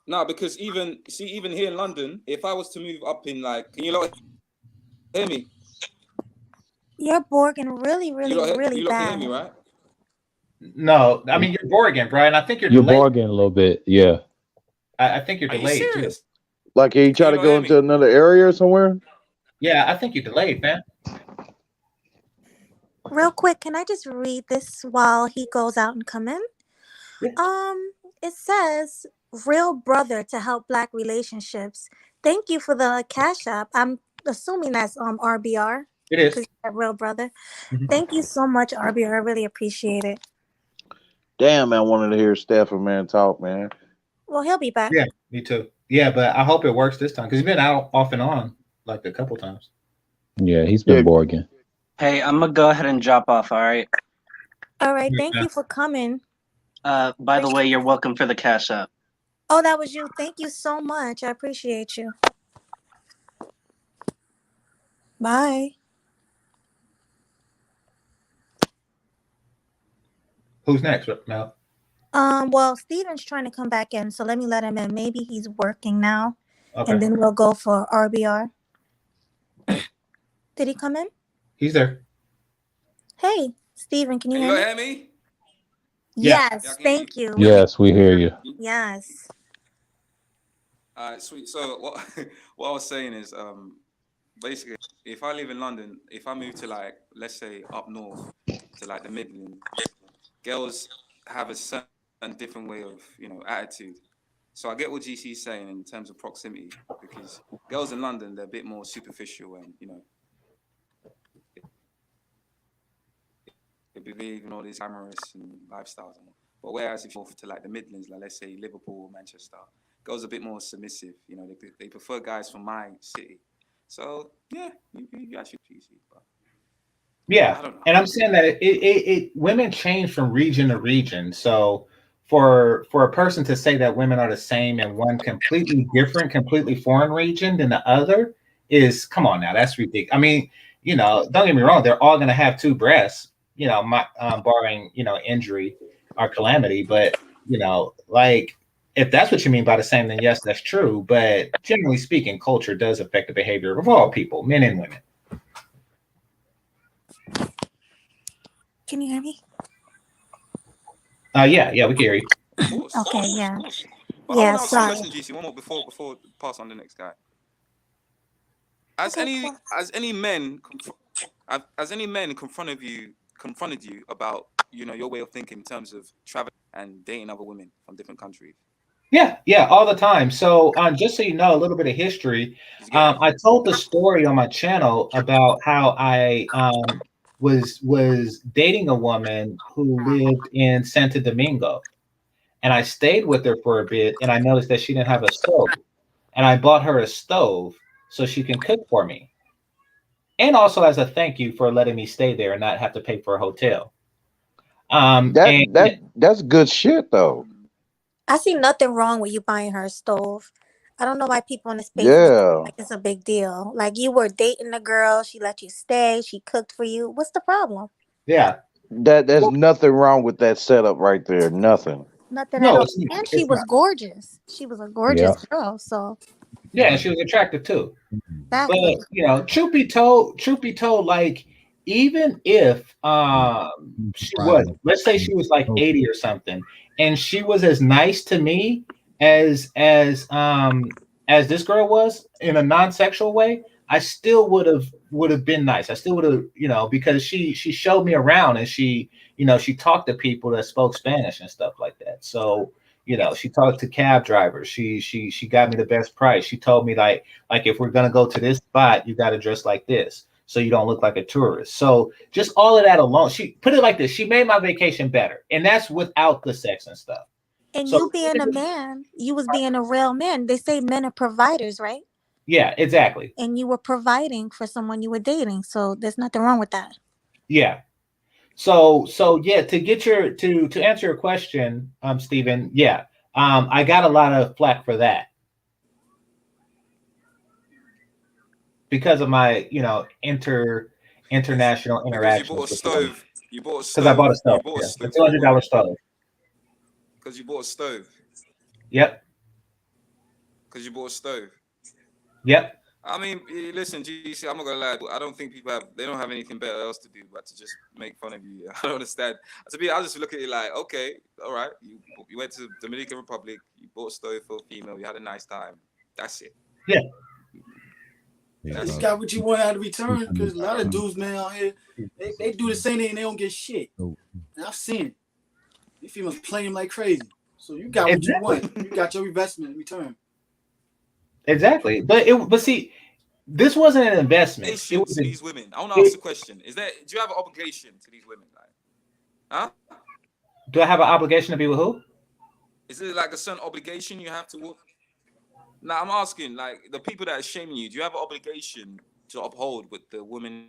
No, because even here in London, if I was to move up in like, can you lot hear me? You're Borging really You lot bad. can hear me, right? No, I mean you're Borging, Brian. I think you're You're delayed. bargaining a little bit, yeah. I think you're Are you delayed too. serious? Like he try to go into another area or somewhere? Yeah, I think you're delayed, man. Real quick, can I just read this while he goes out and come in? It says, "Real brother to help Black relationships." Thank you for the Cash App. I'm assuming that's RBR. It is. Real brother. Thank you so much, RBR. I really appreciate it. Damn, man, I wanted to hear Stephen man talk, man. Well, he'll be back. Yeah, me too. Yeah, but I hope it works this time because he's been out off and on like a couple times. Yeah, he's been bargaining. Hey, I'm gonna go ahead and drop off. All right. All right. Thank you for coming. By the way, you're welcome for the Cash App. Oh, that was you. Thank you so much. I appreciate you. Bye. Who's next, Mel? Well, Steven's trying to come back in, so let me let him in. Maybe he's working now. Okay. And then we'll go for RBR. Did he come in? He's there. Hey, Steven, can you Can hear you me? hear me? Yes, thank you. Yes, we hear you. Yes. All right, sweet. So what I was saying is, basically, if I live in London, if I move to like, let's say up north to like the Midlands, girls have a certain different way of, attitude. So I get what GC's saying in terms of proximity, because girls in London, they're a bit more superficial and, they believe in all these glamorous and lifestyles. But whereas if you move to like the Midlands, like let's say Liverpool or Manchester, girls are a bit more submissive. They prefer guys from my city. So yeah, you actually GC. But yeah, and I'm saying that it women change from region to region. So for a person to say that women are the same in one completely different, completely foreign region than the other is, come on now, that's ridiculous. I mean, don't get me wrong, they're all going to have two breasts, barring injury or calamity. But like, if that's what you mean by the same, then yes, that's true. But generally speaking, culture does affect the behavior of all people, men and women. Can you hear me? Yeah, we can hear you. Okay, yeah. But I want to ask you a question, GC. One more before pass on the next guy. Has any men confronted you about your way of thinking in terms of traveling and dating other women from different countries? Yeah, all the time. So just so you know a little bit of history, I told the story on my channel about how I was dating a woman who lived in Santo Domingo, and I stayed with her for a bit, and I noticed that she didn't have a stove, and I bought her a stove so she can cook for me, and also as a thank you for letting me stay there and not have to pay for a hotel. That's good shit though. I see nothing wrong with you buying her a stove. I don't know why people in the space like it's a big deal. Like, you were dating a girl, she let you stay, she cooked for you. What's the problem? Yeah. There's nothing wrong with that setup right there. Nothing. Nothing at No, all. it's not. And she It's was not. gorgeous. She was a gorgeous girl. So Yeah, and she was attractive too. But exactly. truth be told, like even if she was, let's say she was like 80 or something, and she was as nice to me as as this girl was in a non-sexual way, I still would have been nice. I still would have, because she showed me around and she talked to people that spoke Spanish and stuff like that. So she talked to cab drivers. She got me the best price. She told me like if we're gonna go to this spot, you got to dress like this so you don't look like a tourist. So just all of that alone, she put it like this: she made my vacation better, and that's without the sex and stuff. And So you being a man, you was being a real man. They say men are providers, right? yeah, exactly. And you were providing for someone you were dating. So there's nothing wrong with that. Yeah. So yeah, to get to answer your question, Stephen, yeah, I got a lot of flack for that because of my international Because you interactions bought a with women. stove. You bought a Because I bought stove. a stove, You bought a yeah, a stove for a $200 woman. stove. Because you bought a stove. Yep. Because you bought a stove. Yep. I mean, listen, GC, I'm not gonna lie. I don't think they don't have anything better else to do but to just make fun of you. I don't understand. I just look at it like, okay, all right, you went to the Dominican Republic, you bought a stove for a female, you had a nice time. That's it. Yeah. You got what you want out of return, because a lot of dudes, man, out here, they do the same thing and they don't get shit. And I've seen it. These females playing like crazy. So you got what you want. You got your investment in return. Exactly. But see, this wasn't an investment. It was To these women. I want to ask a question. Do you have an obligation to these women? Huh? Do I have an obligation to be with who? Is it like a certain obligation you have to? Now I'm asking, like the people that are shaming you, do you have an obligation to uphold with the women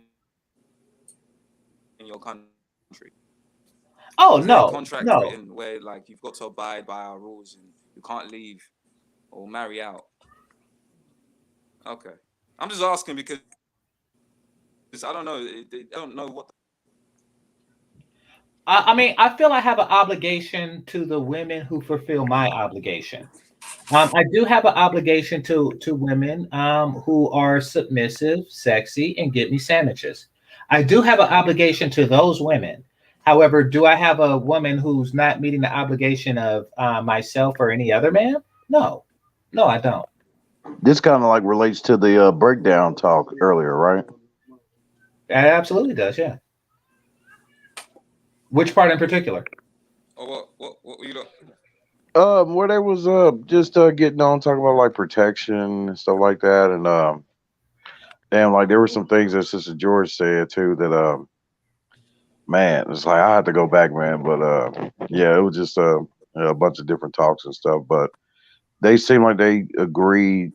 in your country? Oh, Is there a no, contract no. written where like you've got to abide by our rules and you can't leave or marry out? Okay, I'm just asking because I don't know. I don't know what. I mean, I feel I have an obligation to the women who fulfill my obligation. I do have an obligation to women who are submissive, sexy, and get me sandwiches. I do have an obligation to those women. However, do I have a woman who's not meeting the obligation of myself or any other man? No, no, I don't. This kind of like relates to the breakdown talk earlier, right? It absolutely does, yeah. Which part in particular? Oh, what you know? Where they was just getting on talking about like protection and stuff like that, and damn, like there were some things that Sister George said too that man, it's like I had to go back, man, but yeah, it was just a bunch of different talks and stuff, but they seem like they agreed,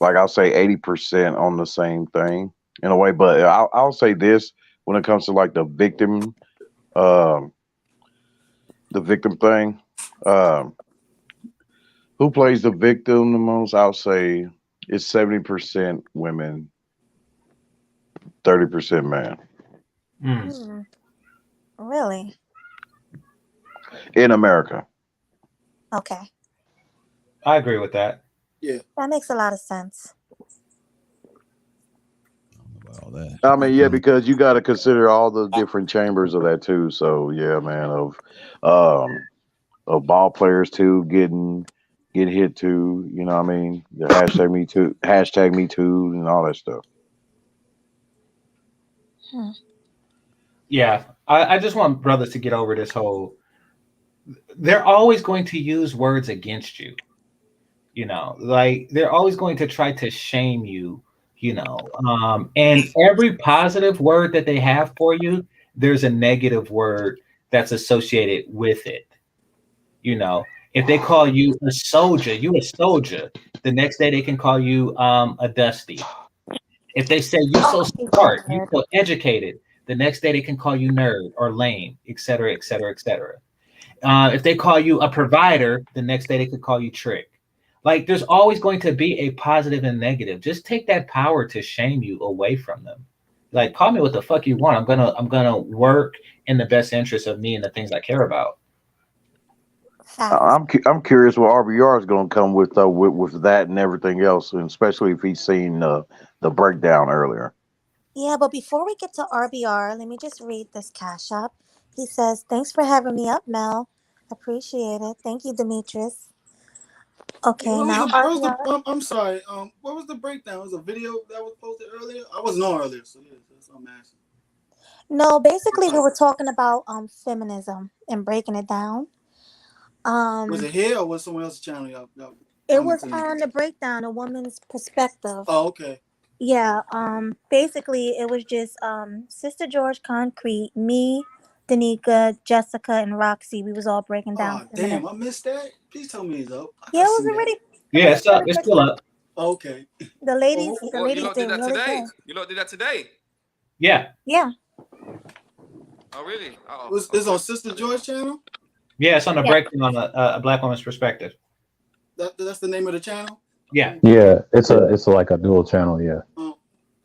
like I'll say 80% on the same thing in a way, but I'll say this when it comes to like um, the victim thing, um. Who plays the victim the most? I'll say it's 70% women, 30% man. Really? In America. Okay. I agree with that. Yeah. That makes a lot of sense. I mean, yeah, because you got to consider all the different chambers of that too. So yeah, man, of ball players too get hit too. You know what I mean? The hashtag me too, and all that stuff. Yeah, I just want brothers to get over this whole. They're always going to use words against you. Like they're always going to try to shame you. And every positive word that they have for you, there's a negative word that's associated with it. If they call you a soldier, you a soldier. The next day they can call you a dusty. If they say you so smart, you so educated, the next day they can call you nerd or lame, et cetera, et cetera, et cetera. If they call you a provider, the next day they could call you trick. Like there's always going to be a positive and negative. Just take that power to shame you away from them. Like call me what the fuck you want. I'm gonna work in the best interest of me and the things I care about. I'm curious what RBR is going to come with that and everything else, and especially if he's seen the breakdown earlier. Yeah, but before we get to RBR, let me just read this Cash App. He says, "Thanks for having me up, Mel. Appreciate it. Thank you, Demetrius." Okay, now RBR. I'm sorry. What was the breakdown? It was a video that was posted earlier. I wasn't on earlier, so yeah, that's what I'm asking. No, basically we were talking about feminism and breaking it down. Was it here or was someone else's channel? Y'all It was on the breakdown, a woman's perspective. Oh, okay. Yeah, basically it was just Sister George Concrete, me, Danica, Jessica, and Roxy. We was all breaking down. Oh, damn, I missed that. Please tell me it's up. Yeah, it was already. Yeah, it's up. It's still up. Okay. The ladies, you lot did that today. You lot did that today. Yeah. Yeah. Oh, really? Oh, it's on Sister George channel. Yeah, it's on the breakdown on a black woman's perspective. That's the name of the channel. Yeah. Yeah, it's like a dual channel. Yeah.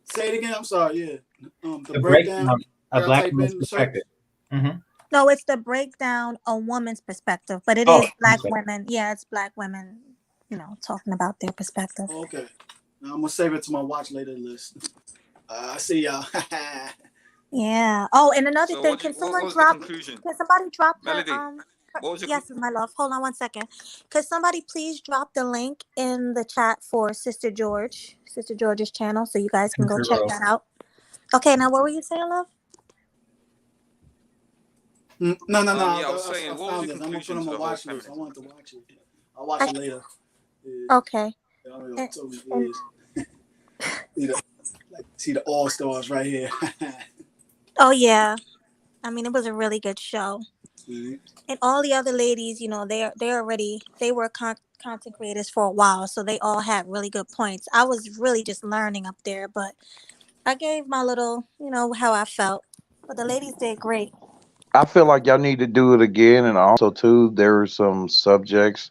Say it again. I'm sorry. Yeah. The breakdown, a black woman's perspective. Mm-hmm. No, it's the breakdown a woman's perspective, but it is black women. Yeah, it's black women. Talking about their perspective. Okay. Now I'm gonna save it to my watch later list. I see y'all. Yeah. Oh, and another thing, can somebody drop Melody, what was your yes, my love. Hold on one second. Could somebody please drop the link in the chat for Sister George's channel, so you guys can go check that out. Okay, now what were you saying, love? No. Yeah, I was saying, what was I'm your gonna put on my watch list. I wanted to watch it. I'll watch it later. Yeah. Okay. See the all stars right here. Oh yeah, I mean it was a really good show, and all the other ladies, they were content creators for a while, so they all had really good points. I was really just learning up there, but I gave my little, how I felt, but the ladies did great. I feel like y'all need to do it again, and also too, there are some subjects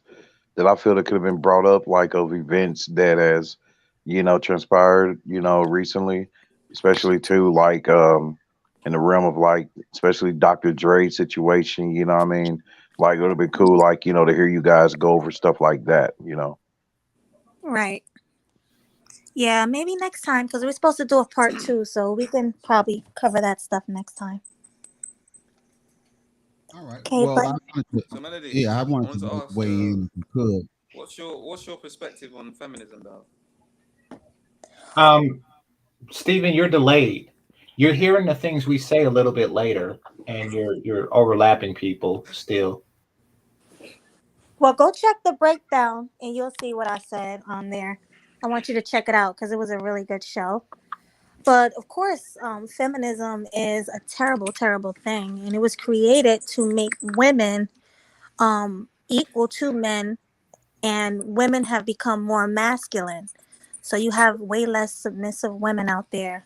that I feel that could have been brought up, like of events that has, transpired, recently, especially too, like in the realm of like, especially Dr. Dre's situation. You know what I mean? Like it would have been cool, like to hear you guys go over stuff like that. Right. Yeah, maybe next time, because we're supposed to do a part 2, so we can probably cover that stuff next time. All right. Okay, well, so Melody, I wanted to ask, weigh in if you could. What's your perspective on feminism, though? Stephen, you're delayed. You're hearing the things we say a little bit later, and you're overlapping people still. Well, go check the breakdown, and you'll see what I said on there. I want you to check it out because it was a really good show. But of course, feminism is a terrible, terrible thing, and it was created to make women equal to men, and women have become more masculine. So you have way less submissive women out there,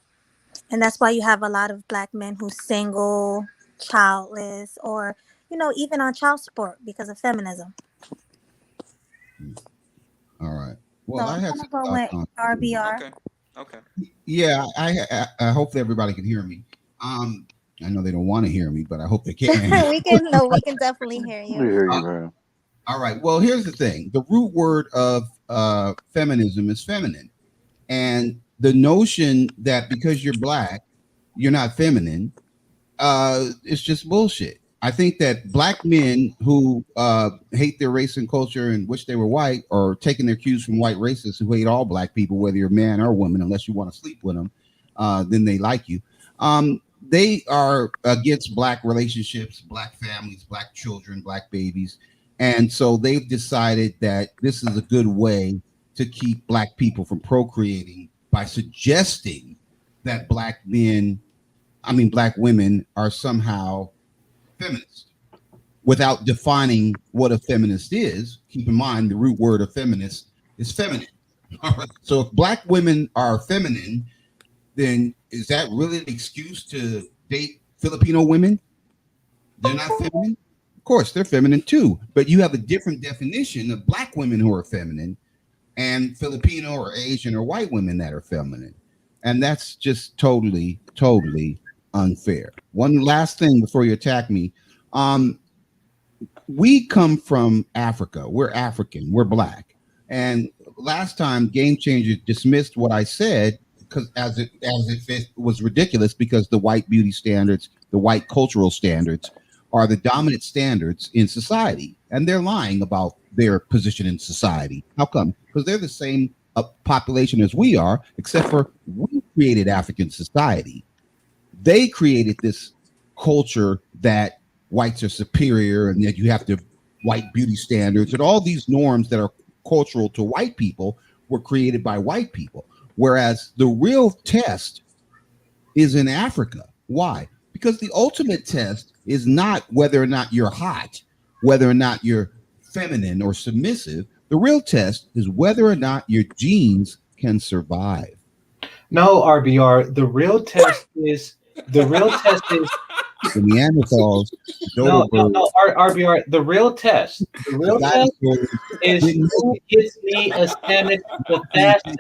and that's why you have a lot of black men who's single, childless, or even on child support because of feminism. All right. Well, so I had go with RBR. Okay. Yeah, I hope everybody can hear me. I know they don't want to hear me, but I hope they can. we can definitely hear you. We hear you, man. All right. Well, here's the thing. The root word of feminism is feminine. And the notion that because you're black, you're not feminine, it's just bullshit. I think that black men who hate their race and culture and wish they were white, or taking their cues from white racists who hate all black people, whether you're man or woman, unless you want to sleep with them, then they like you. They are against black relationships, black families, black children, black babies. And so they've decided that this is a good way to keep black people from procreating by suggesting that black women are somehow feminist without defining what a feminist is. Keep in mind the root word of feminist is feminine. All right. So if black women are feminine, then is that really an excuse to date Filipino women? They're not feminine? Of course, they're feminine too, but you have a different definition of black women who are feminine and Filipino or Asian or white women that are feminine. And that's just totally, totally unfair. One last thing before you attack me. we come from Africa. We're African. We're black. And last time, Game Changer dismissed what I said because as it was ridiculous because the white beauty standards, the white cultural standards, are the dominant standards in society, and they're lying about their position in society. How come? Because they're the same population as we are, except for we created African society. They created this culture that whites are superior and that you have to white beauty standards and all these norms that are cultural to white people were created by white people. Whereas the real test is in Africa. Why? Because the ultimate test is not whether or not you're hot, whether or not you're feminine or submissive. The real test is whether or not your genes can survive. No, RBR. The real test is the Neanderthals. No, RBR. The real test is who gets me a sandwich the fastest.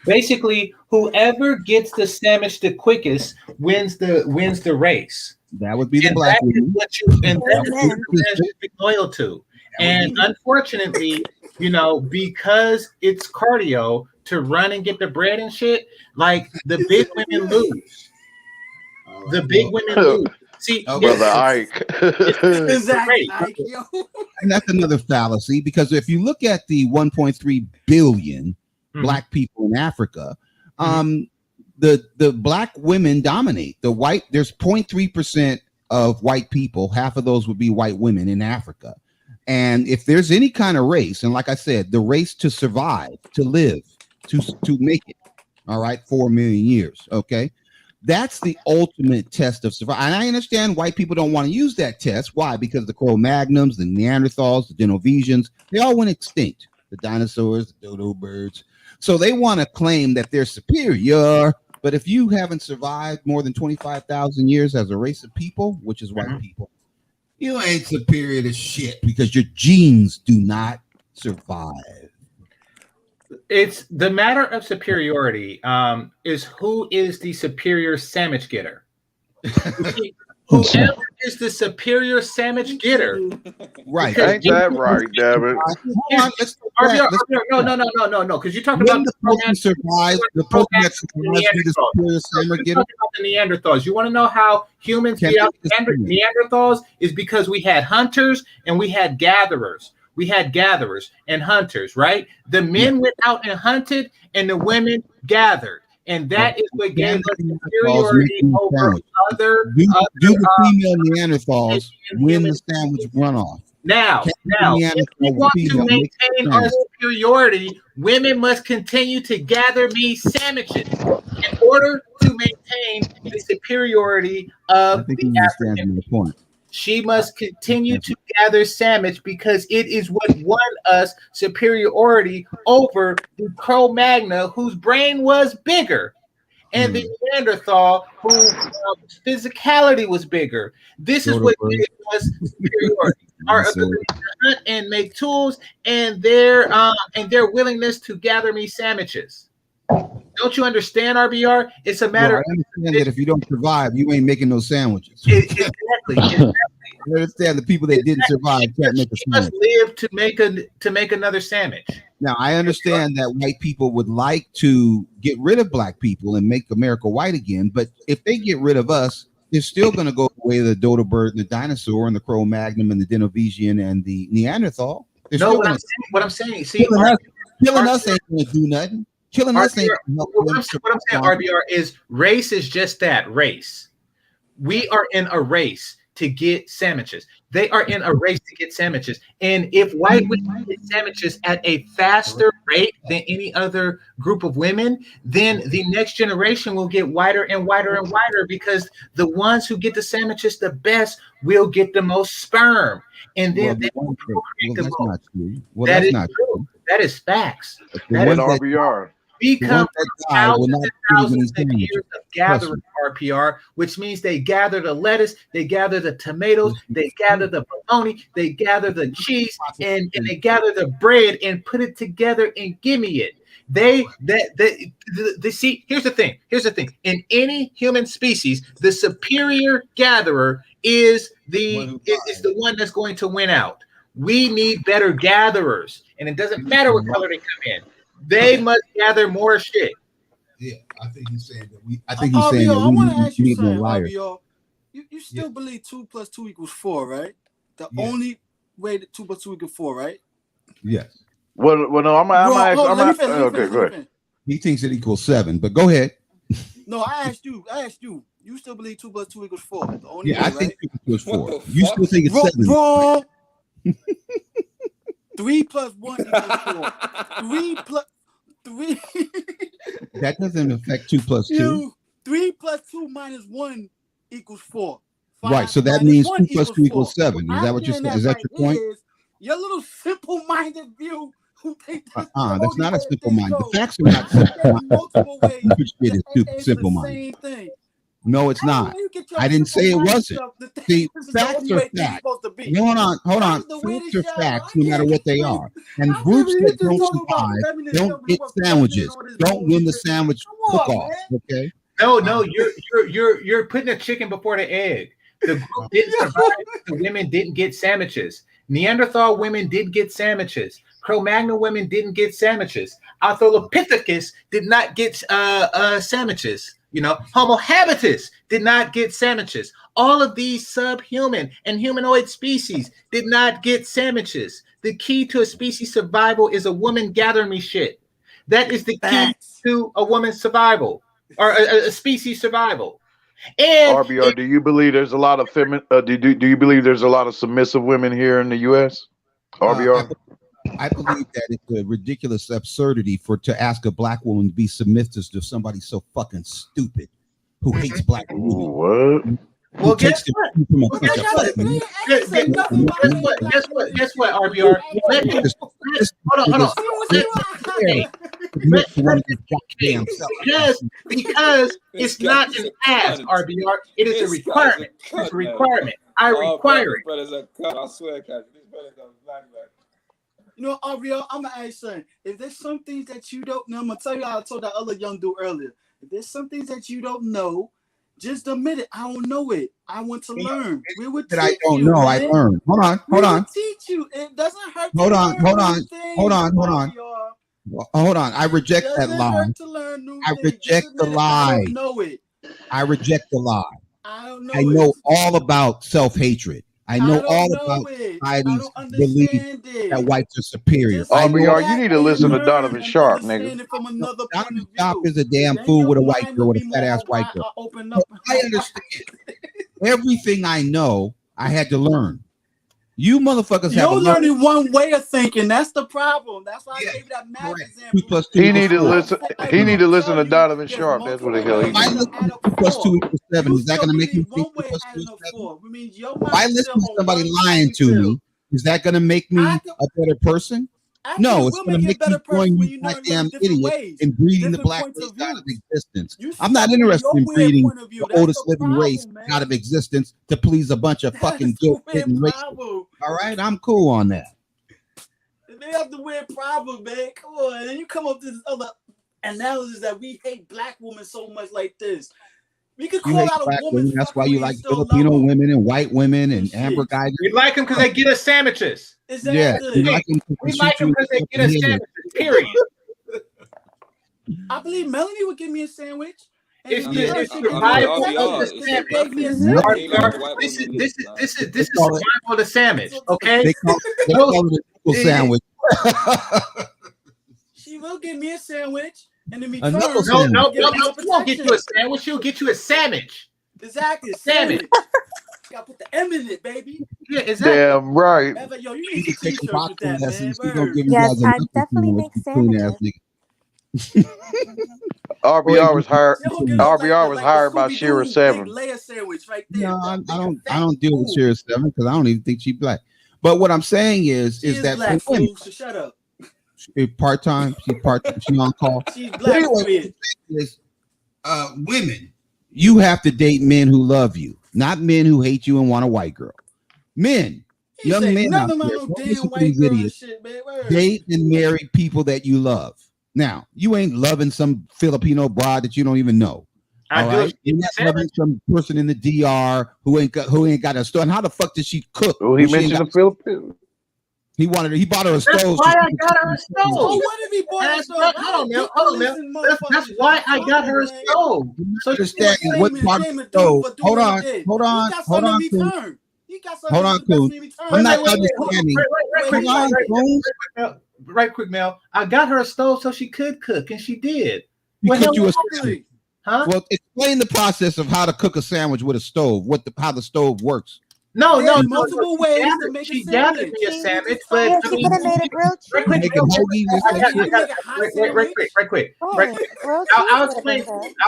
Basically, whoever gets the sandwich the quickest wins the race. That would be the black woman. And that's what you should be loyal to. And unfortunately, because it's cardio to run and get the bread and shit, like the big women lose. The big women lose. See, brother Ike. Exactly. And that's another fallacy because if you look at the 1.3 billion black people in Africa, the black women dominate. There's 0.3% of white people. Half of those would be white women in Africa. And if there's any kind of race, and like I said, the race to survive, to live, to make it, all right, 4 million years, okay? That's the ultimate test of survival. And I understand white people don't want to use that test. Why? Because the Cro-Magnons, the Neanderthals, the Denovesians, they all went extinct. The dinosaurs, the dodo birds. So they want to claim that they're superior. But if you haven't survived more than 25,000 years as a race of people, which is white people, you ain't superior to shit because your genes do not survive. It's the matter of superiority is who is the superior sandwich getter. Whoever is the superior sandwich getter. Right. Ain't that right, David? No. Because you're talking about the person survives. The person that survives be the superior sandwich getter. The Neanderthals. You want to know how humans beat out Neanderthals? Is because we had hunters and we had gatherers. We had gatherers and hunters, right? The men went out and hunted, and the women gathered, and that is what gave us superiority over other. Do the female Neanderthals win the sandwich runoff? Now, if we want to maintain our superiority, women must continue to gather me sandwiches in order to maintain the superiority of the African point. She must continue to gather sandwich because it is what won us superiority over the Cro-Magnon, whose brain was bigger, and the Neanderthal, whose physicality was bigger. This is what gave us superiority: our ability to hunt and make tools, and their willingness to gather me sandwiches. Don't you understand, RBR? It's a matter. I understand that if you don't survive, you ain't making no sandwiches. Exactly. I understand the people that didn't survive can't make a sandwich. Must live to make another sandwich. Now I understand that white people would like to get rid of black people and make America white again, but if they get rid of us, they're still going to go the way of the dodo bird and the dinosaur and the Cro-Magnon and the Denovesian and the Neanderthal. No, what I'm saying, see, killing us ain't going to do nothing. Killing us ain't going to help them. What I'm saying, RBR, is race is just that, race. We are in a race to get sandwiches. They are in a race to get sandwiches. And if white women get sandwiches at a faster rate than any other group of women, then the next generation will get whiter and whiter and whiter because the ones who get the sandwiches the best will get the most sperm. And then they will create the most. Not true. Well, That that's is not true. That is facts. That is RBR. We The come ones that from die will thousands not and be thousands given of any years of Trust gathering me. RPR, which means they gather the lettuce, they gather the tomatoes, they gather the bologna, they gather the cheese, and they gather the bread and put it together and give me it. They see. Here's the thing. Here's the thing. In any human species, the superior gatherer is the one that's going to win out. We need better gatherers, and it doesn't matter what color they come in. They must gather more shit. Yeah, I think he's saying that we. I think he's saying that I want to we ask you need more something, liars. RBO. You still believe 2 + 2 = 4, right? The only way that 2 + 2 = 4, right? Yes. Well, no, I'm let me finish. okay, go ahead. He thinks it equals 7, but go ahead. No, I asked you. You still believe 2 + 2 = 4? The only way, I right? think it equals 4. You still think it's 7? Wrong. 3 + 1 = 4. 3 + 3. That doesn't affect 2 + 2. 3 + 2 - 1 = 4. Right. So that 5 means 1 2 + 2 = 7. Is that what you're saying? Is that your point? Your little simple-minded view who think that's That's not a simple mind. go. The facts are not simple. Multiple ways Shit is to super answer simple the mind. same thing. No, it's not. I didn't say it wasn't. See, facts are facts. Hold on. Facts are facts no matter what they are. And groups that don't survive don't get sandwiches. Don't win the sandwich cook-off. Okay. No, you're putting a chicken before the egg. The group didn't survive. The women didn't get sandwiches. Neanderthal women did get sandwiches. Cro-Magnon women didn't get sandwiches. Australopithecus did not get sandwiches. Homo habitus did not get sandwiches. All of these subhuman and humanoid species did not get sandwiches. The key to a species survival is a woman gathering me shit. That is the key to a woman's survival or a species survival. And RBR, do you believe there's a lot of do you believe there's a lot of submissive women here in the U.S.? RBR, I believe that it's a ridiculous absurdity to ask a black woman to be submissive to somebody so fucking stupid who hates black women. What? Well, guess what? Guess what, RBR? Hold on. Because it's not an ask, RBR. It is a requirement. It's a requirement. I require it. I swear, Captain. This brother's a black man. RBR, I'm gonna ask you something. If there's some things that you don't know, I'm gonna tell you how I told that other young dude earlier. If there's some things that you don't know, just admit it. I don't know it. I want to learn. We would teach you. I don't know. I learned. Hold on. We would teach you. It doesn't hurt. Hold on. I reject that lie. I reject the lie. I reject the lie. I know all about self-hatred. I know all about society's belief that whites are superior. RBR, you need to listen to Donovan Sharp, nigga. Donovan Sharp is a damn fool with a white girl, with a fat ass white girl. I understand. Everything I know, I had to learn. You motherfuckers have You're learning one way of thinking. That's the problem. That's why I gave you that math example. 2 + 2 He need to listen. He need to listen to Donovan Sharp. That's what the hell he needs. 2 + 2 = 7. Is that going to make me think 2 + 2 = 7? If I listen to somebody lying to me, is that going to make me a better person? No, it's going to make me join you goddamn idiot in breeding the black race out of existence. I'm not interested in breeding the oldest living race out of existence to please a bunch of fucking guilt-ridden racists. All right, I'm cool on that. They have the weird problem, man. Come on, and then you come up with this other analysis that we hate black women so much like this. We could call out a woman. That's why you like Filipino women and white women and Amber Guys. We like them because they get us sandwiches. Yeah, we like them because they get us sandwiches. Period. I believe Melanie would give me a sandwich. It's survival of the sandwich. This is survival of the sandwich. Okay. They call it a sandwich. She will give me a sandwich. And then no, she won't get you a sandwich. She'll get you a sandwich. Exactly, a sandwich. Gotta put the M in it, baby. Yeah, exactly. Damn right. Yo, you need to take with that, man. Yes, I definitely make sandwiches. RBR was hired. RBR was hired by Shira 7. No, I don't deal with Shira 7 because I don't even think she's black. But what I'm saying is that black, for women, so shut up. part time. She's on call. She's black. Anyway, women, you have to date men who love you, not men who hate you and want a white girl. Men, young men out there, don't listen to these idiots. Date and marry people that you love. Now, you ain't loving some Filipino broad that you don't even know. All right, you're not loving some person in the DR who ain't got a stove. And how the fuck did she cook? Well, he mentioned the Philippines. He bought her a stove. That's why I got her a stove. Oh, what if he bought a stove? Hold on, Mel. That's why I got her a stove. So understand what part of the stove. Hold on, Coon. I'm not understanding. Right quick, Mel. I got her a stove so she could cook, and she did. You cooked you a sandwich. Huh? Well, explain the process of how to cook a sandwich with a stove. How the stove works. No, multiple ways to make she gathered me a sandwich, but she could have made a grilled cheese. Right quick. I'll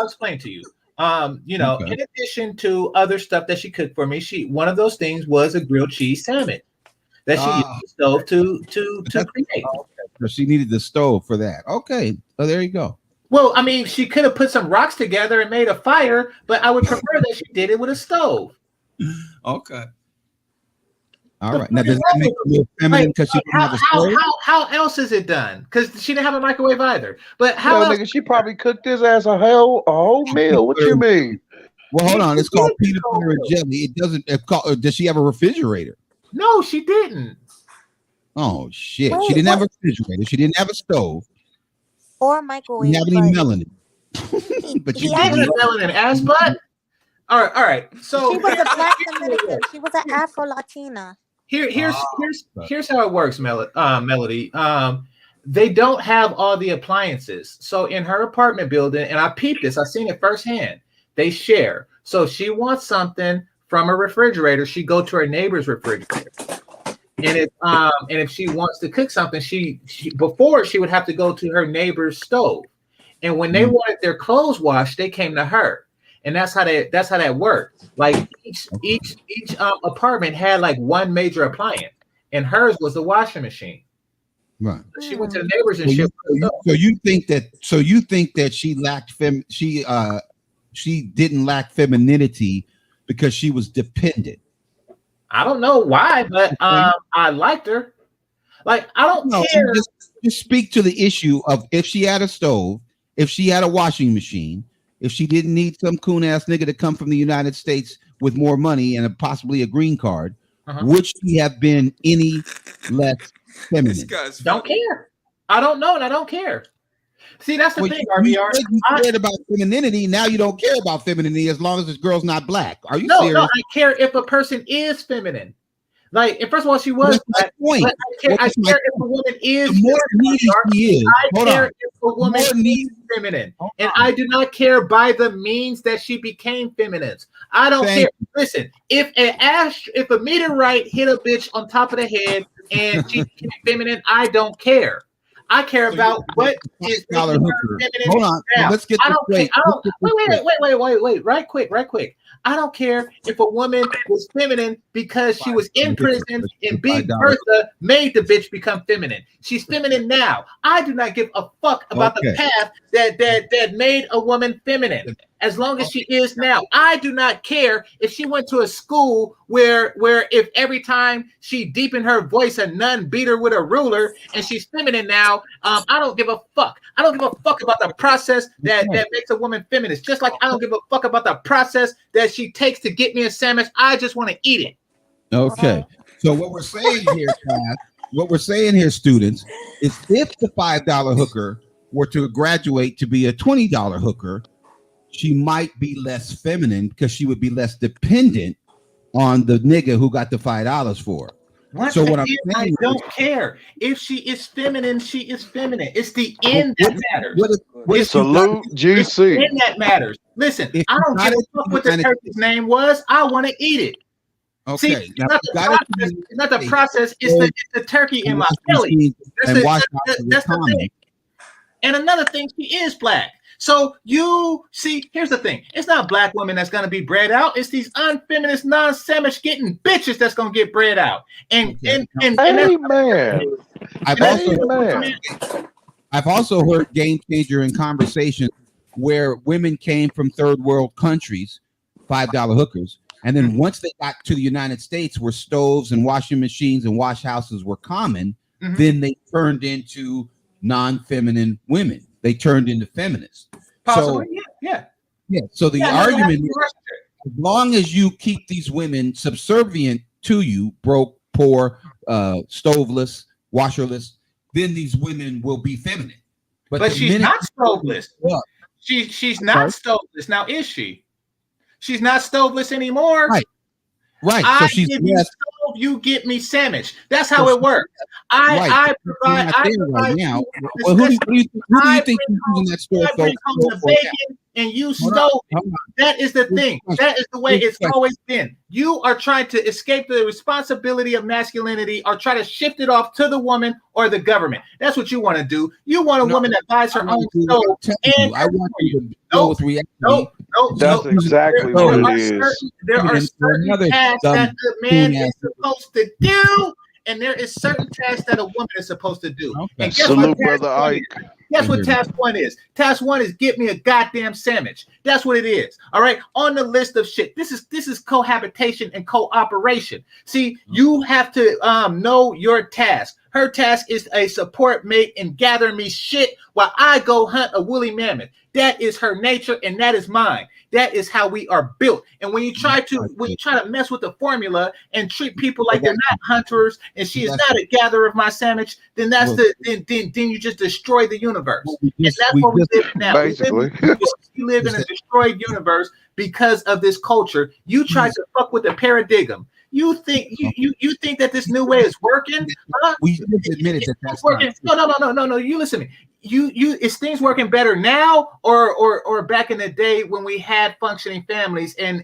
explain to you. In addition to other stuff that she cooked for me, one of those things was a grilled cheese sandwich that she used the stove to create. So she needed the stove for that. Okay, so there you go. Well, I mean, she could have put some rocks together and made a fire, but I would prefer that she did it with a stove. Okay. All right. Now, does that make her more feminine because she didn't have a stove? How else is it done? Because she didn't have a microwave either. But how else? Nigga, she probably cooked his ass a whole meal. What you mean? Well, hold on. It's called peanut butter and jelly. It doesn't. Does she have a refrigerator? No, she didn't. Oh shit! She didn't have a refrigerator. She didn't have a stove or microwave. You have any melanin? But you have melanin ass butt. All right. So she was a black Dominican. She was an Afro Latina. Here's how it works, Melody. They don't have all the appliances. So in her apartment building, and I peeped this, I've seen it firsthand. They share. So if she wants something from a refrigerator, she go to her neighbor's refrigerator. And if she wants to cook something, she before she would have to go to her neighbor's stove. And when they wanted their clothes washed, they came to her. And that's how that worked. Like each apartment had like one major appliance, and hers was the washing machine. Right. So she went to the neighbors and So you think that she lacked she didn't lack femininity because she was dependent. I don't know why, but I liked her. Like I don't care. Just speak to the issue of if she had a stove, if she had a washing machine. If she didn't need some coon ass nigga to come from the United States with more money and possibly a green card, would she have been any less feminine? Don't care. I don't know, and I don't care. See, that's the thing, RBR. You cared about femininity. Now you don't care about femininity as long as this girl's not black. Are you serious? No, I care if a person is feminine. Like, first of all, she was black. But I care if a woman is feminine. I care if a woman is feminine. And I do not care by the means that she became feminine. I don't care. Listen, if a meteorite hit a bitch on top of the head and she became feminine, I don't care. I care about what is feminine. Hold on. Let's get this straight. Wait. Right quick. I don't care if a woman was feminine because she was in prison and Big Bertha made the bitch become feminine. She's feminine now. I do not give a fuck about the path that made a woman feminine. As long as she is now, I do not care if she went to a school where if every time she deepened her voice, a nun beat her with a ruler, and she's feminine now. I don't give a fuck. I don't give a fuck about the process that makes a woman feminist. Just like I don't give a fuck about the process that she takes to get me a sandwich. I just want to eat it. Okay. So what we're saying here, students, is if the $5 hooker were to graduate to be a $20 hooker, she might be less feminine because she would be less dependent on the nigga who got the $5 for her. So what I'm saying, I don't care if she is feminine. She is feminine. It's the end that matters. Salute GC. It's the end that matters. Listen, I don't give a fuck what the turkey's name was. I want to eat it. Okay. See, it's not the process. It's the turkey in my belly. That's the thing. And another thing, she is black. So you see, here's the thing: it's not black women that's gonna be bred out. It's these unfeminist, non-Semish getting bitches that's gonna get bred out. And Amen. I've also heard game changer in conversations where women came from third world countries, $5 hookers, and then once they got to the United States, where stoves and washing machines and wash houses were common, then they turned into non-feminine women. They turned into feminists. Possibly, yeah. So the argument is, as long as you keep these women subservient to you, broke, poor, stoveless, washerless, then these women will be feminine. But she's not stoveless. She's not stoveless now, is she? She's not stoveless anymore. Right. I So she's give you stove, you get me sandwich. That's how it works. I provide. Right now. Well, who do you think is using that store? I bring home the bacon and you stove it. That is the thing. That is the way it's always been. You are trying to escape the responsibility of masculinity or try to shift it off to the woman or the government. That's what you want to do. You want a woman that buys her own stove. And I want you to go with reality. That's exactly what it is. There are certain tasks that the man is supposed to do, and there is certain tasks that a woman is supposed to do. And guess Salute, what, brother Ike. Guess what task one is? Task one is get me a goddamn sandwich. That's what it is. All right. On the list of shit. This is cohabitation and cooperation. See, you have to know your task. Her task is a support mate and gather me shit while I go hunt a woolly mammoth. That is her nature, and that is mine. That is how we are built. And when you try to mess with the formula and treat people like they're not hunters and she is not a gatherer of my sandwich, then that's then you just destroy the universe. And that's what we live in now. Basically. We live in a destroyed universe because of this culture. You try to fuck with the paradigm. You think you think that this new way is working? Huh? We just admitted that that's working. No. You listen to me. You is things working better now or back in the day when we had functioning families and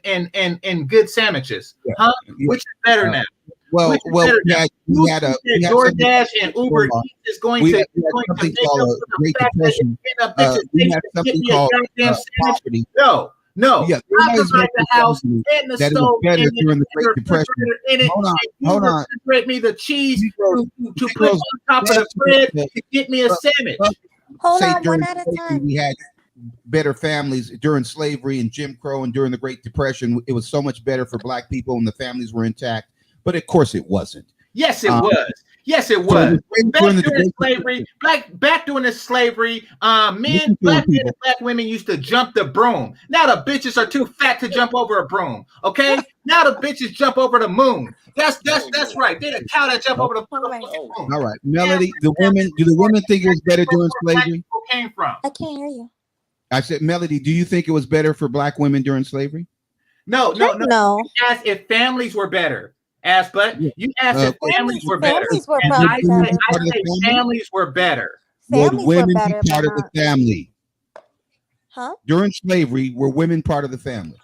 good sandwiches? Huh? Which is better now? Well, we had DoorDash and Uber Eats is going to make up for the fact that we had something called poverty. No. Yeah, I provide the house and the stove and the refrigerator in it. Hold on. Refrigerate me the cheese to put on top of the bread to get me a sandwich. Hold on, one at a time. We had better families during slavery and Jim Crow and during the Great Depression. It was so much better for black people and the families were intact. But of course it wasn't. Yes, it was. Yes, it was. Back during the slavery, black men and black women used to jump the broom. Now the bitches are too fat to jump over a broom. Okay, now the bitches jump over the moon. That's right. They're the cow that jump over the moon. All right, Melody. Do the women think it was better during slavery? Came from? I can't hear you. I said, Melody, do you think it was better for black women during slavery? No. You asked if families were better. You asked if families were better. Families were probably better. I say families were better. Would women be part of the family? Huh? During slavery, were women part of the family?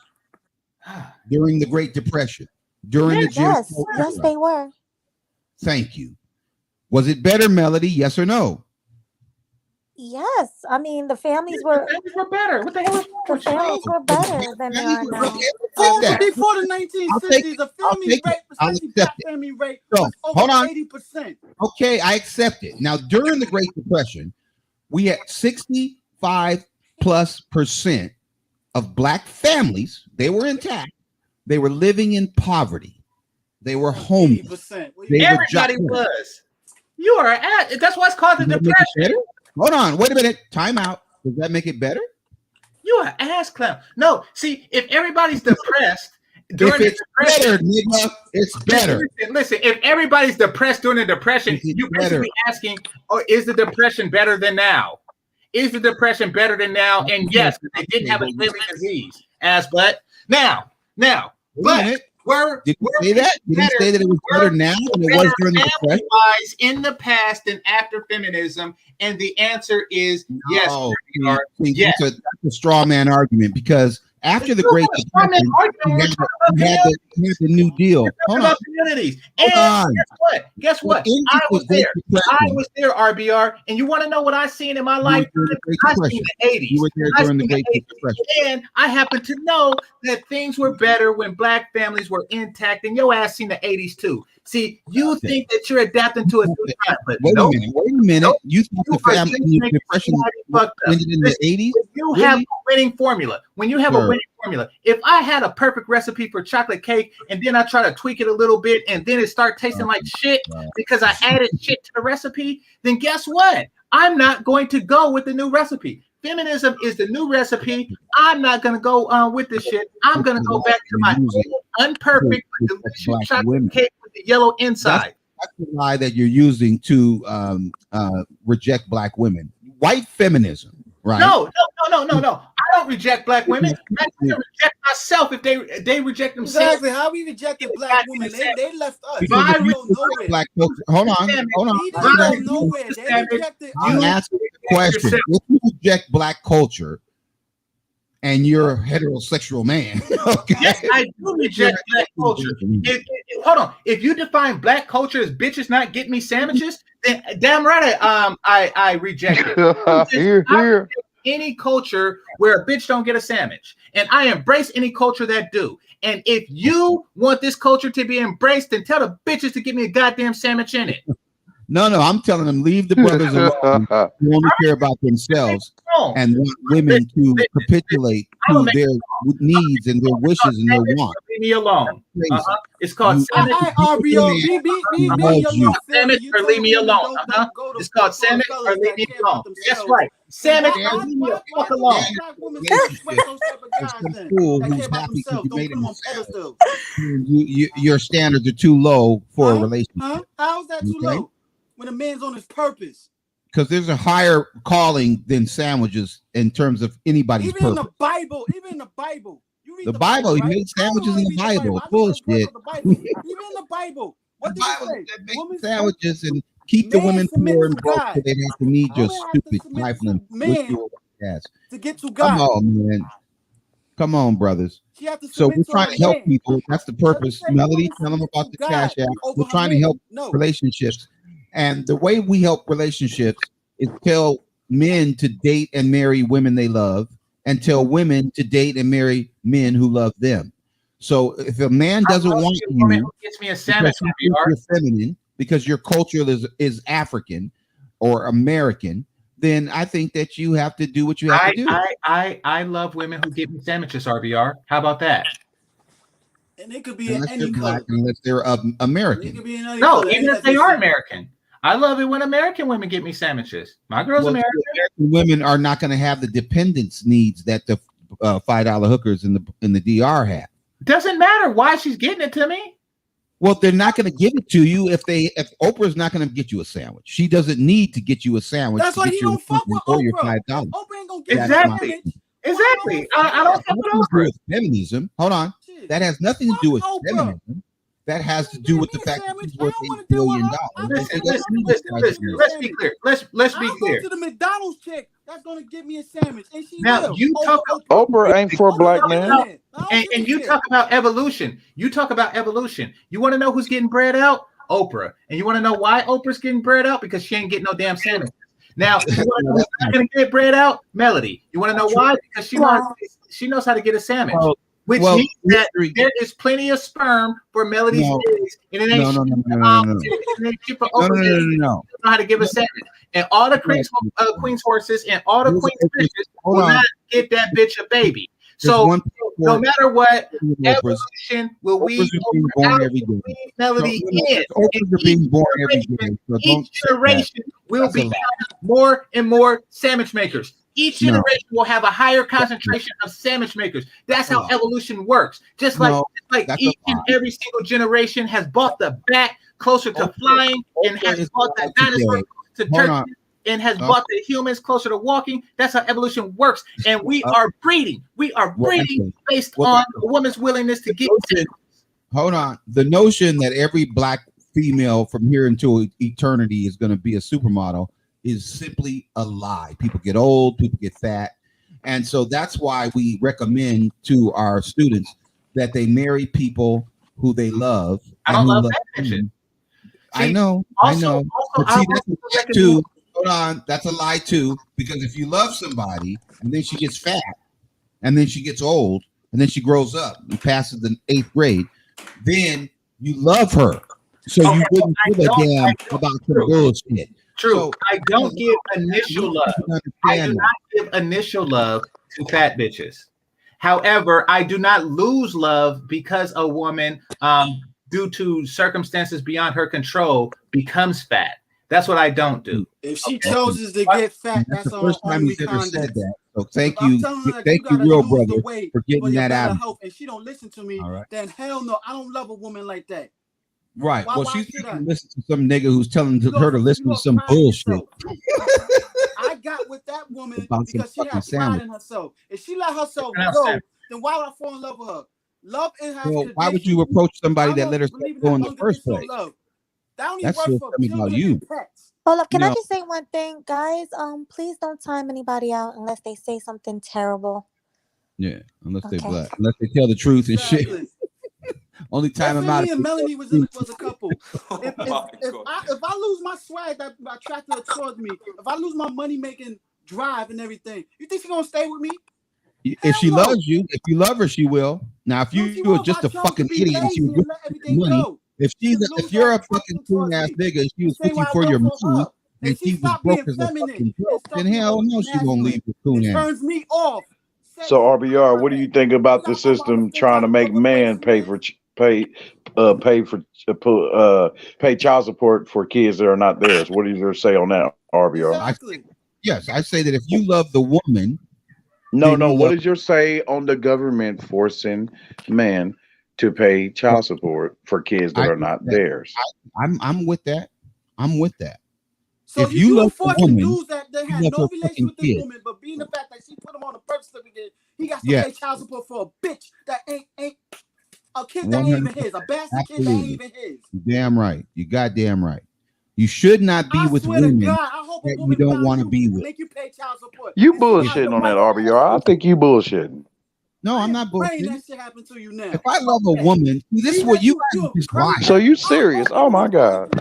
During the Great Depression? During the Jim Crow era? Yes, they were. Thank you. Was it better, Melody? Yes or no? Yes, I mean the families were better. What the hell is the families were better than they are now. Before the 1960s, the family rate, especially black family rate, was over 80%. Okay, I accept it. Now, during the Great Depression, we had 65+% of black families. They were intact. They were living in poverty. They were homeless. Everybody was. You are at. That's why it's called the Depression. Hold on, wait a minute. Time out. Does that make it better? You are ass clown. No, see, if everybody's depressed during the depression, it's better. Listen, if everybody's depressed during the depression, you basically asking, is the depression better than now? Is the depression better than now? And yes, they didn't have a slavery disease. But did you say that? Did you say that it was better now than it was during the depression? In the past and after feminism, and the answer is yes. Yes. That's a straw man argument because After the Great Depression, you had the New Deal. Hold on. Communities. Hold on. Guess what? I was there, RBR. And you want to know what I seen in my lifetime? I seen the 80s. You were there during the Great Depression. And I happen to know that things were better when black families were intact, and your ass seen the 80s too. See, you think that you're adapting to a new time, but wait a minute. Nope. You thought the family depression ended in the 80s? You have a winning formula. When you have a winning formula, if I had a perfect recipe for chocolate cake and then I try to tweak it a little bit and then it start tasting like shit because I added shit to the recipe, then guess what? I'm not going to go with the new recipe. Feminism is the new recipe. I'm not going to go with this shit. I'm going to go back to my unperfect delicious chocolate cake with the yellow inside. That's the lie that you're using to reject black women. White feminism, right? No. I don't reject black women. I reject myself if they reject themselves. Exactly. How we rejected black women? They left us. Black folks, hold on. I'm asking the question. If you reject black culture and you're a heterosexual man, okay? Yes, I do reject black culture. Hold on. If you define black culture as bitches not getting me sandwiches, then damn right I reject it. Here. Any culture where a bitch don't get a sandwich, and I embrace any culture that do. And if you want this culture to be embraced, then tell the bitches to give me a goddamn sandwich in it. No, I'm telling them leave the brothers alone who only care about themselves and want women to capitulate to their needs and their wishes and their wants. Leave me alone. It's called sandwich. Sandwich or leave me alone. It's called sandwich or leave me alone. That's right. Sandwich or leave me the fuck alone. Your standards are too low for a relationship. How's that too low? When a man's on his purpose. Because there's a higher calling than sandwiches in terms of anybody's purpose. Even in the Bible, you read the Bible, right? He made sandwiches in the Bible. Bullshit. Even in the Bible, what did it say? Make sandwiches and keep the women poor and broke so they have to need your stupid trifling to get to God. Come on, man. Come on, brothers. So we're trying to help people. That's the purpose. Melody, tell them about the Cash App. We're trying to help relationships. And the way we help relationships is tell men to date and marry women they love and tell women to date and marry men who love them. So if a man doesn't want you gets me a sandwich, you're feminine, because your culture is African or American, then I think that you have to do what you have to do. I love women who give me sandwiches, RBR. How about that? And it could be any color. Unless they're American. It could be in any no, color. even if they are American. I love it when American women get me sandwiches. My girl's American. Women are not going to have the dependence needs that the $5 hookers in the DR have. Doesn't matter why she's getting it to me. Well, they're not going to give it to you if Oprah's not going to get you a sandwich. She doesn't need to get you a sandwich. That's why he don't fuck with Oprah. Your $5. Oprah ain't gonna get exactly. Exactly. I don't fuck with Oprah. Feminism. Hold on. That has nothing to do with feminism. That has to do with the fact that he's worth $8 billion. Let's be clear. Let's be clear. I'll go to the McDonald's chick that's gonna give me a sandwich, and she now will. You talk. Oprah ain't for black men. And you talk about evolution. You talk about evolution. You want to know who's getting bread out? Oprah. And you want to know why Oprah's getting bread out? Because she ain't getting no damn sandwich. Now, you want to know who's not gonna get bread out? Melody. You want to know why? Because she knows how to get a sandwich. Which means that there is plenty of sperm for Melody's days, and it ain't shit for Oprah. Know how to give a sandwich, and all the queen's horses and all the queen's bitches will not get that bitch a baby. So no matter what, evolution will we Melody is. Each generation will become more and more sandwich makers. Each generation will have a higher concentration of sandwich makers. That's how evolution works. Just like each and every single generation has brought the bat closer to flying and has brought the dinosaur to turkey and has brought the humans closer to walking. That's how evolution works. And we are breeding. We are breeding based on a woman's willingness to get. Hold on. The notion that every black female from here until eternity is going to be a supermodel is simply a lie. People get old, people get fat. And so that's why we recommend to our students that they marry people who they love I and don't who love love that shit. them. I know. But see, that's a lie too. Hold on, that's a lie too. Because if you love somebody and then she gets fat, and then she gets old, and then she grows up and passes the 8th grade, then you love her. So you wouldn't give a damn about some bullshit. True. So I don't give initial love. I do not give initial love to fat bitches. However, I do not lose love because a woman, due to circumstances beyond her control, becomes fat. That's what I don't do. If she chooses to get fat, that's the her first time own he's ever said conduct. that. So thank I'm you, telling her that thank you gotta real lose brother, the weight for getting your that better out. health, and she don't listen to me, All right. then hell no, I don't love a woman like that. Right. Why She's should I? going to listen to some nigga who's telling her to listen to some bullshit. I got with that woman About some because she fucking had pride sandwich. in herself. If she let herself Pronounce go, sandwich. then why would I fall in love with her? Love it has Well, conditions. why would you approach somebody I that don't let herself believe in go that in the first unconditional place? love. That only That's works still for something about children you. and pets. Hold up, can I No. just say one thing, guys? Please don't time anybody out unless they say something terrible. Yeah, unless they Okay. black, unless they tell the truth and shit. Exactly. Only time Let's I'm say out. me and Melanie was a couple. Oh If God. I lose my swag that attracted her towards me, if I lose my money making drive and everything, you think she's gonna stay with me? If she loves you, if you love her, she will. Now, if you were just a fucking idiot and she was looking for your money, if you're a fucking coon ass nigga and she was looking for your money and she was broke as a fucking broke, then hell no, she gonna leave the coon ass. Turns me off. So RBR, what do you think about the system trying to make man pay child support for kids that are not theirs? What is your say on that, RBR? Yes, I say that if you love the woman, no. What is your say on the government forcing men to pay child support for kids that are not theirs? I'm with that. I'm with that. So if you love the woman, dudes that you had love no her relation fucking with this kid. woman, but being the fact that she put him on a birth certificate, he got to Yes. pay child support for a bitch that ain't a kid that ain't even his, a bastard kid that ain't even his. You're damn right. You goddamn right. You should not be with Swear to women God, I hope a that you woman don't found want to you be and with. make you pay child support. You And see how bullshitting your on that, wife RBR. I think you bullshitting. No, I'm not praying bullshitting. that shit happened to you now. If I love a woman, this is what you guys are just lying. So you serious? Oh my God.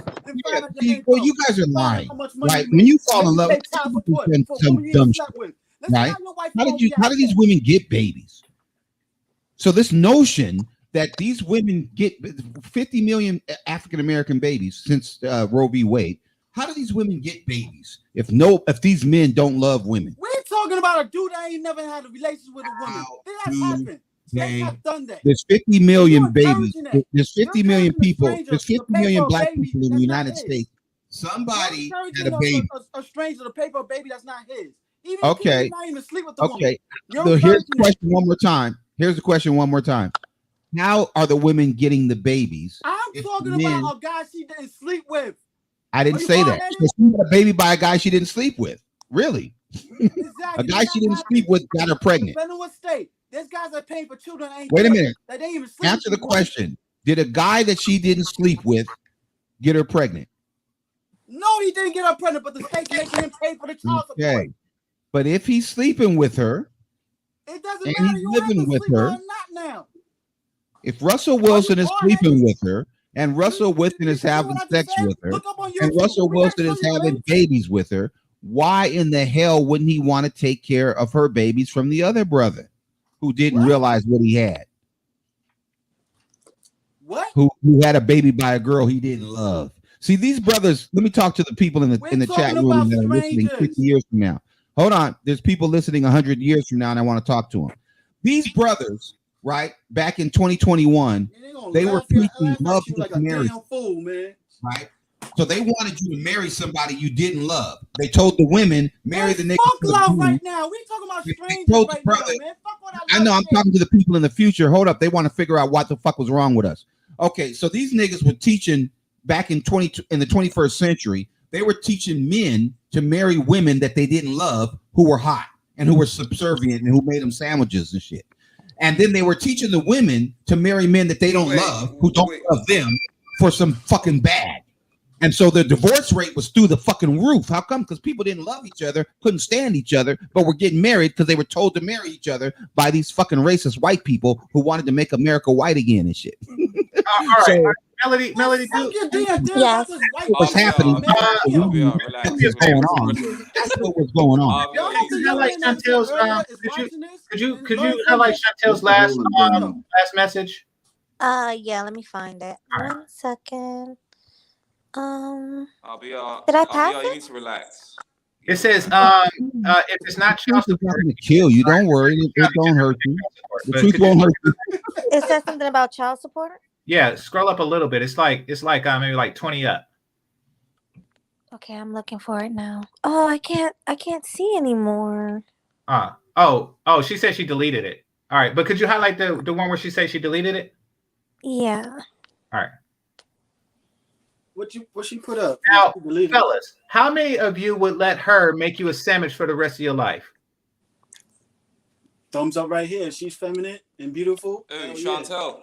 Yeah, see, well, you guys are lying. How much money Right? you When you make. fall in Make you love, pay child support for a some woman you dumb ain't shit, slept with. Let's see right? how your wife How gonna did react. these women get babies? So this notion that these women get 50 million African American babies since Roe v. Wade. How do these women get babies if these men don't love women? We're talking about a dude that ain't never had a relationship with a woman. That's happened. States have done that. There's 50 million You're babies. encouraging that. There's 50 million people. There's 50 to pay million for a black baby people in the that's not United his. States. Somebody You're had a encouraging baby. a stranger to pay for a baby that's not his. Even if Okay. he's not even sleep with the woman. Okay. You're So here's encouraging the question one more time. Here's the question one more time. How are the women getting the babies? I'm talking about a guy she didn't sleep with. I didn't say that. So she got a baby by a guy she didn't sleep with. Really? A guy she didn't sleep with got her pregnant. Depending on what state. There's guys that pay for children that ain't Wait a theirs, minute. that they ain't even sleep Answer with the question. Did a guy that she didn't sleep with get her pregnant? No, he didn't get her pregnant, but the state's making him pay for the child support. Okay. But if he's sleeping with her, it doesn't and matter. he's You have living to with sleep her, with her, not now. if Russell Wilson is sleeping with her, and Russell Wilson is having sex with her, and Russell Wilson is having babies with her, why in the hell wouldn't he want to take care of her babies from the other brother who didn't realize what he had? What? Who had a baby by a girl he didn't love? See, these brothers, let me talk to the people in the chat room that are listening 50 years from now. Hold on. There's people listening 100 years from now, and I want to talk to them. These brothers, right, back in 2021, they were preaching love like is a marriage, damn fool, man. right? So they wanted you to marry somebody you didn't love. They told the women, marry the nigga. Fuck love right now. We talking about strangers right now, man. Fuck what I know I'm talking to the people in the future. Hold up. They want to figure out what the fuck was wrong with us. Okay, so these niggas were teaching back in the 21st century. They were teaching men to marry women that they didn't love, who were hot and who were subservient and who made them sandwiches and shit. And then they were teaching the women to marry men that they don't love, who don't love them, for some fucking bag. And so the divorce rate was through the fucking roof. How come? Because people didn't love each other, couldn't stand each other, but were getting married because they were told to marry each other by these fucking racist white people who wanted to make America white again and shit. All right. So, Melody, Yes. what's happening? That's what's going on. That's what was going on. Could you highlight Chantel's could you highlight Chantel's last message? Yeah, let me find it. One second. Did I pass You it? need to relax. It says, if it's not child Truth is not going to kill you. Don't worry. It don't hurt you. The truth won't hurt you. It says something about child support. Yeah, scroll up a little bit. It's like maybe like 20 up. Okay, I'm looking for it now. Oh, I can't see anymore. Oh, she said she deleted it. All right, but could you highlight the one where she said she deleted it? Yeah. All right. What she put up? Now, fellas, how many of you would let her make you a sandwich for the rest of your life? Thumbs up right here. She's feminine and beautiful. Chantel.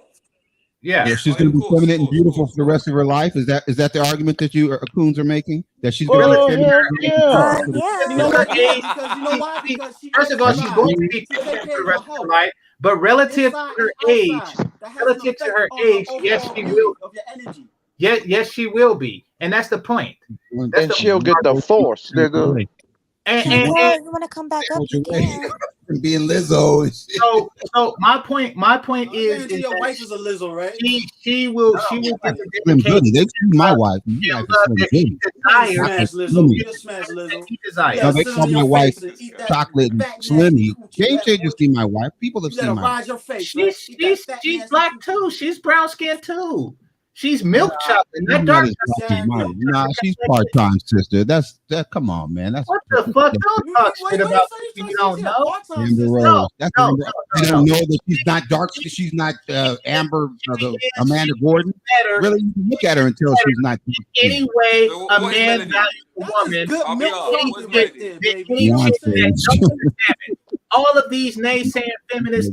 Yeah. She's going to be feminine and beautiful for the rest of her life. Is that the argument that you Coons are making? That she's going to be feminine? Yeah. You know what? Because you know why? Because first of all, she's going to be feminine for the rest of her life. But relative to her age, yes, she will. Yes, she will be, and that's the point. And she'll get the force, nigga. And you want to come back up? You can. Being Lizzo. So my point is your wife is a Lizzo, right? She will get the Slim Goody. They've seen my wife. My wife is Slim Goody. Smash Lizzo. No, they call my wife Chocolate Slimmy. Game changers see my wife. People have seen my wife. She's black too. She's brown skinned too. She's milk chocolate, not dark chocolate. Nah, she's part-time, sister. That's Come on, man. That's what the fuck. Don't talk shit about you don't know. Amber Rose. I don't know that she's not dark. She's not Amber, Amanda Gordon. Really, you can look at her and tell she's not. Anyway, a man values a woman. All of these naysaying feminists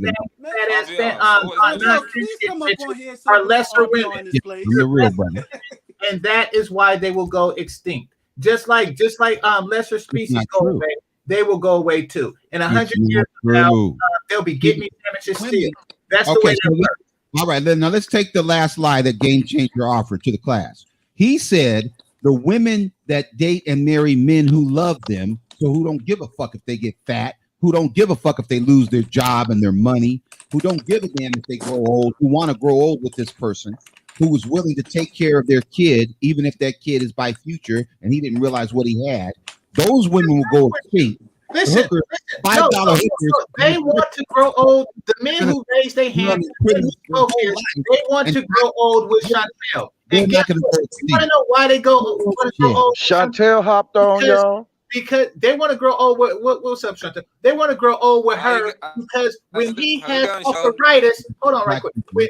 are lesser women. The real brother. And that is why they will go extinct. Just like lesser species go away, they will go away too. In 100 years from now, they'll be getting sandwiches still. That's the way that works. All right, now let's take the last lie that Game Changer offered to the class. He said the women that date and marry men who love them, so who don't give a fuck if they get fat, who don't give a fuck if they lose their job and their money, who don't give a damn if they grow old, who want to grow old with this person, who was willing to take care of their kid, even if that kid is by future and he didn't realize what he had. Those women will go extinct. Listen, $5 hookers. They want to grow old. The men who raise their hands, they want to grow old with Chantel. And you want to know why they go old? Chantel hopped on, y'all. Because they want to grow old with what's up, Chantel? They want to grow old with her because when he has arthritis, hold on right quick. When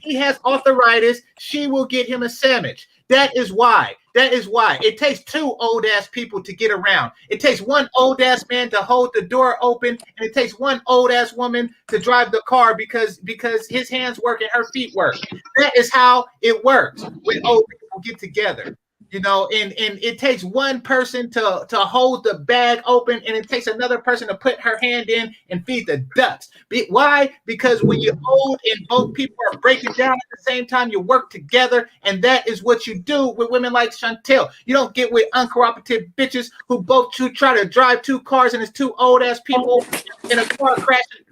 he has arthritis, she will get him a sandwich. That is why. It takes two old ass people to get around. It takes one old ass man to hold the door open, and it takes one old ass woman to drive the car because his hands work and her feet work. That is how it works when old people get together. You know, and it takes one person to hold the bag open, and it takes another person to put her hand in and feed the ducks. Why? Because when you're old and both people are breaking down at the same time, you work together, and that is what you do with women like Chantel. You don't get with uncooperative bitches who both try to drive two cars and it's two old ass people in a car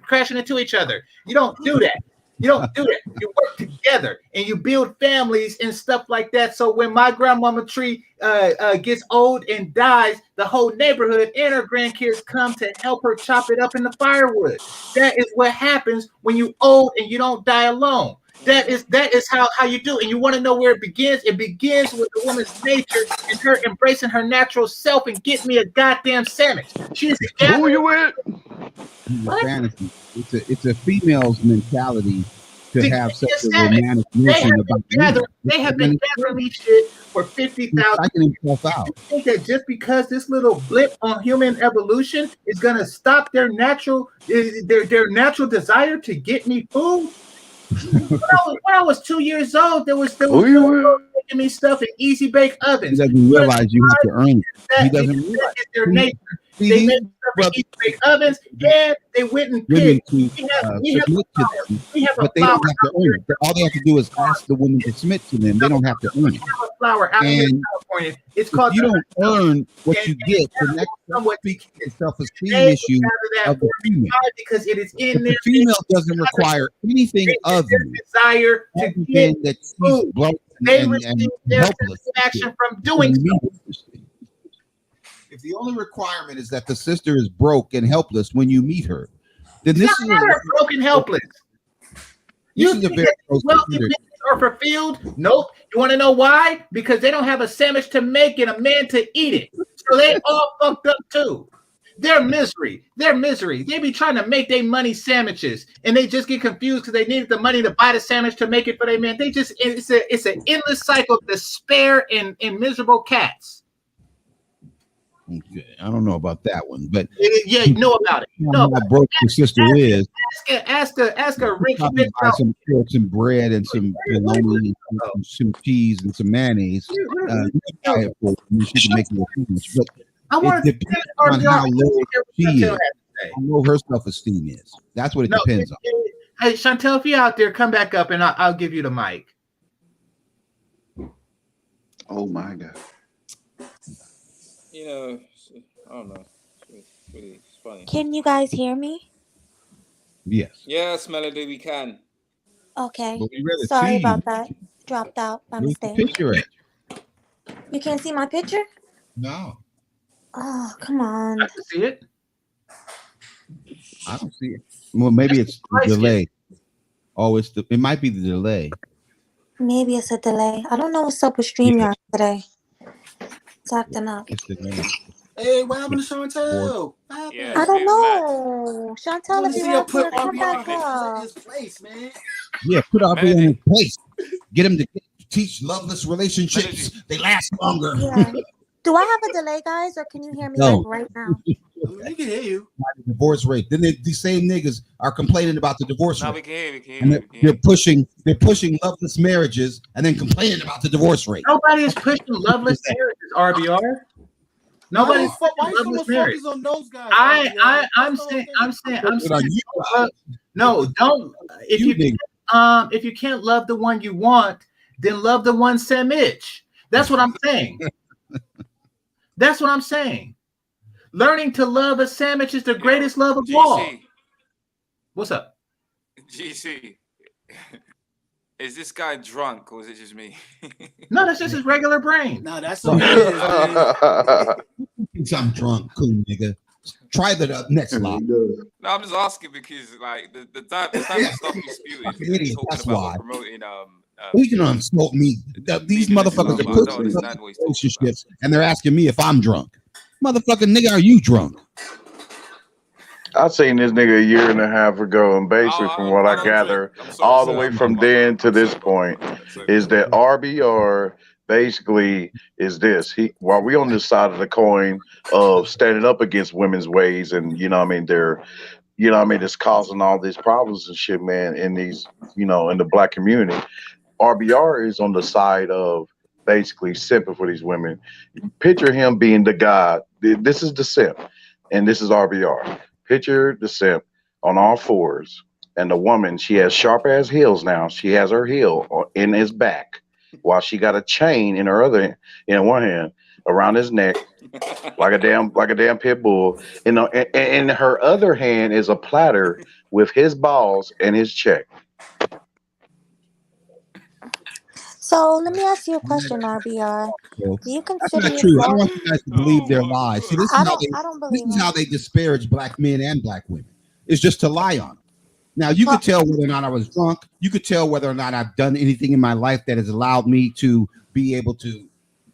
crashing into each other. You don't do that. You don't do that. You work together and you build families and stuff like that. So when my grandmama tree gets old and dies, the whole neighborhood and her grandkids come to help her chop it up in the firewood. That is what happens when you old and you don't die alone. That is how you do. And you want to know where it begins? It begins with the woman's nature and her embracing her natural self and get me a goddamn sandwich. She's a who you with? Fantasy. It's a female's mentality to have such a romantic notion about they have been gathering these shit for 50,000 years. You think that just because this little blip on human evolution is gonna stop their natural desire to get me food? when I was 2 years old, there was making me stuff in easy bake ovens. He doesn't realize you have to earn it. He doesn't realize it's their nature. They make stuff in easy bake ovens, and they went and women picked. to submit to them, but they don't have to earn it. All they have to do is ask the woman to submit to them. They don't have to earn it. Flour out here in And California. It's called. You don't earn what you get. The next speaks the self-esteem issue of the female. Because it is in If their the female doesn't require anything of you, desire to get that she's broke they and receive their helpless. satisfaction from doing so. If the only requirement is that the sister is broke and helpless when you meet her, then this is broken helpless. You think that wealthy bitches are fulfilled? Nope. You want to know why? Because they don't have a sandwich to make and a man to eat it. So they all fucked up too. They're misery. They be trying to make their money sandwiches, and they just get confused because they needed the money to buy the sandwich to make it for their man. It's an endless cycle of despair and miserable cats. Okay, I don't know about that one, but yeah, you know about it. How broke your sister is. Ask a rich bitch buy some carrots and bread and some bologna, and some cheese and some mayonnaise. You can buy it for her. She can make it a sandwich, but it depends on how low she is. How low her self-esteem is. That's what it depends on. Hey, Chantel, if you're out there, come back up and I'll give you the mic. Oh my God. You know, I don't know. It's funny. Can you guys hear me? Yes. Yes, Melody, we can. Okay. But we rather Sorry see about you. that. Dropped out by Where's the mistake. picture at? You can't see my picture? No. Oh, come on. I can see it. I don't see it. Well, maybe it's the delay. Oh, it might be the delay. Maybe it's a delay. I don't know what's up with StreamYard today. It's acting up. It's the delay. Hey, what happened to Chantel? I don't know. Chantel, if you're out there, come back up. His place, man. Yeah, put RB in his place. Get him to teach loveless relationships. They last longer. Yeah. Do I have a delay, guys, or can you hear me No. like right now? We can hear you. The divorce rate. Then these same niggas are complaining about the divorce rate. We can hear you. And they're pushing loveless marriages and then complaining about the divorce rate. Nobody is pushing loveless marriages, RBR. Nobody's Why you loveless so marriage. focused on those guys? I'm saying. No, don't. If you can't love the one you want, then love the one sandwich. That's what I'm saying. That's what I'm saying. Learning to love a sandwich is the greatest love of all. What's up? GC, is this guy drunk or is it just me? No, that's just his regular brain. No, that's what it is, man. Thinks I'm drunk, cool nigga. Try the next line. No, I'm just asking because like the type of stuff you spewing, Idiot, talking that's about why. promoting We can unsmoke me. These motherfuckers are pushing relationships and they're asking me if I'm drunk. Motherfucking nigga, are you drunk? I seen this nigga a year and a half ago, and basically, from what I gather, all the way from then to this point, is that RBR basically is this. While we on this side of the coin of standing up against women's ways, and they're, it's causing all these problems and shit, man, in these, in the black community. RBR is on the side of basically simping for these women. Picture him being the god. This is the simp, and this is RBR. Picture the simp on all fours, and the woman, she has sharp ass heels now. She has her heel in his back, while she got a chain in one hand around his neck, like a damn pit bull. And in her other hand is a platter with his balls and his check. So let me ask you a question, RBR. Do you That's consider not true. I don't yourself? want you guys to believe their lies. See, this I is don't believe how they disparage black men and black women. It's just to lie on them. Now, you could tell whether or not I was drunk. You could tell whether or not I've done anything in my life that has allowed me to be able to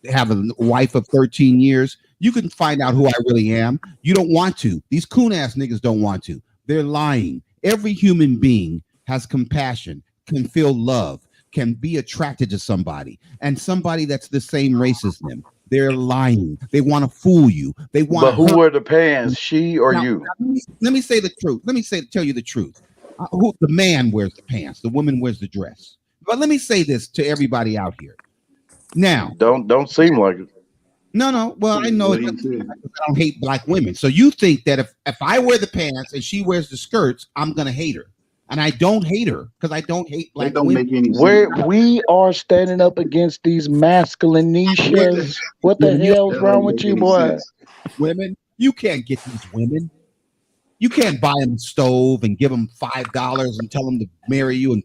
have a wife of 13 years. You can find out who I really am. You don't want to. These coon ass niggas don't want to. They're lying. Every human being has compassion, can feel love, can be attracted to somebody, and somebody that's the same race as them. They're lying. They want to fool you. They want. But who wear the pants, she or you? Let me say the truth. Tell you the truth. Who the man wears the pants, the woman wears the dress. But let me say this to everybody out here. Now, don't seem like it. No. Well, I know it doesn't, I don't hate black women. So you think that if I wear the pants and she wears the skirts, I'm gonna hate her. And I don't hate her because I don't hate black women. Where we are standing up against these masculine niches. What the hell's wrong with you, boy? Women, you can't get these women. You can't buy them a stove and give them $5 and tell them to marry you and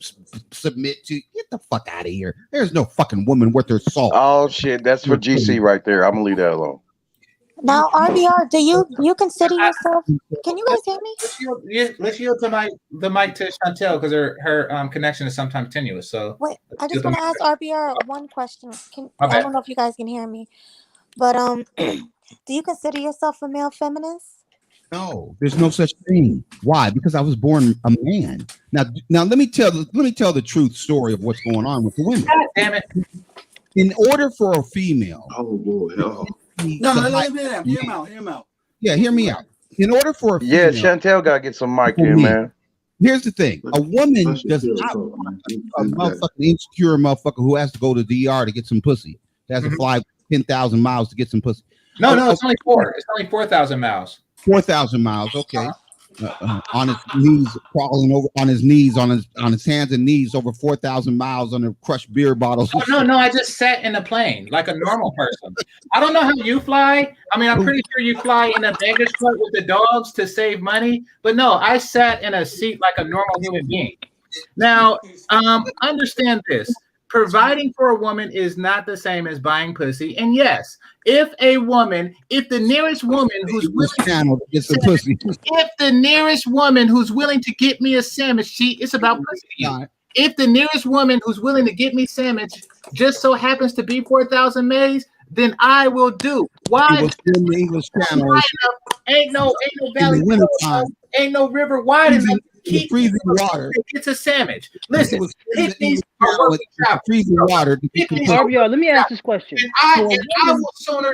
submit to. Get the fuck out of here. There's no fucking woman worth her salt. Oh shit, that's for GC right there. I'm gonna leave that alone. Now, RBR, do you consider yourself? Can you guys hear me? Let's yield to the mic to Chantel because her connection is sometimes tenuous. So wait, I just want to ask RBR one question. I don't know if you guys can hear me, but do you consider yourself a male feminist? No, there's no such thing. Why? Because I was born a man. Now let me tell the truth story of what's going on with the women. God damn it! In order for a female, No, hear him out. Yeah, hear me out. In order for a female, Chantel gotta get some mic in, man. Here's the thing: a woman does not want a motherfucking insecure motherfucker who has to go to DR to get some pussy. Has to fly 10,000 miles to get some pussy. No, it's only 4. It's only 4,000 miles. 4,000 miles, okay. On his knees, crawling over on his knees, on his hands and knees, over 4,000 miles under crushed beer bottles. Oh, no, I just sat in a plane like a normal person. I don't know how you fly. I mean, I'm pretty sure you fly in a baggage truck with the dogs to save money, but no, I sat in a seat like a normal human being. Now, understand this. Providing for a woman is not the same as buying pussy. And yes, if the nearest woman who's willing to get me a sandwich, it's about pussy. If the nearest woman who's willing to get me a sandwich just so happens to be 4,000 Mays, then I will do. Why? The English Channel. Ain't no valley, ain't no river wide enough. Keep freezing water. It's a sandwich. Listen, freezing water. RBR, let me ask this question. I will sooner.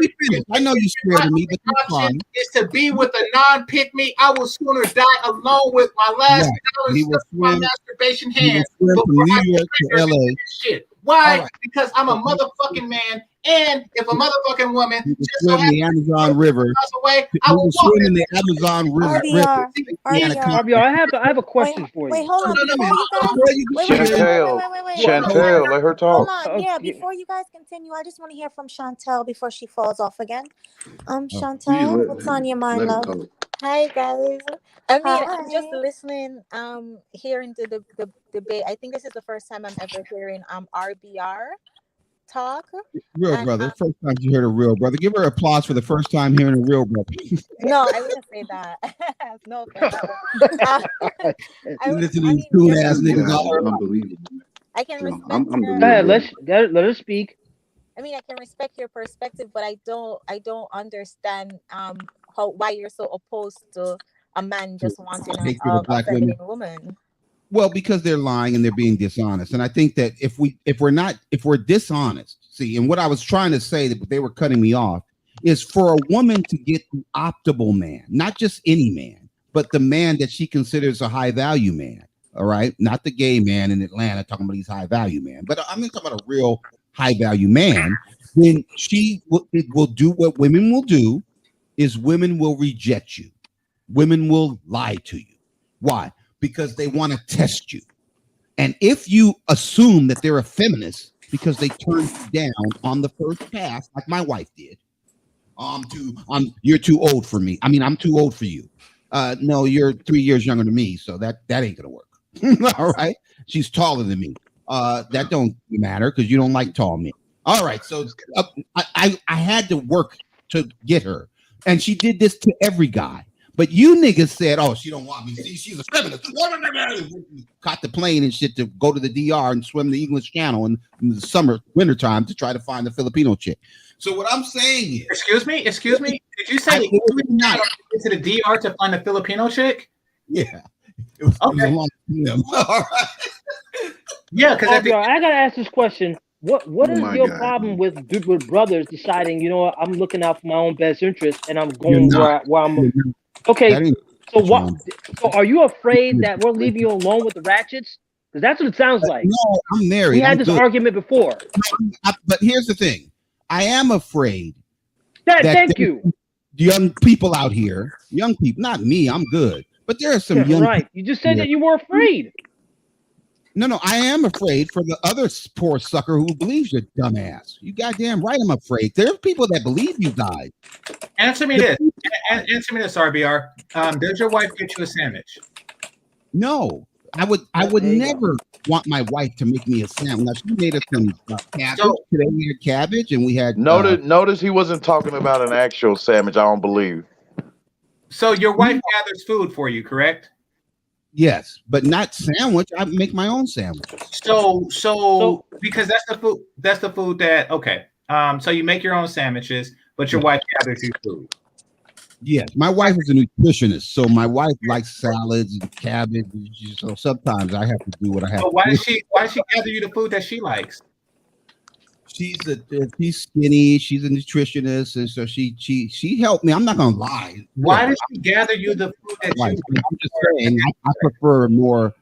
I know you're scared of me, but option is to be with a non-pick-me. I will sooner die alone with my last my masturbation hand before I New York to LA. Shit. Why? Right. Because I'm a motherfucking man, and if a motherfucking woman just swim in the Amazon River, away, I will swim in the Amazon River. RBR, I have a question for you. Wait, hold on. Chantel, let her talk. Hold on. Yeah, before you guys continue, I just want to hear from Chantel before she falls off again. Chantel, what's on your mind, love? Hi guys. I'm just listening, hearing the debate. I think this is the first time I'm ever hearing RBR talk. Real brother. First time you heard a real brother. Give her applause for the first time hearing a real brother. No, I wouldn't say that. No. Listen to these cool ass niggas all unbelievable. I can respect. Let her speak. I mean, I can respect your perspective, but I don't understand why you're so opposed to a man just wanting a feminine woman. Well, because they're lying and they're being dishonest. And I think that if we're dishonest, see, and what I was trying to say that they were cutting me off is for a woman to get the optimal man, not just any man, but the man that she considers a high value man. All right. Not the gay man in Atlanta talking about he's high value man, but I'm talking about a real high value man. Then she will do what women will do is women will reject you. Women will lie to you. Why? Because they want to test you. And if you assume that they're a feminist because they turned you down on the first pass, like my wife did, you're too old for me. I mean, I'm too old for you. No, you're 3 years younger than me, so that ain't gonna work. All right. She's taller than me. That don't matter because you don't like tall men. All right. So I had to work to get her. And she did this to every guy. But you niggas said, oh, she don't want me. See, she's a feminist. Caught the plane and shit to go to the DR and swim the English Channel in the wintertime to try to find a Filipino chick. So what I'm saying is... Excuse me? Did you say you went to the DR to find a Filipino chick? Yeah. It was okay. All right. Yeah, because I got to ask this question. What is your problem with brothers deciding, you know what, I'm looking out for my own best interest and I'm going where I'm... Okay, So what? So are you afraid that we're leaving you alone with the ratchets? Because that's what it sounds like. No, I'm married. We had I'm this good. argument before. But here's the thing: I am afraid Thank you. young people out here, young people, not me. I'm good, but there are some young. Right. You just said that you were afraid. No, I am afraid for the other poor sucker who believes you, dumbass. You goddamn right, I'm afraid. There's people that believe you guys. Answer me this. Answer me this, RBR. Does your wife get you a sandwich? No, I would never want my wife to make me a sandwich. Now, she made us some cabbage. Today we had cabbage, and we had. Notice he wasn't talking about an actual sandwich. I don't believe. So your wife gathers food for you, correct? Yes, but not sandwich. I make my own sandwiches. So because that's the food that okay. So you make your own sandwiches, but your wife gathers you food. Yes, my wife is a nutritionist, so my wife likes salads and cabbage. So sometimes I have to do what I have. So why does she gather you the food that she likes? She's skinny. She's a nutritionist, and so she helped me. I'm not gonna lie. Why does she gather you the food that you like? I'm just saying, I prefer more,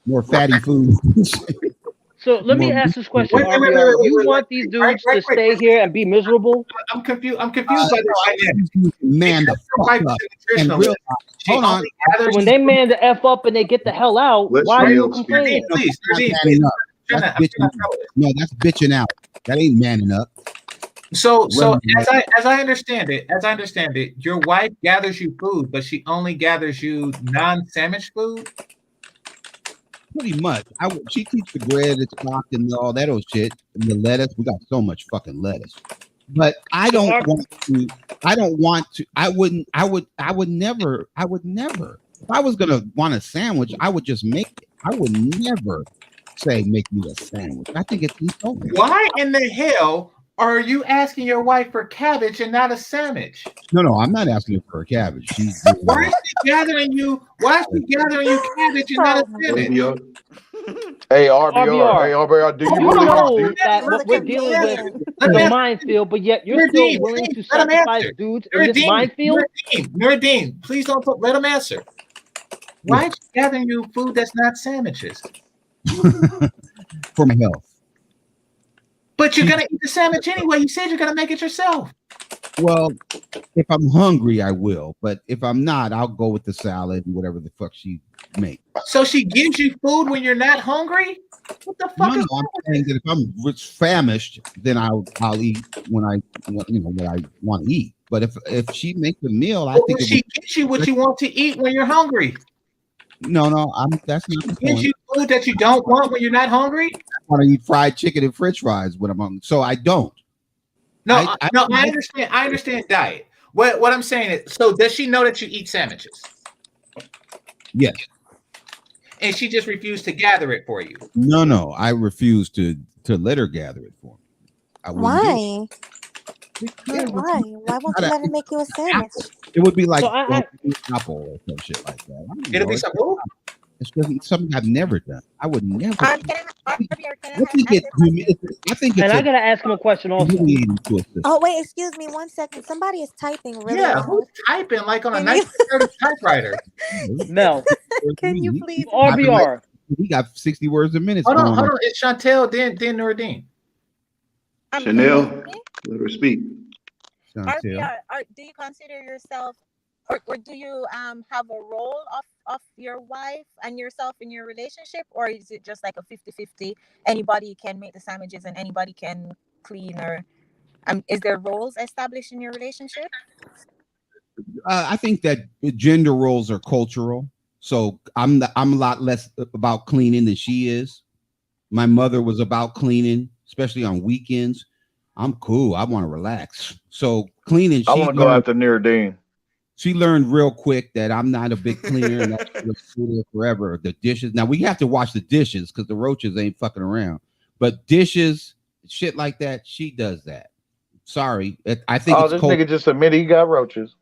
more fatty food. So let me ask this question, RBR. You want these dudes to stay here and be miserable? I'm confused. I'm confused by the man the fuck up and realize. Hold on. When they man the F up and they get the hell out, why are you complaining? Please. No, that's bitching out. That ain't manning up. So as I understand it, your wife gathers you food, but she only gathers you non-sandwich food. Pretty much. She keeps the bread, it's chopped, and all that old shit, and the lettuce. We got so much fucking lettuce. But I don't want to. I would never. If I was gonna want a sandwich, I would just make it. I would never say make me a sandwich. I think it's insulting. Why in the hell are you asking your wife for cabbage and not a sandwich? No, I'm not asking her for a cabbage. Why is she gathering you? Why is she gathering you cabbage and not a sandwich? Hey, RBR, do you really know that what we're dealing with is a minefield, but yet you're still willing to sacrifice dudes in this minefield? Nuruddin, please don't let him answer. Why is she gathering you food that's not sandwiches? For my health. But you're gonna eat the sandwich anyway. You said you're gonna make it yourself. Well, if I'm hungry, I will. But if I'm not, I'll go with the salad and whatever the fuck she makes. So she gives you food when you're not hungry? What the fuck? No, I'm saying that if I'm famished, then I'll eat when I what I want to eat. But if she makes a meal, I think she gives you what you want to eat when you're hungry. No, that's not the point. Gives you food that you don't want when you're not hungry? I want to eat fried chicken and French fries when I'm hungry, so I don't. I understand diet. What I'm saying is, so does she know that you eat sandwiches? Yes. And she just refused to gather it for you? No, I refuse to let her gather it for me. Why? Why? Why won't you let her make you a sandwich? It would be like apple or some shit like that. It'll be something. It's something I've never done. I would never. I think and I gotta ask him a question also. Oh wait, excuse me 1 second. Somebody is typing really loud. Who's typing like on a 1930s typewriter? Mel, can you please? RBR. We got 60 words a minute. Hold on. It's Chantel, then Nuruddin. Chanel, let her speak. RBR, do you consider yourself, or do you have a role of your wife and yourself in your relationship, or is it just like a 50-50? Anybody can make the sandwiches and anybody can clean, or is there roles established in your relationship? I think that gender roles are cultural. So I'm a lot less about cleaning than she is. My mother was about cleaning, especially on weekends. I'm cool. I want to relax. So cleaning. I want to go after Nuruddin. She learned real quick that I'm not a big cleaner and that's forever. The dishes. Now we have to wash the dishes because the roaches ain't fucking around. But dishes, shit like that, she does that. Sorry, I think. Oh, this nigga just admitted he got roaches.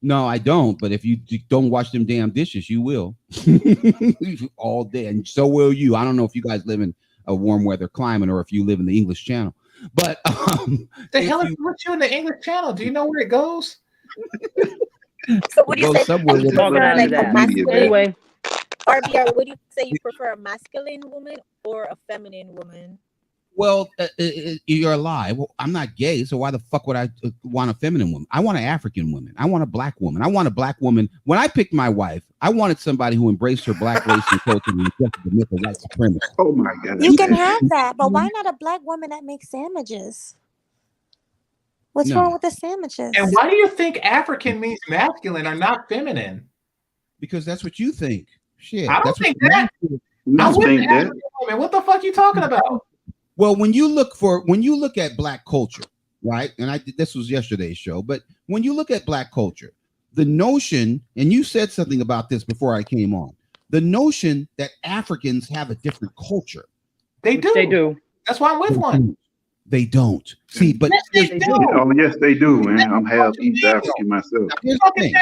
No, I don't. But if you don't wash them damn dishes, you will all day, and so will you. I don't know if you guys live in a warm weather climate or if you live in the English Channel. But the hell is with you in the English Channel? Do you know where it goes? So would you Go say somewhere you with Talking prefer out like his a ass. masculine? Anyway, RBR, would you say you prefer a masculine woman or a feminine woman? Well, you're a lie. Well, I'm not gay, so why the fuck would I want a feminine woman? I want an African woman. I want a black woman. I want a black woman. When I picked my wife, I wanted somebody who embraced her black race and culture and rejected the myth of white supremacy. Oh my God. You can have that, but why not a black woman that makes sandwiches? What's wrong with the sandwiches? And why do you think African means masculine or not feminine? Because that's what you think. Shit. I don't that's think what that. I wouldn't African woman. What the fuck you talking about? Well, when you look at black culture, right? And this was yesterday's show, but when you look at black culture, the notion, and you said something about this before I came on, the notion that Africans have a different culture. They do. They do. That's why I'm with one. They don't. See, but yes, they do. Oh, yes, they do, man. I'm half East African myself. Here's the thing.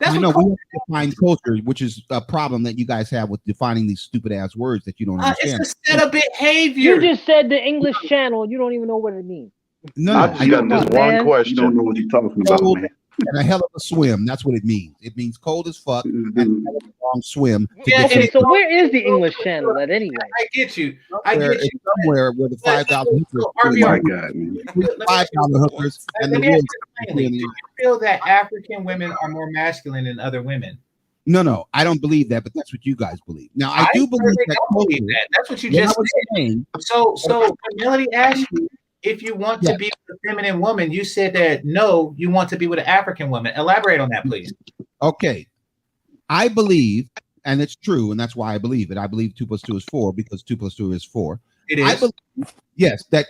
I know we have to define culture, which is a problem that you guys have with defining these stupid ass words that you don't understand. It's a set of behavior. You just said the English Channel. You don't even know what it means. No, I just got this one question. You don't know what you're talking about, man. And a hell of a swim. That's what it means. It means cold as fuck and a hell of a long swim. Okay, so where is the English Channel at anyway? I get you. I get you. Somewhere where the $5 hookers. Oh my God, man. $5 hookers and the Let me ask real. you plainly, do you feel that African women are more masculine than other women? No, I don't believe that, but that's what you guys believe. Now, I do believe that. Don't believe that. That's what you just said. So when Melody asked you if you want to be with a feminine woman, you said that no, you want to be with an African woman. Elaborate on that, please. Okay. I believe, and it's true, and that's why I believe it. I believe 2 + 2 is 4 because 2 + 2 is 4. It is. I believe, yes, that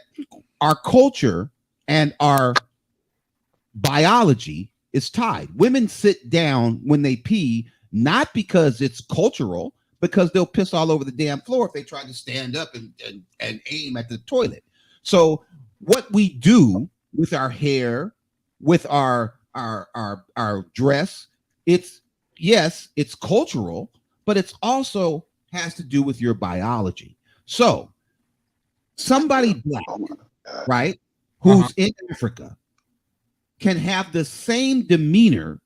our culture and our biology is tied. Women sit down when they pee, not because it's cultural, because they'll piss all over the damn floor if they try to stand up and aim at the toilet. So what we do with our hair, with our dress, it's cultural, but it's also has to do with your biology. So somebody black, right, who's in Africa can have the same demeanor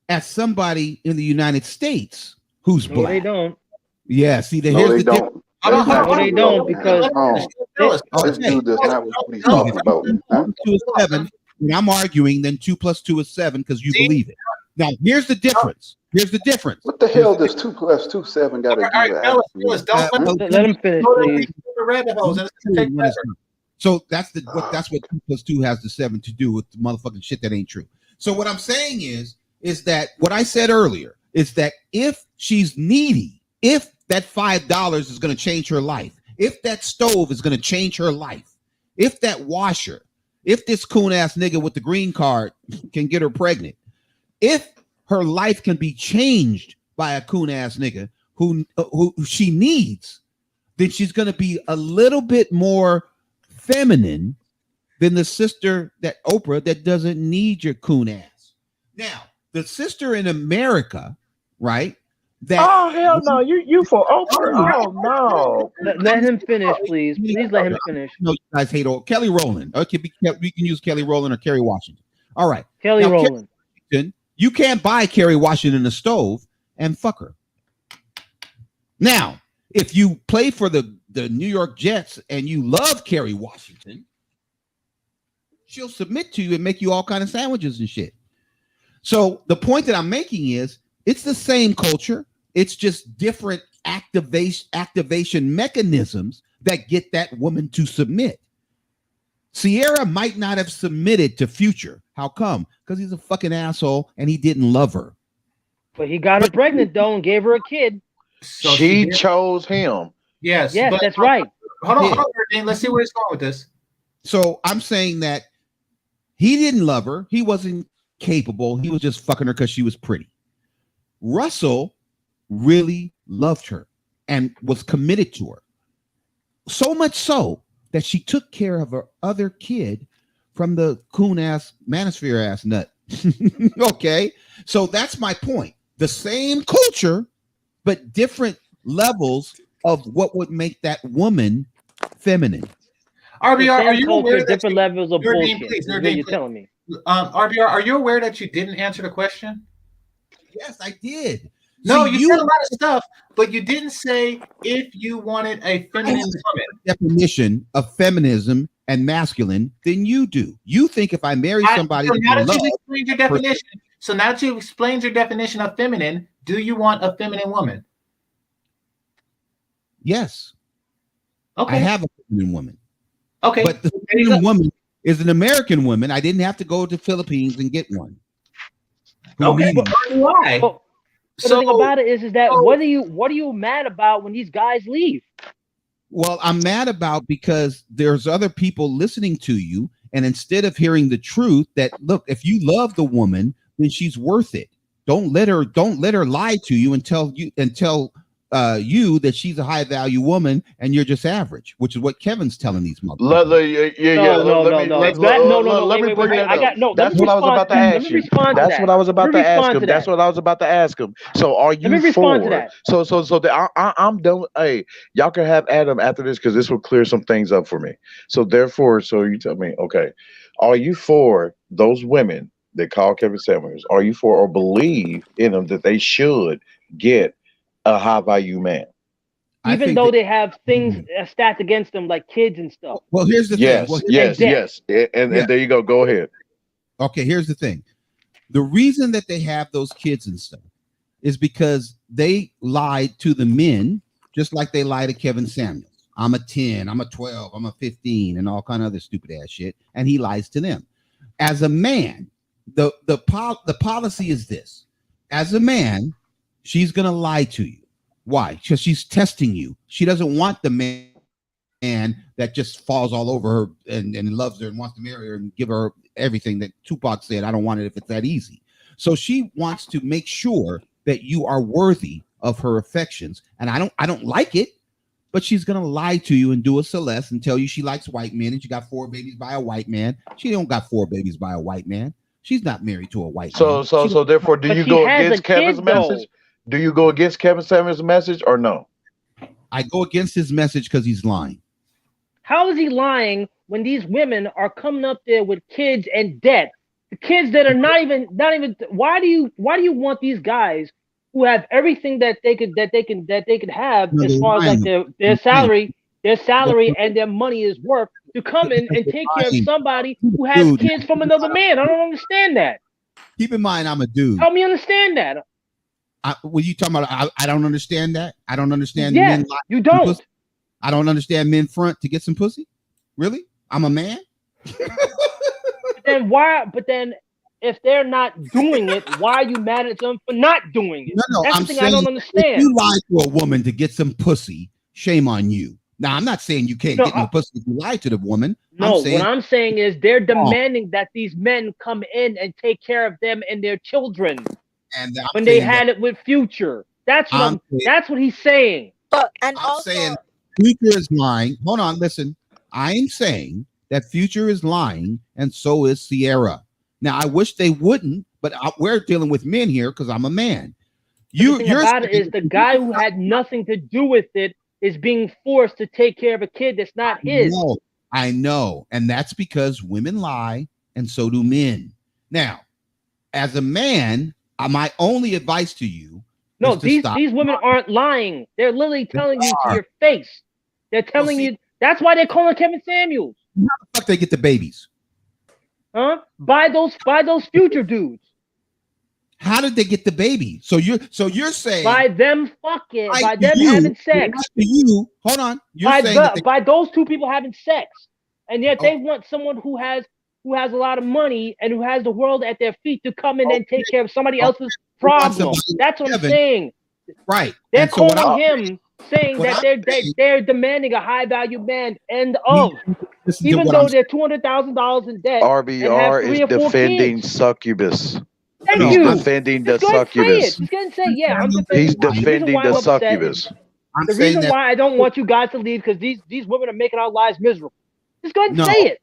as somebody in the United States who's black. No, they don't. Yeah, see, here's No, they the don't. No, they don't, because this dude does not what he's talking about. 2 is 7, and I'm arguing then 2 + 2 is 7 because you believe it. Now, here's the difference. What the hell does 2 + 2 7 got to do with African? Let him finish, please. So that's what 2 + 2 has the 7 to do with the motherfucking shit that ain't true. So what I'm saying is that what I said earlier is that if she's needy, if that $5 is going to change her life, if that stove is going to change her life, if that washer, if this coon ass nigga with the green card can get her pregnant, if her life can be changed by a coon ass nigga who she needs, then she's going to be a little bit more feminine than the sister that Oprah that doesn't need your coon ass. Now, the sister in America, right? Oh hell no! You for Oprah? Oh no! Let him finish, please. Please let him finish. No, you guys hate Kelly Rowland. Okay, we can use Kelly Rowland or Kerry Washington. All right, Kelly Rowland. You can't buy Kerry Washington a stove and fuck her. Now, if you play for the New York Jets and you love Kerry Washington, she'll submit to you and make you all kind of sandwiches and shit. So the point that I'm making is it's the same culture. It's just different activation mechanisms that get that woman to submit. Sierra might not have submitted to Future. How come? Because he's a fucking asshole and he didn't love her. But he got her pregnant though and gave her a kid. So she chose him. Yes. Yes, that's right. Hold on, Dean. Let's see where it's going with this. So I'm saying that he didn't love her. He wasn't capable. He was just fucking her because she was pretty. Russell really loved her and was committed to her. So much so that she took care of her other kid from the coon ass, manosphere ass nut. Okay. So that's my point. The same culture, but different levels of what would make that woman feminine. RBR, are you aware that different levels of bullshit? Please, is what you're telling me. RBR, are you aware that you didn't answer the question? Yes, I did. No, you said a lot of stuff, but you didn't say if you wanted a feminine woman. Definition of feminism and masculine than you do. You think if I marry somebody, So now that you've explained your definition, of feminine, do you want a feminine woman? Yes. Okay. I have a feminine woman. Okay. But the feminine woman is an American woman. I didn't have to go to the Philippines and get one. Okay, but why? But the thing about it is that what are you mad about when these guys leave? Well, I'm mad about because there's other people listening to you, and instead of hearing the truth that look, if you love the woman, then she's worth it. Don't let her lie to you and tell you that she's a high value woman and you're just average, which is what Kevin's telling these motherfuckers. Let me bring that up. That's what I was about to ask you. That's what I was about to ask him. That's what I was about to ask him. So are you for? I'm done. Hey, y'all can have Adam after this because this will clear some things up for me. So therefore, you tell me, okay, are you for those women that call Kevin Samuels? Are you for or believe in them that they should get a high value man? Even though they have things stacked against them, like kids and stuff. Well, here's the thing. Yes. And there you go. Go ahead. Okay, here's the thing. The reason that they have those kids and stuff is because they lied to the men, just like they lie to Kevin Samuels. I'm a 10, I'm a 12, I'm a 15, and all kind of other stupid ass shit. And he lies to them. As a man, the policy is this. As a man, she's gonna lie to you. Why? Because she's testing you. She doesn't want the man that just falls all over her and loves her and wants to marry her and give her everything that Tupac said, I don't want it if it's that easy. So she wants to make sure that you are worthy of her affections. And I don't like it, but she's gonna lie to you and do a Celeste and tell you she likes white men and she got 4 babies by a white man. She don't got 4 babies by a white man. She's not married to a white man. So therefore, do you go against Kevin's message? Do you go against Kevin Samuels' message or no? I go against his message because he's lying. How is he lying when these women are coming up there with kids and debt? The kids that are not even. Why do you want these guys who have everything that they could have as far as like their salary and their money is worth to come in and take care of somebody who has kids from another man? I don't understand that. Keep in mind, I'm a dude. Help me understand that. What you talking about? I don't understand that. I don't understand. Yeah, men you don't. I don't understand men front to get some pussy. Really? I'm a man. But then if they're not doing it, why are you mad at them for not doing it? No, that's I'm the thing saying, I don't understand. If you lie to a woman to get some pussy, shame on you. Now, I'm not saying you can't get no pussy if you lie to the woman. No, what I'm saying is they're demanding that these men come in and take care of them and their children. And when they had it with Future. That's what he's saying. But I'm saying Future is lying. Hold on, listen. I am saying that Future is lying, and so is Sierra. Now, I wish they wouldn't, but we're dealing with men here because I'm a man. The thing about it is the guy who had nothing to do with it is being forced to take care of a kid that's not his. I know. And that's because women lie, and so do men. Now, as a man, my only advice to you is these women aren't lying. They're literally telling you to your face. They're telling you. That's why they're calling Kevin Samuels. How the fuck they get the babies? Huh? By those Future dudes. How did they get the baby? So you're saying by them fucking, by them having sex. Hold on. By those two people having sex, and yet they want someone who has a lot of money and who has the world at their feet to come in and take care of somebody else's problem. That's what I'm saying. Right. They're calling him, saying that they're demanding a high value man. End of. Even though they're $200,000 in debt. RBR is defending succubus. Thank He's you. defending the succubus. He's going to say, yeah, I'm He's defending the succubus. The reason why I don't want you guys to leave because these women are making our lives miserable. Just go ahead and say it.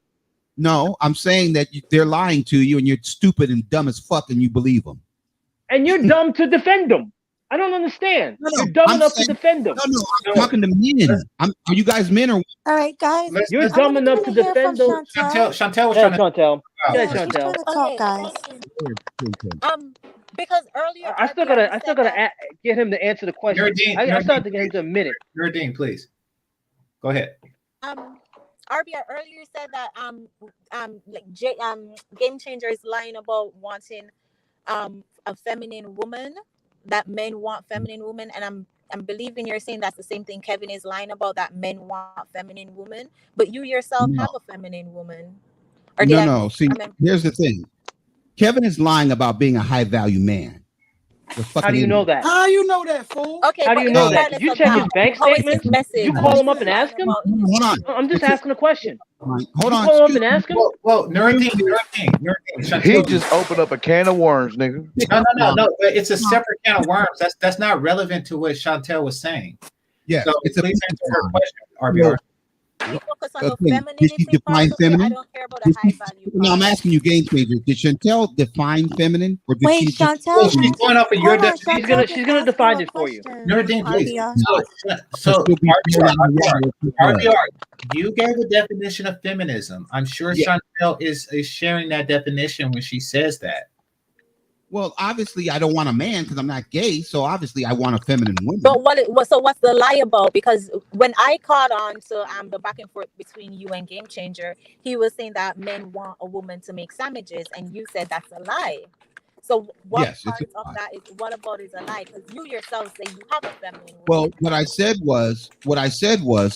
No, I'm saying that they're lying to you and you're stupid and dumb as fuck and you believe them. And you're dumb to defend them. I don't understand. You're dumb enough to defend them. No, I'm talking to men. Are you guys men or? All right, guys. You're dumb enough to defend them. Chantel was trying to. Yeah, She's Chantel. trying to talk, guys. Because earlier I still gotta get him to answer the question. I still have to get him to admit it. Nuruddin, please. Go ahead. RBR earlier said that Game Changer is lying about wanting a feminine woman, that men want feminine women, and I'm believing you're saying that's the same thing Kevin is lying about, that men want feminine women, but you yourself have a feminine woman. Or No. See, here's the thing. Kevin is lying about being a high value man. How do you know that? How you know that, fool? Okay, how do you know that? Did you check his bank statements? Did you call him up and ask him? Hold on. I'm just asking a question. Hold on. Call him up and ask him. Well, Nuruddin. He just opened up a can of worms, nigga. No. It's a separate can of worms. That's not relevant to what Chantel was saying. Yeah, so it's please answer her question, RBR. Did she define feminine? No, I'm asking you, Game Changer. Did Chantel define feminine, or did Wait, she just? Chantel. She's going off of your definition. She's gonna define it for you. Nuruddin, please. So RBR, you gave a definition of feminism. I'm sure Chantel is sharing that definition when she says that. Well, obviously, I don't want a man because I'm not gay. So obviously, I want a feminine woman. But what's the lie about? Because when I caught on to the back and forth between you and Game Changer, he was saying that men want a woman to make sandwiches, and you said that's a lie. So what part of that is, what about is a lie? Because you yourself say you have a feminine woman. Well, what I said was,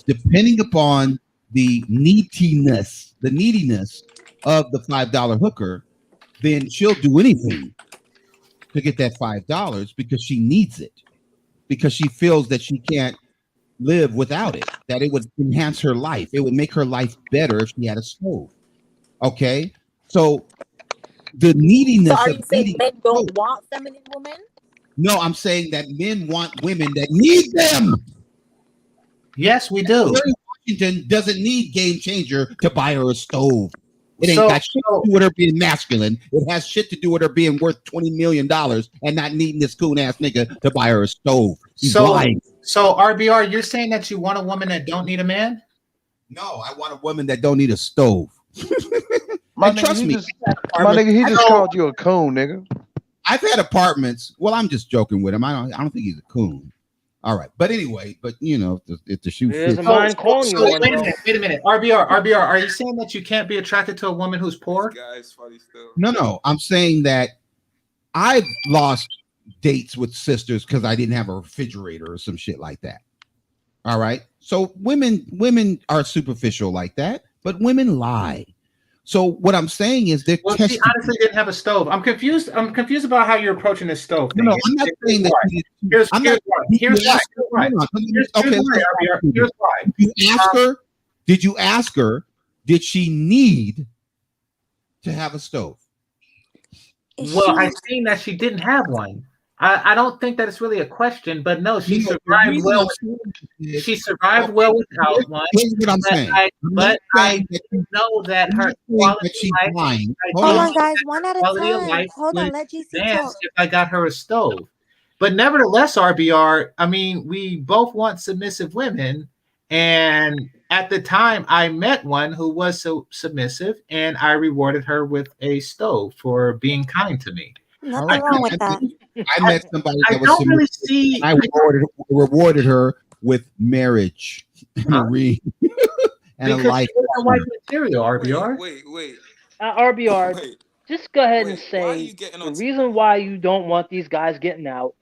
depending upon the neediness of the $5 hooker, then she'll do anything to get that $5 because she needs it, because she feels that she can't live without it, that it would enhance her life. It would make her life better if she had a stove. Okay? So the neediness So are you saying men don't want feminine women? No, I'm saying that men want women that need them. Yes, we do. Mary Washington doesn't need Game Changer to buy her a stove. It ain't got shit to do with her being masculine. It has shit to do with her being worth $20 million and not needing this coon ass nigga to buy her a stove. He's lying. So RBR, you're saying that you want a woman that don't need a man? No, I want a woman that don't need a stove. My And nigga, trust he me, just called you a coon, nigga. I've had apartments. Well, I'm just joking with him. I don't think he's a coon. All right, but anyway, you know, if the shoe fits. Wait a minute. RBR, are you saying that you can't be attracted to a woman who's poor? No, I'm saying that I've lost dates with sisters because I didn't have a refrigerator or some shit like that. All right, so women are superficial like that, but women lie. So what I'm saying is they're She honestly didn't have a stove. I'm confused about how you're approaching this stove thing. No, I'm not saying that. Here's why. Here's why. Did you ask her? Did she need to have a stove? Well, I've seen that she didn't have one. I don't think that it's really a question, but no, she survived well. She survived well without one. Here's what I'm saying. I know that her quality of life. Hold on, guys. One at a Quality of time. life Hold on. would Let GC advance talk. if I got her a stove. But nevertheless, RBR, I mean, we both want submissive women. And at the time, I met one who was so submissive, and I rewarded her with a stove for being kind to me. Nothing wrong with that. I met somebody that was don't really submissive. I rewarded her with marriage and a ring and a life. White material, RBR. Wait. RBR, just go ahead and say the reason why you don't want these guys getting out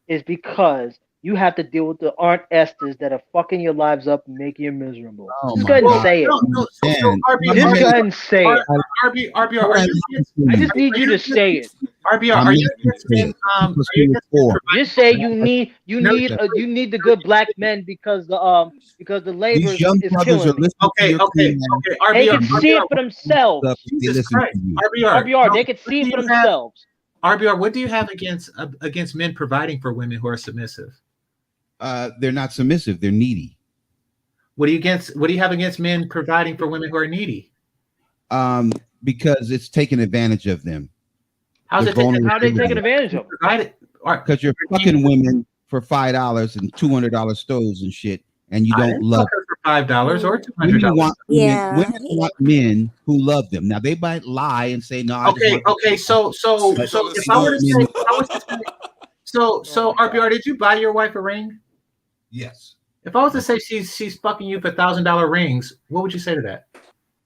is because you have to deal with the Aunt Esthers that are fucking your lives up and making you miserable. Just go ahead and say it. Just go ahead and say it. RBR, I just need you to say it. RBR, are you just say you need the good black men because the labor is killing me. Okay. They can see it for themselves. RBR, they can see it for themselves. RBR, what do you have against men providing for women who are submissive? They're not submissive. They're needy. What do you have against men providing for women who are needy? Because it's taking advantage of them. How are they taking advantage of them? Because you're fucking women for $5 and $200 stoves and shit, and you don't love her for $5 or Women $200. want women want men who love them. Now they might lie and say, "No, I just Okay, want." okay. So if I were to say, so RBR, did you buy your wife a ring? Yes. If I was to say she's fucking you for $1,000 rings, what would you say to that?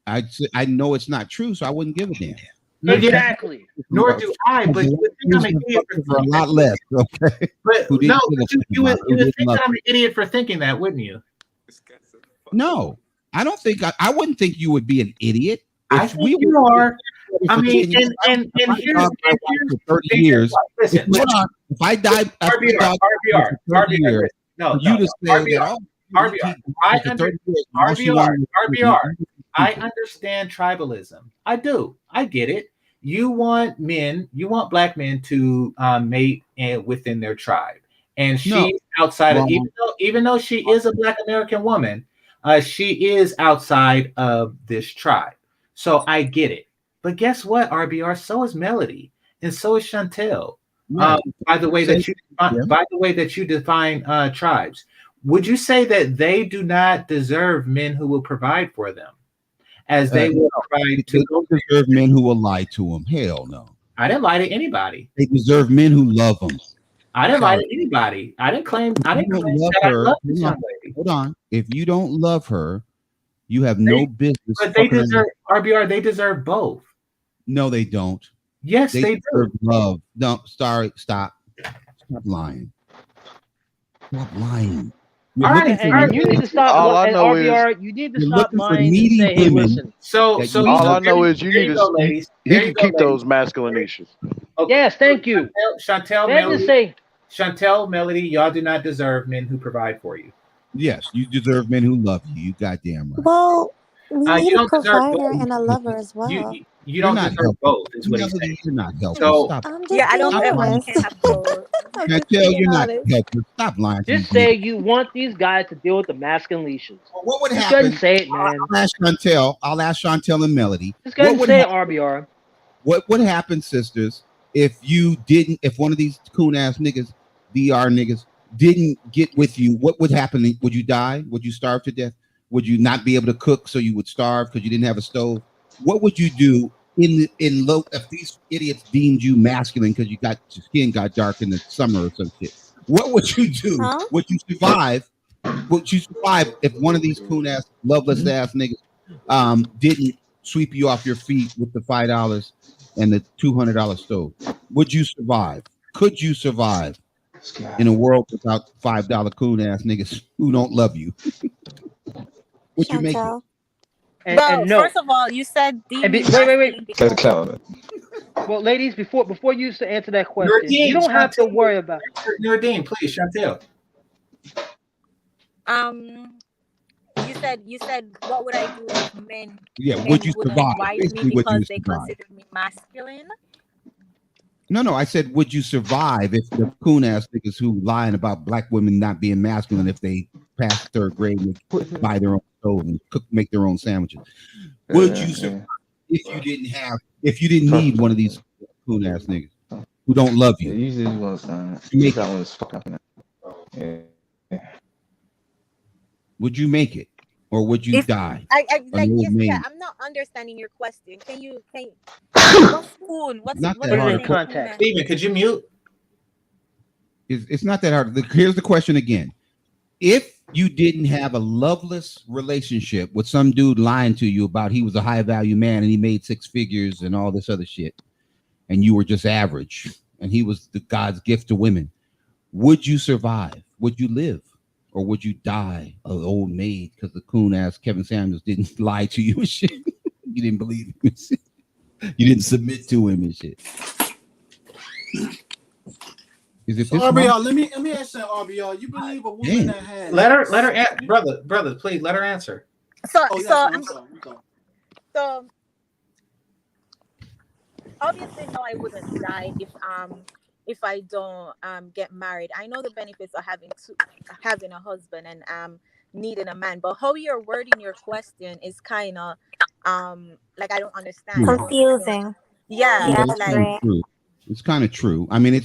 I know it's not true, so I wouldn't give a damn. Exactly. Nor do I, but you would think I'm an idiot for a lot less. Okay. But Who didn't no, give a but you fuck would about who didn't think love that I'm an idiot for thinking that, wouldn't you? No, I don't think I wouldn't think you would be an idiot. I think you are. I mean, and here's 30 years. Listen, If I die after my dog for 30 years, no, you just say that, oh, RBR, I understand tribalism. I do. I get it. You want black men to mate within their tribe, and she's outside of even though she is a Black American woman, she is outside of this tribe. So I get it. But guess what, RBR? So is Melody, and so is Chantel. Right. By the way that you define tribes, would you say that they do not deserve men who will provide for them, as they will provide to? They don't deserve men who will lie to them. Hell no. I didn't lie to anybody. They deserve men who love them. I didn't lie to anybody. I didn't claim that I love this young lady. Hold on. If you don't love her, you have no business. But they deserve RBR. They deserve both. No, they don't. Yes, they deserve do. love. No, sorry, stop lying. Stop lying. You need to stop. All I know RBR, you need to stop lying and say, "Hey, listen." So all I know is you need to. You can keep those masculine issues. Okay. Yes, thank you. Chantel, Melody, y'all do not deserve men who provide for you. Yes, you deserve men who love you. You goddamn right. Well, we need you a don't deserve provider both. and a lover as well. You don't deserve both, is what he's saying. You're not helping. So, Stop. I'm just Yeah, I don't being get why you honest. can't have both. Chantel, you're not helping. Stop lying. Just say you want these guys to deal with the masculine leashes. What would Just happen? go ahead and say it, man. I'll ask Chantel and Melody. Just go ahead and say it, RBR. What would happen, sisters, if one of these coon ass niggas, DR niggas, didn't get with you? What would happen? Would you die? Would you starve to death? Would you not be able to cook, so you would starve because you didn't have a stove? What would you do if these idiots deemed you masculine because your skin got dark in the summer or some shit? What would you do? Huh? Would you survive? Would you survive if one of these coon ass, loveless ass niggas didn't sweep you off your feet with the $5 and the $200 stove? Would you survive? Could you survive in a world without $5 coon ass niggas who don't love you? Would you make it? And no. First of all, you said wait. Well, ladies, before you used to answer that question, you don't have to worry about it. Nurdine, please, Chantel. You said what would I do if men? Yeah, men would you wouldn't survive? wife Basically, me would you because they survive? consider me masculine? No, I said, would you survive if the coon ass niggas who lying about black women not being masculine if they pass third grade and buy their own stove and make their own sandwiches? Would you survive if you didn't need one of these coon ass niggas who don't love you? Would you make it, or would you die? I'm not understanding your question. Can you what's spoon? What's Not what that is hard. it? Context. Steven, could you mute? It's not that hard. Here's the question again. If you didn't have a loveless relationship with some dude lying to you about he was a high value man and he made six figures and all this other shit, and you were just average and he was the God's gift to women, would you survive? Would you live? Or would you die an old maid because the coon ass Kevin Samuels didn't lie to you and shit? You didn't believe him and shit. You didn't submit to him and shit. Is it so this RBR, let me ask you, RBR. You believe a woman that had Let her brother, please let her answer. So I'm sorry. So obviously no, I wouldn't die if I don't get married. I know the benefits of having a husband and needing a man, but how you're wording your question is kind of like I don't understand. Confusing. Yeah, Right. It's kind of true. I mean,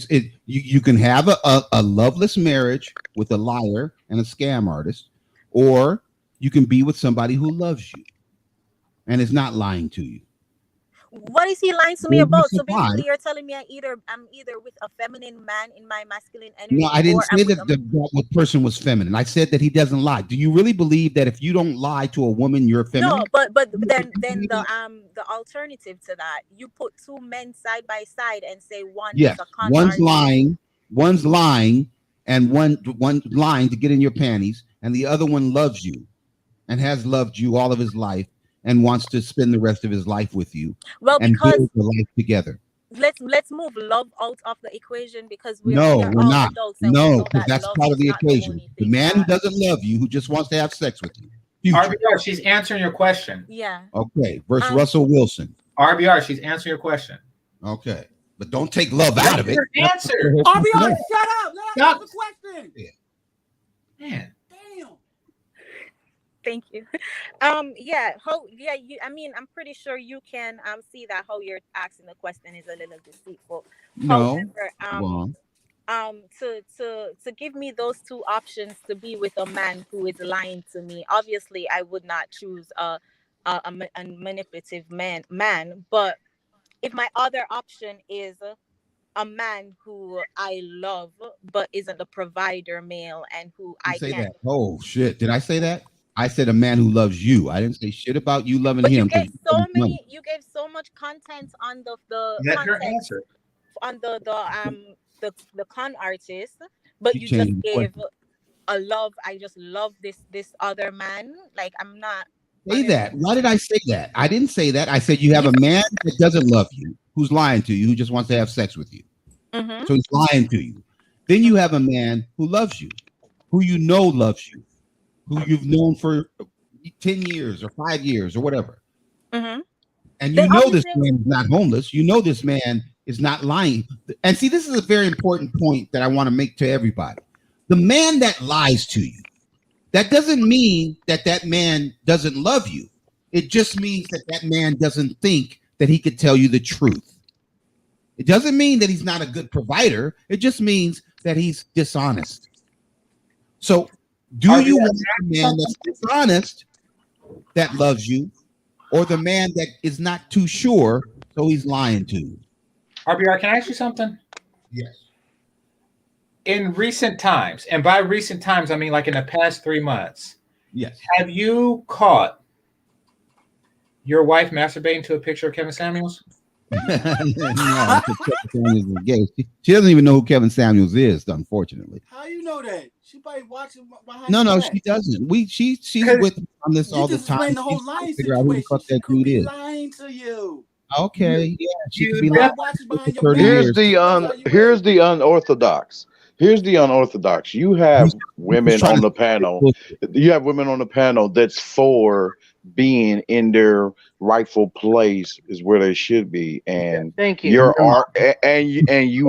you can have a loveless marriage with a liar and a scam artist, or you can be with somebody who loves you and is not lying to you. What is he lying to me You'll be about? So surprised. basically, you're telling me I'm either with a feminine man in my masculine energy, No, I didn't or I'm say with that the person was feminine. I said that he doesn't lie. Do you really believe that if you don't lie to a woman, you're feminine? No, but then the alternative to that, you put two men side by side and say one is Yes, a con artist. one's lying, and one lying to get in your panties, and the other one loves you, and has loved you all of his life, and wants to spend the rest of his life with you, Well, and because build a life together. let's move love out of the equation, because we No, are we're all not. adults and we No, know because that that's love part is of the not the equation. only The thing man who that. doesn't love you, who just wants to have sex with you. Future. RBR, she's answering your question. Yeah. Okay, versus Russell Wilson. RBR, she's answering your question. Okay, but don't take love out of it. Your answer. RBR, shut up. Let us ask the question. Man. Damn. Thank you. I mean, I'm pretty sure you can see that how you're asking the question is a little deceitful. No. However, to give me those two options to be with a man who is lying to me, obviously I would not choose a manipulative man. But if my other option is a man who I love but isn't the provider male, and who I Say can't. that. Oh shit! Did I say that? I said a man who loves you. I didn't say shit about you loving But him. you gave so much content on the Let her context answer. on the con artist, but you just changed the gave question. a love. I just love this other man. Like, I'm not. Say that. Why did I say that? I didn't say that. I said you have a man that doesn't love you, who's lying to you, who just wants to have sex with you. Mm-hmm. So he's lying to you. Then you have a man who loves you, who you know loves you, who you've known for 10 years or 5 years or whatever. Mm-hmm. And you know this man is not homeless. You know this man is not lying. And see, this is a very important point that I want to make to everybody. The man that lies to you, that doesn't mean that that man doesn't love you. It just means that that man doesn't think that he could tell you the truth. It doesn't mean that he's not a good provider. It just means that he's dishonest. So, do you want a man that's dishonest that loves you, or the man that is not too sure, so he's lying to you? RBR, can I ask you something? Yes. In recent times, and by recent times, I mean like in the past 3 months. Yes. Have you caught your wife masturbating to a picture of Kevin Samuels? No, she doesn't even know who Kevin Samuels is, unfortunately. How you know that? She probably watching behind. No, she doesn't. She's with me on this all the time. The whole lying Figure out who the fuck that dude is. Lying to you. Okay, yeah, she could be lying. lying for 30 years. Here's the unorthodox. Here's the unorthodox. You have women on the panel. You have women on the panel that's for being in their rightful place is where they should be, and thank you. You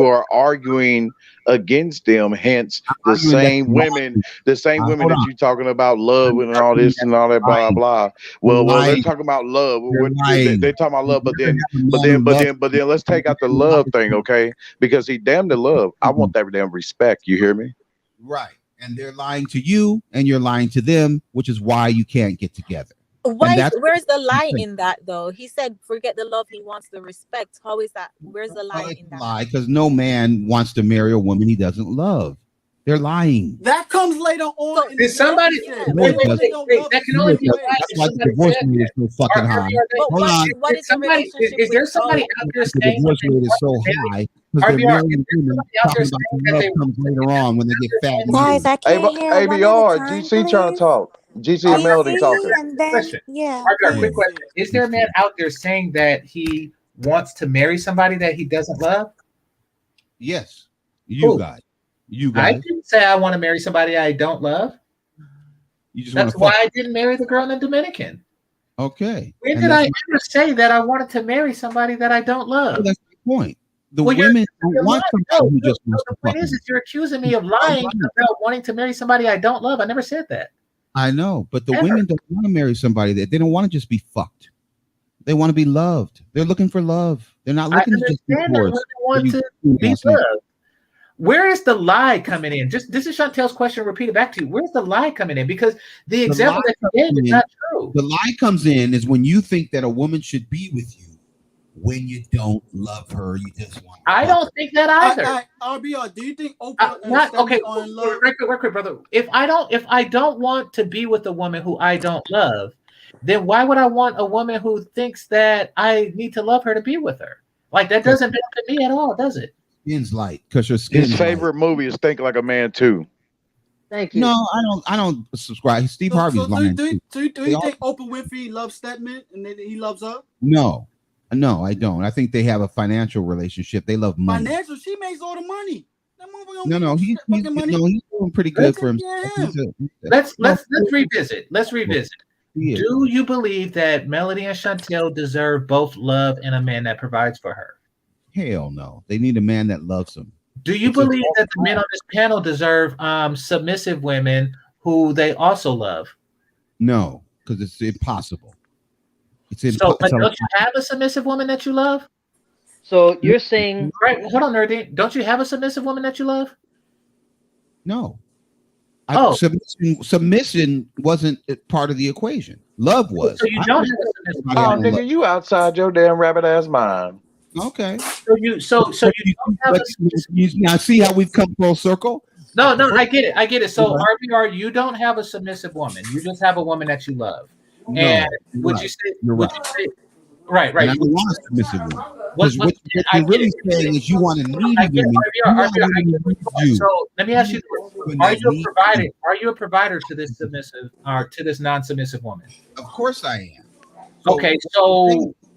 are arguing against them. Hence, the same women that you talking about love and all this and all that blah blah. Well, they're talking about love. They're talking about love, but then let's take out the love thing, okay? Because he damn the love. I want that damn respect. You hear me? Right. And they're lying to you, and you're lying to them, which is why you can't get together. Where's the lie in that, though? He said, "Forget the love; he wants the respect." How is that? Where's the lie in that? Lie, because no man wants to marry a woman he doesn't love. They're lying. That comes later on. Did somebody? Wait, that can only be that's why the divorce rate is so fucking high. Hold on. What is somebody? Is there somebody out there saying the divorce rate is so high because they're marrying women talking about the love comes later on when they get fat? Guys, I can't hear ABR, GC trying to talk. GC and Melody talking. And then, question. Yeah. Quick question. Is there a man out there saying that he wants to marry somebody that he doesn't love? Yes. You guys. I didn't say I want to marry somebody I don't love. That's why I didn't marry the girl in the Dominican. Okay. When did I ever say that I wanted to marry somebody that I don't love? Well, that's the point. The women don't want somebody who just wants to fuck them. You're accusing me of lying about wanting to marry somebody I don't love. I never said that. I know, but the women don't want to marry somebody that they don't want to just be fucked. They want to be loved. They're looking for love. They're not looking to just be forced. Want to be loved. Where is the lie coming in? Just this is Chantel's question. Repeat it back to you. Where's the lie coming in? Because the example that you gave is not true. The lie comes in is when you think that a woman should be with you when you don't love her. You just want. I don't think that either. RBR, do you think Oprah and Steffi okay? are in love? Real quick, brother. If I don't want to be with a woman who I don't love, then why would I want a woman who thinks that I need to love her to be with her? Like that doesn't benefit me at all, does it? Skin's light because your skin. His favorite movie is Think Like a Man too. Thank you. No, I don't subscribe. Steve Harvey's lying. Do you think Oprah Winfrey loves Stedman and then he loves her? No, I don't. I think they have a financial relationship. They love money. Financial? She makes all the money. No, he's doing pretty good for himself. Let's revisit. Let's revisit. Yeah. Do you believe that Melody and Chantel deserve both love and a man that provides for her? Hell no. They need a man that loves them. Do you believe that the men on this panel deserve submissive women who they also love? No, because it's impossible. It's impossible. So, don't you have a submissive woman that you love? So you're saying, right? Hold on, Nerdine. Don't you have a submissive woman that you love? No. Submission wasn't part of the equation. Love was. So you don't have a submissive woman. Oh, nigga, you outside your damn rabbit ass mind. Okay. So you don't have you now see how we've come full circle? No, I get it. So RBR, you don't have a submissive woman. You just have a woman that you love. No, and would right. you say? You're would right. you say? Right. And I don't want a submissive woman. What you're really saying is you want a needy woman. So let me ask you: Are you a provider to this submissive or to this non-submissive woman? Of course I am. Okay,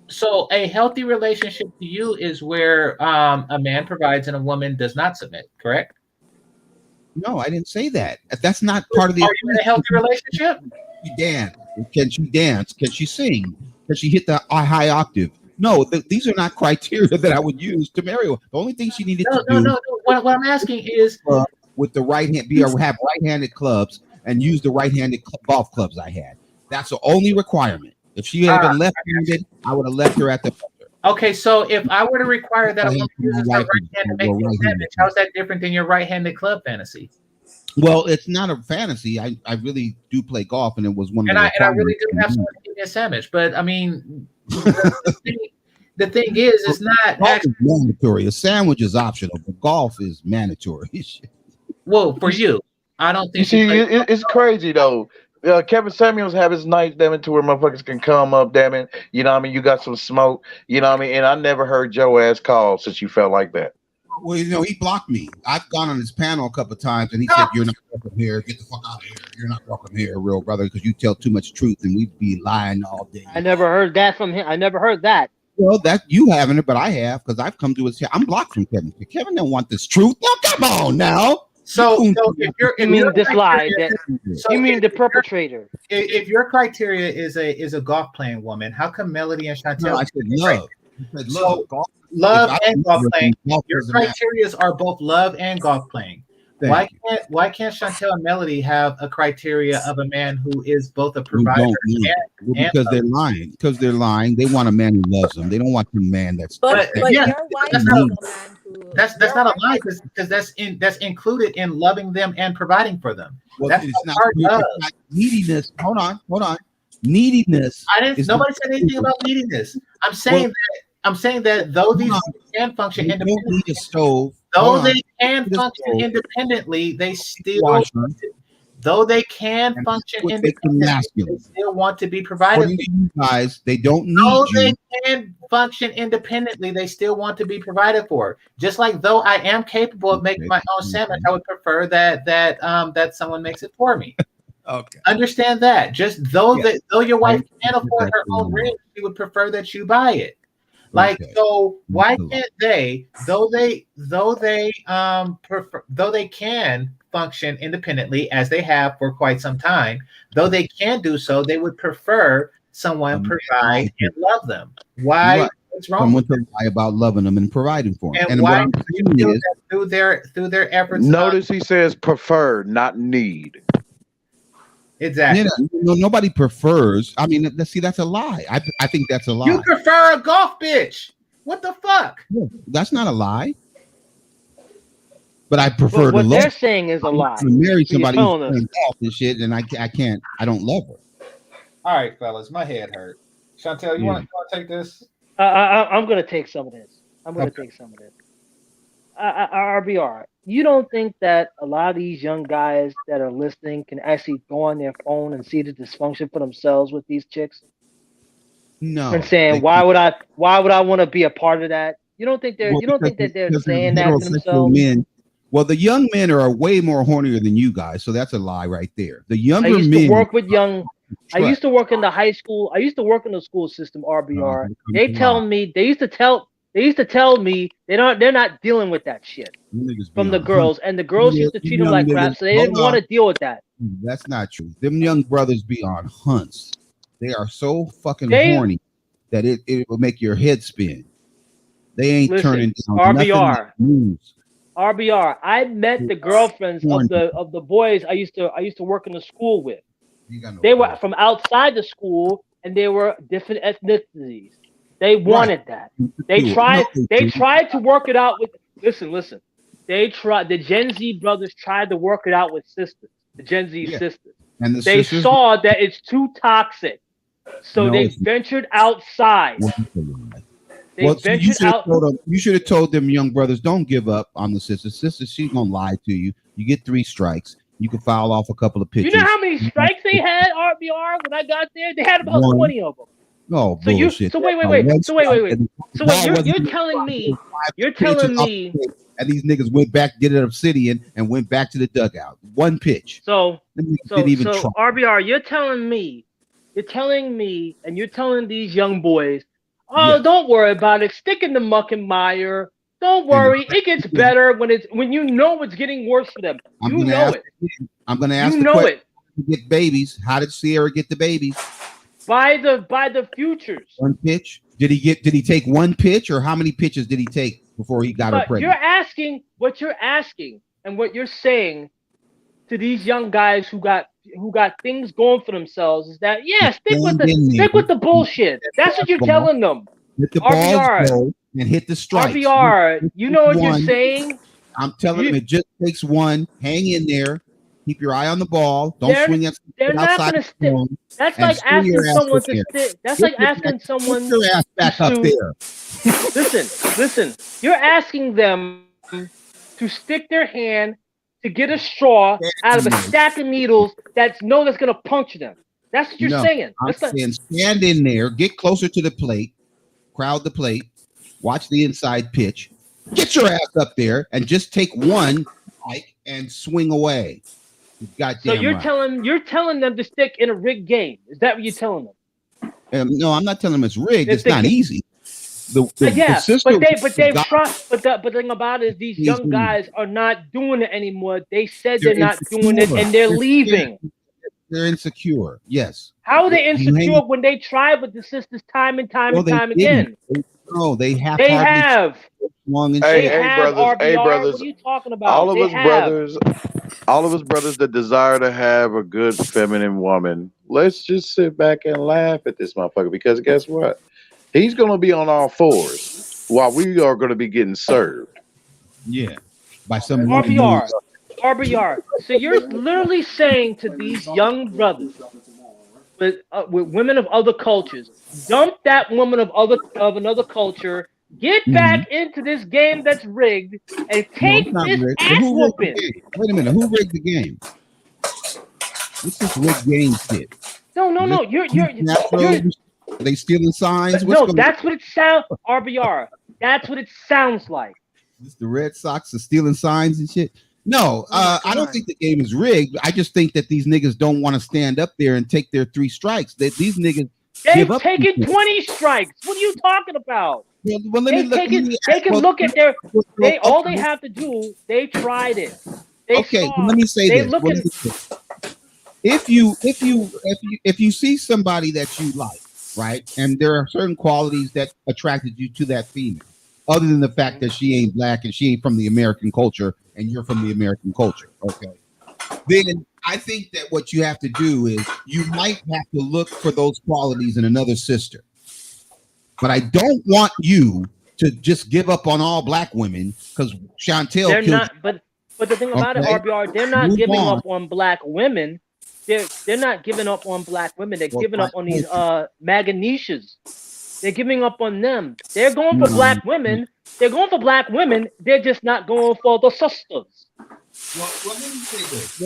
so a healthy relationship to you is where a man provides and a woman does not submit, correct? No, I didn't say that. That's not part of the. Are you in a healthy relationship? Can she dance? Can she sing? Can she hit the high octave? No, these are not criteria that I would use to marry her. The only thing she needed to do. No. What I'm asking is with the right hand, have right-handed clubs and use the right-handed golf clubs I had. That's the only requirement. If she had been left-handed, I would have left her at the. Okay, so if I were to require that a woman uses her right hand to make a sandwich, how's that different than your right-handed club fantasy? Well, it's not a fantasy. I really do play golf, and it was one of the. And I really do have someone to give me a sandwich, but I mean, the thing is, it's not actually mandatory. A sandwich is optional, but golf is mandatory. Well, for you, I don't think. You see, it's crazy though. Kevin Samuels have his nights, damn it, to where motherfuckers can come up, damn it. You know what I mean? You got some smoke, you know what I mean? And I never heard Joe ass call since you felt like that. Well, you know, he blocked me. I've gone on his panel a couple of times, and he said, "You're not welcome here. Get the fuck out of here. You're not welcome here, real brother, because you tell too much truth, and we'd be lying all day." I never heard that from him. I never heard that. Well, that you haven't, but I have, because I've come to his. I'm blocked from Kevin. Kevin don't want this truth. Now, come on, now. So if you're, you mean this lie? You mean the perpetrator? If your criteria is a golf playing woman, how come Melody and Chantel? No, I said love. I said love. So, love and golf playing. Your criteria are both love and golf playing. Why can't Chantel and Melody have a criteria of a man who is both a provider because they're lying? Because they're lying. They want a man who loves them. They don't want a man that's. But yeah, your wife that's not a lie because that's included in loving them and providing for them. Well, that's it's not neediness. Hold on. Neediness. Nobody said anything about neediness. I'm saying that though these can function independently, though they can function independently, they still they still want to be provided. You guys, they don't need though they can function independently, they still want to be provided for. Just like though I am capable of making my own sandwich, I would prefer that someone makes it for me. Okay. Understand that. Just though your wife can afford her own ring, she would prefer that you buy it. Like so, why can't they? Though they can function independently as they have for quite some time. Though they can do so, they would prefer someone provide and love them. Why? Right. What's wrong? Someone to lie about loving them and providing for them. And why through their efforts? Notice he says prefer, not need. Exactly. Yeah, nobody prefers. I mean, see, that's a lie. I think that's a lie. You prefer a golf bitch. What the fuck? Yeah, that's not a lie. But I prefer But to what love. they're saying is a lie. To marry So you're somebody who's telling us. playing golf and shit, and I can't. I don't love her. All right, fellas, my head hurt. Chantel, you want to take this? I'm gonna take some of this. Take some of this. RBR, you don't think that a lot of these young guys that are listening can actually go on their phone and see the dysfunction for themselves with these chicks? No. And saying, why would I want to be a part of that? You don't think they're Because saying that to heterosexual themselves? men. Well, the young men are way more hornier than you guys, so that's a lie right there. The younger men. I used to work in the high school. I used to work in the school system. RBR. They used to tell me they're not dealing with that shit from the girls, and the girls used to treat them like crap, so they didn't want to deal with that. That's not true. Them young brothers be on hunts. They are so fucking horny that it will make your head spin. They ain't turning down RBR. nothing. RBR. I met the girlfriends of the boys I used to work in the school with. They were from outside the school, and they were different ethnicities. They wanted that. They tried to work it out with. Listen. The Gen Z brothers tried to work it out with sisters. The Gen Z sisters. And they saw that it's too toxic, so they ventured outside. You should have told them young brothers, don't give up on the sister. Sister, she's gonna lie to you. You get 3 strikes. You can file off a couple of pictures. You know how many strikes they had, RBR, when I got there? They had about 20 of them. Oh, bullshit. You're telling me. And these niggas went back, did it obsidian, and went back to the dugout. 1 pitch. So RBR, you're telling me, and you're telling these young boys, don't worry about it. Stick in the muck and mire. Don't worry, it gets better when you know it's getting worse for them. I'm gonna ask the question. Get babies. How did Sierra get the babies? By the futures. 1 pitch. Did he take 1 pitch, or how many pitches did he take before he got her pregnant? What you're asking and what you're saying to these young guys who got things going for themselves is that stick with the bullshit. That's what you're telling them. Hit the balls and hit the strikes. RBR, you know what you're saying? I'm telling them it just takes 1. Hang in there. Keep your eye on the ball. Don't swing at outside the phone. That's like asking someone to stick. That's like asking someone your ass back up there. Listen. You're asking them to stick their hand to get a straw out of a stack of needles that's gonna puncture them. That's what you're saying. I'm saying stand in there, get closer to the plate, crowd the plate, watch the inside pitch, get your ass up there, and just take 1 strike and swing away. So you're telling them to stick in a rigged game. Is that what you're telling them? No, I'm not telling them it's rigged. It's not easy. But the thing about it is these young guys are not doing it anymore. They said they're not doing it, and they're leaving. They're insecure. Yes. How are they insecure when they tried with the sisters time and time again? No, they have. They have. Hey, brothers. What are you talking about? All of us brothers that desire to have a good feminine woman, let's just sit back and laugh at this motherfucker, because guess what? He's gonna be on all 4s while we are gonna be getting served. Yeah. By some RBR. So you're literally saying to these young brothers with women of other cultures, dump that woman of another culture, get back into this game that's rigged, and take this ass whooping. Wait a minute, who rigged the game? What's this rigged game shit? No. You're Are they stealing signs? That's what it sounds. RBR. That's what it sounds like. It's the Red Sox are stealing signs and shit. No, I don't think the game is rigged. I just think that these niggas don't want to stand up there and take their 3 strikes. These niggas they've taken 20 strikes. What are you talking about? Well, they can look at their. All they have to do. They tried it. Let me say this. If you see somebody that you like, right, and there are certain qualities that attracted you to that female, other than the fact that she ain't black and she ain't from the American culture and you're from the American culture, okay, then I think that what you have to do is you might have to look for those qualities in another sister. But I don't want you to just give up on all black women because Chantel But the thing about it, RBR, they're not giving up on black women. They're not giving up on black women. They're giving up on these MAGA niches. They're giving up on them. They're going for black women. They're going for black women. They're just not going for the sisters. Well, let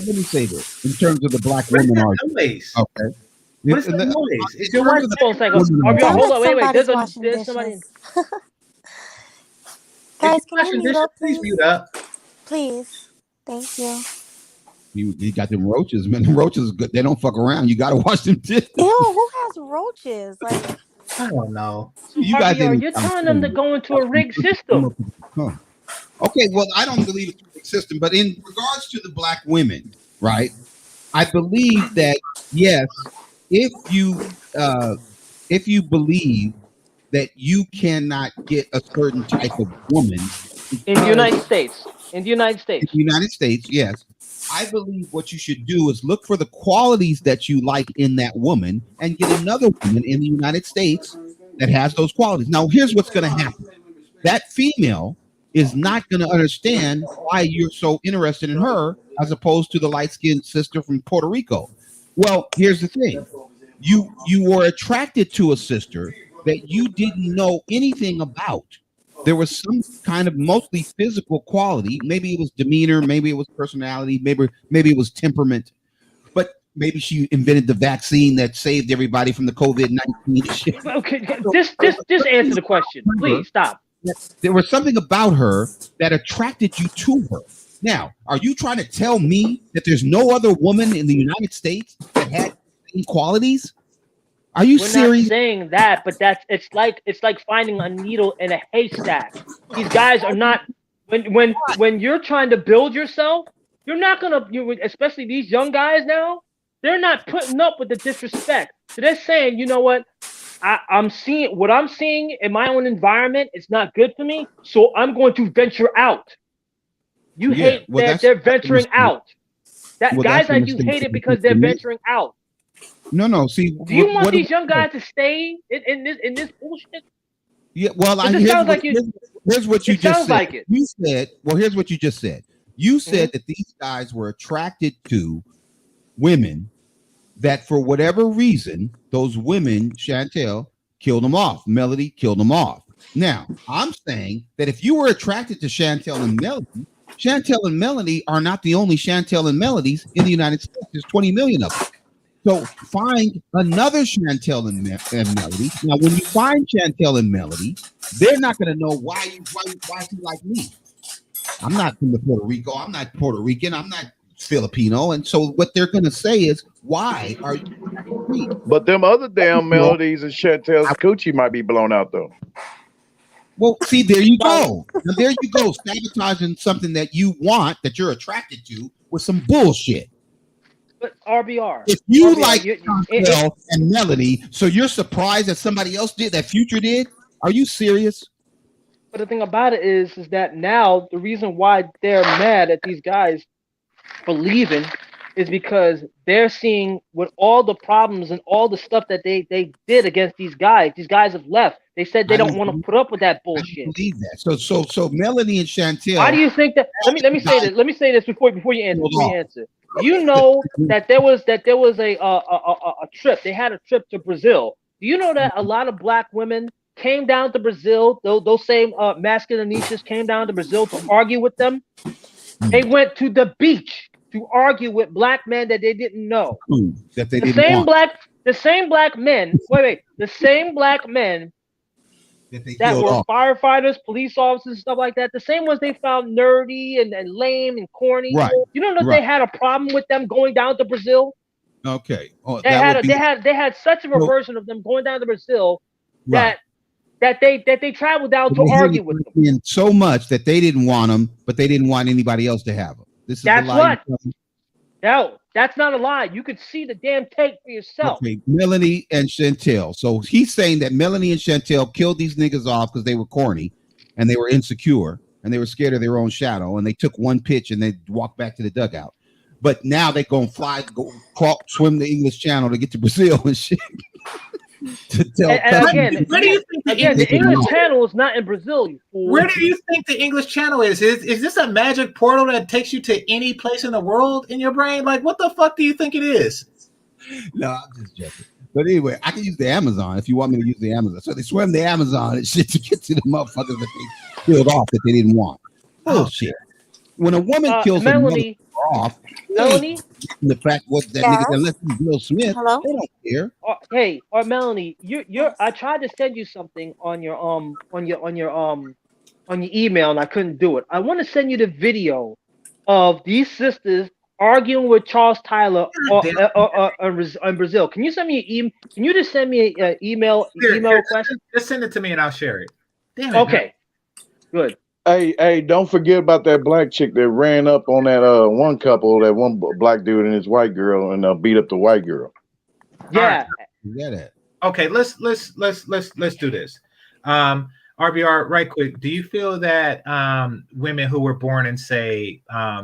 me say this. In terms of the black women argument. Okay. What's the noise? It's your wife. Hold on, wait. There's somebody. Guys, can you mute up, please mute up. Please. Thank you. You got them roaches, man. The roaches, they don't fuck around. You got to watch them dishes. Ew, who has roaches? Like, I don't know. You're telling them to go into a rigged system. Okay, well, I don't believe it's a rigged system, but in regards to the black women, right? I believe that yes, if you believe that you cannot get a certain type of woman in the United States. In the United States, yes. I believe what you should do is look for the qualities that you like in that woman and get another woman in the United States that has those qualities. Now, here's what's going to happen. That female is not going to understand why you're so interested in her as opposed to the light-skinned sister from Puerto Rico. Well, here's the thing. You were attracted to a sister that you didn't know anything about. There was some kind of mostly physical quality. Maybe it was demeanor, maybe it was personality, maybe it was temperament. But maybe she invented the vaccine that saved everybody from the COVID-19. Okay, just answer the question. Please stop. There was something about her that attracted you to her. Now, are you trying to tell me that there's no other woman in the United States that had the same qualities? Are you serious? We're not saying that, but it's like finding a needle in a haystack. These guys are not when you're trying to build yourself, you're not gonna especially these young guys now, they're not putting up with the disrespect. So they're saying, you know what? I'm seeing what I'm seeing in my own environment, it's not good for me, so I'm going to venture out. You hate that they're venturing out. Guys like you hate it because they're venturing out. No. See, do you want these young guys to stay in this bullshit? Yeah. Well, here's what you just said. Like it. You said, well, here's what you just said. You said that these guys were attracted to women that, for whatever reason, those women, Chantel, killed them off. Melody killed them off. Now, I'm saying that if you were attracted to Chantel and Melody are not the only Chantel and Melodies in the United States. There's 20 million of them. So find another Chantel and Melody. Now, when you find Chantel and Melody, they're not going to know why you like me. I'm not from Puerto Rico. I'm not Puerto Rican. I'm not Filipino. And so what they're going to say is, why are you me? But them other damn Melodies and Chantel's coochie might be blown out, though. Well, see, there you go. Now, there you go, sabotaging something that you want, that you're attracted to, with some bullshit. But RBR, if you like Chantel and Melody, so you're surprised that somebody else did, that Future did? Are you serious? But the thing about it is that now the reason why they're mad at these guys for leaving is because they're seeing with all the problems and all the stuff that they did against these guys. These guys have left. They said they don't want to put up with that bullshit. I don't believe that. So Melody and Chantel. Why do you think that? Let me say this. Let me say this before you answer. You know that there was a trip. They had a trip to Brazil. Do you know that a lot of black women came down to Brazil? Those same masculine niches came down to Brazil to argue with them. They went to the beach to argue with black men that they didn't know. That they the didn't same want. The same black men. The same black men that were firefighters, police officers, and stuff like that. The same ones they found nerdy and lame and corny. Right. You know that they had a problem with them going down to Brazil. Okay. They had such a version of them going down to Brazil that they traveled down to argue with them. So much that they didn't want them, but they didn't want anybody else to have them. That's what. No, that's not a lie. You could see the damn tape for yourself. Okay, Melanie and Chantel. So he's saying that Melanie and Chantel killed these niggas off because they were corny and they were insecure and they were scared of their own shadow, and they took one pitch and they walked back to the dugout. But now they're gonna swim the English Channel to get to Brazil and shit. to tell. And again, where do you think the English channel is not in Brazil. You fool. Where do you think the English channel is? Is this a magic portal that takes you to any place in the world in your brain? Like, what the fuck do you think it is? No, I'm just joking. But anyway, I can use the Amazon if you want me to use the Amazon. So they swam the Amazon and shit to get to the motherfuckers that they killed off that they didn't want. Bullshit. When a woman kills Melanie, a motherfucker off, Melanie, the fact was that nigga unless he's Will Smith, Hello? they don't care. Hey, Melanie, you're. I tried to send you something on your email and I couldn't do it. I want to send you the video of these sisters arguing with Charles Tyler in Brazil. Can you send me an email? Can you just send me an email request? Just send it to me and I'll share it. Damn it. Okay. Good. Hey, don't forget about that black chick that ran up on that one couple, that one black dude and his white girl, and beat up the white girl. Yeah. Right. Okay, let's do this. RBR, right quick. Do you feel that women who were born in, say, I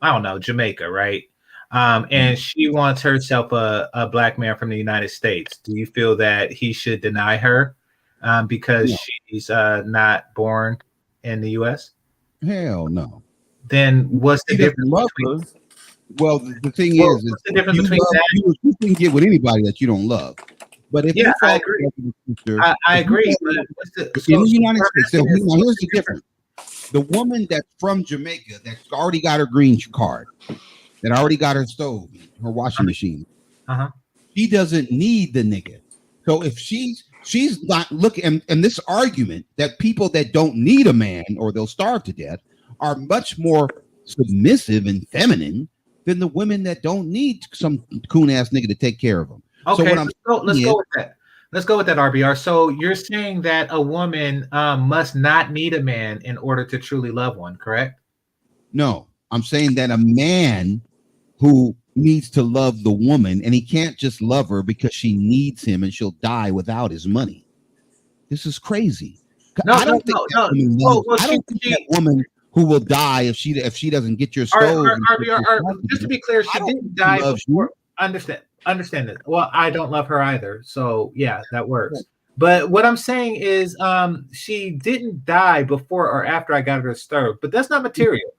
don't know, Jamaica, right? And she wants herself a black man from the United States. Do you feel that he should deny her because she's not born in the U.S.? Hell no. Then what's the difference between? Well, the thing is the difference between that? You can get with anybody that you don't love. But if you I agree. I agree. In the United States, so here's the difference. The woman that's from Jamaica that's already got her green card, that already got her stove, her washing machine, she doesn't need the nigga. So if she's not looking, and this argument that people that don't need a man or they'll starve to death are much more submissive and feminine than the women that don't need some coon ass nigga to take care of them. Okay, so let's go with that. Let's go with that, RBR. So you're saying that a woman must not need a man in order to truly love one, correct? No, I'm saying that a man who needs to love the woman, and he can't just love her because she needs him and she'll die without his money. This is crazy. I don't think that woman who will die if she doesn't get your stove. Just to be clear, she didn't die before. Understand it. Well, I don't love her either. So yeah, that works. But what I'm saying is she didn't die before or after I got her stove, but that's not material.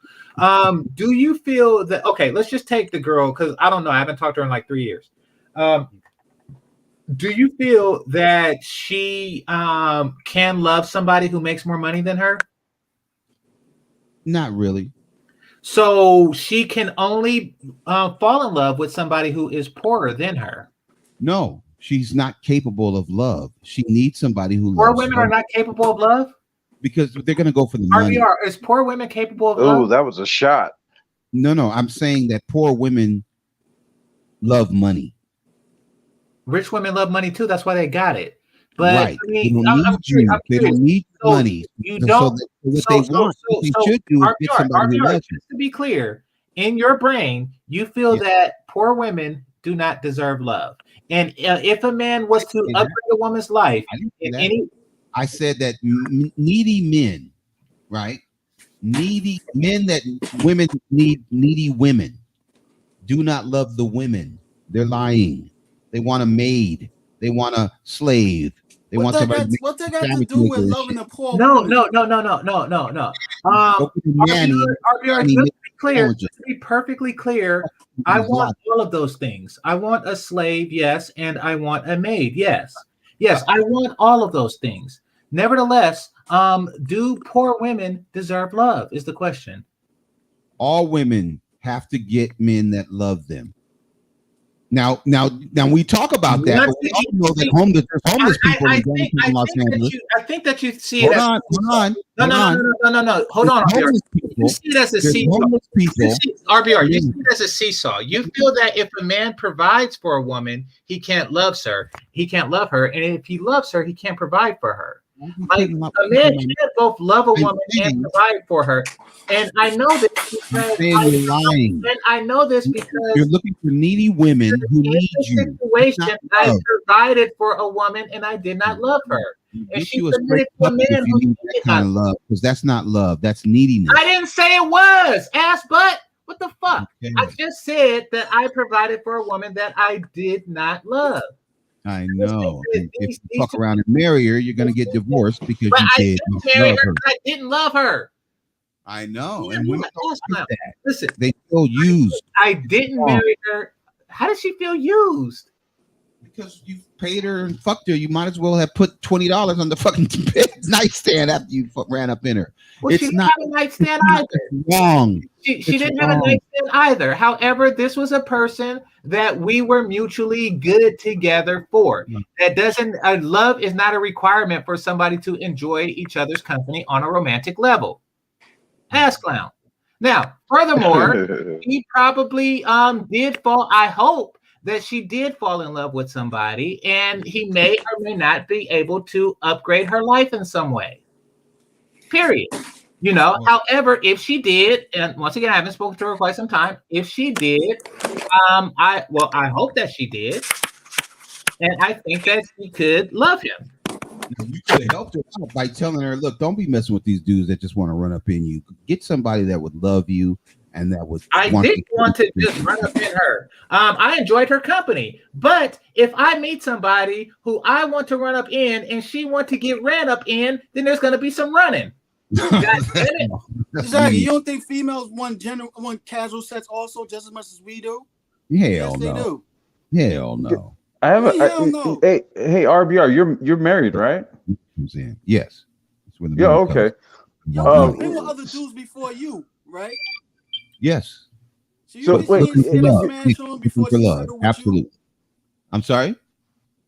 Do you feel that, okay, let's just take the girl, because I don't know, I haven't talked to her in like 3 years. Do you feel that she can love somebody who makes more money than her? Not really. So she can only fall in love with somebody who is poorer than her. No, she's not capable of love. She needs somebody who Poor loves women her. are not capable of love? Because they're going to go for the money. RBR, is poor women capable of love? Oh, that was a shot. No, I'm saying that poor women love money. Rich women love money too. That's why they got it. But right. I mean, They don't need money. You don't. What they should do is get somebody who loves you. Just to be clear, in your brain, you feel that poor women do not deserve love. And if a man was to upgrade a woman's life, I said that needy men, right? Needy men that women need, needy women do not love the women. They're lying. They want a maid. They want a slave. They want somebody. What that got to do with loving a poor No. woman? No. RBR, just to be perfectly clear, I want all of those things. I want a slave, yes, and I want a maid, yes. Yes, I want all of those things. Nevertheless, do poor women deserve love is the question. All women have to get men that love them. Now we talk about that, but we all know that there's homeless people in Los Angeles. I think that you see it. Hold on. No. Hold on. You see it as a seesaw. RBR, you see it as a seesaw. You feel that if a man provides for a woman, he can't love her. He can't love her, and if he loves her, he can't provide for her. Like a man can't both love a woman and provide for her. And I know this because you're looking for needy women who need you. Situation, I provided for a woman and I did not love her. And she submitted to a man who need that kind of love, because that's not love, that's neediness. I didn't say it was ass butt. What the fuck? Okay. I just said that I provided for a woman that I did not love. I know. And if you fuck around and marry her, you're gonna get divorced because But you I did didn't not marry love her. her. I didn't love her. I know, Yeah, and women yeah, don't like that. listen, They feel used. I didn't marry her. How does she feel used? Because you paid her and fucked her. You might as well have put $20 on the fucking nightstand after you ran up in her. Well, It's she didn't not have a nightstand either. wrong. She didn't have a nightstand either. However, this was a person that we were mutually good together for. That doesn't love is not a requirement for somebody to enjoy each other's company on a romantic level. Ass clown. Now, furthermore, he probably did fall. I hope that she did fall in love with somebody, and he may or may not be able to upgrade her life in some way. Period. You know, however, if she did, and once again, I haven't spoken to her for quite some time. If she did, I hope that she did, and I think that she could love him. You could have helped her out by telling her, "Look, don't be messing with these dudes that just want to run up in you. Get somebody that would love you and that would." I didn't want to just run up in her. I enjoyed her company, but if I meet somebody who I want to run up in and she want to get ran up in, then there's going to be some running. Exactly. You don't think females want casual sex also just as much as we do? Hell Yes, they no. do. Hell no. I have hell no. hey RBR, you're married, right? Yes. Yeah, okay. Yo, there were other dudes before you, right? Yes. So wait, smash on before she settled with absolutely. you? I'm sorry?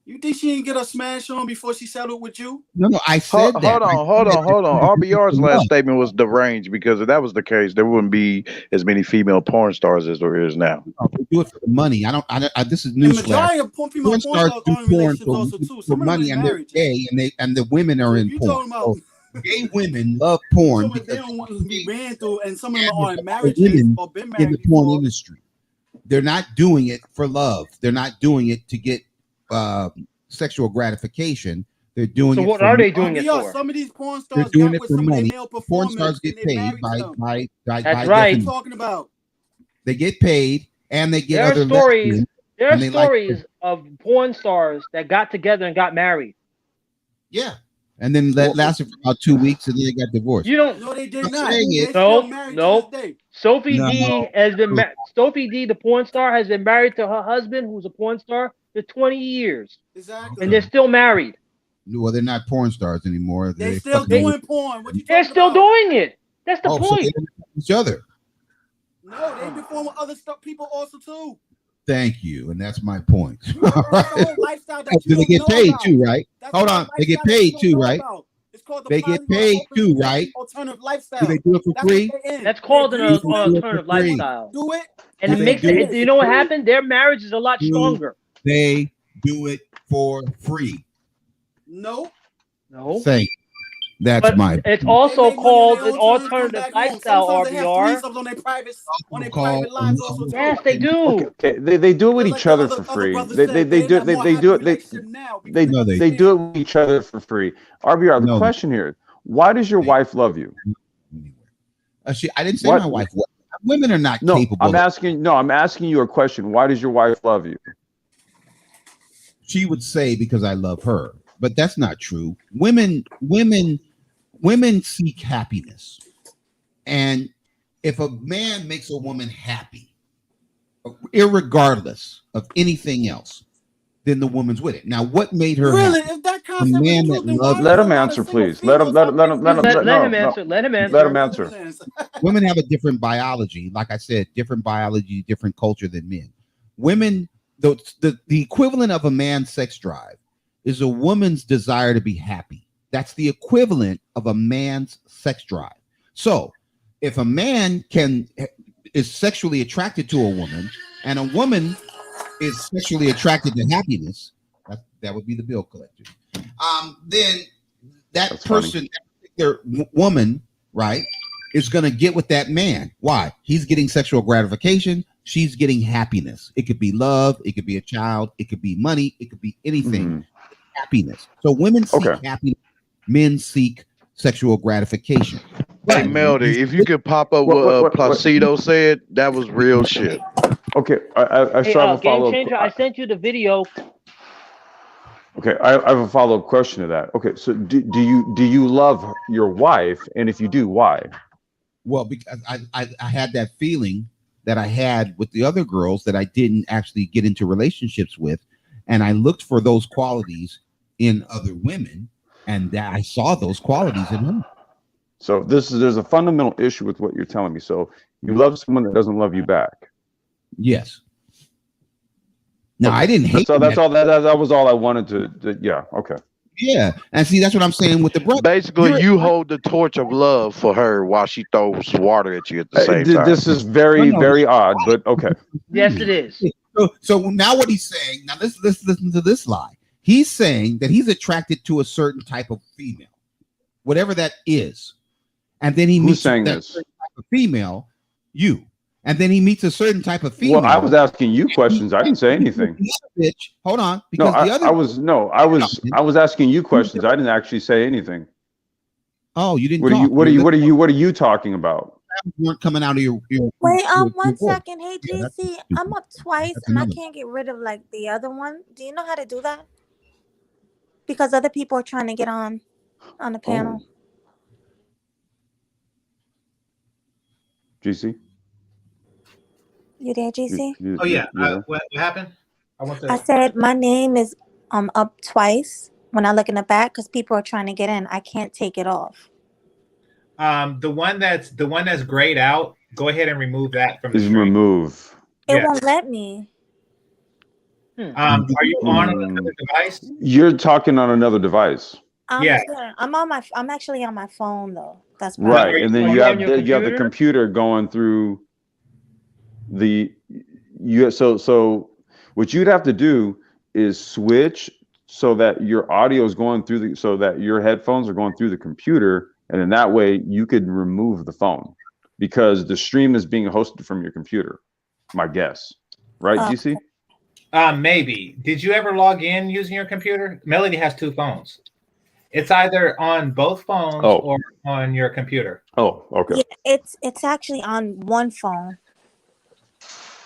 You think she didn't get a smash on before she settled with you? No, I said that. Hold on. RBR's last statement was deranged, because if that was the case, there wouldn't be as many female porn stars as there is now. They do it for the money. This is The newsflash. majority of female porn stars are in relationships also too. For Some of them money, in and they're marriages. gay, and the women are in You porn. talking about Gay women love porn they because don't want to be ran through, and some of them are in the marriages women or been in married the porn before. industry. They're not doing it for love. They're not doing it to get sexual gratification. They're doing it. So what for are they doing it for? Some of these porn They're stars doing got it with for some of money. their male Porn performers. stars get paid by That's right. What are you talking about? They get paid and they get There other are stories. lesbians, There are and they like stories of porn stars that got together and got married. yeah, and then that lasted for about 2 weeks, and then they got divorced. You don't. No, they did I'm not. saying They it. still married to this day. Sophie No. D has been Sophie D, the porn star, has been married to her husband, who's a porn star, for 20 years. Exactly. And they're still married. Well, they're not porn stars anymore. They still doing porn. What you They're talking still about? doing it. That's the So point. they don't know each other. No, they perform with other stuff. People also too. Thank you, and that's my point. That's the whole lifestyle that you Do they don't get know paid about. too, right? That's Hold the on, whole they get lifestyle that paid you too, don't know right? about. It's called the They get polyamorous paid too, open right? alternative lifestyle. Do they do it for That's free? what they in. That's called They an agree to it. alternative lifestyle. Do it. And it they makes do it. it You know what for free? happened? Their marriage is a lot stronger. They do it for free. No. No. Thank. That's But my. it's point. also They make money called on an their own terms, come alternative back home. lifestyle, Sometimes they have RBR. threesomes on their private Called lives also too. Yes, they do. Okay, they do it with Like each the other other for free. brothers They said, they they do got more they happy do it relationship now No, because they they do it with each other for free. RBR, the No, question here: why does your wife love you? I didn't say What? my wife. Women are not No, capable. I'm asking you a question. Why does your wife love you? She would say because I love her, but that's not true. Women seek happiness, and if a man makes a woman happy, irregardless of anything else, then the woman's with it. Now, what made her really, happy? if that A concept man is true, that then loves. why Let are him a lot answer, of single please. Let him females out there Let getting him answer. Let him answer. Let him answer. Women have a different biology. Like I said, different biology, different culture than men. Women, the equivalent of a man's sex drive is a woman's desire to be happy. That's the equivalent of a man's sex drive. So if a man is sexually attracted to a woman and a woman is sexually attracted to happiness, that would be the bill collector. Then that That's person, that woman, right, is going to get with that man. Why? He's getting sexual gratification. She's getting happiness. It could be love. It could be a child. It could be money. It could be anything. Happiness. So women seek happiness. Men seek sexual gratification. Hey, Melody, if you could pop up what Placido said, that was real shit. Okay, I Hey, still have a Game follow-up. Changer, I sent you the video. Okay, I have a follow-up question to that. Okay, so do you love your wife, and if you do, why? Well, because I had that feeling that I had with the other girls that I didn't actually get into relationships with, and I looked for those qualities in other women, and that I saw those qualities in her. So there's a fundamental issue with what you're telling me. So you love someone that doesn't love you back. Yes. No, Okay. I didn't hate. That was all I wanted to. Yeah. Okay. Yeah, and see, that's what I'm saying with the brother. Basically, you hold the torch of love for her while she throws water at you at the same time. This is very odd, but okay. Yes, it is. So now what he's saying, now let's listen to this lie. He's saying that he's attracted to a certain type of female, whatever that is. And then he meets that certain type of female, you. And then he meets a certain type of female. Well, I was asking you questions. I didn't say anything. Bitch, hold on. No, Because I was asking you questions. I didn't actually say anything. Oh, you didn't. What are you talking about? Weren't coming out of your Wait, one second. Hey, GC, I'm up twice and I can't get rid of like the other one. Do you know how to do that? Because other people are trying to get on the panel. GC? You there, GC? Oh yeah. What happened? I said my name is up twice when I look in the back because people are trying to get in. I can't take it off. The one that's grayed out. Go ahead and remove that from the screen. Remove. It won't let me. Are you on another device? You're talking on another device. Yeah. I'm actually on my phone though. That's right. And then you have the computer going through so what you'd have to do is switch so that your audio is going through so that your headphones are going through the computer, and in that way you could remove the phone because the stream is being hosted from your computer. My guess, right, GC? Maybe. Did you ever log in using your computer? Melody has two phones. It's either on both phones or on your computer. Oh, okay. Yeah, it's actually on one phone.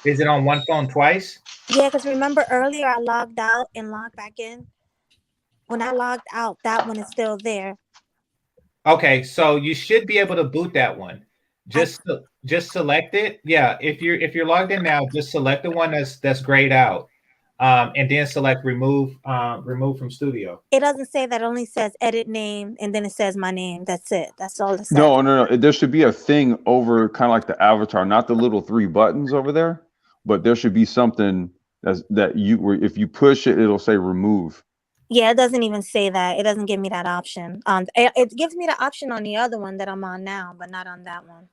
Is it on one phone twice? Yeah, because remember earlier I logged out and logged back in. When I logged out, that one is still there. Okay, so you should be able to boot that one. Just select it. Yeah, if you're logged in now, just select the one that's grayed out, and then select remove from studio. It doesn't say that. It only says edit name, and then it says my name. That's it. That's all it says. No. There should be a thing over kind of like the avatar, not the little 3 buttons over there, but there should be something if you push it, it'll say remove. Yeah, it doesn't even say that. It doesn't give me that option. It gives me the option on the other one that I'm on now, but not on that one.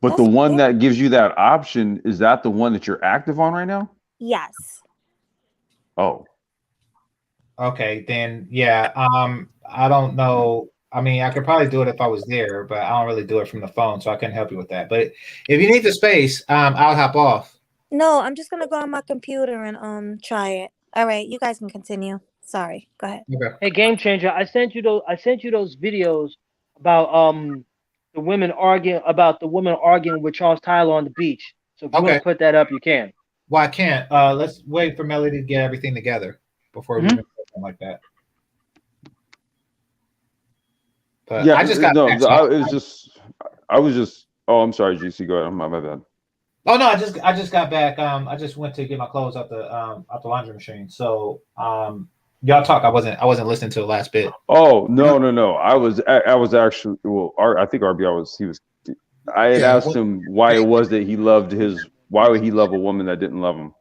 But the one that gives you that option, is that the one that you're active on right now? Yes. Oh. Okay, then yeah. I don't know. I mean, I could probably do it if I was there, but I don't really do it from the phone, so I couldn't help you with that. But if you need the space, I'll hop off. No, I'm just gonna go on my computer and try it. All right, you guys can continue. Sorry, go ahead. Okay. Hey, Game Changer, I sent you those videos about the women arguing with Charles Tyler on the beach. So if you want to put that up, you can. Well, I can't. Let's wait for Melody to get everything together before we do something like that. But Yeah, I just got back, I was just. Oh, I'm sorry, GC. Go ahead. My bad. Oh no, I just got back. I just went to get my clothes out the laundry machine. So y'all talk. I wasn't listening to the last bit. Oh no. I was actually I think RB. I had asked him why it was that why would he love a woman that didn't love him?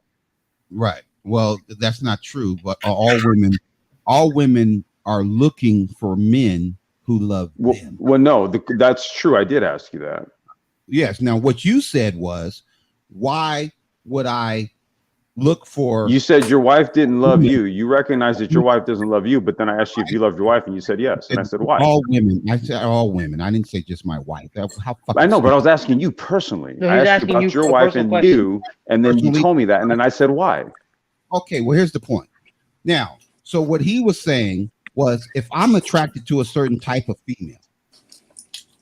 Right. Well, that's not true. But all women are looking for men who love them. Well, no, that's true. I did ask you that. Yes. Now, what you said was, why would I look for? You said your wife didn't love you. You recognize that your wife doesn't love you, but then I asked you if you loved your wife, and you said yes. And I said why? All women. I said all women. I didn't say just my wife. I know, but I was asking you personally. No, I asked you about your wife and you, and then you told me that, and then I said why. Okay, well, here's the point. Now, so what he was saying was, if I'm attracted to a certain type of female,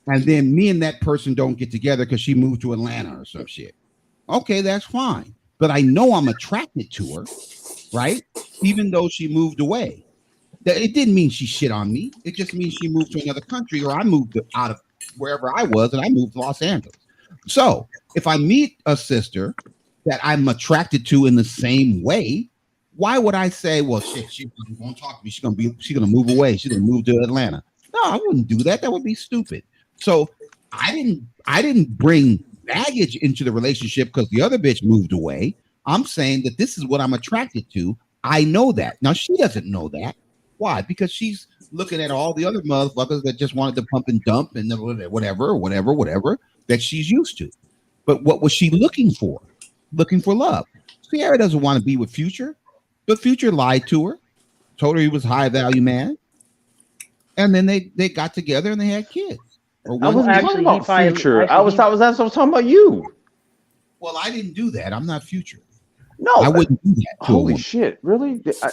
and then me and that person don't get together because she moved to Atlanta or some shit, okay, that's fine. But I know I'm attracted to her, right? Even though she moved away. It didn't mean she shit on me. It just means she moved to another country, or I moved out of wherever I was and I moved to Los Angeles. So if I meet a sister that I'm attracted to in the same way, why would I say, well, shit, she won't talk to me. She's gonna move away. She's gonna move to Atlanta. No, I wouldn't do that. That would be stupid. So I didn't bring baggage into the relationship because the other bitch moved away. I'm saying that this is what I'm attracted to. I know that. Now she doesn't know that. Why? Because she's looking at all the other motherfuckers that just wanted to pump and dump and whatever that she's used to. But what was she looking for? Looking for love. Sierra doesn't want to be with Future, but Future lied to her, told her he was a high value man, and then they got together and they had kids. I wasn't talking about Future. I was talking about you. Well, I didn't do that. I'm not Future. No, I wouldn't do that. Holy shit! Really? I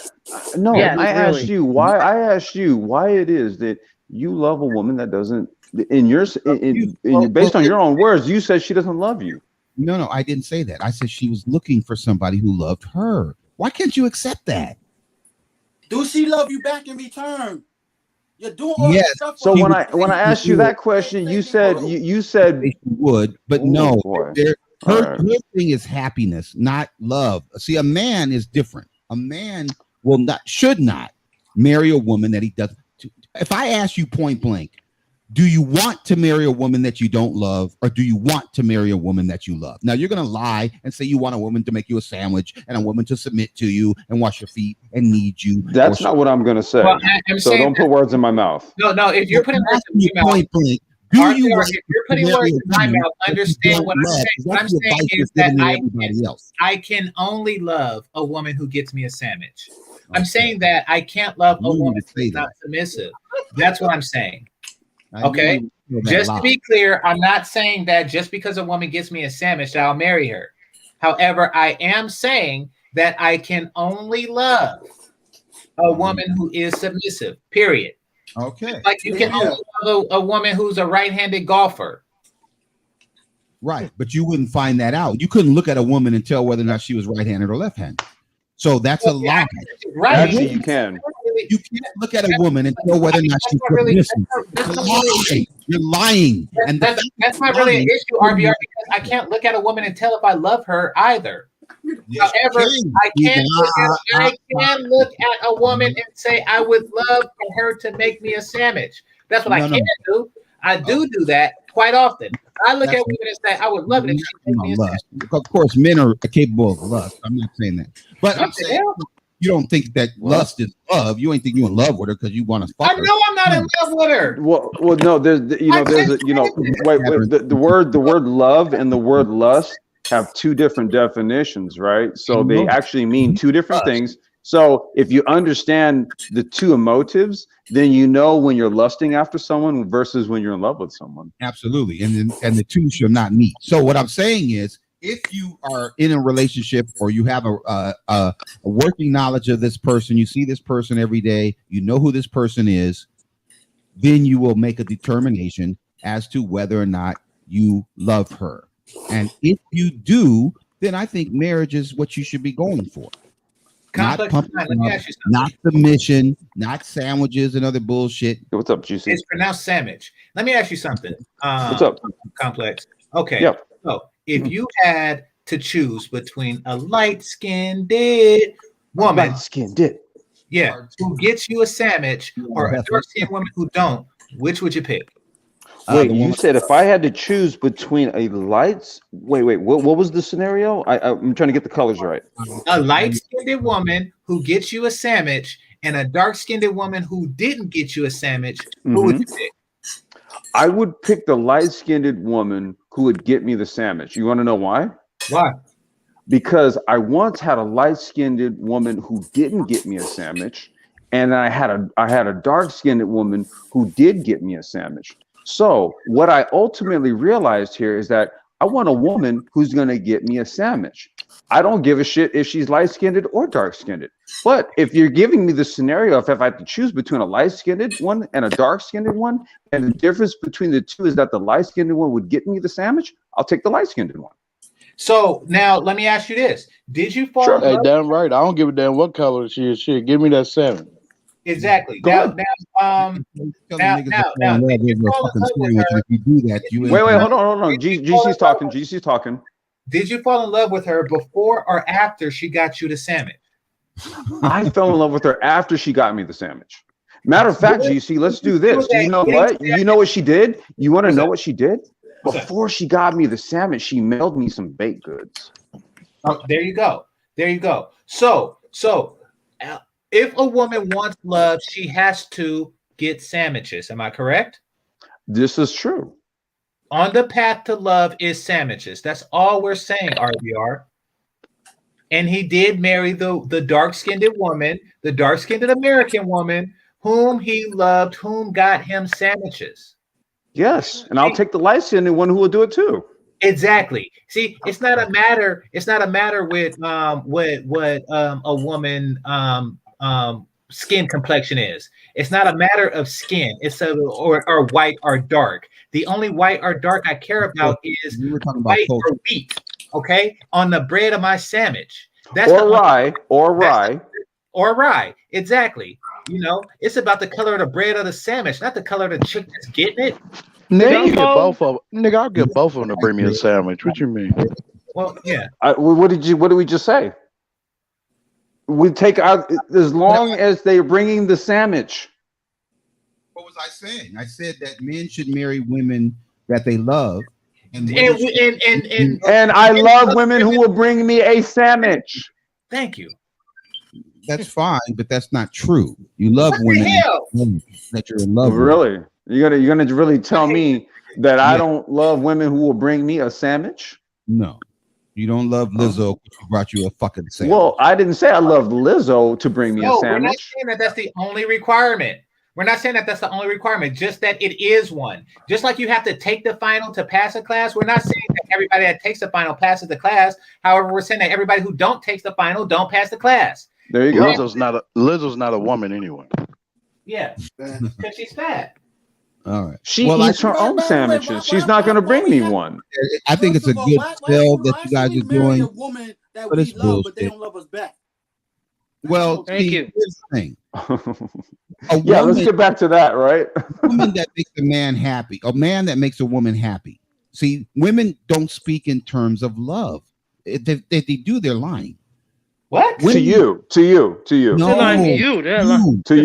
asked you why. I asked you why it is that you love a woman that doesn't. Based on your own words, you said she doesn't love you. No, I didn't say that. I said she was looking for somebody who loved her. Why can't you accept that? Do she love you back in return? You're doing all Yes. this stuff. So when I asked you that question, you said you said she would, but no. Her thing is happiness, not love. See, a man is different. A man should not marry a woman that he doesn't. If I ask you point blank, do you want to marry a woman that you don't love, or do you want to marry a woman that you love? Now you're gonna lie and say you want a woman to make you a sandwich and a woman to submit to you and wash your feet and need you. That's not what I'm gonna say. Well, so don't put words in my mouth. No, if you're putting words in my mouth, if you're putting words in my mouth, understand what I'm saying. What I'm saying is that I can only love a woman who gets me a sandwich. I'm saying that I can't love a woman who's not submissive. That's what I'm saying. Okay, just to be clear, I'm not saying that just because a woman gets me a sandwich that I'll marry her. However, I am saying that I can only love a woman who is submissive, period. Okay. Like you can only love a woman who's a right-handed golfer. Right, but you wouldn't find that out. You couldn't look at a woman and tell whether or not she was right-handed or left-handed. So that's a lie. Right. Actually, you can. You can't look at a woman and know whether or not she's submissive. You're lying. And that's not really an issue, RBR, because I can't look at a woman and tell if I love her either. Yes, however, I can look at a woman and say I would love for her to make me a sandwich. That's what I can do. I do that quite often. I look at women and say I would love it if she made me a sandwich. Of course, men are capable of lust. I'm not saying that, but I'm saying you don't think that lust is love. You ain't think you in love with her because you want to fuck her. I know I'm not in love with her. Well, no. There's wait. The word love and the word lust have two different definitions, right? So they actually mean two different things. So if you understand the two emotives, then you know when you're lusting after someone versus when you're in love with someone. Absolutely, and the two shall not meet. So what I'm saying is, if you are in a relationship or you have a working knowledge of this person, you see this person every day, you know who this person is, then you will make a determination as to whether or not you love her. And if you do, then I think marriage is what you should be going for. Complex. Not pumping up, not submission, not sandwiches and other bullshit. What's up, Juicy? It's pronounced sandwich. Let me ask you something. What's up? Complex. Okay. Yep. So if you had to choose between a light-skinned woman, who gets you a sandwich, or a dark-skinned woman who don't, which would you pick? Wait, you said if I had to choose between a wait, what was the scenario? I'm trying to get the colors right. A light-skinned woman who gets you a sandwich and a dark-skinned woman who didn't get you a sandwich, who would you pick? I would pick the light-skinned woman who would get me the sandwich. You want to know why? Why? Because I once had a light-skinned woman who didn't get me a sandwich, and I had a dark-skinned woman who did get me a sandwich. So what I ultimately realized here is that I want a woman who's going to get me a sandwich. I don't give a shit if she's light-skinned or dark-skinned. But if you're giving me the scenario, if I have to choose between a light-skinned one and a dark-skinned one, and the difference between the two is that the light-skinned one would get me the sandwich, I'll take the light-skinned one. So now let me ask you this. Did you fall in love? Damn right. I don't give a damn what color she is. Shit, give me that sandwich. Exactly. Go ahead. Now, did you fall in love with her? If you do that, you wait, hold on. GC's talking. GC's talking. Did you fall in love with her before or after she got you the sandwich? I fell in love with her after she got me the sandwich. Matter of fact, GC, let's do this. You know what? You know what she did? You want to know what she did? Before she got me the sandwich, she mailed me some baked goods. Oh, there you go. There you go. So if a woman wants love, she has to get sandwiches. Am I correct? This is true. On the path to love is sandwiches. That's all we're saying, RBR. And he did marry the dark-skinned woman, the dark-skinned American woman, whom he loved, whom got him sandwiches. Yes, and I'll take the light-skinned one who will do it too. Exactly. See, it's not a matter with what a woman skin complexion is. It's not a matter of skin. It's or white or dark. The only white or dark I care about is white or wheat. Okay, on the bread of my sandwich. That's rye. Exactly. You know, it's about the color of the bread of the sandwich, not the color of the chick that's getting it. Nigga, I'll get both of them to bring me a sandwich. What you mean? Well, yeah. What did we just say? We take out as long as they're bringing the sandwich. What was I saying? I said that men should marry women that they love. And I love women who will bring me a sandwich. Thank you. That's fine, but that's not true. You love women that you're in love with. Really? You're gonna really tell me that I don't love women who will bring me a sandwich? No. You don't love Lizzo who brought you a fucking sandwich. Well, I didn't say I loved Lizzo to bring me a sandwich. We're not saying that that's the only requirement. We're not saying that that's the only requirement, just that it is one. Just like you have to take the final to pass a class, we're not saying that everybody that takes the final passes the class. However, we're saying that everybody who don't take the final don't pass the class. There you go. Lizzo's not a woman anyway. Yeah, because she's fat. All right. She eats her own sandwiches. She's not going to bring me one. I think it's a good sell that you guys are doing. A woman that But we it's love, but they bullshit. don't love us back. Well, Thank you. Here's the thing. Yeah, let's get back to that, right? A woman that makes a man happy, a man that makes a woman happy. See, women don't speak in terms of love. If they do, they're lying. What? To you. No, They're lying to you. They're lying to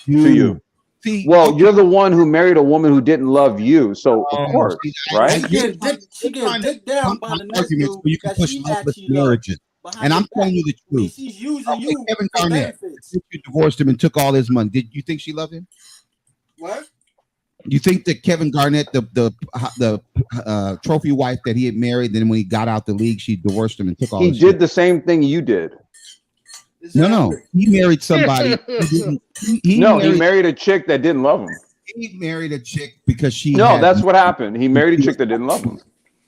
you. See, well, you're the one who married a woman who didn't love you, so of course, right? She get dick down by the next dude you can that push she loveless actually marriages. loves. And I'm telling you the truth. She's using you Kevin for Garnett, benefits. if you divorced him and took all his money, did you think she loved him? What? You think that Kevin Garnett, the trophy wife that he had married, then when he got out the league, she divorced him and took all his He did the same thing you did. No. He married somebody. He married a chick that didn't love him. He married a chick because she. No, that's what happened. He married a chick that didn't love him.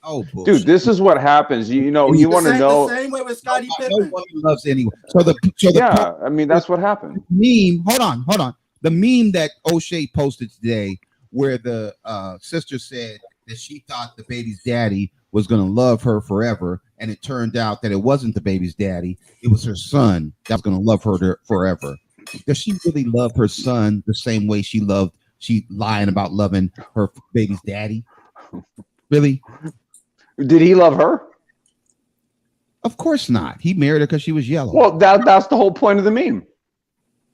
Oh, bullshit. Dude, this is what happens. You want to know. The same way with Scottie Pippen. No woman loves anyone. I mean, that's what happened. Meme. Hold on. The meme that O'Shea posted today, where the sister said that she thought the baby's daddy was going to love her forever, and it turned out that it wasn't the baby's daddy; it was her son that was going to love her forever. Does she really love her son the same way she lying about loving her baby's daddy? Really? Did he love her? Of course not. He married her because she was yellow. Well, that's the whole point of the meme.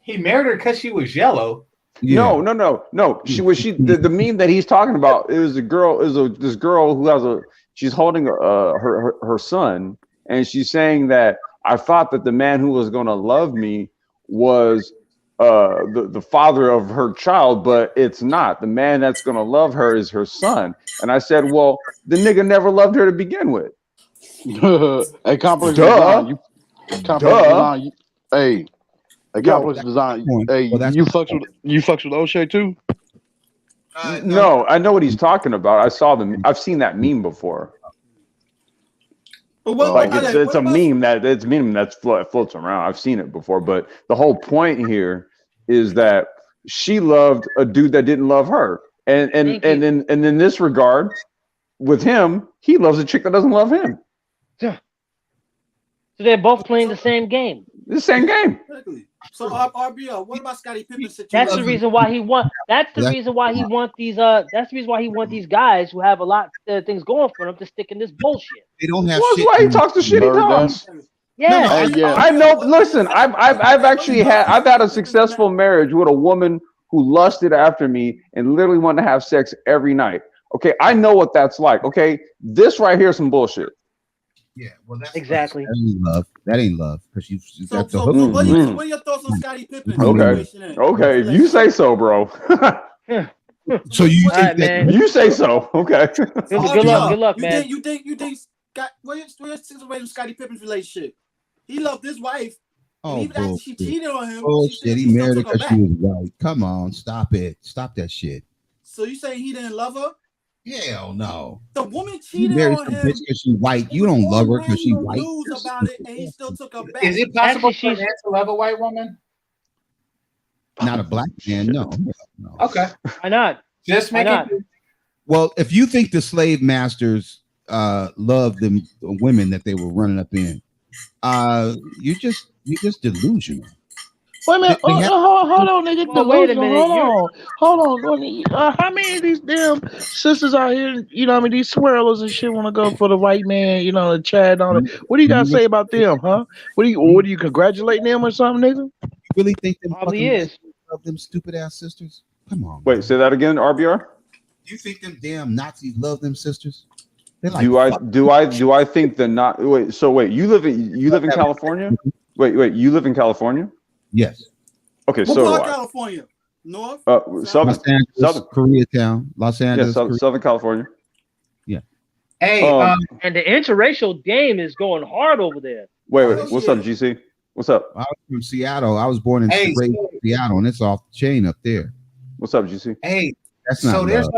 He married her because she was yellow. Yeah. No. The meme that he's talking about is this girl who she's holding her son, and she's saying that I thought that the man who was going to love me was the father of her child, but it's not. The man that's going to love her is her son. And I said, well, the nigga never loved her to begin with. Hey, complex design. Hey, complex design. Hey, you fucks with O'Shea too? No, I know what he's talking about. I've seen that meme before. It's a meme that floats around. I've seen it before, but the whole point here is that she loved a dude that didn't love her, and in this regard, with him, he loves a chick that doesn't love him. Yeah. So they're both playing the same game. The same game. Exactly. So RBL, what about Scottie Pippen's situation? That's the reason why he want. That's the reason why he want these. That's the reason why he want these guys who have a lot of things going for them to stick in this bullshit. They don't have Well, shit. that's why he talks the shit he talks. Yeah, I know. Listen, I've actually had a successful marriage with a woman who lusted after me and literally wanted to have sex every night. Okay, I know what that's like. Okay, this right here is some bullshit. Yeah, well, that's exactly. That ain't love. That ain't love because you got the So hook. what are your thoughts on Scottie Pippen? Okay, if you say so, bro. So you think that you say so? Okay. Good luck, man. You think what's your situation with Scottie Pippen's relationship? He loved his wife. Oh, and even after she cheated on him, bullshit. He married her because she was white. Come on, stop it. Stop that shit. So you saying he didn't love her? Hell no. The woman You cheated married on some him. bitch because she white. You don't love her because she white. News about it, and he still took her back. Is it possible for a man to love a white woman? Not a black man, no. Okay. Why not? Just make it. Well, if you think the slave masters loved them women that they were running up in, you're just delusional. Wait a minute. Hold on, nigga. Well, wait a minute. Hold on. How many of these damn sisters out here, you know what I mean, these swirlers and shit want to go for the white man, you know, the Chad on it. What do you got to say about them, huh? What are you congratulating them or something, nigga? You really think them Probably is. love them stupid ass sisters? Come on. Wait, say that again, RBR. Do you think them damn Nazis love them sisters? Like, do I think the not wait, you live in California? Wait, you live in California? Yes. Okay, What so do part I. of California? North? Southern, Los Angeles, Koreatown, Los Angeles, Southern California. Yeah. Hey, and the interracial game is going hard over there. Wait, what's up, GC? What's up? I was from Seattle. I was born in Seattle, and it's off the chain up there. What's up, GC? Hey, that's not so there's love.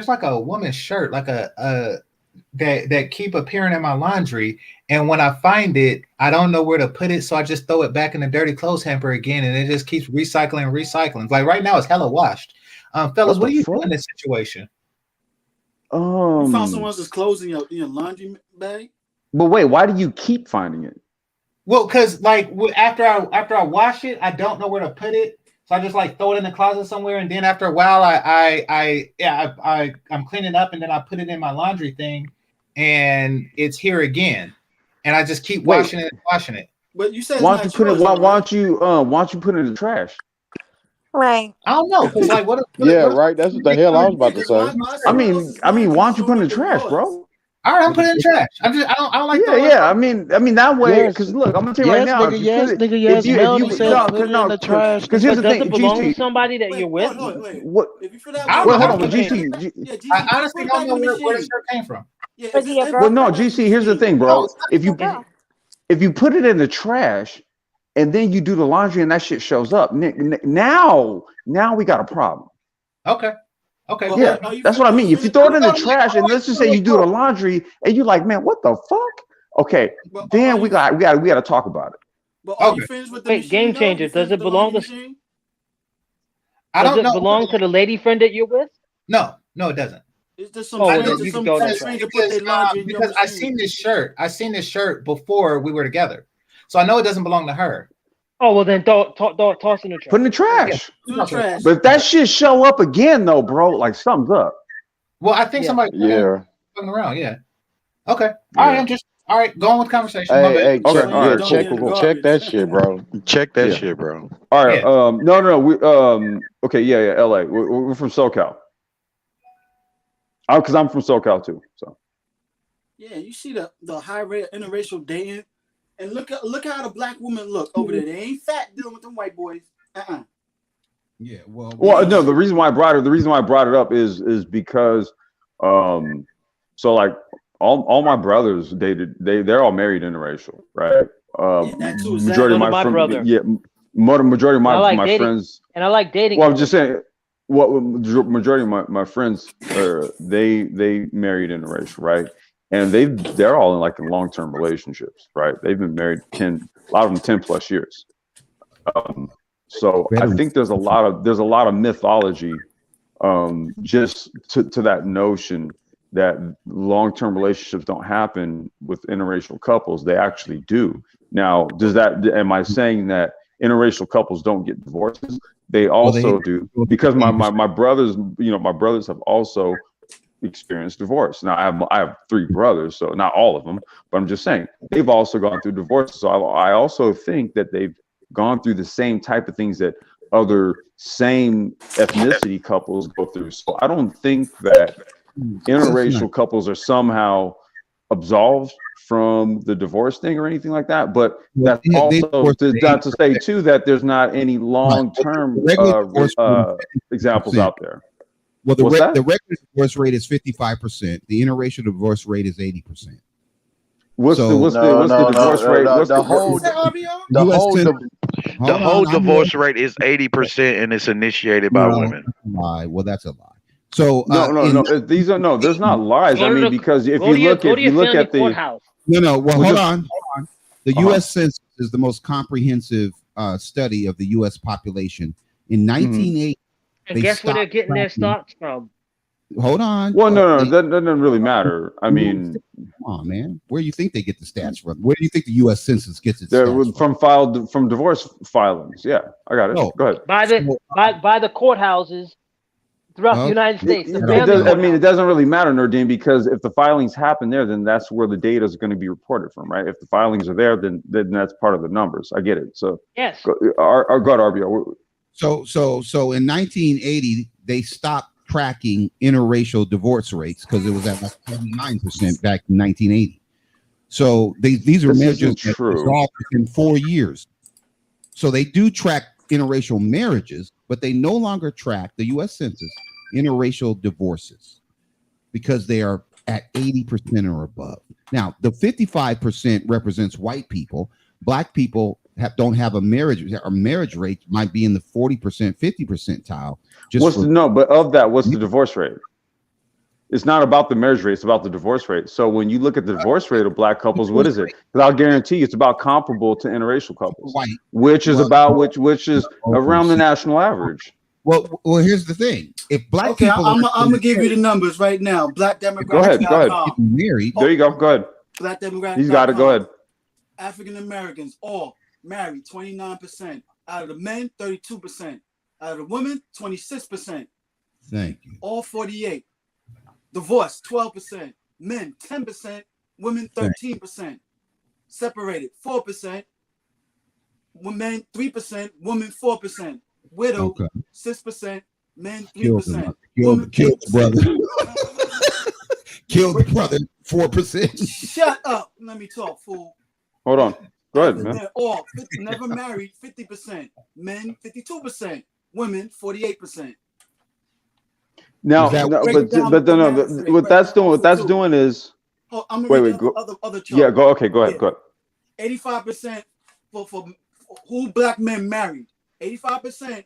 like a woman's shirt, like a that keep appearing in my laundry, and when I find it, I don't know where to put it, so I just throw it back in the dirty clothes hamper again, and it just keeps recycling. Like right now, it's hella washed. Fellas, what do you do in this situation? You found someone else's clothes in your laundry bag? But wait, why do you keep finding it? Well, because like after I wash it, I don't know where to put it. So I just like throw it in the closet somewhere, and then after a while, I'm cleaning up, and then I put it in my laundry thing, and it's here again, and I just keep washing it. But you said why don't you put it? Why don't you put it in the trash? Right. I don't know. Cause like what? Right. That's what the hell I was about to say. I mean, why don't you put it in the trash, bro? All right, I'm putting it in the trash. I don't like. Yeah. I mean that way. Because look, I'm gonna tell you right now. Because here's the thing. Does it belong to somebody that you're with? What? Hold on, GC. I honestly don't know where the shirt came from. Well, no, GC. Here's the thing, bro. If you put it in the trash, and then you do the laundry, and that shit shows up, now we got a problem. Okay. Yeah, that's what I mean. If you throw it in the trash, and let's just say you do the laundry, and you're like, man, what the fuck? Okay, then we got to talk about it. But are you finished with the Wait, game changer. Does it belong to? Does it belong to the lady friend that you're with? No, it doesn't. It's just because I seen this shirt before we were together, so I know it doesn't belong to her. Oh well, then toss in the trash. Put in the trash. Yeah. But if that shit show up again, though, bro, like something's up. Well, I think somebody fucking around. Yeah. Okay. All right. Go on with the conversation. Hey, check that shit, bro. Check that shit, bro. All right. No. We okay. Yeah. LA. We're from SoCal. Because I'm from SoCal too. So. Yeah, you see the high rate of interracial dating. And look how the black women look over there. They ain't fat dealing with them white boys. Yeah, well, no. The reason why I brought it up is because, so like all my brothers dated. They're all married interracial, right? Majority of my friends. Yeah, majority of my friends. And I like dating. Well, I'm just saying. What majority of my friends they married interracial, right? And they're all in long-term relationships, right? They've been married a lot of them 10 plus years. So I think there's a lot of mythology just to that notion that long-term relationships don't happen with interracial couples. They actually do. Now, am I saying that interracial couples don't get divorces? They also do, because my brothers, my brothers have also experienced divorce. Now I have 3 brothers, so not all of them, but I'm just saying they've also gone through divorce. So I also think that they've gone through the same type of things that other same ethnicity couples go through. So I don't think that interracial couples are somehow absolved from the divorce thing or anything like that. But that's also not to say too that there's not any long-term examples out there. Well, the regular divorce rate is 55%. The interracial divorce rate is 80%. What's the divorce rate? The whole divorce rate is 80%, and it's initiated by women. Lie. Well, that's a lie. So no. These are there's not lies. I mean, because if you look at the courthouse. Well, hold on. The U.S. Census is the most comprehensive study of the U.S. population. In 1980, and guess where they're getting their stats from? Hold on. Well, no, that doesn't really matter. I mean, come on, man. Where do you think they get the stats from? Where do you think the U.S. Census gets its stats from divorce filings? Yeah, I got it. No. Go ahead. By the courthouses throughout the United States. It doesn't really matter, Nordine, because if the filings happen there, then that's where the data is going to be reported from, right? If the filings are there, then that's part of the numbers. I get it. So yes. Go ahead, RBO. So in 1980, they stopped tracking interracial divorce rates because it was at like 79% back in 1980. So these are measures that resolved within 4 years. So they do track interracial marriages, but they no longer track, the U.S. Census, interracial divorces because they are at 80% or above. Now, the 55% represents white people. Black people don't have a marriage. Our marriage rate might be in the 40%, 50 percentile. But of that, what's the divorce rate? It's not about the marriage rate; it's about the divorce rate. So when you look at the divorce rate of Black couples, what is it? Because I'll guarantee you, it's about comparable to interracial couples, which is around the national average. Well, here's the thing: if Black people, I'm gonna give you the numbers right now. Black demographics. Go ahead. Married. There you go. Go ahead. Black demographics. He's got it. Go ahead. African Americans all married 29%. Out of the men, 32%. Out of the women, 26%. Thank you. All 48. Divorce, 12%. Men, 10%. Women, 13%. Separated, 4%. Men, 3%. Women, 4%. Widow, 6%. Men, 3%. Killed the brother. Killed the brother, 4%. Shut up. Let me talk, fool. Hold on. Go ahead, man. All never married, 50%. Men, 52%. Women, 48%. Now, what that's doing is. Oh, I'm gonna read other chart. Yeah, go. Okay, go ahead. 85% for who Black men married. 85%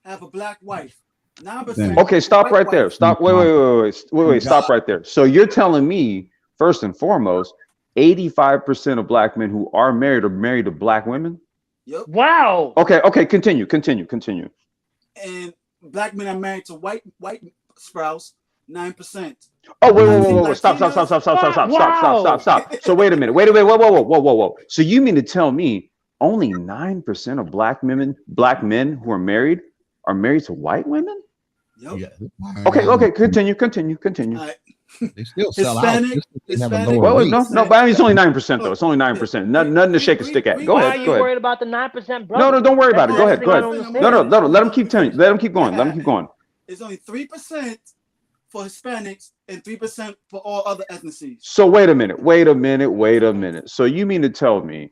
have a Black wife. 9%. Okay, stop right there. Stop. Wait. Stop right there. So you're telling me, first and foremost, 85% of Black men who are married to Black women? Yep. Wow. Okay. Continue. And Black men are married to white spouse, 9%. Oh, wait. Stop. So wait a minute. Whoa. So you mean to tell me only 9% of Black men who are married to white women? Yep. Yeah. Okay. Continue. They still sell out. Hispanic. But I mean, it's only 9% though. It's only 9%. Nothing to shake a stick at. Go ahead. Why are you worried about the 9%, bro? No, don't worry about it. Go ahead. No. Let him keep telling you. Let him keep going. It's only 3% for Hispanics and 3% for all other ethnicities. So wait a minute. So you mean to tell me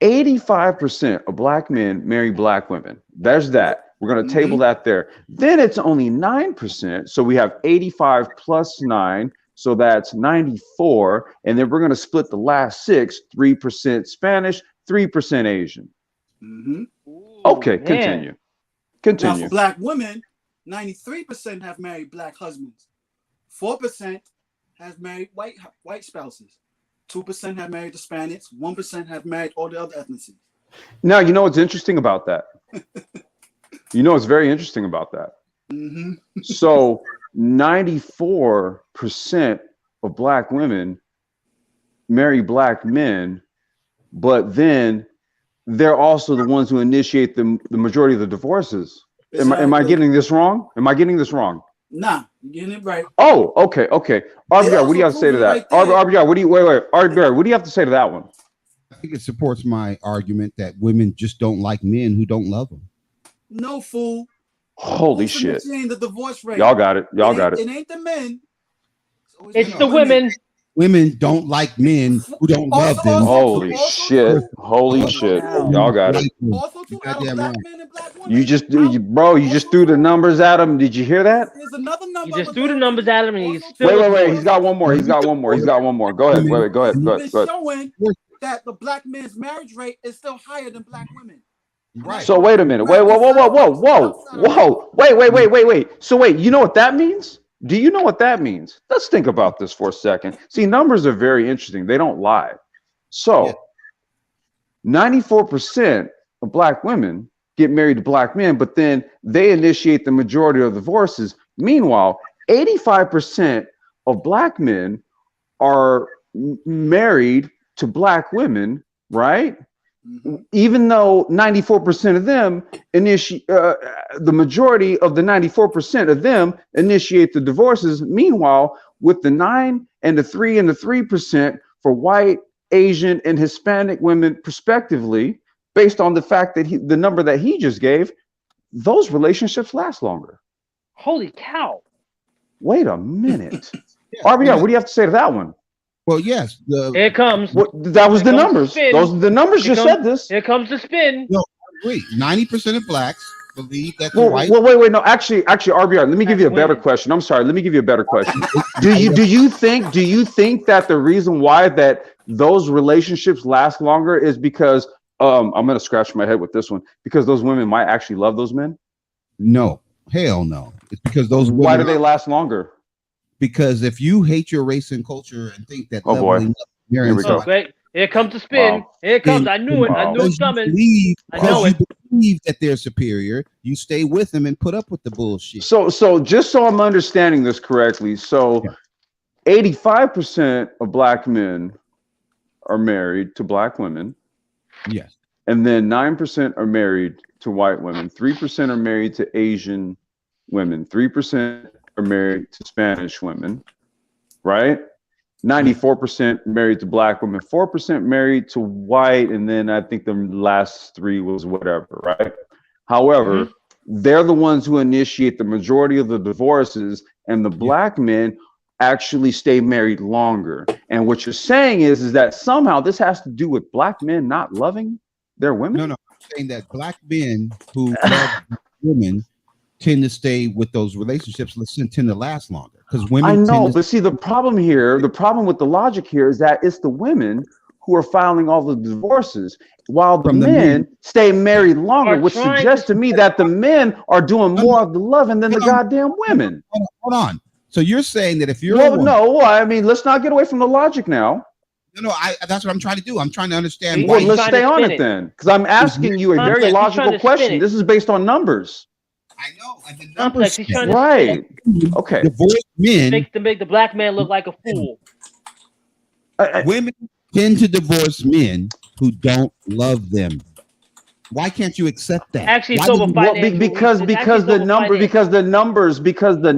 85% of Black men marry Black women? There's that. We're going to table that there. Then it's only 9%. So we have 85 plus 9. So that's 94. And then we're going to split the last 6, 3% Spanish, 3% Asian. Okay, continue. Now for Black women, 93% have married Black husbands. 4% have married white spouses. 2% have married Hispanics. 1% have married all the other ethnicities. Now, you know what's interesting about that? You know what's very interesting about that? So 94% of black women marry black men, but then they're also the ones who initiate the majority of the divorces. Am I getting this wrong? Am I getting this wrong? Nah, you're getting it right. Oh, okay. RBR, what do you have to say to that? RBR, what do you RBR, what do you have to say to that one? I think it supports my argument that women just don't like men who don't love them. No, fool. Holy shit. The divorce rate. Y'all got it. It ain't the men. It's the women. Women don't like men who don't love them. Holy shit. Holy shit. Y'all got it. Also, too, out of black men and black women. You just threw the numbers at him. Did you hear that? There's another number. You just threw the numbers at him, and he's still. Wait. He's got one more. Go ahead. Go ahead. It's showing that the black man's marriage rate is still higher than black women. Right. So wait a minute. Whoa. Wait. So wait, you know what that means? Do you know what that means? Let's think about this for a second. See, numbers are very interesting. They don't lie. So 94% of black women get married to black men, but then they initiate the majority of divorces. Meanwhile, 85% of black men are married to black women, right? Even though 94% of them the majority of the 94% of them initiate the divorces. Meanwhile, with the 9 and the 3 and the 3% for white, Asian, and Hispanic women, respectively, based on the fact that the number that he just gave, those relationships last longer. Holy cow! Wait a minute, RBR, what do you have to say to that one? Well, yes. Here it comes. That was the numbers. Those are the numbers. Just said this. Here comes the spin. No, I agree. 90% of blacks believe that the white. Wait. No, actually, RBR. Let me give you a better question. I'm sorry. Let me give you a better question. Do you think that the reason why that those relationships last longer is because I'm gonna scratch my head with this one, because those women might actually love those men? No, hell no. It's because those women. Why do they last longer? Because if you hate your race and culture and think that here comes the spin. Wow. Here it comes. I knew it. I knew it was coming. You believe that they're superior, you stay with them and put up with the bullshit. So just so I'm understanding this correctly, 85% of black men are married to black women. Yes. And then 9% are married to white women. 3% are married to Asian women. 3% are married to Spanish women, right? 94% married to black women, 4% married to white, and then I think the last 3 was whatever, right? However, they're the ones who initiate the majority of the divorces, and the black men actually stay married longer. And what you're saying is that somehow this has to do with black men not loving their women? No, I'm saying that black men who love women tend to stay with those relationships, tend to last longer, because women. I know, but see, the problem with the logic here is that it's the women who are filing all the divorces, while the men stay married longer, which suggests to me that the men are doing more of the loving than the goddamn women. Hold on. So you're saying that if you're I mean, let's not get away from the logic now. No, that's what I'm trying to do. I'm trying to understand. Well, let's stay on it then, because I'm asking you a very logical question. This is based on numbers. I know. And the Complex. He's trying to right. Okay. Divorced men make the black man look like a fool. Women tend to divorce men who don't love them. Why can't you accept that? Actually, because the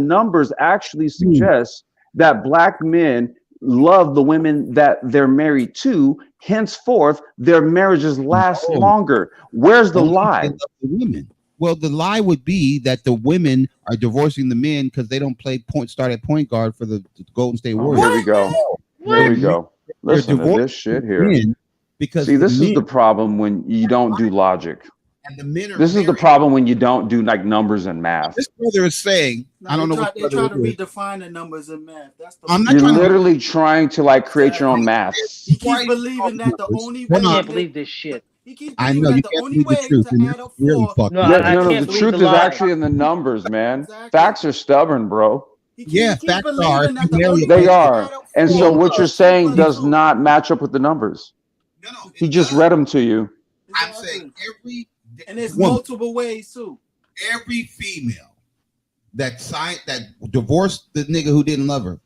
numbers actually suggest that black men love the women that they're married to. Henceforth, their marriages last longer. Where's the lie? They love the women. Well, the lie would be that the women are divorcing the men because they don't start at point guard for the Golden State Warriors. Here we go. Here we go. Listen to this shit here. Because this is the problem when you don't do logic. And the men are this is the problem when you don't do like numbers and math. This brother is saying, I don't know what they try to redefine the numbers and math. That's the You're literally trying to like create your own math. He keeps believing that the only way. I can't believe this shit. I know you can't believe the truth. The truth is actually in the numbers, man. Facts are stubborn, bro. Facts are. They are. And so what you're saying does not match up with the numbers. No, he just read them to you. I'm saying and there's multiple ways too. Every female that divorced the nigga who didn't love her,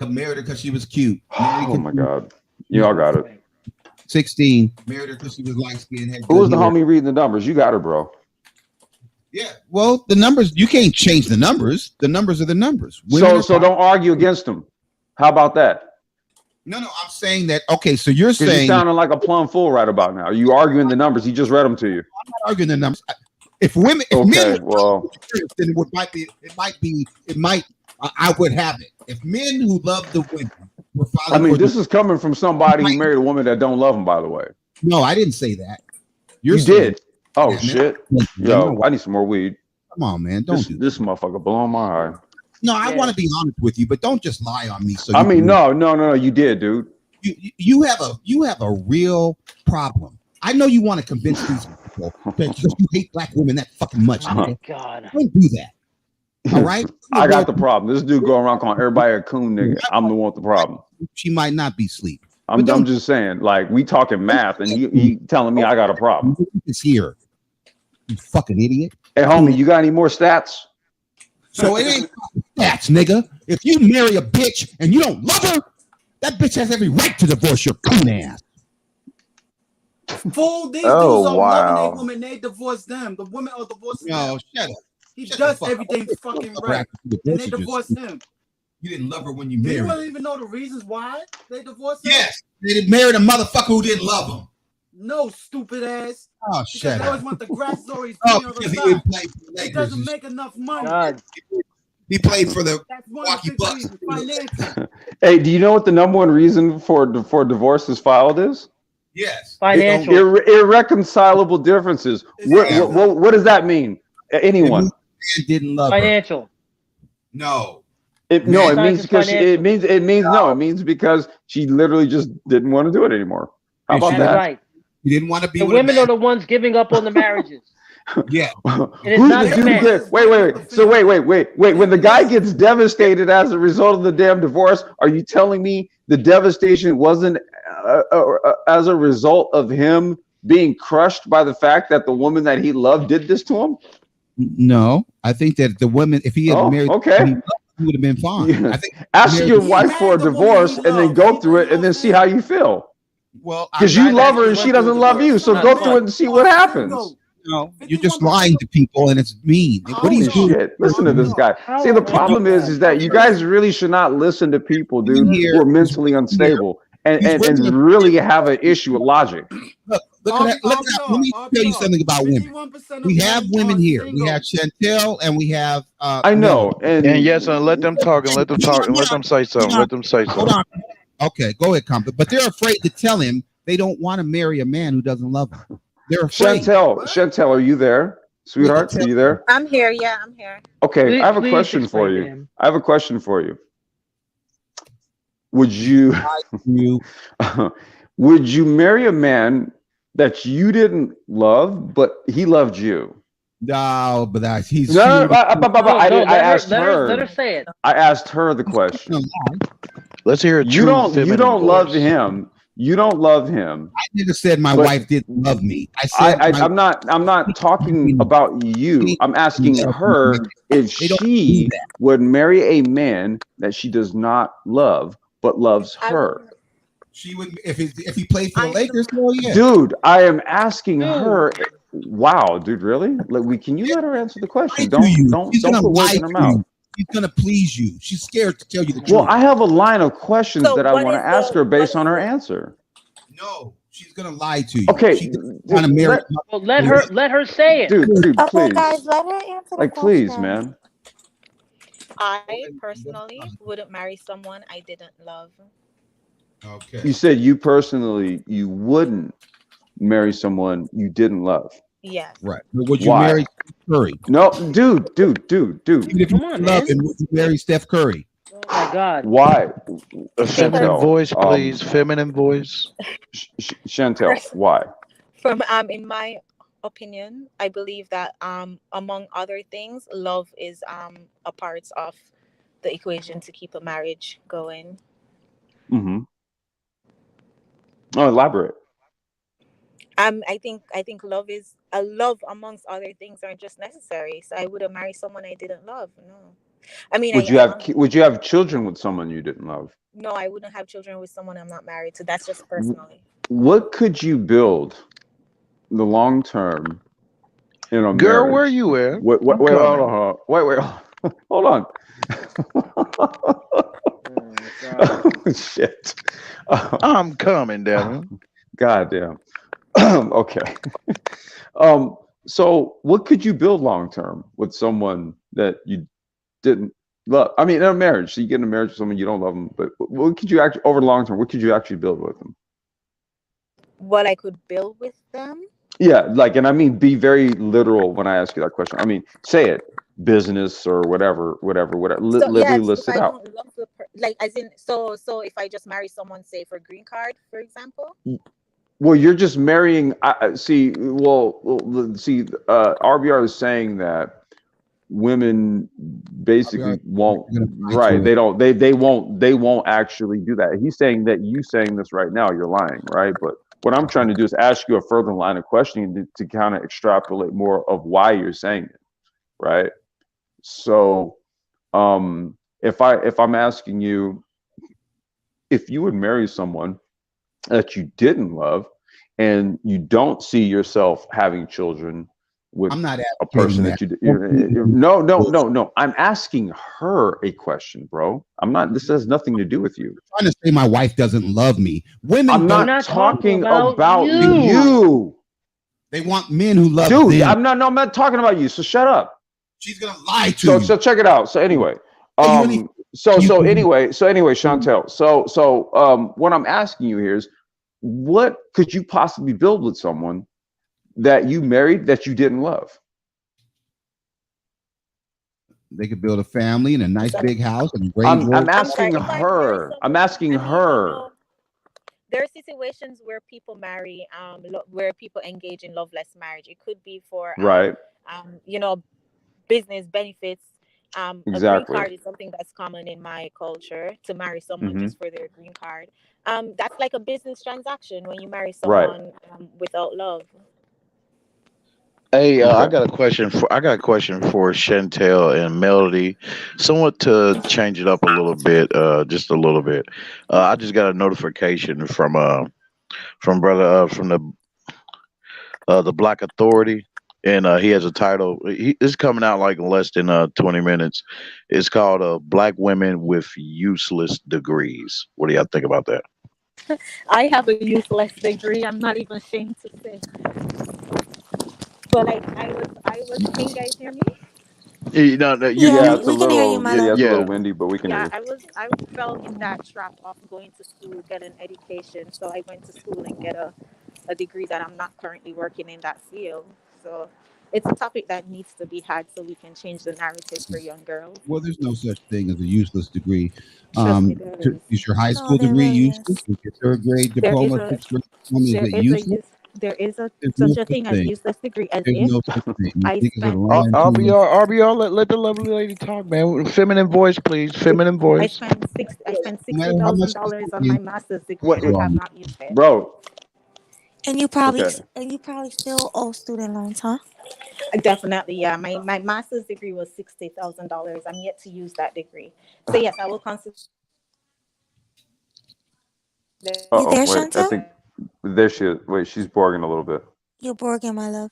married her because she was cute. Oh my God, y'all got it. 16, married her because she was light skinned. Who was the homie reading the numbers? You got it, bro. Yeah, well, the numbers, you can't change the numbers. The numbers are the numbers. So don't argue against them. How about that? No, I'm saying that. Okay, so you're saying you're sounding like a plum fool right about now. You arguing the numbers? He just read them to you. I'm not arguing the numbers. If men, then it might. I would have it. If men who love the women were I mean, this is coming from somebody who married a woman that don't love him. By the way, no, I didn't say that. You did. Oh Yeah, shit! man. Yo, I need some more weed. Come on, man. Don't do this motherfucker blowing my eye. No, I want to be honest with you, but don't just lie on me. So I mean, no, you did, dude. You have a real problem. I know you want to convince these people because you hate black women that fucking much. Oh God! Don't do that. All right. I got the problem. This dude going around calling everybody a coon nigga. I'm the one with the problem. She might not be asleep. I'm just saying, like, we talking math, and he telling me I got a problem. It's here. You fucking idiot. Hey, homie, you got any more stats? So it ain't stats, nigga. If you marry a bitch and you don't love her, that bitch has every right to divorce your coon ass. Fool, these dudes are loving their woman. They divorce them. The women are divorcing them. No, shut up. He does everything fucking right. And they divorce him. You didn't love her when you Do married you her. don't even know the reasons why they divorced him? Yes, they married a motherfucker who didn't love him. No, stupid ass. Oh, because shut they up. always want the grass stories. Because he didn't play for the It Lakers. doesn't make enough money. God. He played for the That's one Milwaukee of the Bucks. big reasons, financial. Hey, do you know what the number one reason for divorce is filed is? Yes. Financial. Irreconcilable differences. What does that mean? Anyone? Didn't love her. Financial. No. It means because she literally just didn't want to do it anymore. How about that? Right. She didn't want to be the with women a are the ones giving up on the marriages. Yeah. It is not the men. Wait. So wait. When the guy gets devastated as a result of the damn divorce, are you telling me the devastation wasn't as a result of him being crushed by the fact that the woman that he loved did this to him? No, I think that the women, if he had married, he would have been fine. Yeah. I think Ask your wife for a divorce and then go through it and then see how you feel. Well, because you love her and she doesn't love you, so go through it and see what happens. No, you're just lying to people, and it's mean. What are you doing? Shit. Listen to this guy. See, the problem is that you guys really should not listen to people, dude, who are mentally unstable and really have an issue with logic. Look at that. Let me tell you something about women. We have women here. We have Chantel and we have. I know, and yes, and let them talk and let them talk and let them say something. Let them say something. Hold on. Okay, go ahead, Compton. But they're afraid to tell him they don't want to marry a man who doesn't love them. They're afraid. Chantel, are you there, sweetheart? Are you there? I'm here. Yeah, I'm here. Okay, I have a question for you. I have a question for you. Would you would you marry a man that you didn't love, but he loved you? No, but he's I asked her. Let her say it. I asked her the question. Let's hear it. You don't love him. You don't love him. I never said my wife didn't love me. I said I'm not talking about you. I'm asking her if she would marry a man that she does not love but loves her. She would if he played for the Lakers. Well, yeah. Dude, I am asking her. Wow, dude, really? Like, can you let her answer the question? Don't put words in her mouth. She's gonna please you. She's scared to tell you the truth. Well, I have a line of questions that I want to ask her based on her answer. No, she's gonna lie to you. Okay, want to marry. Well, let her say it, dude. Okay, Please, guys, let her answer the like, question. please, man. I personally wouldn't marry someone I didn't love. Okay. You said you personally you wouldn't marry someone you didn't love. Yes. Right. But would you Why? marry Curry? No, dude. Even if you love him, would you marry Steph Curry? Oh my God. Why? Feminine voice, please. Feminine voice. Chantel, why? From in my opinion, I believe that among other things, love is a part of the equation to keep a marriage going. Mm-hmm. Oh, elaborate. I think love is a love amongst other things aren't just necessary. So I wouldn't marry someone I didn't love. No, I mean Would you have children with someone you didn't love? no, I wouldn't have children with someone I'm not married to. That's just personally. What could you build the long term in a Girl, where marriage? you at? Wait, I'm coming. hold on. Oh, shit. I'm coming, Devin. God damn. Okay. So what could you build long term with someone that you didn't love? I mean, in a marriage, so you get in a marriage with someone you don't love them, but what could you actually, over the long term, what could you actually build with them? What I could build with them? Yeah, like, and I mean, be very literal when I ask you that question. I mean, say it, business or whatever. So Literally yes, if list it I out. don't love like as in so if I just marry someone, say for green card, for example. Well, you're just marrying. See. See. RBR is saying that women basically won't. Right. They don't. They won't. They won't actually do that. He's saying that you saying this right now, you're lying, right? But what I'm trying to do is ask you a further line of questioning to kind of extrapolate more of why you're saying it, right? So, if I'm asking you, if you would marry someone that you didn't love and you don't see yourself having children with I'm not a person advocating that that. no, I'm asking her a question, bro. I'm not, this has nothing to do with you. I'm trying to say my wife doesn't love me. Women I'm don't. not talking about you. They want men who love Dude, them. I'm not talking about you, so shut up. She's gonna lie to you. So check it out. So anyway, so anyway, Chantel. So what I'm asking you here is, what could you possibly build with someone that you married that you didn't love? They could build a family and a nice big house and raise. I'm asking her. I'm asking her. There are situations where people marry, where people engage in loveless marriage. It could be for, Right. you know, business benefits. A green card is something that's common in my culture, to marry someone just for their green card. That's like a business transaction when you marry someone without love. Hey, I got a question for Chantel and Melody, somewhat to change it up a little bit, just a little bit. I just got a notification from brother from the Black Authority, and he has a title. It's coming out like in less than 20 minutes. It's called "Black Women with Useless Degrees." What do y'all think about that? I have a useless degree. I'm not even ashamed to say. But I was. Can you guys hear me? You know, It's a little windy, but we can hear you. I fell in that trap of going to school, get an education. So I went to school and get a degree that I'm not currently working in that field. So it's a topic that needs to be had so we can change the narrative for young girls. Well, there's no such thing as a useless degree. Trust me, there is. Is your high school degree useless? Is your third grade diploma, sixth grade diploma, is it useless? There is There's such no a thing such as thing. useless degree, as There's if no such thing. You I niggas are spent lying to you. RBR, let the lovely lady talk, man. Feminine voice, please. Feminine I voice. spent $60,000 on my master's degree and have not used it. Bro. And you probably still owe student loans, huh? Definitely, yeah. My master's degree was $60,000. I'm yet to use that degree. So yes, I will consider. You there, Wait, Chantel? I think there she is. Wait, she's borging a little bit. You're borging, my love.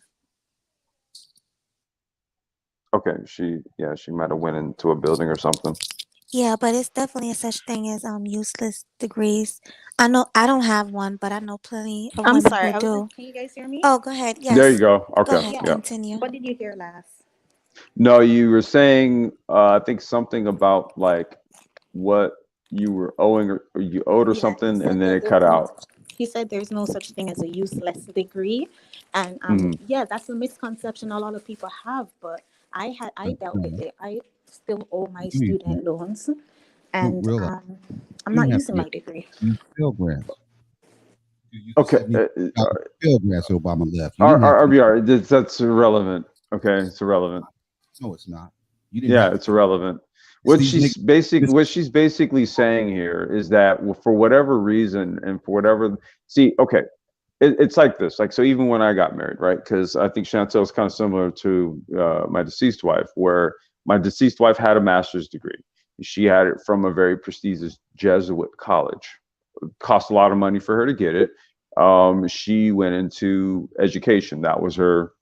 Okay, she might have went into a building or something. Yeah, but it's definitely a such thing as useless degrees. I know I don't have one, but I know plenty of I'm women sorry. who do. Can you guys hear me? Oh, go ahead. Yes. There you go. Okay. Go ahead. Yeah. Continue. What did you hear last? No, you were saying I think something about like what you were owing or you owed or something, and then it cut out. He said there's no such thing as a useless degree, and yeah, that's a misconception a lot of people have. But I dealt with it. I still owe my student loans, and I'm not using my degree. Pell Grants. Okay. Pell Grants Obama left. RBR, that's irrelevant. Okay, it's irrelevant. No, it's not. It's irrelevant. What she's basically saying here is that for whatever reason and for whatever, okay, it's like this. Like, so even when I got married, right? Because I think Chantel is kind of similar to my deceased wife, where my deceased wife had a master's degree. She had it from a very prestigious Jesuit college. It cost a lot of money for her to get it. She went into education. That was her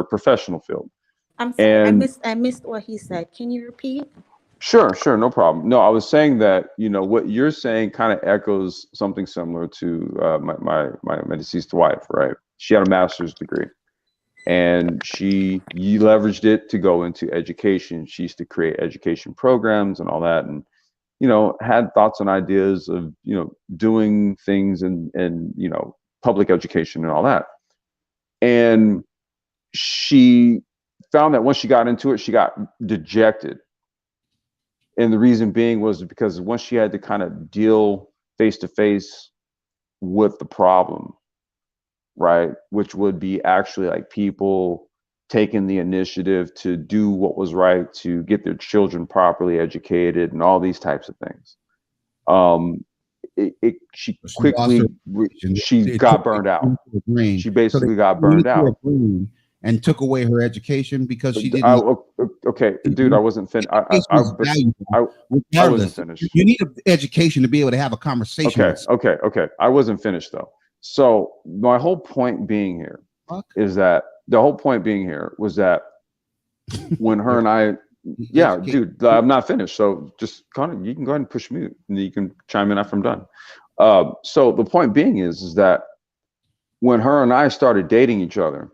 professional field. I'm sorry, And I missed what he said. Can you repeat? Sure, no problem. No, I was saying that, what you're saying kind of echoes something similar to my deceased wife, right? She had a master's degree, and you leveraged it to go into education. She used to create education programs and all that, and had thoughts and ideas of doing things in public education and all that. And she found that once she got into it, she got dejected. And the reason being was because once she had to kind of deal face to face with the problem, right? Which would be actually like people taking the initiative to do what was right, to get their children properly educated and all these types of things. She quickly got burned out. She basically got burned out. And took away her education because she didn't. Okay, dude, I wasn't finished. I wasn't finished. You need an education to be able to have a conversation. Okay. I wasn't finished though. So my whole point being here was that when her and I, dude, I'm not finished. So just you can go ahead and push mute, and you can chime in after I'm done. So the point being is that when her and I started dating each other,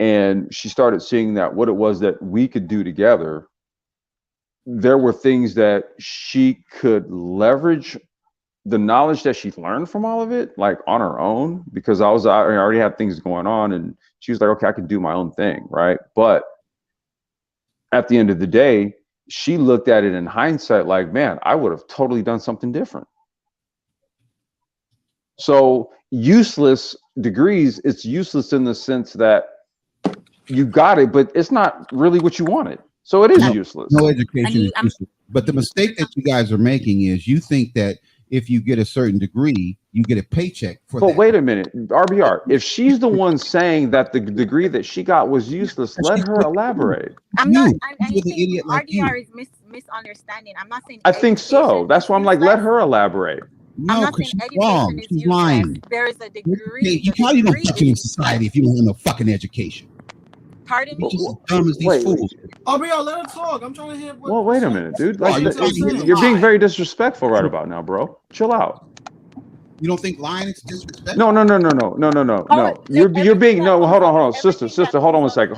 and she started seeing that what it was that we could do together, there were things that she could leverage the knowledge that she learned from all of it, like on her own, because I already had things going on, and she was like, okay, I can do my own thing, right? But at the end of the day, she looked at it in hindsight like, man, I would have totally done something different. So useless degrees, it's useless in the sense that you got it, but it's not really what you wanted. So it is useless. No education is useless. But the mistake that you guys are making is you think that if you get a certain degree, you get a paycheck for that. But wait a minute, RBR, if she's the one saying that the degree that she got was useless, let her elaborate. I'm not. I'm idiot like RDR is misunderstanding. I'm not saying. I think so. That's why I'm like, let her elaborate. I'm not saying education is She's lying. There is a degree. How are you gonna function in society if you don't have no fucking education? Pardon me? Just as dumb as these fools. RBR, let her talk. I'm trying to hear. Well, wait a minute, dude. Like, you're being very disrespectful right about now, bro. Chill out. You don't think lying is disrespectful? No. You're being hold on, sister. Hold on one second.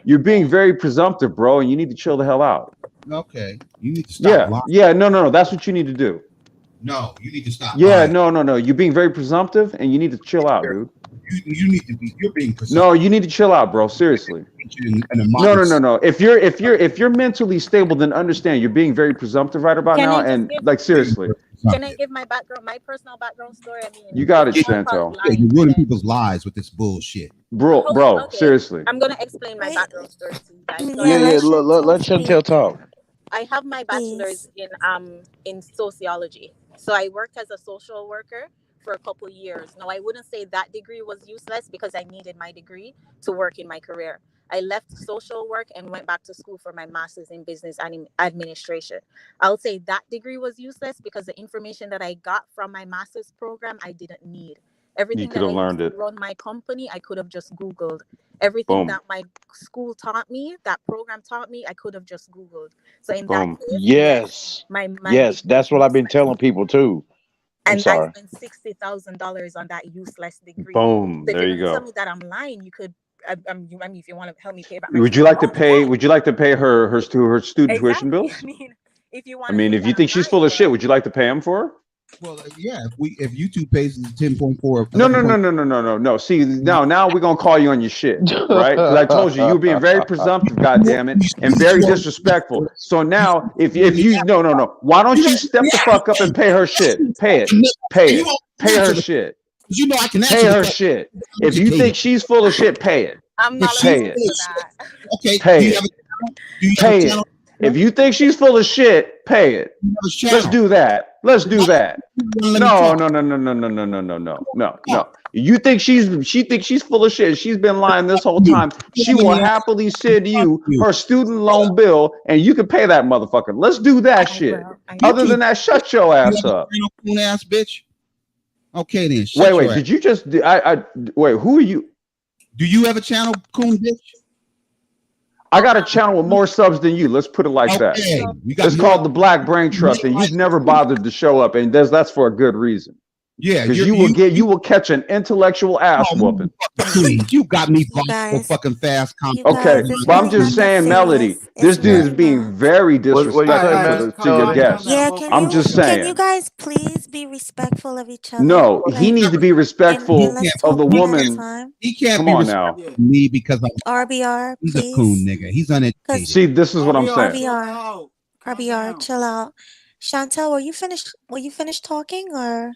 You're being very presumptive, bro, and you need to chill the hell out. Okay, you need to stop lying. Yeah. No. That's what you need to do. No, you need to stop. Yeah, lying. No. You're being very presumptive, and you need to chill out, dude. You need to be. You're being presumptive. No, you need to chill out, bro. Seriously. No. If you're mentally stable, then understand you're being very presumptive right about now, and like seriously. Can I give my personal background story? I mean, you got it, Chantel. Yeah, you're ruining people's lives with this bullshit, bro. Okay. Seriously. I'm gonna explain my background story to you guys. So let Chantel talk. I have my bachelor's in sociology. So I worked as a social worker for a couple years. Now, I wouldn't say that degree was useless because I needed my degree to work in my career. I left social work and went back to school for my master's in business and administration. I would say that degree was useless because the information that I got from my master's program, I didn't need. Everything that I used to run my company, I could have just Googled. Everything that my school taught me, that program taught me, I could have just Googled. So in that case, yes, that's what I've been telling people too. And I spent $60,000 on that useless degree. Boom. So there you go. Tell me that I'm lying. You could. I mean, if you want to help me pay back. Would you like to pay her student tuition bills? I mean, if you want. If you think she's full of shit, would you like to pay him for her? Well, yeah. If YouTube pays 10.4. No. See, now we're gonna call you on your shit, right? Because I told you were being very presumptive, goddammit, and very disrespectful. So now, if you no, why don't you step the fuck up and pay her shit? Pay her shit. You know I can pay her shit. If you think she's full of shit, pay it. I'm not pay it. Okay. Pay it. If you think she's full of shit, pay it. Let's do that. Let's do that. No. You think she thinks she's full of shit. She's been lying this whole time. She will happily send you her student loan bill, and you can pay that motherfucker. Let's do that shit. Other than that, shut your ass up. Coon ass bitch. Okay then. Shut Wait. Did you just? Wait. Who are you? Do you have a channel, coon bitch? I got a channel with more subs than you. Let's put it like that. It's called the Black Brain Trust, and you've never bothered to show up, and that's for a good reason. Yeah, because you will catch an intellectual ass whooping. Please, you got me so fucking fast. Okay, but I'm just saying, Melody, this dude is being very disrespectful to your guests. Yeah, I'm just saying. Can you guys please be respectful of each other? No, he needs to be respectful of the woman. He can't Come be on now. respectful of me because RBR, he's please. a coon nigga. He's uneducated. See, this is what I'm saying. RBR, chill out. Chantel, were you finished talking, or?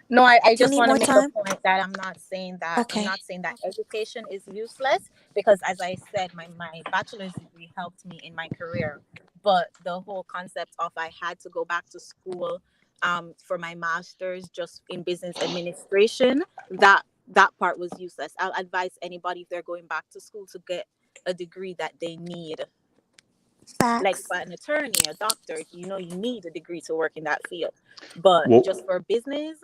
No, I Do you just need want more to make time? a point that I'm not saying that Okay. I'm not saying that education is useless, because as I said, my bachelor's degree helped me in my career. But the whole concept of I had to go back to school for my master's just in business administration, that part was useless. I'll advise anybody if they're going back to school to get a degree that they need. Like for an attorney, a doctor, you need a degree to work in that field. But just for business,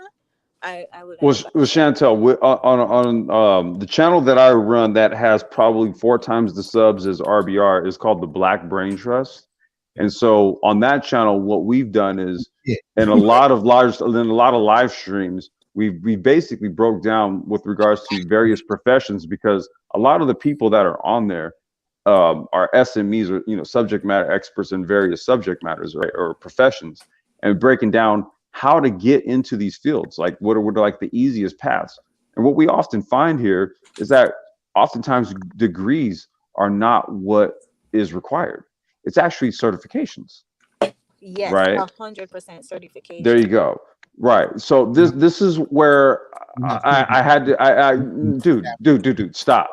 I would. Well, Chantel, on the channel that I run that has probably 4 times the subs as RBR is called the Black Brain Trust. And so on that channel, what we've done is in a lot of live streams, we basically broke down with regards to various professions, because a lot of the people that are on there are SMEs, or subject matter experts in various subject matters, right, or professions, and breaking down how to get into these fields, like what are like the easiest paths. And what we often find here is that oftentimes degrees are not what is required. It's actually certifications. Yes, right? 100% certification. There you go. Right. So this is where I had to dude, stop.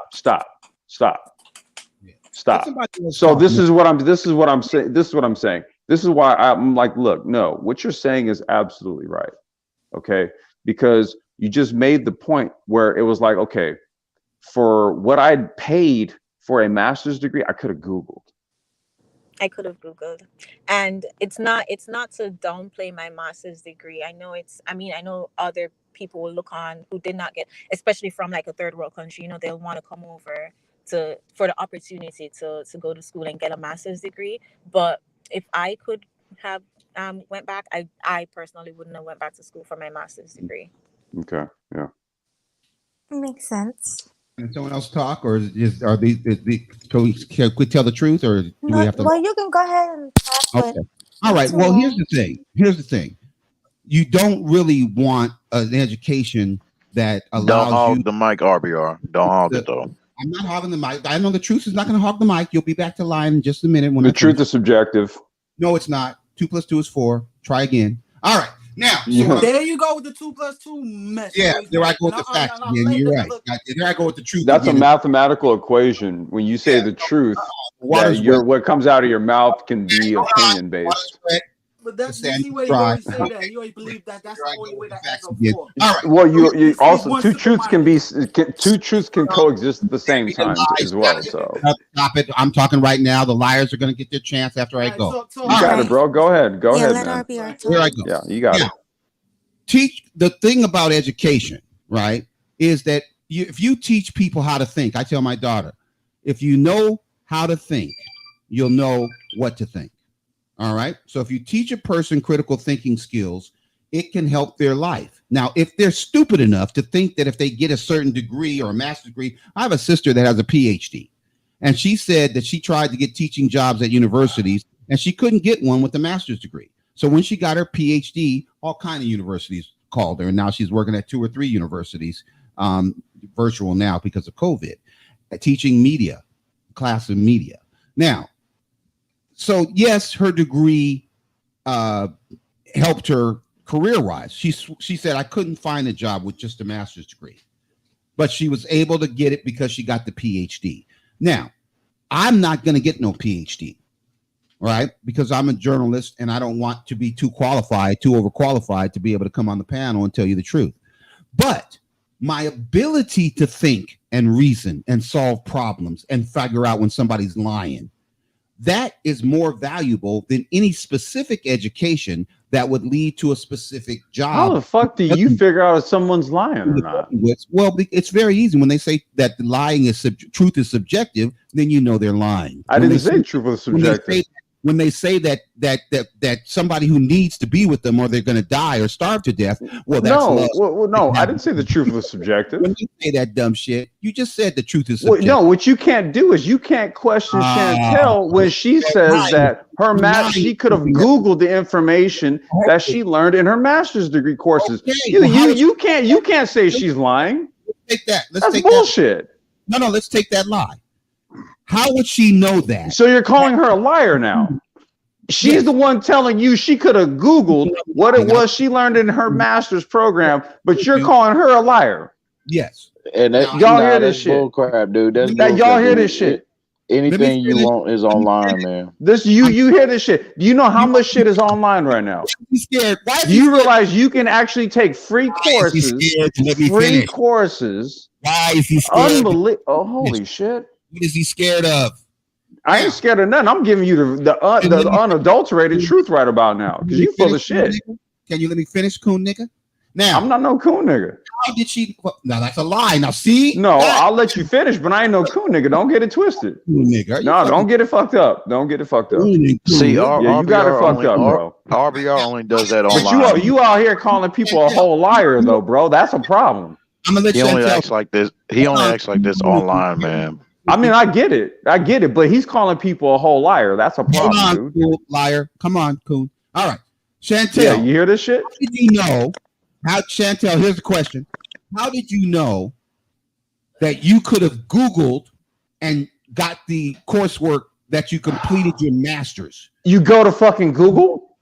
So this is what I'm saying. This is why I'm like, look, no, what you're saying is absolutely right. Okay? Because you just made the point where it was like, okay, for what I'd paid for a master's degree, I could have Googled. And it's not to downplay my master's degree. I know other people will look on who did not get, especially from like a third world country, they'll want to come over for the opportunity to go to school and get a master's degree. But if I could have went back, I personally wouldn't have went back to school for my master's degree. Okay. Yeah. Makes sense. Can someone else talk, or are these can we tell the truth, or do we have to? Well, you can go ahead and talk. Okay. All right. Well, here's the thing. You don't really want an education that allows Don't hog the mic, RBR. Don't hog it though. I'm not hogging the mic. I know the truth is not going to hog the mic. You'll be back to line in just a minute. When the truth is subjective. No, it's not. 2 + 2 is 4. Try again. All right. Now, there you go with the 2 + 2 mess. Yeah, there I go with the facts again. You're right. There I go with the truth. That's a mathematical equation. When you say the truth, what comes out of your mouth can be opinion based. But that's the only way you always say that. You always believe that that's the only way that adds up for. All right. Well, you also two truths can coexist at the same time as well. So stop it. I'm talking right now. The liars are going to get their chance after I go. You got it, bro. Go ahead. Go ahead, man. Here I go. Yeah, you got it. Teach the thing about education, right? Is that if you teach people how to think, I tell my daughter, if you know how to think, you'll know what to think. All right. So if you teach a person critical thinking skills, it can help their life. Now, if they're stupid enough to think that if they get a certain degree or a master's degree, I have a sister that has a PhD, and she said that she tried to get teaching jobs at universities and she couldn't get one with a master's degree. So when she got her PhD, all kinds of universities called her, and now she's working at 2 or 3 universities, virtual now because of COVID, teaching media, class of media. Now, so yes, her degree helped her career-wise. She said, I couldn't find a job with just a master's degree, but she was able to get it because she got the PhD. Now, I'm not going to get no PhD. right? Because I'm a journalist and I don't want to be too overqualified to be able to come on the panel and tell you the truth. But my ability to think and reason and solve problems and figure out when somebody's lying, that is more valuable than any specific education that would lead to a specific job. How the fuck do you figure out if someone's lying or not? Well, it's very easy. When they say that the lying is truth is subjective, then you know they're lying. I didn't say truth was subjective. When they say that somebody who needs to be with them or they're going to die or starve to death, well, that's love. No, I didn't say the truth was subjective. When you say that dumb shit, you just said the truth is subjective. No, what you can't do is you can't question Chantel when she says that she could have Googled the information that she learned in her master's degree courses. You can't say she's lying. Let's take that. That's bullshit. No, let's take that lie. How would she know that? So you're calling her a liar now. She's the one telling you she could have Googled what it was she learned in her master's program, but you're calling her a liar. Yes. And y'all hear this shit? Bull crap, dude. Y'all hear this shit? Anything you want is online, man. You hear this shit? Do you know how much shit is online right now? Do you realize you can actually take free courses? Why is he scared? Unbelievable! Oh, holy shit! What is he scared of? I ain't scared of nothing. I'm giving you the unadulterated truth right about now because you full of shit. Can you let me finish, coon nigga? Now I'm not no coon nigga. How did she? Now that's a lie. Now see? No, I'll let you finish, but I ain't no coon nigga. Don't get it twisted. Coon nigga. No, don't get it fucked up. Don't get it fucked up. See, you got it fucked up, bro. RBR only does that online. But you out here calling people a whole liar, though, bro. That's a problem. I'm gonna let he only acts like this. He only acts like this online, man. I mean, I get it, but he's calling people a whole liar. That's a problem, Come on, dude. Coon, liar. Come on, coon. All right, Chantel. Yeah, you hear this shit? How did you know? Chantel? Here's the question: how did you know that you could have Googled and got the coursework that you completed your master's? You go to fucking Google.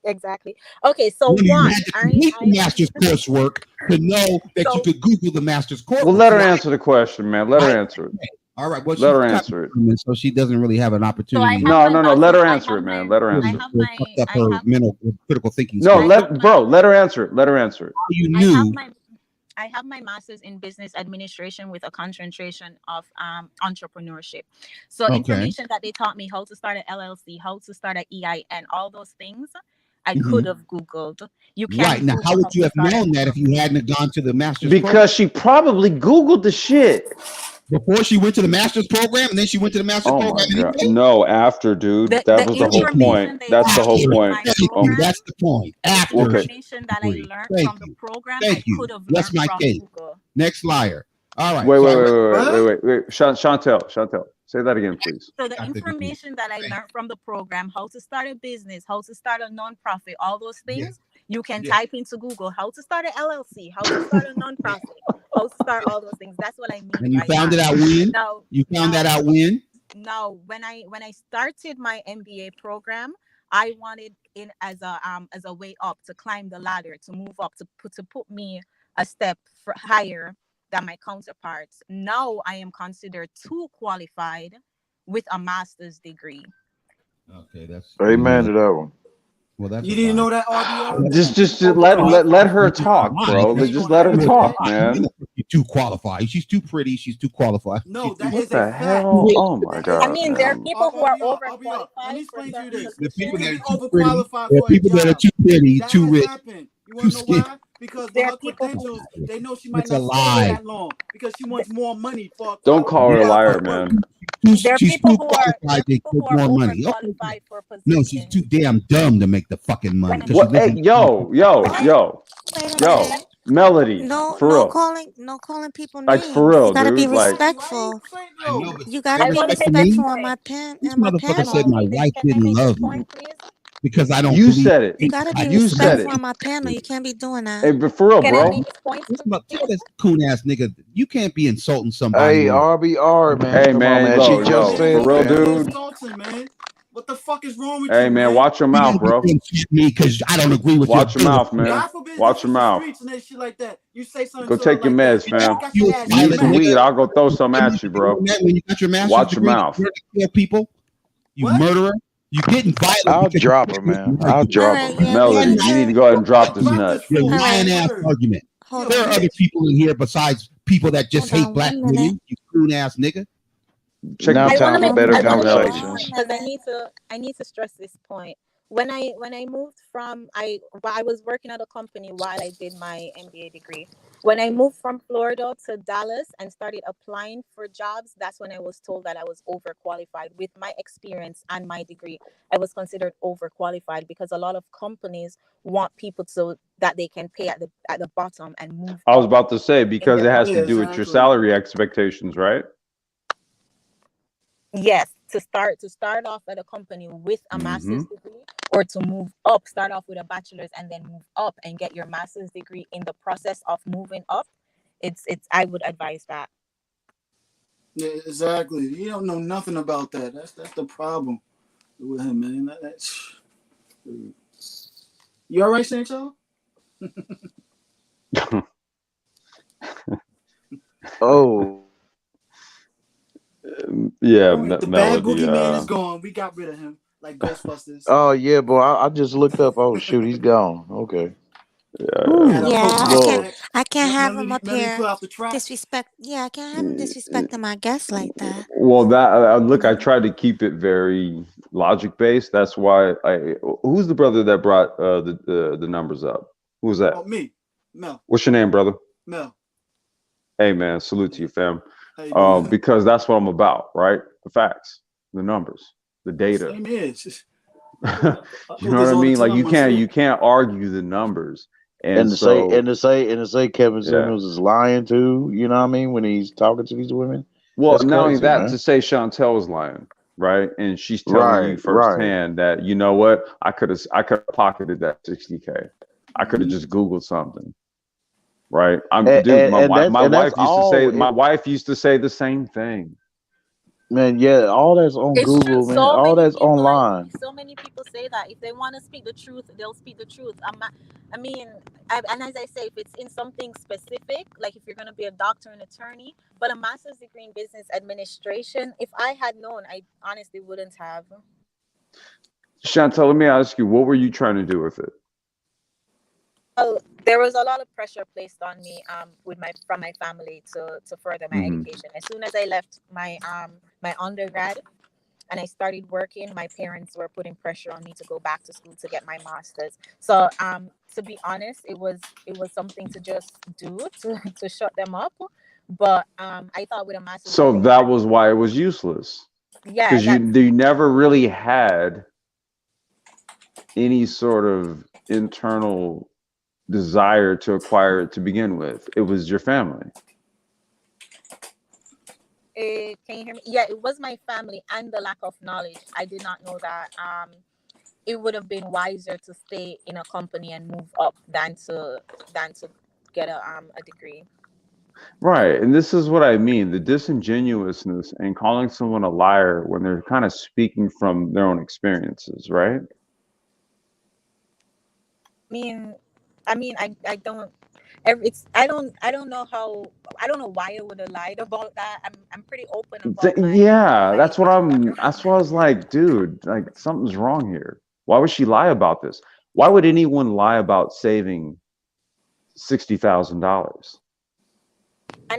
Exactly. Okay, so you had to complete the master's coursework to know that you could Google the master's coursework. Well, let her answer the question, man. Let her answer it. All right. Well, let her answer it. So she doesn't really have an opportunity. No. Let her answer it, man. Let her answer it. Her mental critical thinking. No, let her answer it. Let her answer it. You knew. I have my master's in business administration with a concentration of entrepreneurship. So information that they taught me, how to start an LLC, how to start an EIN, all those things, I could have Googled. You can't. Right now, how would you have known that if you hadn't gone to the master's program? Because she probably Googled the shit before she went to the master's program, and then she went to the master's program. No, after, dude. That was the whole point. That's the whole point. That's the point. After information that I learned from the program, I could have learned from Google. Next liar. All right. Wait. Chantel. Say that again, please. So the information that I learned from the program, how to start a business, how to start a nonprofit, all those things, you can type into Google how to start an LLC, how to start a nonprofit, how to start all those things. That's what I mean. And you found it out when? You found that out when? No, when I started my MBA program, I wanted in as a way up, to climb the ladder, to move up, to put me a step higher than my counterparts. Now I am considered too qualified with a master's degree. Okay, that's amen to that one. Well, that's you didn't know that, RBR? Just let her talk, bro. Just let her talk, man. You're too qualified. She's too pretty. She's too qualified. No, that what is the hell? Oh my god. I mean, there are people who are overqualified. Let me explain to you this. The people that are too pretty, there are people that are too pretty, too rich, too skinny. Because there are credentials, they know she might it's not stay that long because she wants more money. Don't call her a liar, man. She's too qualified to get more money. No, she's too damn dumb to make the fucking money. What? Hey, yo, Melody. No calling people names. Like for real, you gotta dude. be respectful. You gotta be respectful on my pen. This motherfucker said my wife didn't love me. Because I don't. You said it. You gotta be respectful on my panel. You can't be doing that. Hey, but for real, bro. This coon ass nigga, you can't be insulting somebody. Hey, RBR, man. Hey, man. She just said, for real, dude. What the fuck is wrong with you? Hey, man, watch your mouth, bro. Me because I don't agree with you. Watch your mouth, man. Watch your mouth. You say something. Go take your meds, fam. Use some weed. I'll go throw some at you, bro. When you got your master's watch your mouth. You kill people. You murderer. You're getting violent. I'll drop her, man. I'll drop her, man. Melody, you need to go ahead and drop this nut. Your lying ass argument. There are other people in here besides people that just hate black women. You coon ass nigga. Now time for better conversations. Because I need to stress this point. When I moved from I was working at a company while I did my MBA degree. When I moved from Florida to Dallas and started applying for jobs, that's when I was told that I was overqualified. With my experience and my degree, I was considered overqualified because a lot of companies want people so that they can pay at the bottom and move. I was about to say, because it has to do with your salary expectations, right? Yes, to start off at a company with a master's degree, or to move up, start off with a bachelor's and then move up and get your master's degree in the process of moving up. It's I would advise that. Yeah, exactly. You don't know nothing about that. That's the problem with him, man. You all right, Sancho? Oh. Yeah, the bad boogeyman is gone. We got rid of him like Ghostbusters. Oh yeah, boy. I just looked up. Oh shoot, he's gone. Okay. Yeah, I can't have him up here pull the disrespect. Yeah, I can't have him disrespecting my guests like that. Well, that look, I tried to keep it very logic based. That's why who's the brother that brought the numbers up? Who was that? Oh, me, Mel. What's your name, brother? Mel. Hey, man, salute to you, fam. You because that's what I'm about, right? The facts, the numbers, the data. Same here. You know what I mean? Like you can't argue the numbers. And to say Kevin Samuels is lying too, you know what I mean, when he's talking to these women. Well, That's not crazy, only that, man. to say Chantel is lying, right? And she's telling you firsthand that, you know what, I could have pocketed that 60K. I could have just Googled something. Right. My wife used to say the same thing. Man, yeah, all that's on Google, man. All that's online. So many people say that if they want to speak the truth, they'll speak the truth. And as I say, if it's in something specific, like if you're going to be a doctor and attorney, but a master's degree in business administration, if I had known, I honestly wouldn't have. Chantel, let me ask you, what were you trying to do with it? Well, there was a lot of pressure placed on me from my family to further my education. As soon as I left my undergrad and I started working, my parents were putting pressure on me to go back to school to get my master's. So to be honest, it was something to just do to shut them up. But I thought with a master's degree, that was why it was useless. Yeah, because you never really had any sort of internal desire to acquire it to begin with. It was your family. Can you hear me? Yeah, it was my family and the lack of knowledge. I did not know that it would have been wiser to stay in a company and move up than to get a degree. Right. And this is what I mean, the disingenuousness and calling someone a liar when they're kind of speaking from their own experiences, right? I don't know why I would have lied about that. I'm pretty open about That's what I was like, dude, like something's wrong here. Why would she lie about this? Why would anyone lie about saving $60,000?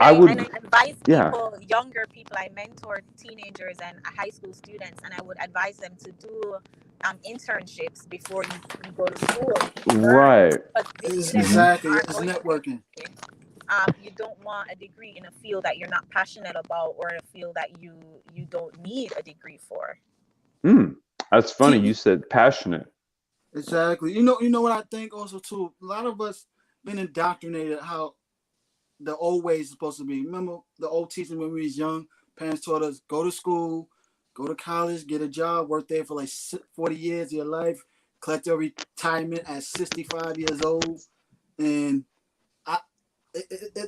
I advise people, younger people. I mentor teenagers and high school students, and I would advise them to do internships before you go to school. Right. Exactly. It's networking. You don't want a degree in a field that you're not passionate about, or a field that you don't need a degree for. That's funny. You said passionate. Exactly. You know what I think also too. A lot of us been indoctrinated how the old ways is supposed to be. Remember the old teaching when we was young? Parents taught us go to school, go to college, get a job, work there for like 40 years of your life, collect your retirement at 65 years old. And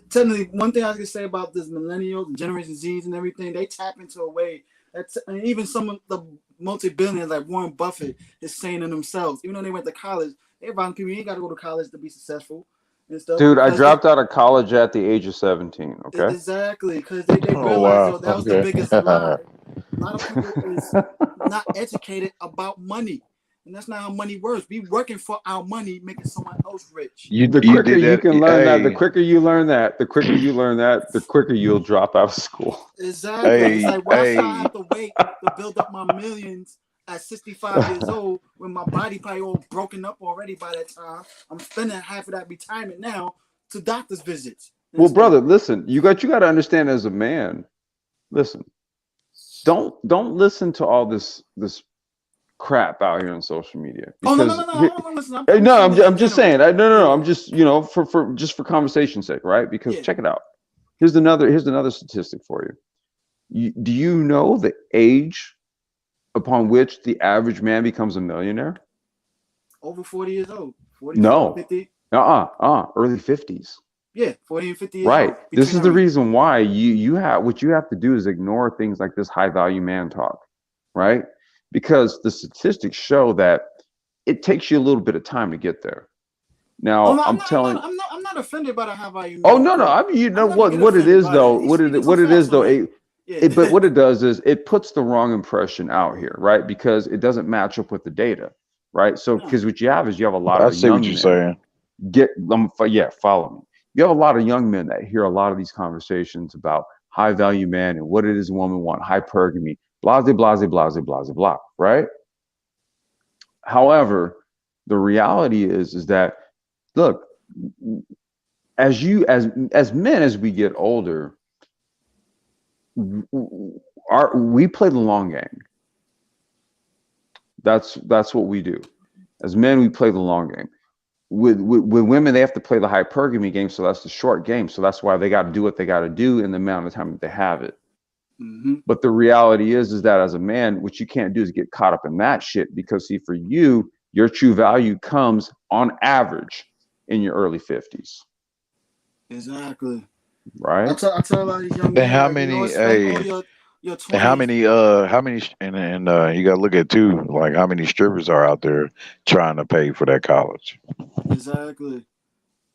technically, one thing I can say about this millennials, Generation Z's and everything, they tap into a way and even some of the multi-billionaires like Warren Buffett is saying to themselves, even though they went to college, they're advising people you ain't got to go to college to be successful and stuff. Dude, I dropped out of college at the age of 17. Okay. Exactly, because they realized that was the biggest lie. A lot of people is not educated about money. And that's not how money works. We working for our money, making someone else rich. The quicker you can learn that, the quicker you learn that, the quicker you'll drop out of school. Exactly. It's like, why should I have to wait to build up my millions at 65 years old when my body probably all broken up already by that time? I'm spending half of that retirement now to doctor's visits. Well, brother, listen, you got to understand as a man, listen, don't listen to all this crap out here on social media. Because I'm just saying. I'm just, for conversation's sake, right? Because check it out. Here's another statistic for you. Do you know the age upon which the average man becomes a millionaire? Over 40 years old. 40, no. 50. Early 50s. Yeah, 40 and 50 years right. old. This is the reason why what you have to do is ignore things like this high value man talk, right? Because the statistics show that it takes you a little bit of time to get there. Now, I'm not offended by the high value man. Oh no, I mean, what it is though. What it is though. But what it does is it puts the wrong impression out here, right? Because it doesn't match up with the data, right? So because what you have is you have a lot of young men. Saying. Follow me. You have a lot of young men that hear a lot of these conversations about high value man and what it is women want, hypergamy, blah, blah, blah, blah, blah, blah, blah, right? However, the reality is that, look, as men, as we get older, we play the long game. That's what we do. As men, we play the long game. With women, they have to play the hypergamy game, so that's the short game. So that's why they got to do what they got to do in the amount of time that they have it. Mm-hmm. But the reality is that as a man, what you can't do is get caught up in that shit, because see, for you, your true value comes on average in your early 50s. Exactly. Right. I tell a lot of these young men, how many? Your 20s. How many? And you got to look at too, like how many strippers are out there trying to pay for that college. Exactly.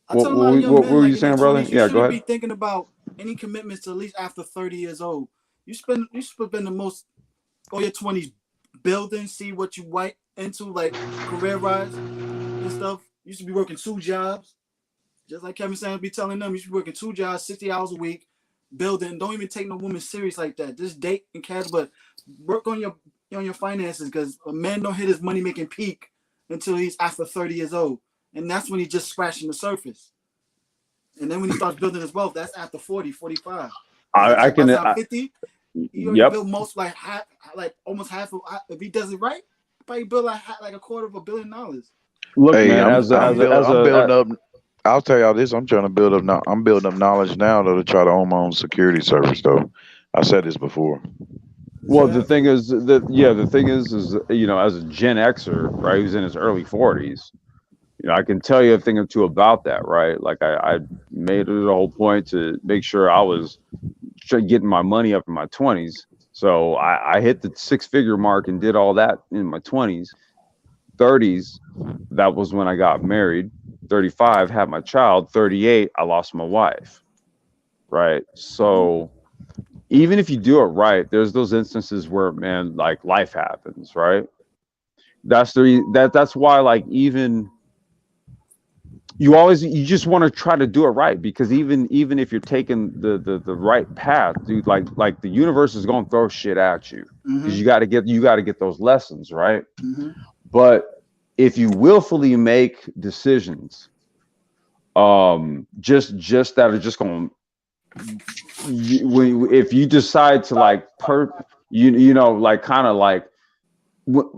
What were you saying, brother? Yeah, go ahead. Be thinking about any commitments to at least after 30 years old. You spend the most all your 20s building, see what you white into, like career rise and stuff. You should be working 2 jobs. Just like Kevin Sanders be telling them, you should be working 2 jobs, 60 hours a week, building. Don't even take no woman serious like that. Just date and cash, but work on your finances, because a man don't hit his money making peak until he's after 30 years old. And that's when he's just scratching the surface. And then when he starts building his wealth, that's after 40, 45. I can. 50, you already build most almost half of. If he does it right, probably build like $250 million. Look, hey, man, I'm building up. I'll tell y'all this. I'm trying to build up now. I'm building up knowledge now to try to own my own security service. Though I said this before. Well, the thing is that as a Gen Xer, right, who's in his early 40s, I can tell you a thing or two about that, right? Like I made it a whole point to make sure I was getting my money up in my 20s. So I hit the 6-figure mark and did all that in my 20s. 30s, that was when I got married. 35, had my child. 38, I lost my wife. Right. So even if you do it right, there's those instances where, man, like life happens, right? That's why, like, even you just want to try to do it right, because even if you're taking the right path, dude, like the universe is going to throw shit at you, because you got to get those lessons, right? Mm-hmm. But if you willfully make decisions, just that are just going, if you decide to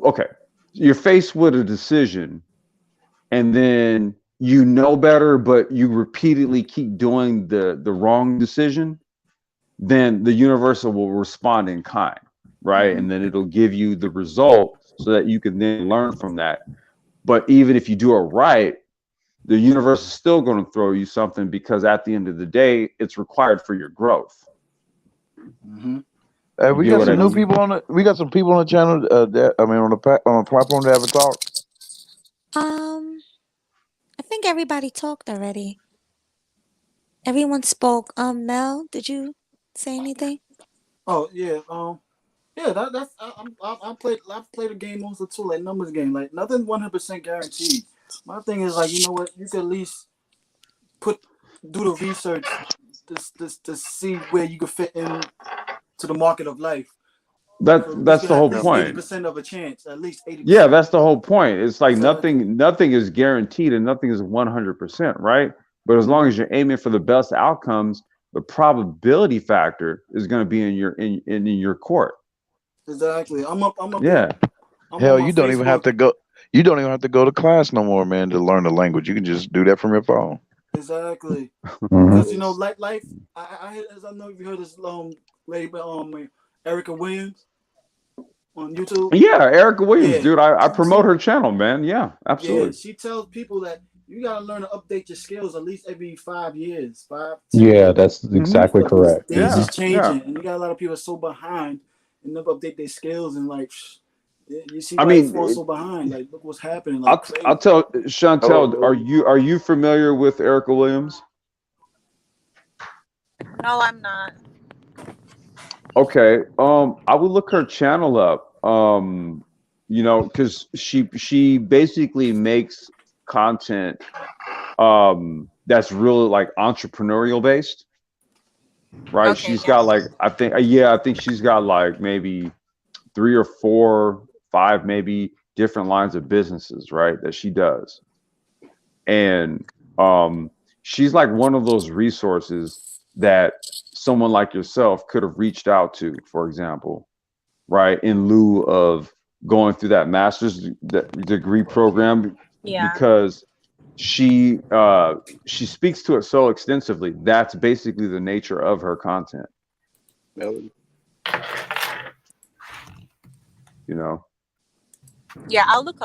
okay, you're faced with a decision, and then better, but you repeatedly keep doing the wrong decision, then the universe will respond in kind, right? And then it'll give you the result so that you can then learn from that. But even if you do it right, the universe is still going to throw you something, because at the end of the day, it's required for your growth. Mm-hmm. We got some new people on we got some people on the channel. On the platform that ever talk. I think everybody talked already. Everyone spoke. Mel, did you say anything? Oh yeah. Yeah, that's I played a game also too, like numbers game, like nothing 100% guaranteed. My thing is like, you know what, you could at least do the research to see where you could fit in to the market of life. So at least That's you the have whole at least point. 80% of a chance, at least 80%. Yeah, that's the whole point. It's like Exactly. nothing is guaranteed and nothing is 100%, right? But as long as you're aiming for the best outcomes, the probability factor is going to be in your court. Exactly. I'm up Yeah. there. I'm Hell, on my you don't even have Facebook. to go. You don't even have to go to class no more, man, to learn the language. You can just do that from your phone. Exactly. Mm-hmm. Because you know, like life. I don't know if you heard this lady, Erica Williams on YouTube. Yeah, Erica Williams, Yeah, dude. I promote her channel, man. Yeah, yeah. absolutely. She tells people that you gotta learn to update your skills at least every 5 years, 5, 10 Yeah, years. that's exactly correct. Things Yeah, is changing, and you got a lot of people so behind and never update their skills, and like you see I why you're mean, falling so behind. Like, look what's happening. Like I'll crazy. tell Chantel. Are you familiar with Erica Williams? No, I'm not. Okay. I would look her channel up. You know, because she basically makes content that's really like entrepreneurial based, right? Okay, She's yeah. got like I think she's got like maybe 3 or 4, 5 maybe different lines of businesses, right? That she does. And she's like one of those resources that someone like yourself could have reached out to, for example, right, in lieu of going through that master's degree program, Yeah. because she speaks to it so extensively. That's basically the nature of her content. You know. Yeah, I'll look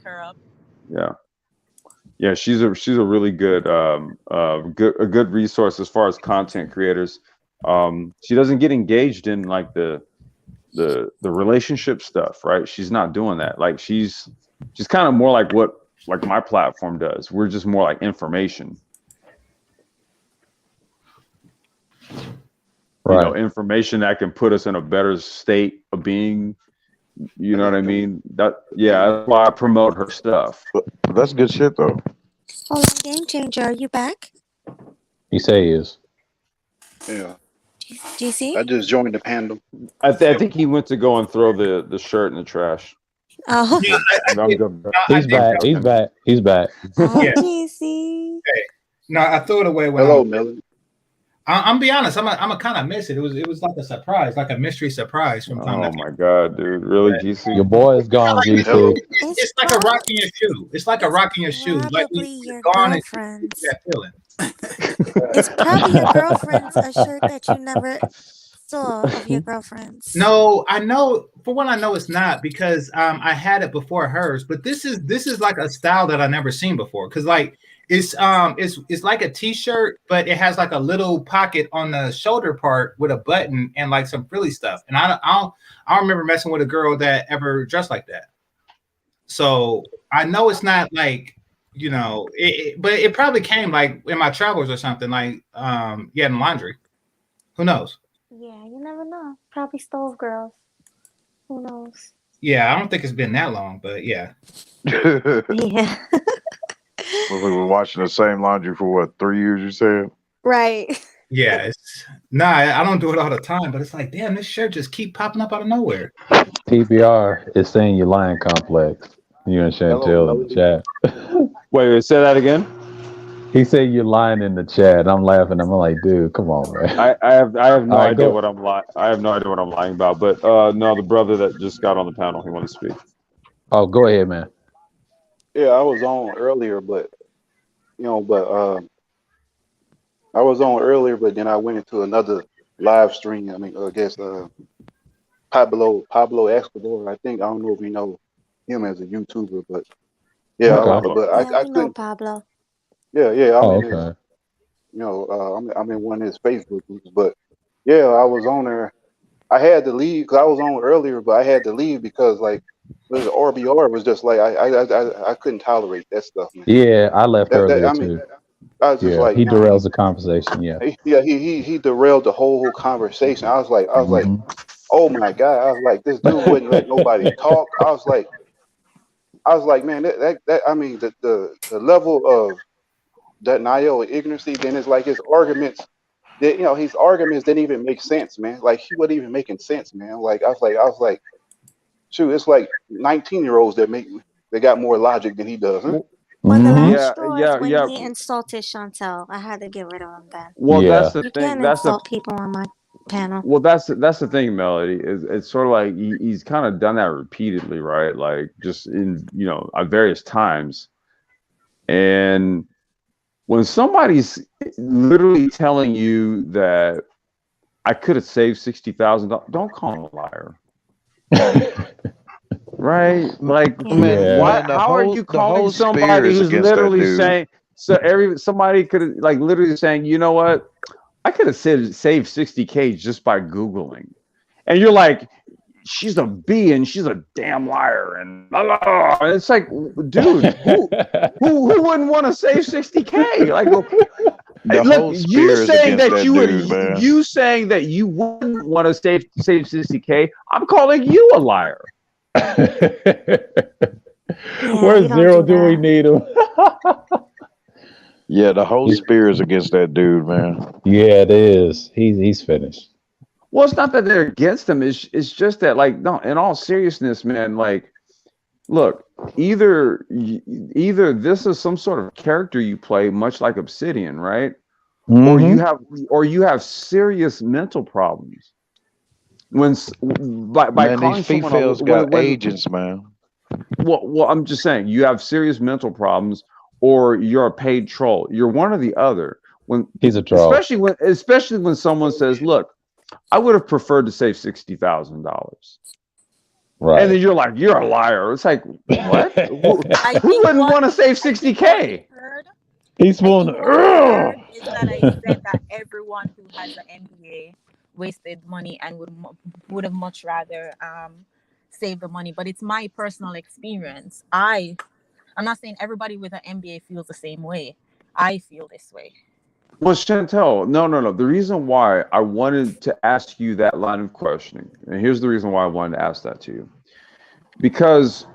her up. Yeah, she's a really good good resource as far as content creators. She doesn't get engaged in like the relationship stuff, right? She's not doing that. Like she's kind of more like what like my platform does. We're just more like information. Right. You know, information that can put us in a better state of being. You know what I mean? That's why I promote her stuff. That's good shit though. Hold on, Game Changer, are you back? He say he is. Yeah. GC? I just joined the panel. I think he went to go and throw the shirt in the trash. Oh. Yeah, He's back. He's back. He's back. Yeah. GC. Okay. No, I threw it away when Hello, Melody. I'm be honest. I'm a kind of miss it. It was like a surprise, like a mystery surprise from time to Oh time. my god, dude! Really, GC? Your boy is gone, GC. It's like a rock in your shoe. It's like a rock in your shoe. Like your gone and girlfriend's. that feeling. It's probably your girlfriend's a shirt that you never saw of your girlfriend's. No, I know. For one, I know it's not because I had it before hers. But this is like a style that I never seen before. Because like it's like a t-shirt, but it has like a little pocket on the shoulder part with a button and like some frilly stuff. And I don't remember messing with a girl that ever dressed like that. So I know it's not like, you know, but it probably came like in my travels or something, like in laundry. Who knows? Yeah, you never know. Probably stove girls. Who knows? Yeah, I don't think it's been that long, but yeah. Yeah. We were watching the same laundry for what, 3 years? You said? Right. Yeah, I don't do it all the time, but it's like, damn, this shirt just keep popping up out of nowhere. TBR is saying you're lying complex. You and Chantel in the chat. Wait, say that again. He said you're lying in the chat. I'm laughing. I'm like, dude, come on, man. I have no All right, idea go. what I'm lying. I have no idea what I'm lying about. But no, the brother that just got on the panel, he wanted to speak. Oh, go ahead, man. Yeah, I was on earlier, but I was on earlier, but then I went into another live stream. I mean, I guess Pablo Escobar. I don't know if you know him as a YouTuber, but yeah, I know couldn't. Pablo. Yeah, I'm in his, Okay. I'm in one of his Facebook groups, but yeah, I was on there. I had to leave because I was on earlier, but I had to leave because like the RBR was just like I couldn't tolerate that stuff, man. Yeah, I left earlier too. I was just like, he derails the conversation. Yeah. He derailed the whole conversation. I was like, oh my God, I was like, this dude wouldn't let nobody talk. I was like, man, that I mean, the level of denial and ignorancy. Then it's like his arguments. That his arguments didn't even make sense, man. Like he wasn't even making sense, man. Like I was like, shoot, it's like 19-year-olds that got more logic than he does, huh? But the last Yeah, straw is yeah, when yeah. he insulted Chantel. I had to get rid of him then. Well, that's the You thing. can't insult people on my panel. Well, that's the thing, Melody. Is it's sort of like he's kind of done that repeatedly, right? Like just in at various times. And when somebody's literally telling you that I could have saved $60,000, don't call him a liar. Right? Like, Man, how are you the whole calling spear somebody is who's against that literally dude. saying somebody could have like literally saying, you know what? I could have saved $60K just by Googling. And you're like, she's a B and she's a damn liar. And blah, blah, blah. And it's like, dude, who wouldn't want to save $60K? Like, The look, whole spear is against that dude, man. you saying that you wouldn't want to save 60K, I'm calling you a liar. Where's Zero? Do we need him? Yeah, the whole spear is against that dude, man. Yeah, it is. He's finished. Well, it's not that they're against him. It's just that, like, no, in all seriousness, man, like, look, either this is some sort of character you play, much like Obsidian, right? Or you have serious mental problems. When by Man, calling these someone females got agents, man. Well, I'm just saying you have serious mental problems, or you're a paid troll. You're one or the other. When he's a troll, especially when someone says, "Look, I would have preferred to save $60,000." Right. And then you're like, "You're a liar." It's like, what? Who wouldn't want to save $60K? He's one. Is that I said that everyone who has an MBA wasted money and would have much rather save the money. But it's my personal experience. I'm not saying everybody with an MBA feels the same way. I feel this way. Well, Chantel, no. The reason why I wanted to ask you that line of questioning, and here's the reason why I wanted to ask that to you. Because,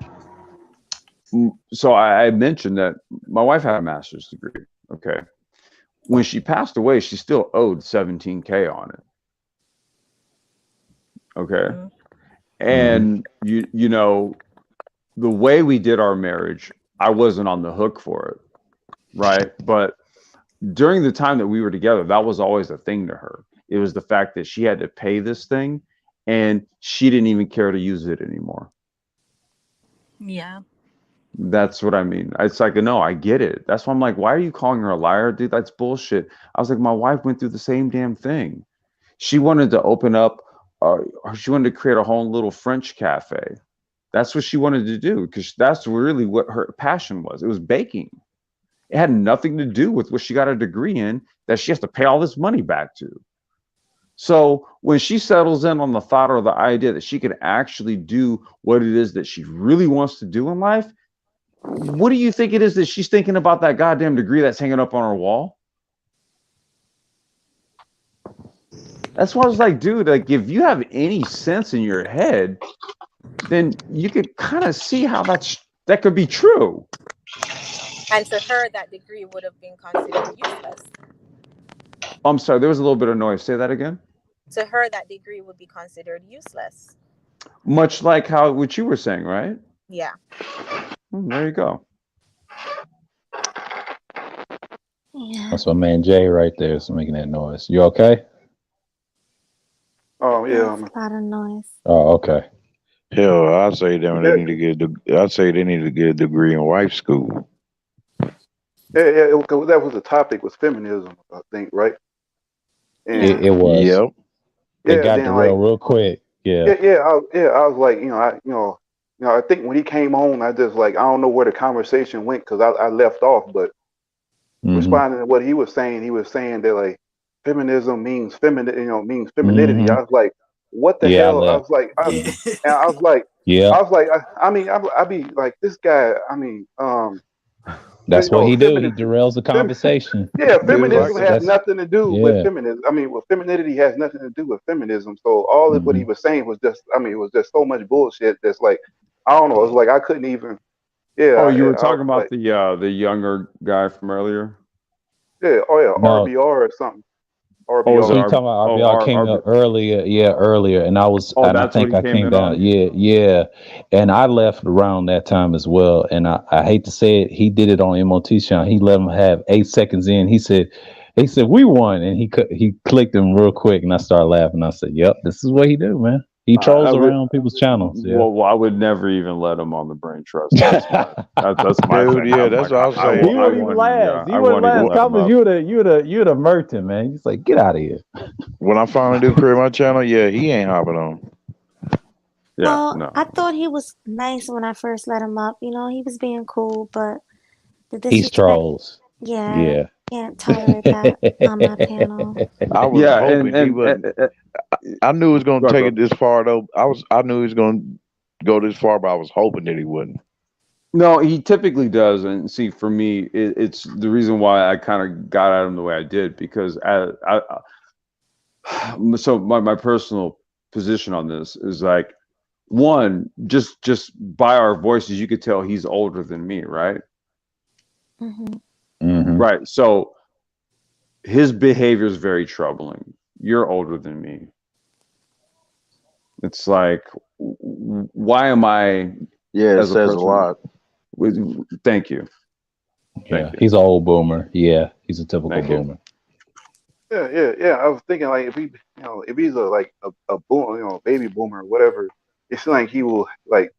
so I mentioned that my wife had a master's degree, okay? When she passed away, she still owed $17K on it, okay? And, you know, the way we did our marriage, I wasn't on the hook for it, right? But during the time that we were together, that was always a thing to her. It was the fact that she had to pay this thing and she didn't even care to use it anymore. Yeah. That's what I mean. It's like, no, I get it. That's why I'm like, why are you calling her a liar? Dude, that's bullshit. I was like, my wife went through the same damn thing. She wanted to open up, she wanted to create a whole little French cafe. That's what she wanted to do because that's really what her passion was. It was baking. It had nothing to do with what she got a degree in that she has to pay all this money back to. So when she settles in on the thought or the idea that she can actually do what it is that she really wants to do in life, what do you think it is that she's thinking about that goddamn degree that's hanging up on her wall? That's why I was like, dude, like if you have any sense in your head, then you could kind of see how that could be true. And to her, that degree would have been considered useless. I'm sorry, there was a little bit of noise. Say that again. To her, that degree would be considered useless. Much like what you were saying, right? Yeah. There you go. Yeah. That's my man Jay right there. So making that noise. You okay? Oh yeah. That's a lot of noise. Oh, okay. Hell, I'd say they need to get. I'd say they need to get a degree in wife school. Yeah, that was the topic, was feminism, I think, right? And It was. Yep. It got derailed real quick. Yeah. I was like, I think when he came on, I just like, I don't know where the conversation went because I left off, but responding to what he was saying that like feminism means means femininity. I was like, what the hell? I was like, I mean, I be like, this guy. I mean, That's what he do. He feminism. derails the conversation. Yeah, Dude, feminism has That's nothing to do with yeah. feminism. I mean, well, femininity has nothing to do with feminism. So all of what he Mhm. was saying was just, I mean, it was just so much bullshit. That's like, I don't know. It's like I couldn't even. Yeah, Oh, you were I was talking about like, the younger guy from earlier. yeah, oh yeah, No, RBR or something. Oh, is it RBR. he R? talking about Oh, RBR came up earlier, earlier, and Oh, I that's what think he I came came in down, on. yeah, and I left around that time as well. And I hate to say it, he did it on MOT channel. He let him have 8 seconds in. He said we won, and he clicked him real quick, and I started laughing. I said, "Yep, this is what he do, man. He I trolls would. around people's channels." Yeah. Well, I would never even let him on the brain trust. That's my dude, thing. yeah, I'm that's like, what I was saying. He I wouldn't even wouldn't. Yeah, last. He I wouldn't wouldn't even last. let him Thomas, up. you'd have murked him, man. He's like, get out of here. When I finally do create my channel, yeah, he ain't hopping on. Yeah, Well, no. I thought he was nice when I first let him up. You know, he was being cool, but the He's disrespect, trolls. yeah, Yeah. can't tolerate that on my panel. I was Yeah, hoping he wouldn't. I knew he was gonna go ahead, take bro. it this far though. I knew he was gonna go this far, but I was hoping that he wouldn't. No, he typically does, and see, for me, it's the reason why I kind of got at him the way I did because so my personal position on this is like one, just by our voices, you could tell he's older than me, right? Mhm. Right. So his behavior is very troubling. You're older than me. It's like, why am I Yeah, it as a says a person? lot. Thank you. Yeah. He's an old boomer. Yeah. He's a typical Thank you. boomer. Yeah. I was thinking like if he, if he's a boom, baby boomer or whatever, it's like he will like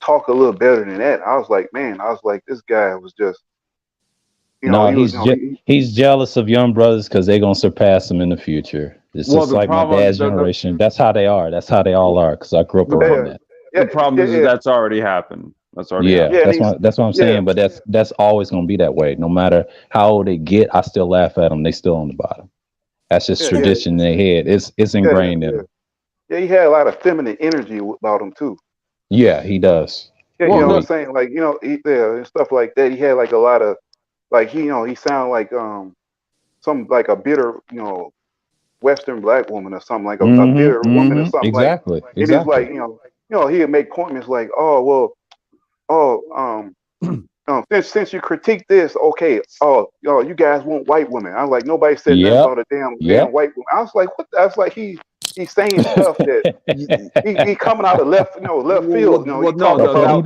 talk a little better than that. I was like, man, this guy was just, No, he was, he's jealous of young brothers because they're gonna surpass him in the future. It's Well, just the like my problem, dad's generation. That's how they are. That's how they all are. Because I grew up around that. the problem is that's already happened. That's already Yeah, happened. that's what I'm saying. But that's always gonna be that way. No matter how old they get, I still laugh at them. They still on the bottom. That's just tradition in their head. It's ingrained in them. Yeah, he had a lot of feminine energy about him too. Yeah, he does. Yeah, you know what I'm saying? Like, and stuff like that. He had like a lot of, like, he sounded like some like a bitter, Western black woman or something, like a bitter woman or something like. Exactly. It is like, he would make comments like, oh well, since you critique this, okay, you guys want white women. I was like, nobody said nothing about a damn white woman. I was like, what? I was like, he's saying stuff that he coming out of left field. He talking about.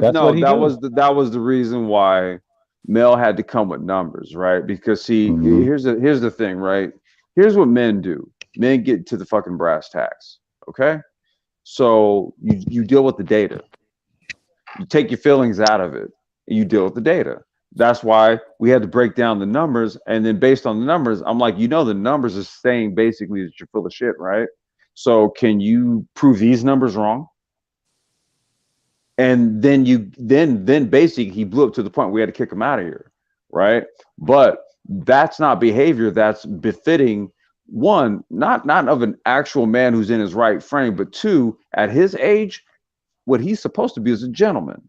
That was the reason why Mel had to come with numbers, right? Because here's the thing, right? Here's what men do. Men get to the fucking brass tacks. Okay, so you deal with the data. You take your feelings out of it. You deal with the data. That's why we had to break down the numbers, and then based on the numbers, I'm like, the numbers are saying basically that you're full of shit, right? So can you prove these numbers wrong? And then basically he blew up to the point we had to kick him out of here, right? But that's not behavior that's befitting, one, not of an actual man who's in his right frame, but two, at his age, what he's supposed to be is a gentleman.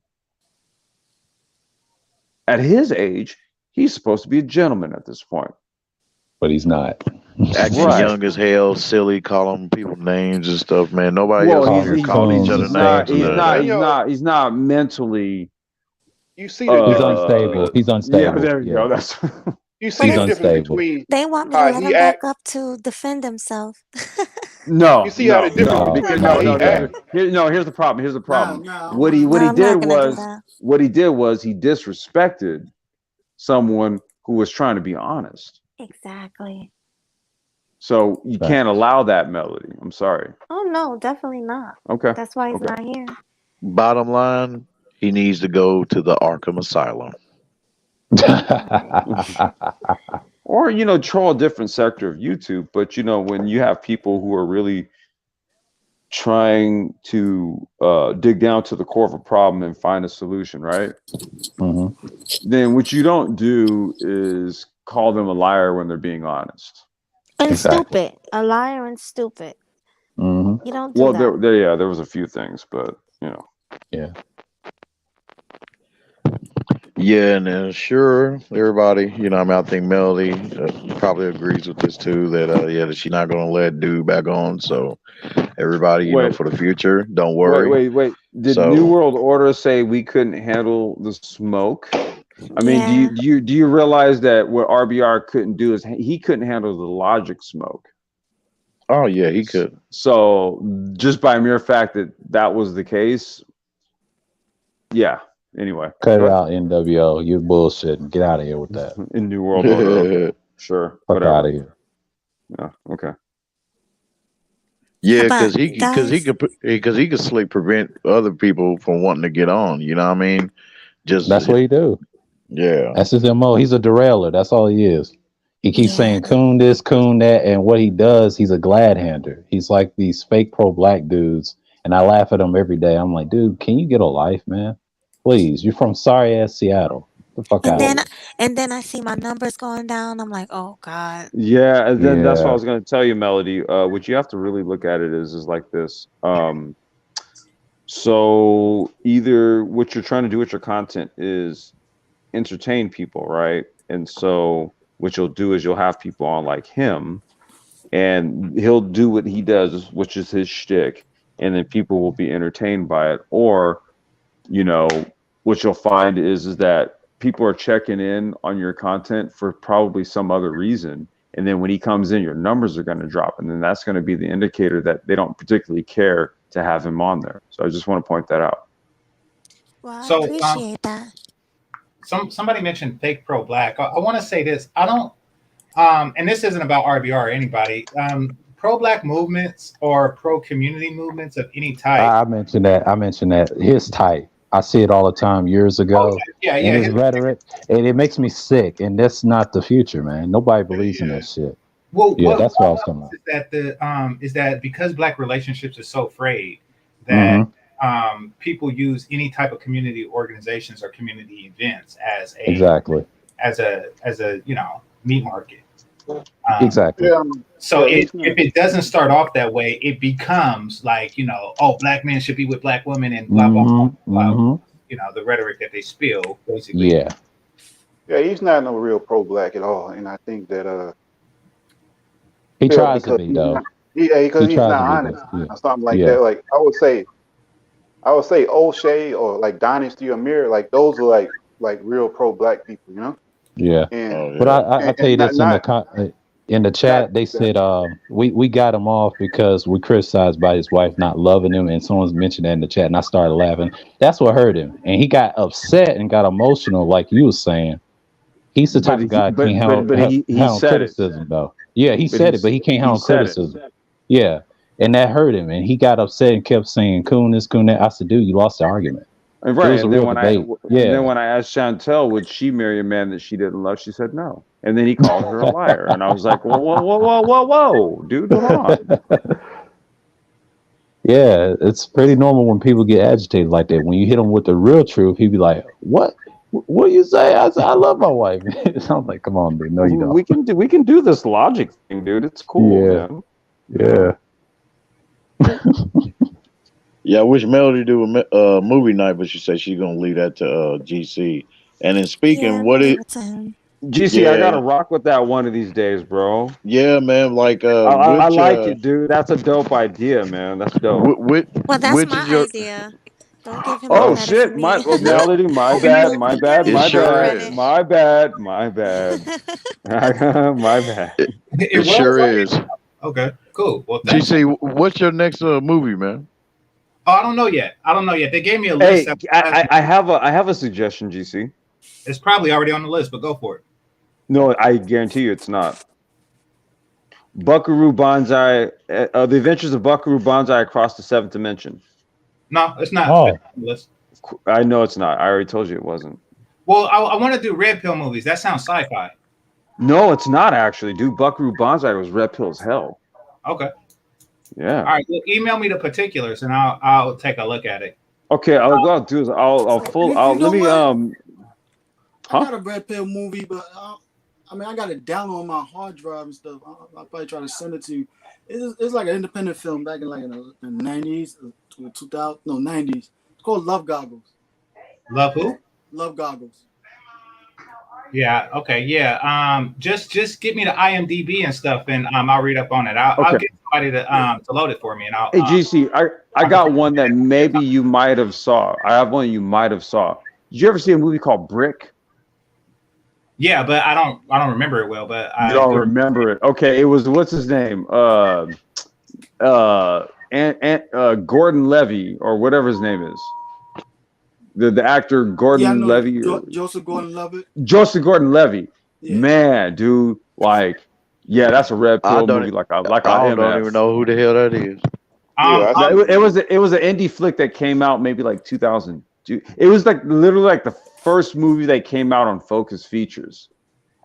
At his age, he's supposed to be a gentleman at this point. But he's not. Acting young as hell, silly, calling people names and stuff, man. Nobody else in here calling each other names. He's not mentally. You see the he's difference. unstable. He's unstable. Yeah, there you go. That's you see the difference between They want me to how let he him back act. up to defend himself. No, you see how the difference between because how he act. Here's the problem. Here's the problem. What I'm he not did gonna do was that. he disrespected someone who was trying to be honest. Exactly. So you can't allow that, Melody. I'm sorry. Oh no, definitely not. Okay. That's why he's not here. Bottom line, he needs to go to the Arkham Asylum. Or troll a different sector of YouTube. But when you have people who are really trying to dig down to the core of a problem and find a solution, right? Then what you don't do is call them a liar when they're being honest. And stupid. A liar and stupid. You don't do Well, that. there was a few things, but Yeah. Yeah, and sure, everybody, I mean, I think Melody probably agrees with this too. That that she's not gonna let dude back on. So everybody, Wait, for the future, don't wait, worry. wait, wait. Did New So World Order say we couldn't handle the smoke? I mean, Yeah. do you realize that what RBR couldn't do is he couldn't handle the logic smoke? oh yeah, he could. So just by mere fact that that was the case, yeah. Anyway, Cut go it ahead. out, NWO. You bullshit. Get out of here with that. In New World Order, okay, sure, Fuck whatever. out of here. Yeah, okay. Yeah, But because guys, he could slick prevent other people from wanting to get on. You know what I mean? Just That's what he do. yeah. That's his MO. He's a derailer. That's all he is. He keeps yeah, saying coon this, coon that, and what he does, he's a glad hander. He's like these fake pro black dudes, and I laugh at him every day. I'm like, dude, can you get a life, man? Please, you're from sorry ass Seattle. Get the fuck and out of then here. I see my numbers going down. I'm like, oh God. Yeah, and then that's what I Yeah, was going to tell you, Melody. What you have to really look at it is like this. So either what you're trying to do with your content is entertain people, right? And so what you'll do is you'll have people on like him, and he'll do what he does, which is his shtick, and then people will be entertained by it. Or, you know, what you'll find is that people are checking in on your content for probably some other reason. And then when he comes in, your numbers are going to drop. And then that's going to be the indicator that they don't particularly care to have him on there. So I just want to point that out. Well, I So appreciate that. somebody mentioned fake pro black. I want to say this. I don't and this isn't about RBR or anybody. Pro black movements or pro community movements of any type. I mentioned that. I mentioned that. His type. I see it all the time years ago. Yeah, And his yeah. rhetoric, and it makes me sick. And that's not the future, man. Nobody believes in that shit. Well, Yeah, what that's what I was talking about. is that is that because black relationships are so frayed that Mm-hmm. people use any type of community organizations or community events as Exactly. a meat market. Exactly. Yeah, So yeah, if it's not. it doesn't start off that way, it becomes like, oh, black men should be with black women and blah blah blah Mm-hmm. blah. Mm-hmm. The rhetoric that they spill basically. Yeah. Yeah, he's not no real pro-black at all, and I think that He yeah, tries to because be though. because He he's tries not to be honest though. or something like Yeah. that. Like I would say O'Shea or like Dynasty or Mirror, like those are like real pro-black people, you know. Yeah. And Oh But yeah. I and, tell you and not this in not the not chat, they said we got him off because we criticized by his wife not loving him, and someone's mentioned that in the chat, and I started laughing. That's what hurt him, and he got upset and got emotional, like you was saying. He's the type But of guy that can't he handle said it. criticism, though. Yeah, he But said it, but he can't he handle said it. criticism. Yeah, and that hurt him, and he got upset and kept saying "coon this, coon that." I said, "Dude, you lost the argument." And It right, was a and then real when debate. and then Yeah. when I asked Chantel, would she marry a man that she didn't love? She said no. And then he called her a liar, and I was like, whoa, whoa, whoa, whoa, whoa, whoa, dude, hold on. Yeah, it's pretty normal when people get agitated like that. When you hit them with the real truth, he'd be like, "What? What do you say?" I said, "I love my wife." I'm like, "Come on, dude. No, you don't." We can do this logic thing, dude. It's cool, Yeah, man. yeah. Yeah, I wish Melody do a movie night, but she said she's gonna leave that to GC. And then Yeah, speaking, I'm what gonna leave it? it to him. GC, I gotta Yeah, rock with that one of these days, bro. yeah, man. Like I like it, dude. That's a dope idea, man. That's dope. Well, that's which is my your? idea. Don't give him the Oh Oh, credit for shit, my me. yep. Melody, my bad, Don't my give bad, It him my no sure bad, credit. is. my bad, my bad. My bad. It It was sure already is. okay. Cool. Well, thanks. GC, what's your next movie, man? Oh, I don't know yet. They gave me a list. Hey, I have a suggestion, GC. It's probably already on the list, but go for it. No, I guarantee you it's not. Buckaroo Banzai, The Adventures of Buckaroo Banzai Across the Seventh Dimension. No, it's not. Oh, It's on the list. I know it's not. I already told you it wasn't. Well, I want to do red pill movies. That sounds sci-fi. No, it's not actually. Dude, Buckaroo Banzai was red pill as hell. Okay. Yeah. All right. Well, email me the particulars, and I'll take a look at it. Okay, what I'll do is You know let me what? I huh? got a red pill movie, but I got it down on my hard drive and stuff. I'll probably try to send it to you. It's like an independent film back in the 90s, 2000, no 90s. It's called Love Goggles. Love who? Love Goggles. Yeah. Okay. Yeah. Just get me the IMDb and stuff, and I'll read up on it. I'll get somebody to load it for me, and I'll. Hey, GC, I got one that maybe you might have saw. I have one you might have saw. Did you ever see a movie called Brick? Yeah, but I don't remember it well. But You don't remember it? Okay, it was what's his name? Gordon Levy or whatever his name is. The actor Gordon Levy. Joseph Gordon-Levitt. Joseph Gordon-Levitt. Yeah. Man, dude, like, yeah, that's a red pill movie. Like I don't even know who the hell that is. It was an indie flick that came out maybe like 2002. It was like literally like the first movie that came out on Focus Features,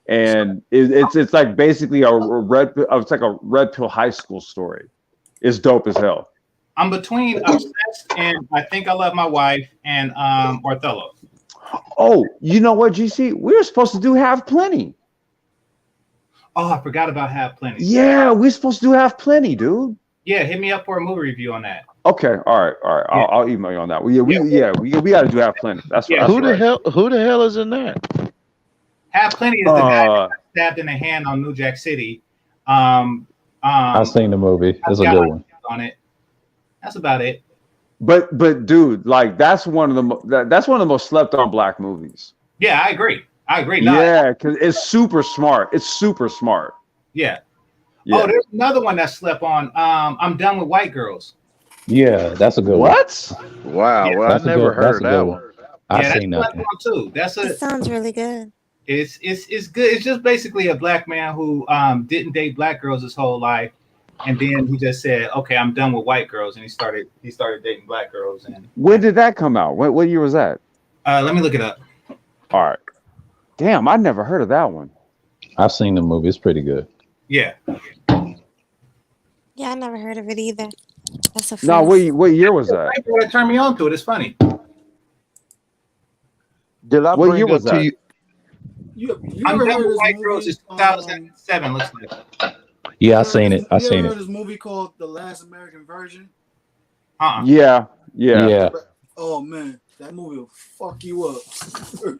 and it's like basically it's like a red pill high school story. It's dope as hell. I'm between Obsessed and I Think I Love My Wife and Othello. Oh, you know what, GC? We were supposed to do Have Plenty. Oh, I forgot about Have Plenty. Yeah, we're supposed to do Have Plenty, dude. Yeah, hit me up for a movie review on that. Okay, all right. Yeah. I'll email you on that. We got to do Have Plenty. That's right. Who the hell is in that? Have Plenty is the guy that got stabbed in the hand on New Jack City. I've seen the movie. It's a good one. On it. That's about it. But dude, like that's one of the most slept on black movies. Yeah, I agree. No, yeah, because it's super smart. Yeah. Oh, there's another one that slept on. I'm Done with White Girls. Yeah, that's a good one. What? Wow, Yeah, well, I never heard that one. I've seen that one too. It sounds really good. It's good. It's just basically a black man who didn't date black girls his whole life. And then he just said, "Okay, I'm done with white girls," and he started dating black girls. And when did that come out? What year was that? Let me look it up. All right. Damn, I never heard of that one. I've seen the movie. It's pretty good. Yeah. Yeah, I never heard of it either. That's a first. No, what year was that? That turned me on to it. It's funny. Did I what year was that? You I'm ever Done heard with of White this Girls. movie? It's 2007. Looks like. Yeah, I seen it. You ever heard of this movie called The Last American Virgin? Yeah. Oh man, that movie will fuck you up.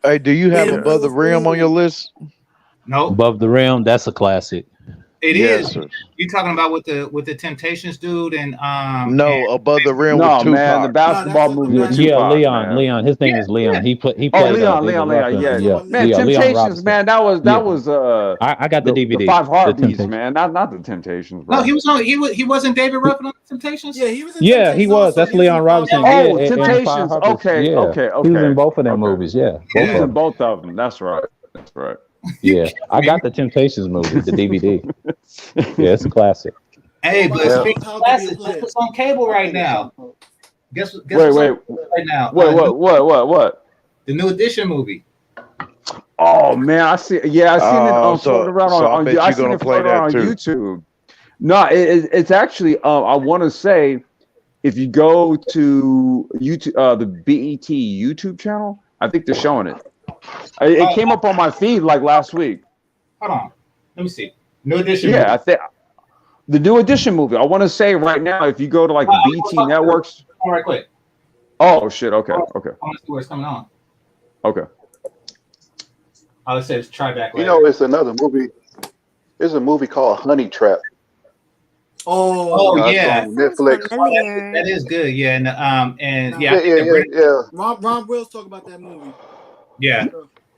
Hey, do you have Above the Rim on your list? No. Above the Rim, that's a classic. It is. You talking about with the Temptations dude and No, Above the Rim with Tupac. Man, the basketball movie with Tupac. Yeah, Leon. His name is Leon. He played. Leon. Yeah. Man, Temptations, man. That was. I got the DVD. The Five Heartbeats, man. Not the Temptations, bro. No, he wasn't David Ruffin on the Temptations. Yeah, he was. Yeah, he was. That's Leon Robinson. Oh, Temptations. Okay. He was in both of them movies. Yeah, he was in both of them. That's right. Yeah, I got the Temptations movie, the DVD. Yeah, it's a classic. Hey, but speaking of classics, what's on cable right now? Guess wait. Right now. What? The New Edition movie. Oh man, I see. Yeah, I seen it floating around on. I seen it floating around on YouTube. No, it's actually. I want to say, if you go to YouTube, the BET YouTube channel, I think they're showing it. It came up on my feed like last week. Hold on, let me see. New Edition. Yeah, I think the New Edition movie. I want to say right now, if you go to like the BET networks. All right, quick. Oh shit! Okay. I want to see where it's coming on. Okay. Let's say it's try back. You know, it's another movie. There's a movie called Honey Trap. Oh yeah, Netflix. That is good. Yeah, and yeah. Ron Wills talk about that movie. Yeah.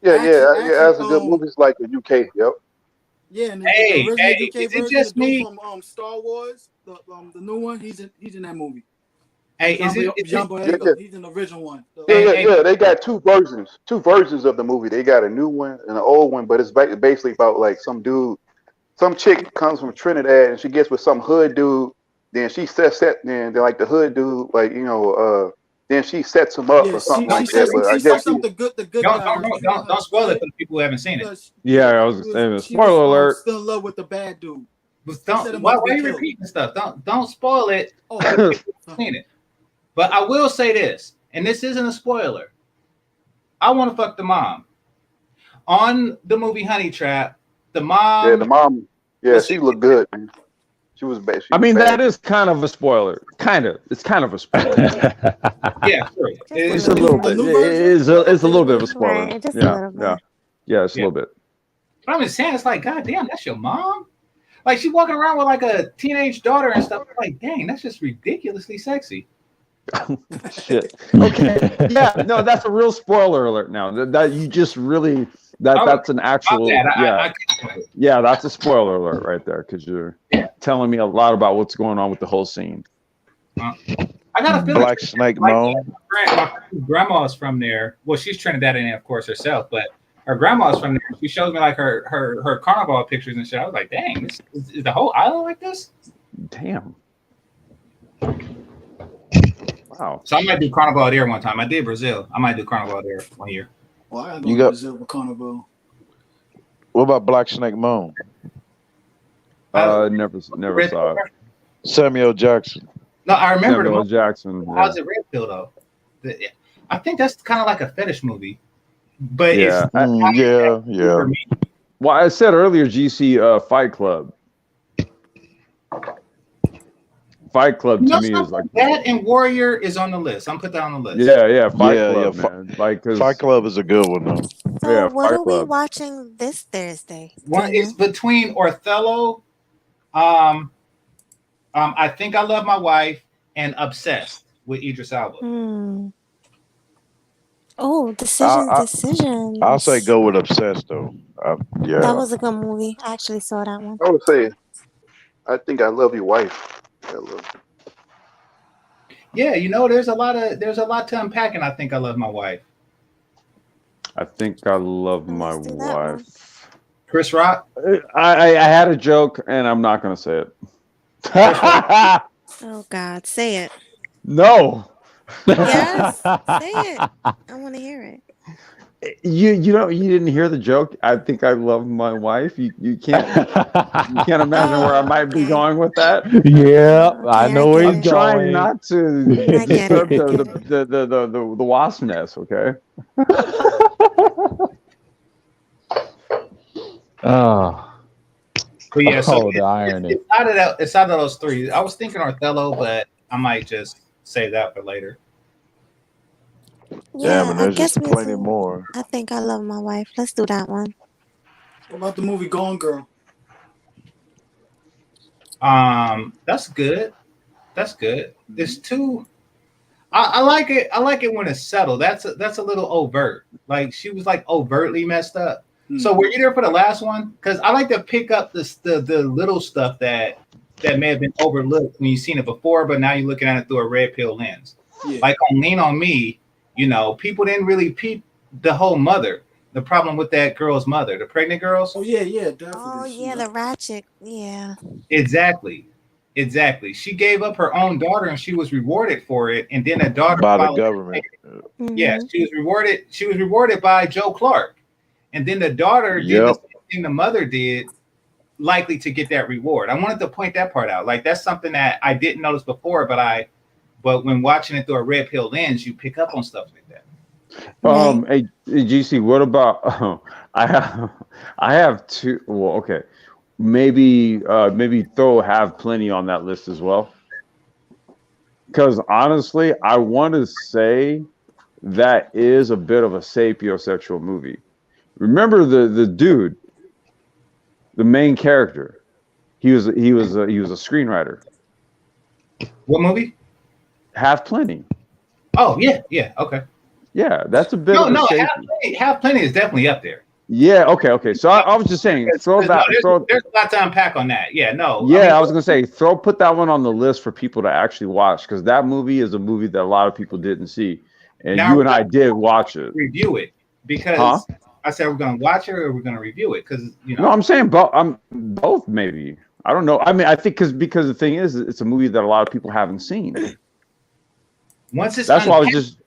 That's a good movie. It's like the UK. Yep. Yeah, and the original UK is version, it just me? From Star Wars, the new one. He's in that movie. Hey, John Boyega? He's in the original one. Yeah. They got two versions of the movie. They got a new one and an old one, but it's basically about like some chick comes from Trinidad and she gets with some hood dude. Then she then like the hood dude, like then she sets him up or something like that. But I guess don't spoil it for the people who haven't seen it. Yeah, I was saying spoiler alert. Still in love with the bad dude. Why are you repeating stuff? Don't spoil it. Seen it. But I will say this, and this isn't a spoiler. I want to fuck the mom. On the movie Honey Trap, the mom. Yeah, the mom. Yeah, she looked good, man. She was bad. That is kind of a spoiler. It's kind of a spoiler. Yeah, sure. It's a little bit. It's a little bit of a spoiler. Right, just a little bit. Yeah, it's a little bit. But I'm just saying, it's like, God damn, that's your mom. Like she's walking around with like a teenage daughter and stuff. I'm like, dang, that's just ridiculously sexy. Shit. Okay. Yeah. No, that's a real spoiler alert. Now that you just really that's an actual yeah. That's a spoiler alert right there because you're telling me a lot about what's going on with the whole scene. I got a feeling Black Snake Moan. My friend's grandma's from there. Well, she's Trinidadian, of course, herself, but her grandma's from there. She shows me like her carnival pictures and shit. I was like, dang, this is the whole island like this? Damn. Wow. So I might do Carnival there one time. I did Brazil. I might do Carnival there 1 year. Well, I go to Brazil for Carnival. What about Black Snake Moan? Never saw it. Samuel Jackson. No, I remember Samuel Jackson. How's it Red Pill though? I think that's kind of like a fetish movie, but yeah, yeah. Well, I said earlier, GC, Fight Club. Fight Club to me is like that, and Warrior is on the list. I'm put that on the list. Yeah, Fight Club, man. Like, Fight Club is a good one though. So yeah, what Fight are we Club. watching this Thursday? One is between Othello, I Think I Love My Wife, and Obsessed with Idris Elba. Oh, Decisions. I'll say go with Obsessed though. Yeah. That was a good movie. I actually saw that one. I would say, I Think I Love Your Wife. Yeah, there's a lot to unpack, and I Think I Love My Wife. I Think I Love My Wife. Chris Rock. I had a joke, and I'm not gonna say it. Oh God, say it. No. Yes, say it. I want to hear it. You didn't hear the joke. I think I love my wife. You can't imagine where I might be going with that. Yeah, I know where I'm he's trying going. not to disturb the wasp nest. Okay. Oh. But yeah, so the irony. It's out of those three. I was thinking Othello, but I might just save that for later. Yeah, man, there's I guess just plenty more. I Think I Love My Wife. Let's do that one. What about the movie Gone Girl? That's good. That's good. There's two. I like it. I like it when it's settled. That's a little overt. Like she was like overtly messed up. So were you there for the last one? Because I like to pick up the little stuff that may have been overlooked when you've seen it before, but now you're looking at it through a red pill lens. Yeah. Like on Lean on Me, people didn't really peep the whole mother. The problem with that girl's mother, the pregnant girls. Oh yeah, definitely. Oh yeah, the ratchet. Yeah. Exactly. She gave up her own daughter, and she was rewarded for it. And then a daughter by the government. Yeah, she was rewarded. She was rewarded by Joe Clark, and then the daughter did the same thing the mother did, likely to get that reward. I wanted to point that part out. Like that's something that I didn't notice before, but when watching it through a red pill lens, you pick up on stuff like that. Hey, GC, what about? I have two. Well, okay, maybe throw Have Plenty on that list as well. Because honestly, I want to say that is a bit of a sapiosexual movie. Remember the dude, the main character. He was a screenwriter. What movie? Have Plenty. Oh yeah, okay. Yeah, that's a bit. Have Plenty is definitely up there. Yeah, okay. So I was just saying, there's a lot to unpack on that. Yeah, no. Yeah, I was gonna say, put that one on the list for people to actually watch, because that movie is a movie that a lot of people didn't see, and you and I did watch it. Review it because I said we're gonna watch it or we're gonna review it because No, I'm saying both maybe. I don't know. I mean, I think because the thing is, it's a movie that a lot of people haven't seen. Once it's that's why I was just.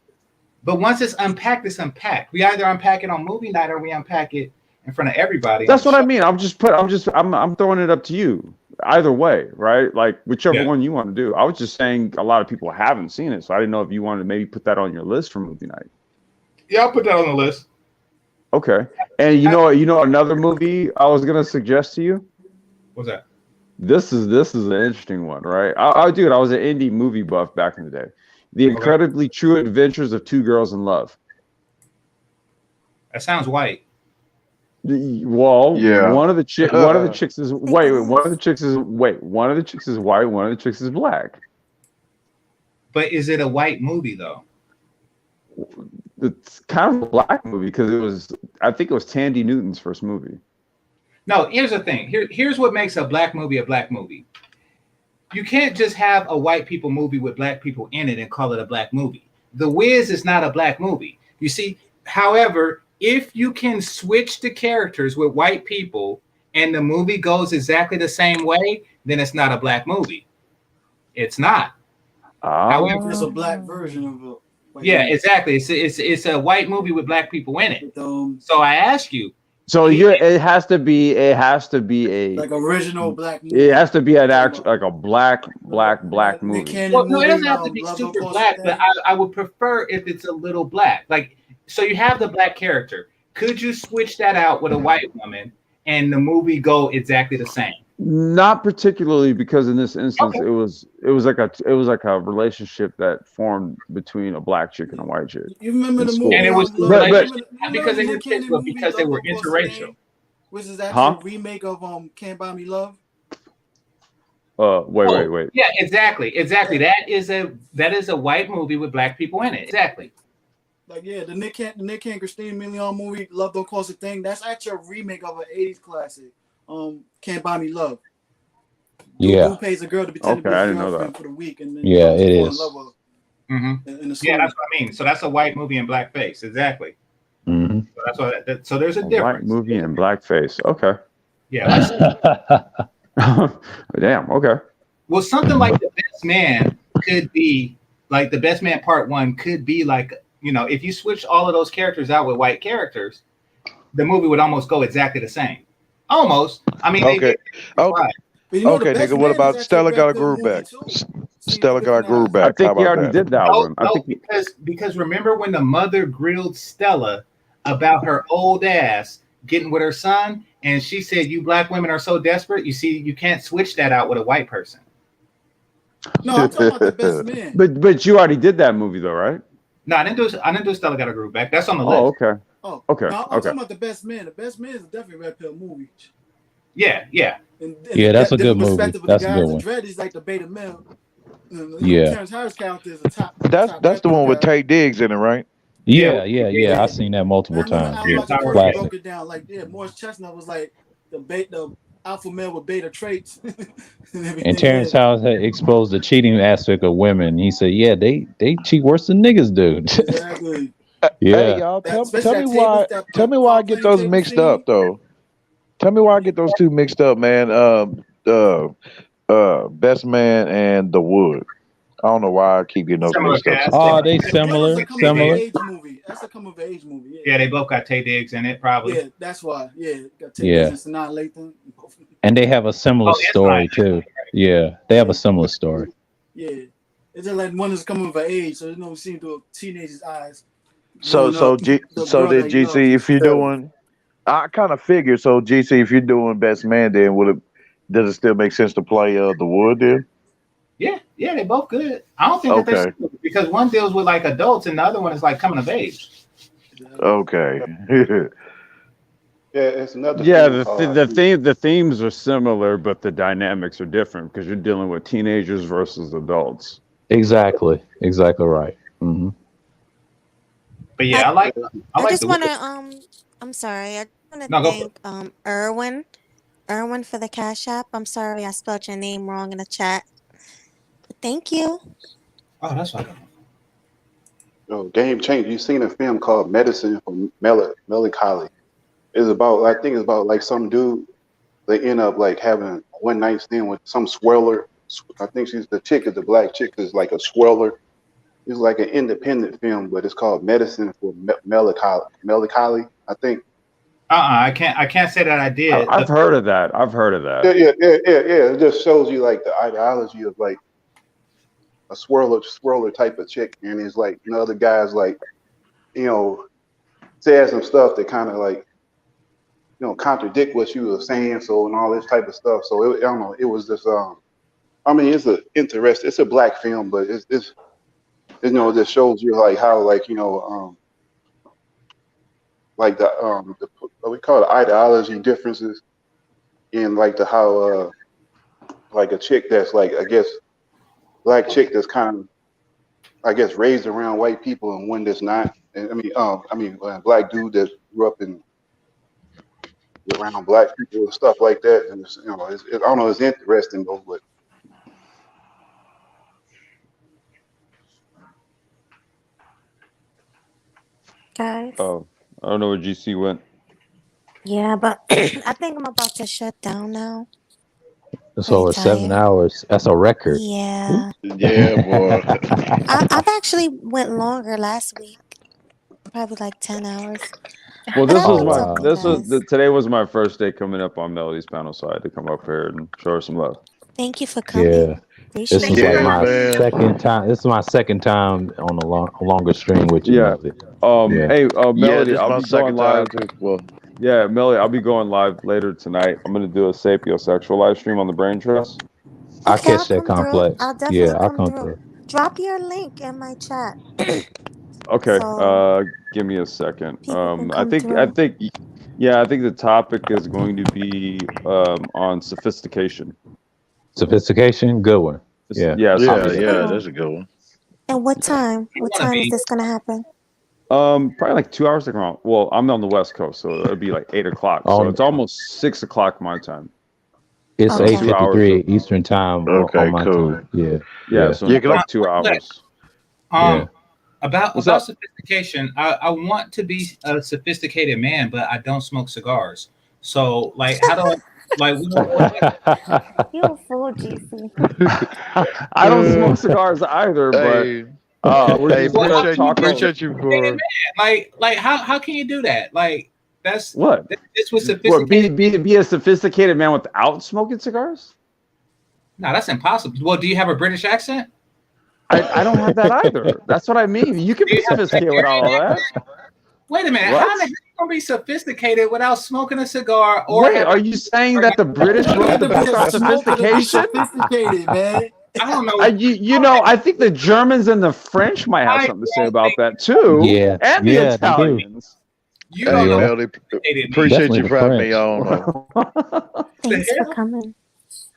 But once it's unpacked, it's unpacked. We either unpack it on movie night or we unpack it in front of everybody. That's what I mean. I'm throwing it up to you. Either way, right? Like whichever one you want to do. I was just saying a lot of people haven't seen it, so I didn't know if you wanted to maybe put that on your list for movie night. Yeah, I'll put that on the list. Okay. And you know another movie I was gonna suggest to you? What's that? This is an interesting one, right? I was an indie movie buff back in the day. The Incredibly True Adventures of Two Girls in Love. That sounds white. Well, Yeah. one of the chicks is wait, one of the chicks is white, one of the chicks is black. But is it a white movie though? It's kind of a black movie because I think it was Tandy Newton's first movie. No, here's the thing. Here's what makes a black movie a black movie. You can't just have a white people movie with black people in it and call it a black movie. The Wiz is not a black movie. You see, however, if you can switch the characters with white people and the movie goes exactly the same way, then it's not a black movie. It's not. However, it's a black version of it. Yeah, exactly. It's a white movie with black people in it. So I ask you. So it has to be a like original black movie. It has to be an actual like a black movie. Well, no, it doesn't have to be super black, but I would prefer if it's a little black. Like, so you have the black character. Could you switch that out with a white woman and the movie go exactly the same? Not particularly, because in this instance it was like a relationship that formed between a black chick and a white chick. You remember the movie? And it was not because they were kids, but because they were interracial. Which is actually a remake of Can't Buy Me Love. Wait. Yeah, exactly. That is a white movie with black people in it. Exactly. Like the Nick and Christine Milian movie, Love Don't Cost a Thing. That's actually a remake of an '80s classic. Can't Buy Me Love. Yeah. Who pays a girl to pretend to be his girlfriend for the week, and then it is. Yeah, that's what I mean. So that's a white movie in blackface. Exactly. Mm-hmm. So that's what. So there's a difference. White movie in blackface. Okay. Yeah. Damn. Okay. Well, something like The Best Man could be like The Best Man Part 1 could be like, if you switch all of those characters out with white characters, the movie would almost go exactly the same. Almost. I mean, okay, nigga. What about Stella Got a Groove Back? Stella Got a Groove Back. I think he already did that one. I think because remember when the mother grilled Stella about her old ass getting with her son, and she said, "You black women are so desperate. You see, you can't switch that out with a white person." No, I'm talking about The Best Man. But you already did that movie though, right? No, I didn't do Stella Got a Groove Back. That's on the list. Oh, okay. Oh, okay. No, I'm talking about The Best Man. The Best Man is definitely a red pill movie. Yeah. And that's a good movie. That's a good one. Dredd is like the beta male. Yeah. Terrence Harris character is a top. That's the one with Tay Diggs in it, right? Yeah. I've seen that multiple times. Broke it down like Morris Chestnut was like the alpha male with beta traits. and Terrence House had exposed the cheating aspect of women. He said, "Yeah, they cheat worse than niggas do." Exactly. Yeah. Hey, y'all, tell me why I get those mixed up though. Tell me why I get those two mixed up, man. Best Man and The Wood. I don't know why I keep getting those mixed up. Oh, they similar. That's a come of age movie. Yeah, they both got Tay Diggs in it, probably. Yeah, that's why. Yeah, got Tay Diggs and Sanaa Lathan. And they have a similar story too. Yeah, they have a similar story. Yeah, it's just like one is coming of age, so you see through a teenager's eyes. So then GC, if you're doing, I kind of figured. So GC, if you're doing Best Man, then does it still make sense to play The Wood then? Yeah, they both good. I don't think that they're similar because one deals with like adults and the other one is like coming of age. Okay. It's another. Yeah, the themes are similar, but the dynamics are different because you're dealing with teenagers versus adults. Exactly right. Mm-hmm. But yeah, I just want to I'm sorry. I want to thank Erwin for the Cash App. I'm sorry I spelled your name wrong in the chat. But thank you. Oh, that's fine. Game Changer. You seen a film called Medicine for Melancholy? It's about, I think it's about like some dude. They end up like having a one night stand with some swirler. I think the black chick is like a swirler. It's like an independent film, but it's called Medicine for Melancholy. I think. I can't say that I did. I've heard of that. Yeah. It just shows you like the ideology of like a swirler type of chick, and it's like other guys like said some stuff that kind of like contradict what you were saying, so and all this type of stuff. So I don't know. It was just it's a black film, but it just shows you like how like like we call it ideology differences in like the how like a chick that's like I guess black chick that's kind of I guess raised around white people and one that's not. And a black dude that grew up in around black people and stuff like that. And it's, I don't know, it's interesting though. But guys. Oh, I don't know where GC went. Yeah, but I think I'm about to shut down now. It's Pretty over 7 tired. hours. That's a record. Yeah. Yeah, boy. I've actually went longer last week. Probably like 10 hours. Well, But this I was need my something, guys. today was my first day coming up on Melody's panel, so I had to come up here and show her some love. Thank you for Yeah. coming. This Appreciate was it. like Yeah, my man. second time. This is my second time on a longer stream with you, Yeah. Melody. Yeah. Hey, Yeah, Melody, this I'll my be going second time live. too. Well, Yeah, Melody, I'll be going live later tonight. I'm gonna do a sapiosexual live stream on the brain trust. I'll Okay, I'll catch that come through. complex. I'll definitely Yeah, I'll come come through. through. Drop your link in my chat Okay, so give me a second. people can I come think through. yeah, I think the topic is going to be on sophistication. Sophistication, good one. Yeah. Yeah, yeah, Good yeah, one. that's a good one. And what time? What wanna time is be- this gonna happen? Probably like 2 hours ago. Well, I'm on the West Coast, so it'll be like 8 o'clock. So On it's almost 6 o'clock my time. It's Okay. 8:53 Eastern time Okay, on my cool. time. Yeah. Yeah, so Yeah, in like 2 hours. Yeah. About What's up? sophistication, I want to be a sophisticated man, but I don't smoke cigars. So, like, how do I, like, You a fool, GC. I don't smoke cigars either, but Hey, we're hey, just gonna talk. appreciate you for like, how can you do that? Like, that's What? this was What? sophisticated. Be a sophisticated man without smoking cigars? No, that's impossible. Well, do you have a British accent? I don't have that either. That's what I mean. You can be sophisticated without all that. Wait a minute. What? How the heck are you gonna be sophisticated without smoking a cigar? Or Wait, are you saying that the British wrote the book on sophistication? Sophisticated, man. I don't know. You know, I think the Germans and the French might have something to say about that too. Yeah, and the yeah, they do. Italians. You Hey, don't know. Melody, appreciate Definitely you the for having me French. on. Thanks for coming.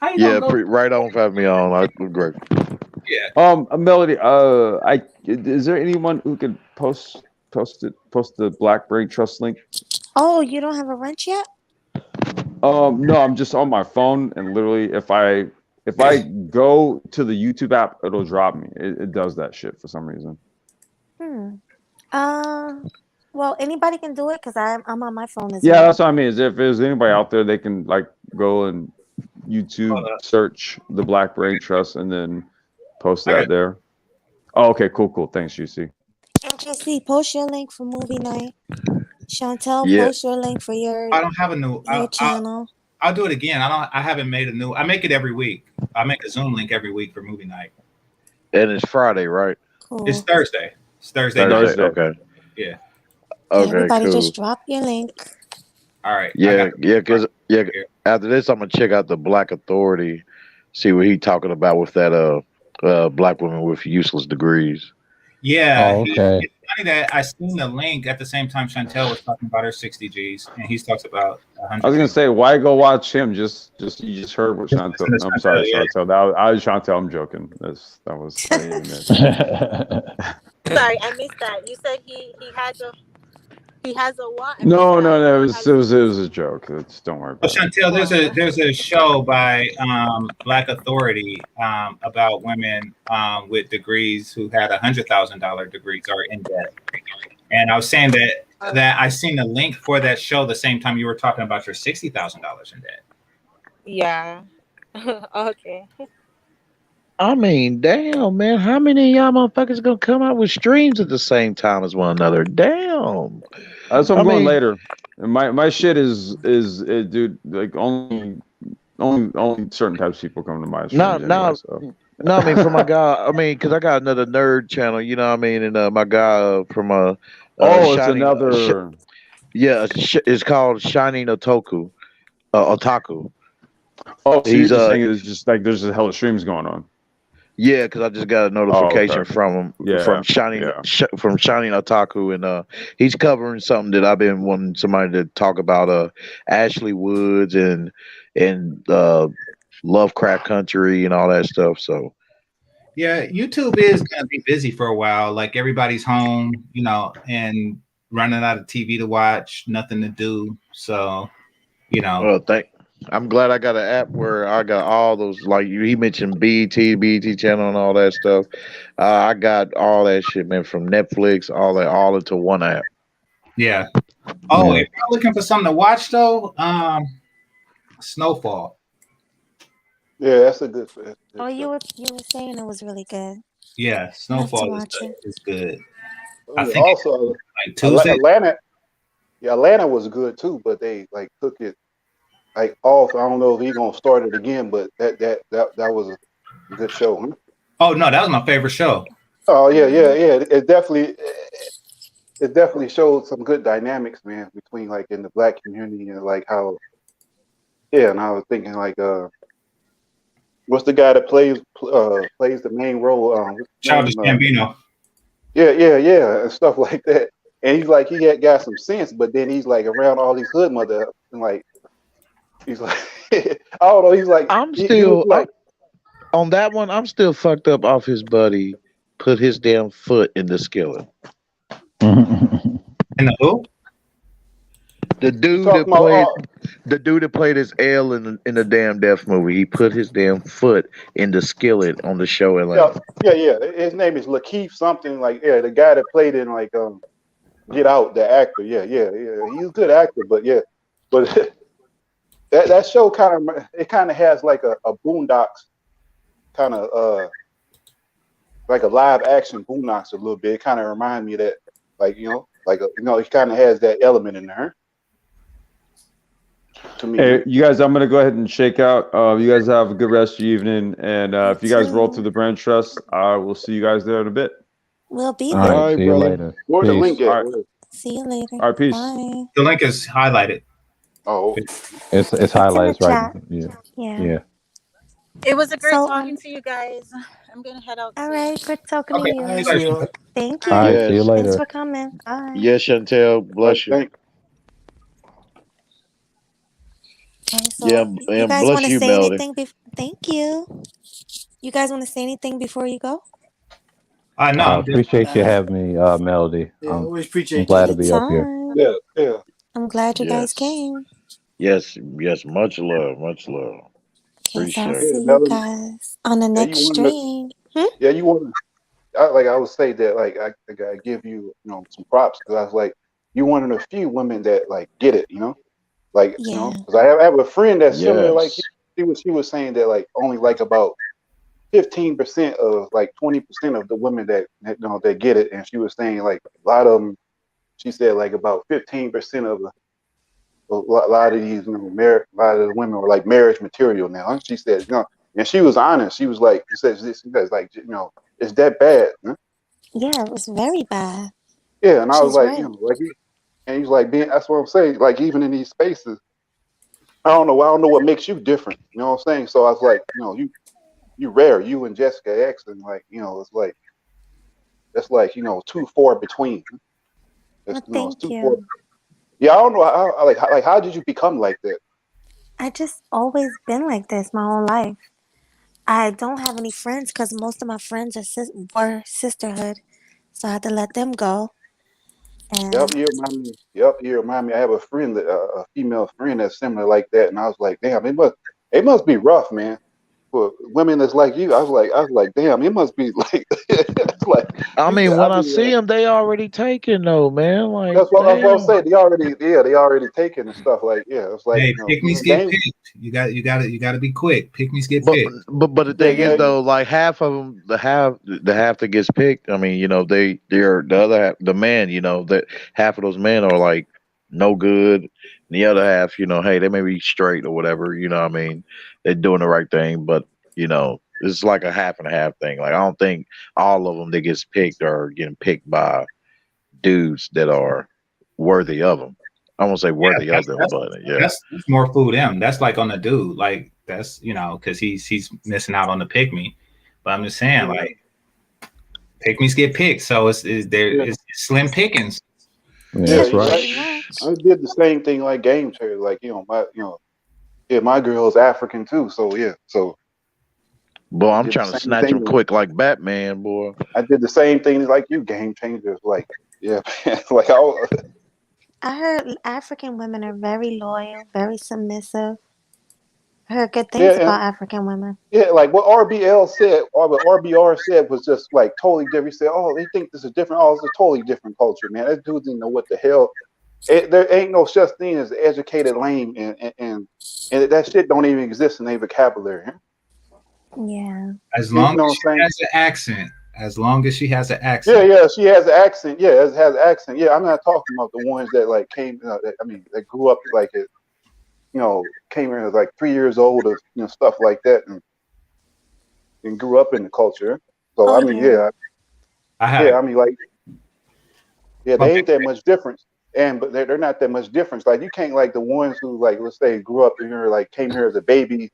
How you Yeah, gonna go? right on for having me on. I'm great. Yeah. Melody, is there anyone who could post the Black Brain Trust link? Oh, you don't have a wrench yet? No, I'm just on my phone, and literally, if I go to the YouTube app, it'll drop me. It does that shit for some reason. Well, anybody can do it because I'm on my phone as Yeah, well. that's what I mean. Is if there's anybody out there, they can like go and YouTube search the Black Brain Trust and then post that there. Oh, okay, cool. Thanks, UC. And JC, post your link for movie night. Chantel, Yeah. post your link for your I don't have a new. channel. I'll do it again. I haven't made a new. I make it every week. I make a Zoom link every week for movie night. And it's Friday, right? Cool. It's Thursday. It's Thursday. Thursday. Okay. Yeah. Okay. Everybody Cool. just drop your link. All right. Yeah. Because after this, I'm gonna check out the Black Authority, see what he talking about with that black women with useless degrees. Yeah. Oh, okay. It's funny that I seen the link at the same time Chantel was talking about her 60 G's, and he talks about 100. I was gonna say, why go watch him? You just heard what Chantel. I'm sorry, yeah. Chantel. I was Chantel. I'm joking. That was. I didn't even Sorry, I missed that. You said he has a what? No. It was a joke. Don't worry Oh, about it. Chantel, there's a show by Black Authority about women with degrees who had $100,000 degrees or in debt. And I was saying that I seen the link for that show the same time you were talking about your $60,000 in debt. Yeah. Okay. I mean, damn, man, how many of y'all motherfuckers gonna come out with streams at the same time as one another? Damn. That's what I'm I going mean- later. And my shit is dude, like only certain types of people come to my streams. No, I mean for my guy. I mean, because I got another nerd channel, you know what I mean, and my guy from it's Shining- another. it's called Shining Otaku. Oh, so He's, you're just saying it's just like there's a hell of streams going on. Yeah, because I just got a notification from him Yeah, from Shining Otaku, and he's covering something that I've been wanting somebody to talk about. Ashley Woods and Lovecraft Country and all that stuff. So Yeah, YouTube is gonna be busy for a while. Like everybody's home, and running out of TV to watch, nothing to do. So, I'm glad I got an app where I got all those. Like he mentioned, BET channel, and all that stuff. I got all that shit, man, from Netflix, all into one app. Yeah. Oh, if you're looking for something to watch though, Snowfall. Yeah, that's a good. Oh, you were saying it was really good. Yeah, Snowfall is good. I think Also, like Tuesday. Atlanta was good too, but they like took it like off. I don't know if he's gonna start it again, but that was a good show. Huh? Oh no, that was my favorite show. Oh yeah. It definitely showed some good dynamics, man, between like in the black community and like how. Yeah, and I was thinking like what's the guy that plays the main role? Childish Gambino. Yeah, and stuff like that. And he's like he had got some sense, but then he's like around all these hood mother and like he's like I don't know. He's like he was like on that one. I'm still fucked up off his buddy put his damn foot in the skillet. And the who? The dude that played his L in the damn Death movie. He put his damn foot in the skillet on the show Atlanta. Yeah. His name is Lakeith something like the guy that played in like Get Out, the actor. Yeah. He's a good actor, but that show kind of has like a Boondocks kind of like a live action Boondocks a little bit. It kind of reminds me of that, like it kind of has that element in there. To me, hey, you guys, I'm gonna go ahead and shake out. You guys have a good rest of your evening, and if you guys roll through the brand trust, I will see you guys there in a bit. We'll be there. All right, see you later. Where's the link at? See you later. All right, peace. Bye. The link is highlighted. Oh, it's highlights right. Yeah. It was a great talking to you guys. I'm gonna head out. All right, good talking to you. Thank you. All right, see you later. Thanks for coming. Bye. Yes, Chantel, bless you. Okay, so Yeah, you guys bless want to you, say Melody. anything? Thank you. You guys want to say anything before you go? No. I appreciate you having me, Melody. Yeah, always I'm appreciate glad you. to be up here. Yeah. I'm glad you guys came. Yes, much love. Okay, so Appreciate I'll it. see you guys on the next stream. Yeah, you want I would say that like I gotta give you some props because I was like you one of the few women that like get it, like because I have a friend that's similar like she was saying that like only like about 15% of like 20% of the women that that get it, and she was saying like a lot of them. She said like about 15% of a lot of these a lot of the women were like marriage material now. She said and she was honest. She was like, she says like it's that bad. Huh? Yeah, it was very bad. Yeah, and I was She's like, right. and he's like, that's what I'm saying. Like even in these spaces, I don't know what makes you different. You know what I'm saying? So I was like, you rare, you and Jessica X, and like it's like that's like too far between. It's, Thank it's too you. far. Yeah, I don't know how did you become like that? I just always been like this my whole life. I don't have any friends because most of my friends were sisterhood, so I had to let them go. And Yep, you remind me. I have a friend a female friend that's similar like that, and I was like, damn, it must be rough, man, for women that's like you. I was like, damn, it must be like, it's like. I mean, when I see them, they already taken though, man. Like That's what I was saying. They already taken and stuff. Like, yeah, it's like Hey, pick-me's get picked. You got to be quick. Pick-me's get picked. But the thing is though, like half of them, the half that gets picked. I mean, they're the other half, the man. That half of those men are like no good. And the other half, hey, they may be straight or whatever. You know what I mean? They're doing the right thing, but it's like a half and a half thing. Like I don't think all of them that gets picked are getting picked by dudes that are worthy of them. I won't say worthy of them, but that's more food them. That's like on the dude, like that's because he's missing out on the pick me. But I'm just saying, like, pick me get picked. So it's slim pickings. Yeah, That's right. I did the same thing like game changer. Like, my girl's African too. So yeah, so boy, I I'm did the trying to same snatch him thing. quick like Batman, boy. I did the same thing like you, game changers. Like, yeah, like I heard African women are very loyal, very submissive. I heard good things yeah, about African women. yeah, like what RBL said, or what RBR said was just like totally different. He said, "Oh, they think this is different. Oh, it's a totally different culture, man. That dude didn't know what the hell. There ain't no such thing as educated lame, and that shit don't even exist in their vocabulary. Yeah. As You long know as what she I'm saying? has an accent. As long as she has an Yeah, accent. yeah, she has an accent. Yeah, it has an accent. Yeah, I'm not talking about the ones that like came. That grew up like it. Came here as like 3 years old or stuff like that, and grew up in the culture. So Oh yeah. I mean, like, yeah, they ain't that much difference, but they're not that much difference. Like, you can't like the ones who, like, let's say grew up here, like came here as a baby.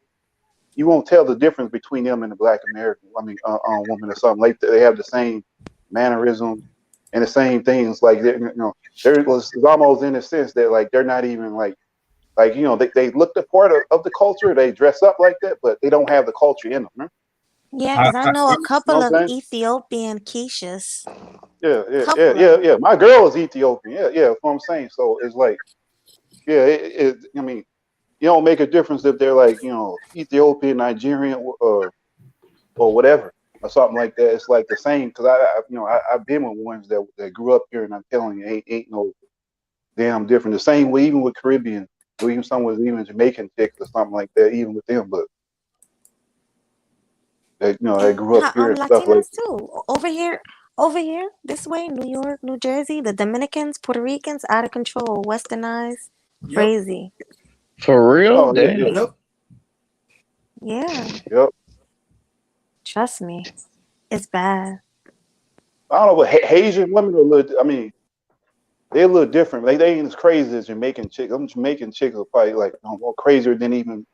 You won't tell the difference between them and the Black American, woman or something. Like, they have the same mannerisms and the same things. Like, it's almost in a sense that like they're not even they look the part of the culture. They dress up like that, but they don't have the culture in them. Huh? Yeah, because I know a You know couple what of I'm saying? Ethiopian quiches. Yeah, Couple of them. yeah. My girl is Ethiopian. Yeah. That's what I'm saying. So it's like, yeah, I mean, you don't make a difference if they're like, Ethiopian, Nigerian, or whatever, or something like that. It's like the same. Because I've been with ones that grew up here, and I'm telling you, ain't no damn different. The same way, even with Caribbean, or even some was even Jamaican chicks or something like that, even with them, but they grew up here and stuff like Latinas too. Over here, this way, New York, New Jersey, the Dominicans, Puerto Ricans, out of control, westernized, crazy. For real? Oh yeah, Damn. yeah. Yeah, Yep. trust me, it's bad. I don't know, but Haitian women are a little. I mean, they're a little different. They ain't as crazy as Jamaican chicks. Them Jamaican chicks are probably like more crazier than even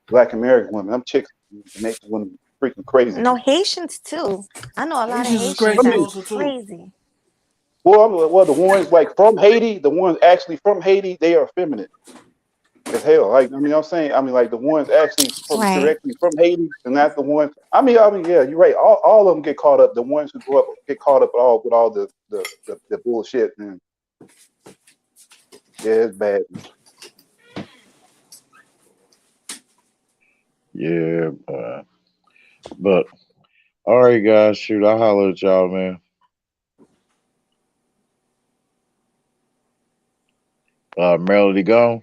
Black American women. Them chicks, Jamaican women, freaking crazy. No, Haitians too. I know a lot of Asians is Haitians I crazy that's mean, also too. crazy. well, the ones like from Haiti, the ones actually from Haiti, they are feminine as hell. Like, I'm saying, like the ones actually from Right. directly from Haiti, and not the ones. Yeah, you're right. All of them get caught up. The ones who grow up get caught up with all the bullshit, and yeah, it's bad. Yeah, but all right, guys. Shoot, I'll holler at y'all, man. Melody gone.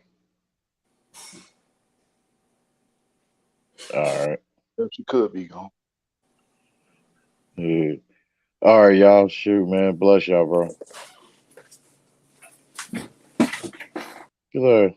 All right. She could be gone. Yeah. All right, y'all. Shoot, man. Bless y'all, bro. Good.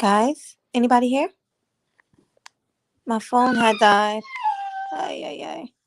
Guys, anybody here? My phone had died. Ay, ay, ay.